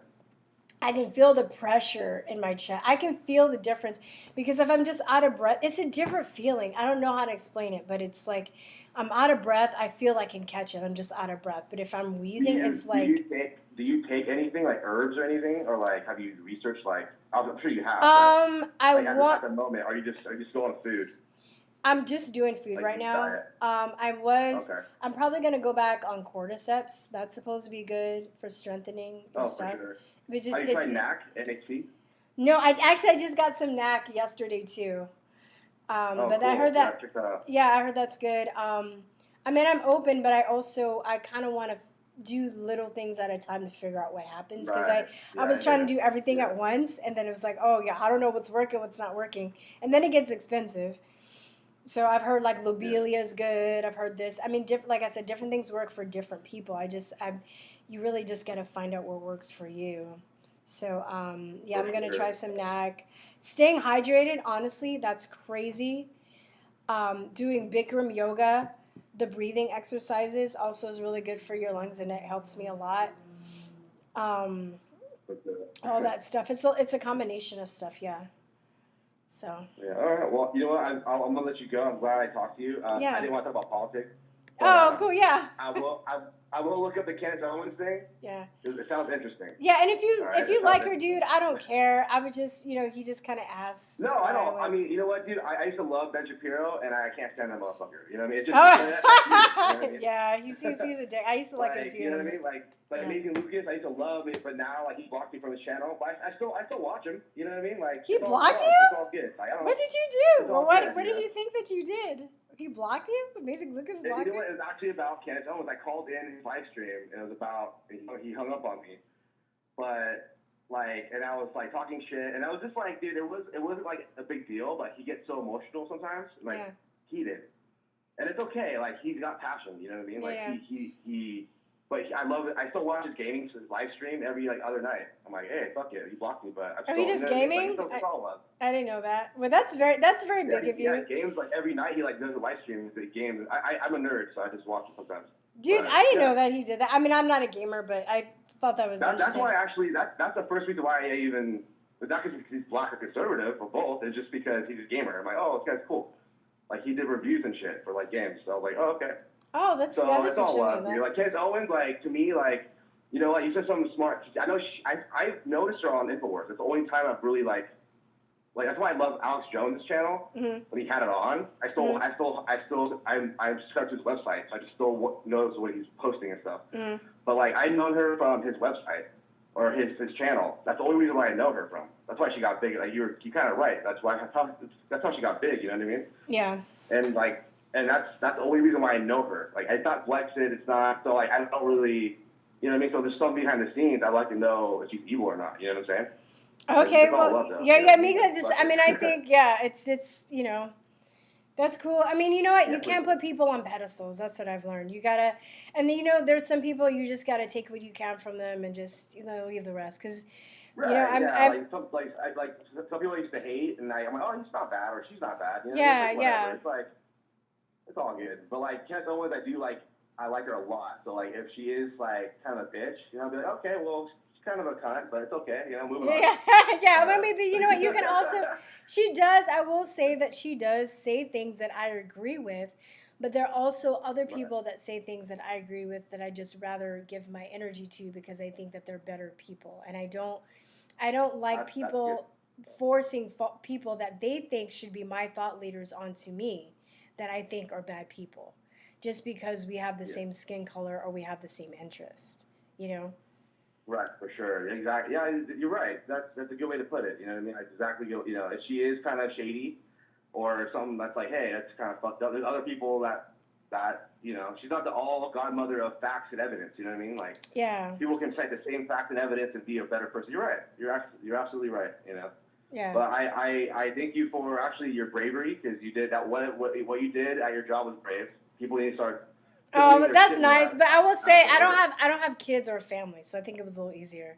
S1: I can feel the pressure in my chest. I can feel the difference, because if I'm just out of breath, it's a different feeling. I don't know how to explain it, but it's like I'm out of breath. I feel I can catch it. I'm just out of breath. But if I'm
S10: Do
S1: wheezing,
S10: you
S1: it's
S10: do
S1: like
S10: you take do you take anything like herbs or anything, or like have you researched like I'm sure you have, but
S1: I
S10: like at
S1: want.
S10: the moment, are you just going on food
S1: I'm just doing food
S10: like
S1: right
S10: just
S1: now.
S10: diet? Okay.
S1: I'm probably gonna go back on cordyceps. That's supposed to be good for strengthening your
S10: Oh, for
S1: stuff.
S10: sure.
S1: But just
S10: Have you tried NAC, NHC?
S1: no. I just got some NAC yesterday too.
S10: Oh,
S1: But I
S10: cool.
S1: heard
S10: Yeah,
S1: that.
S10: check that out.
S1: Yeah, I heard that's good. I mean, I'm open, but I kind of want to do little things at a time to figure out what happens, because
S10: Right.
S1: I was
S10: Yeah,
S1: trying
S10: yeah,
S1: to do everything
S10: yeah.
S1: at once, and then it was like, oh yeah, I don't know what's working, what's not working, and then it gets expensive. So I've heard like
S10: Yeah.
S1: lobelia is good. I've heard this. I mean, like I said, different things work for different people. You really just got to find out what works for you. So yeah,
S10: For
S1: I'm gonna
S10: sure.
S1: try some NAC. Staying hydrated, honestly, that's crazy. Doing Bikram yoga, the breathing exercises, also is really good for your lungs, and it helps me a lot. Um, all that stuff. It's a combination of stuff, yeah. So
S10: Yeah. All right. Well, you know what? I'm gonna let you go. I'm glad I talked to you.
S1: yeah.
S10: I didn't want to talk about politics, but
S1: Oh, cool, yeah.
S10: I will look up the Candace Owens thing.
S1: Yeah.
S10: It sounds interesting.
S1: Yeah, and if
S10: All right.
S1: you
S10: It sounds
S1: like her,
S10: interesting.
S1: dude, I don't care. I would just, he just kind of asked.
S10: No, I don't.
S1: why
S10: I mean, you know what, dude? I used to love Ben Shapiro, and I can't stand that motherfucker. You know what I mean? It just,
S1: Oh,
S10: that's me, you know what I mean?
S1: yeah, he's a dick. I used to like him too.
S10: You know what I mean? Like
S1: Yeah.
S10: Amazing Lucas, I used to love it, but now like he blocked me from his channel. But I still watch him. You know what I mean? Like
S1: He
S10: it's all
S1: blocked
S10: love.
S1: you?
S10: It's all good. Like, I don't
S1: What
S10: know.
S1: did you do?
S10: It's
S1: Well,
S10: all
S1: what
S10: good,
S1: what
S10: you
S1: did
S10: know?
S1: you think that you did? He blocked you? Amazing Lucas blocked
S10: You know
S1: you?
S10: what? It was actually about Candace Owens. I called in his live stream, and it was about he hung up on me, but like, and I was like talking shit, and I was just like, dude, it wasn't like a big deal, but he gets so emotional sometimes, like
S1: Yeah.
S10: heated, and it's okay. Like he's got passion, you know what I mean? Like
S1: Yeah.
S10: he. But I love it. I still watch his gaming live stream every like other night. I'm like, hey, fuck it, he blocked me, but I'm still.
S1: Are you just
S10: know what I mean?
S1: gaming?
S10: Like, it's all love.
S1: I didn't know that. Well, that's very
S10: Yeah,
S1: big of you.
S10: yeah, games like every night he like does a live stream of the games. I'm a nerd, so I just watch it sometimes.
S1: Dude,
S10: But,
S1: I didn't
S10: yeah.
S1: know that he did that. I mean, I'm not a gamer, but I thought that was
S10: That's
S1: interesting.
S10: why actually that's the first reason why I even, not because he's black or conservative or both. It's just because he's a gamer. I'm like, oh, this guy's cool. Like he did reviews and shit for like games. So I was like, oh, okay.
S1: Oh, that
S10: So
S1: is
S10: it's all love.
S1: interesting.
S10: You're like Candace Owens, like to me, like you know, like you said something smart. I know I noticed her on Infowars. It's the only time I've really like that's why I love Alex Jones' channel when he had it on. I subscribed to his website, so I just still knows what he's posting and stuff. But like I'd known her from his website or his channel. That's the only reason why I know her from. That's why she got big. Like you're kind of right. That's how she got big. You know what I mean?
S1: Yeah.
S10: And that's the only reason why I know her. Like it's not Flexit. It's not so like I don't really. You know what I mean? So there's something behind the scenes. I'd like to know if she's evil or not. You know what I'm saying?
S1: Okay,
S10: It's all
S1: well,
S10: love, though.
S1: yeah, me just. I mean, I think it's that's cool. I mean, you know what? You can't put people on pedestals. That's what I've learned. You gotta, and there's some people you just gotta take what you can from them and just leave the rest because.
S10: Right, some people I used to hate, and I'm like, oh, he's not bad, or she's not bad. You know,
S1: yeah.
S10: It's like, it's all good. But like Candace Owens, I like her a lot. So like, if she is like kind of a bitch, I'll be like, okay, well, she's kind of a cunt, but it's okay. Moving on.
S1: Yeah. Well, maybe you know what? You can also. She does. I will say that she does say things that I agree with, But there are also other people that say things that I agree with that I just rather give my energy to because I think that they're better people. And I don't like
S10: That's
S1: people forcing people that they think should be my thought leaders onto me that I think are bad people just because we have the same skin color or we have the same interest, you know?
S10: Right, for sure. Exactly. Yeah, you're right. That's a good way to put it. You know what I mean? Like, exactly. You know, if she is kind of shady, or something that's like, hey, that's kind of fucked up. There's other people that you know, she's not the all godmother of facts and evidence. You know what I mean? Like, people can cite the same facts and evidence and be a better person. You're right. You're absolutely right. You know.
S1: Yeah.
S10: But I thank you for actually your bravery because you did that. What you did at your job was brave. People need to start.
S1: Oh, but that's nice. But I will say I don't have kids or a family, so I think it was a little easier.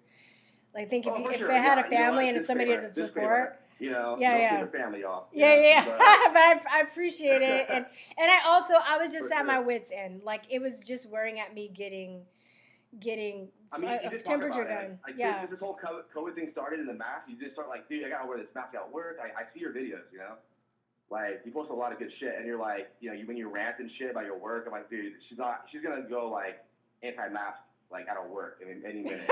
S1: Like, think if I had a family and somebody to support.
S10: You know,
S1: yeah.
S10: Keep the family off.
S1: Yeah.
S10: But,
S1: but I appreciate it, and I was just at my wits' end. Like, it was just wearing at me getting
S10: I mean,
S1: a temperature gun.
S10: Like,
S1: yeah.
S10: This whole COVID thing started in the mask. You just start like, dude, I gotta wear this mask at work. I see your videos, you know. Like, you post a lot of good shit, and you're like, you know, when you rant and shit about your work, I'm like, dude, she's gonna go like anti-mask like at her work in any minute.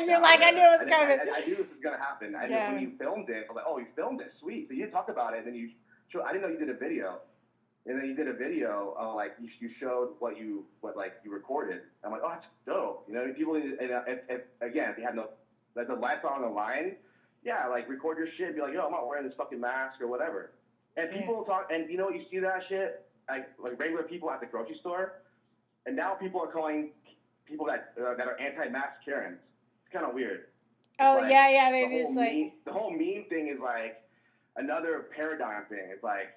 S1: You're like, I knew it was coming.
S10: I knew this was gonna happen. And when you filmed it, I was like, oh, you filmed it, sweet. So you didn't talk about it, and then I didn't know you did a video. And then you did a video, like you showed what you recorded. I'm like, oh, that's dope. You know, people. And if they have the lights on the line, yeah, like record your shit. Be like, yo, I'm not wearing this fucking mask or whatever. And people talk, and you know, you see that shit, like regular people at the grocery store, and now people are calling people that are anti-mask Karens. It's kind of weird.
S1: Oh,
S10: like,
S1: yeah, maybe it's like
S10: the whole meme thing is like another paradigm thing. It's like,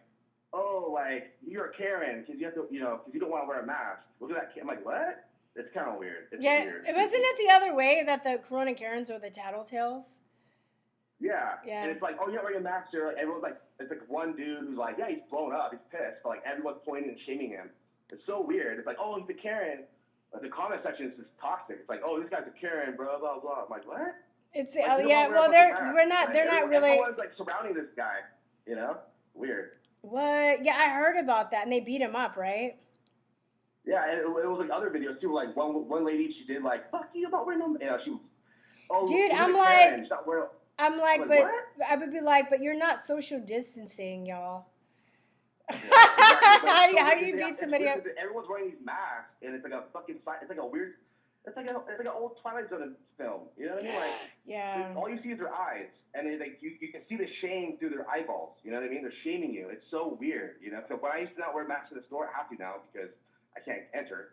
S10: oh, like, you're a Karen because you have to, you know, because you don't want to wear a mask. Look at that. I'm like, what? It's kind of weird. It's weird.
S1: Wasn't it the other way that the Corona Karens were the tattletales?
S10: Yeah. And it's like, oh, you're not wearing a mask. Like, everyone's like, it's like one dude who's like, yeah, he's blown up. He's pissed. But, like, everyone's pointing and shaming him. It's so weird. It's like, oh, he's a Karen. But the comment section is just toxic. It's like, oh, this guy's a Karen, blah, blah, blah. I'm like, what?
S1: It's,
S10: like,
S1: well, they're not really.
S10: Everyone's, like, surrounding this guy, you know? Weird.
S1: What? Yeah, I heard about that. And they beat him up, right?
S10: Yeah, and it was like other videos too. Like one lady, she did like, "Fuck you, I'm not wearing them." You know, she was. Oh,
S1: dude, I'm like, but what? I would be like, but you're not social distancing, y'all.
S10: Yeah, exactly.
S1: How do you beat somebody up?
S10: Everyone's wearing these masks, and it's like a fucking. It's like a weird. It's like an old Twilight Zone film. You know what I mean? Like,
S1: yeah.
S10: All you see is their eyes, and they, like you can see the shame through their eyeballs. You know what I mean? They're shaming you. It's so weird. You know. So when I used to not wear masks in the store, I have to now because I can't enter.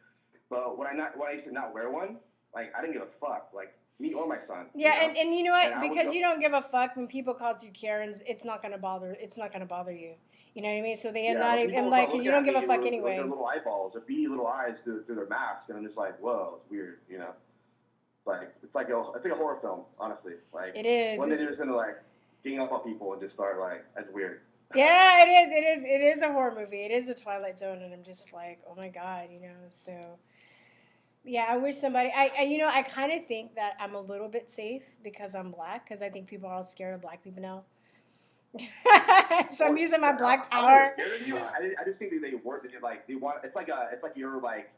S10: But when I used to not wear one, like I didn't give a fuck. Like me or my son.
S1: Yeah,
S10: you know?
S1: and you know what? Because you don't give a fuck when people call you Karens, it's not gonna bother you. You know what I mean? So they have not even like, because you don't give a fuck anyway.
S10: Their little eyeballs, their beady little eyes through their mask, and I'm just like, whoa, it's weird, you know. It's like a horror film, honestly. Like
S1: it is.
S10: One day they're just gonna like gang up on people and just start like, that's weird.
S1: Yeah, it is a horror movie. It is a Twilight Zone, and I'm just like, oh my god, you know. So yeah, I wish somebody. I kind of think that I'm a little bit safe because I'm black, because I think people are all scared of black people now. So I'm using my black power.
S10: I just think they work. They want. It's like you're like,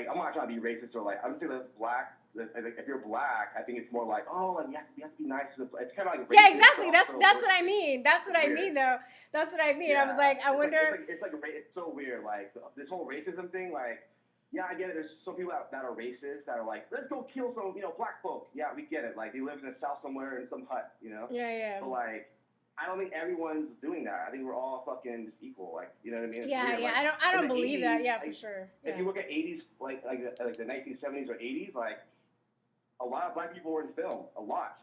S10: I'm not trying to be racist or like. I'm saying that black. If you're black, I think it's more like, oh, like you have to be nice. It's kind of like
S1: yeah, exactly. That's what I mean. That's what I mean, though. That's what I mean. Yeah. I was like, I wonder.
S10: It's so weird. Like this whole racism thing. Like, yeah, I get it. There's some people that are racist that are like, let's go kill some, black folk. Yeah, we get it. Like they live in the South somewhere in some hut,
S1: Yeah.
S10: But like. I don't think everyone's doing that. I think we're all fucking just equal. Like, you know what I mean?
S1: Yeah.
S10: Like,
S1: I don't believe 80s, that. Yeah, for sure.
S10: If you look at 80s, like the 1970s or 80s, like a lot of black people were in film. A lot.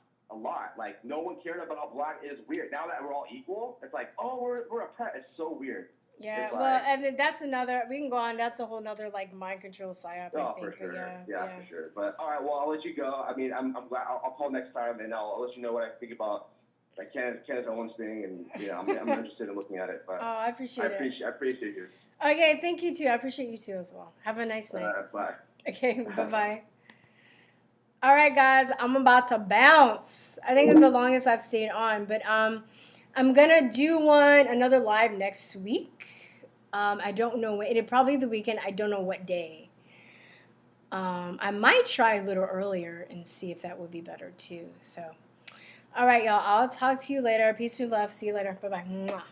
S10: Like no one cared about black. It's weird. Now that we're all equal, it's like, oh, we're oppressed. It's so weird.
S1: Yeah. Well, and then that's another. We can go on. That's a whole nother like mind control psyop.
S10: Oh,
S1: I think.
S10: for sure.
S1: Yeah,
S10: for sure. But all right. Well, I'll let you go. I mean, I'm glad. I'll call next time and I'll let you know what I think about. Like Candace Owens thing, and I'm interested in looking at it. But
S1: I appreciate it.
S10: I appreciate you.
S1: Okay, thank you too. I appreciate you too as well. Have a nice night.
S10: Bye.
S1: Okay, bye. All right, guys, I'm about to bounce. I think it's the longest I've stayed on, but I'm gonna do another live next week. I don't know when. It'll probably the weekend. I don't know what day. I might try a little earlier and see if that would be better too. So, all right, y'all. I'll talk to you later. Peace and love. See you later. Bye bye.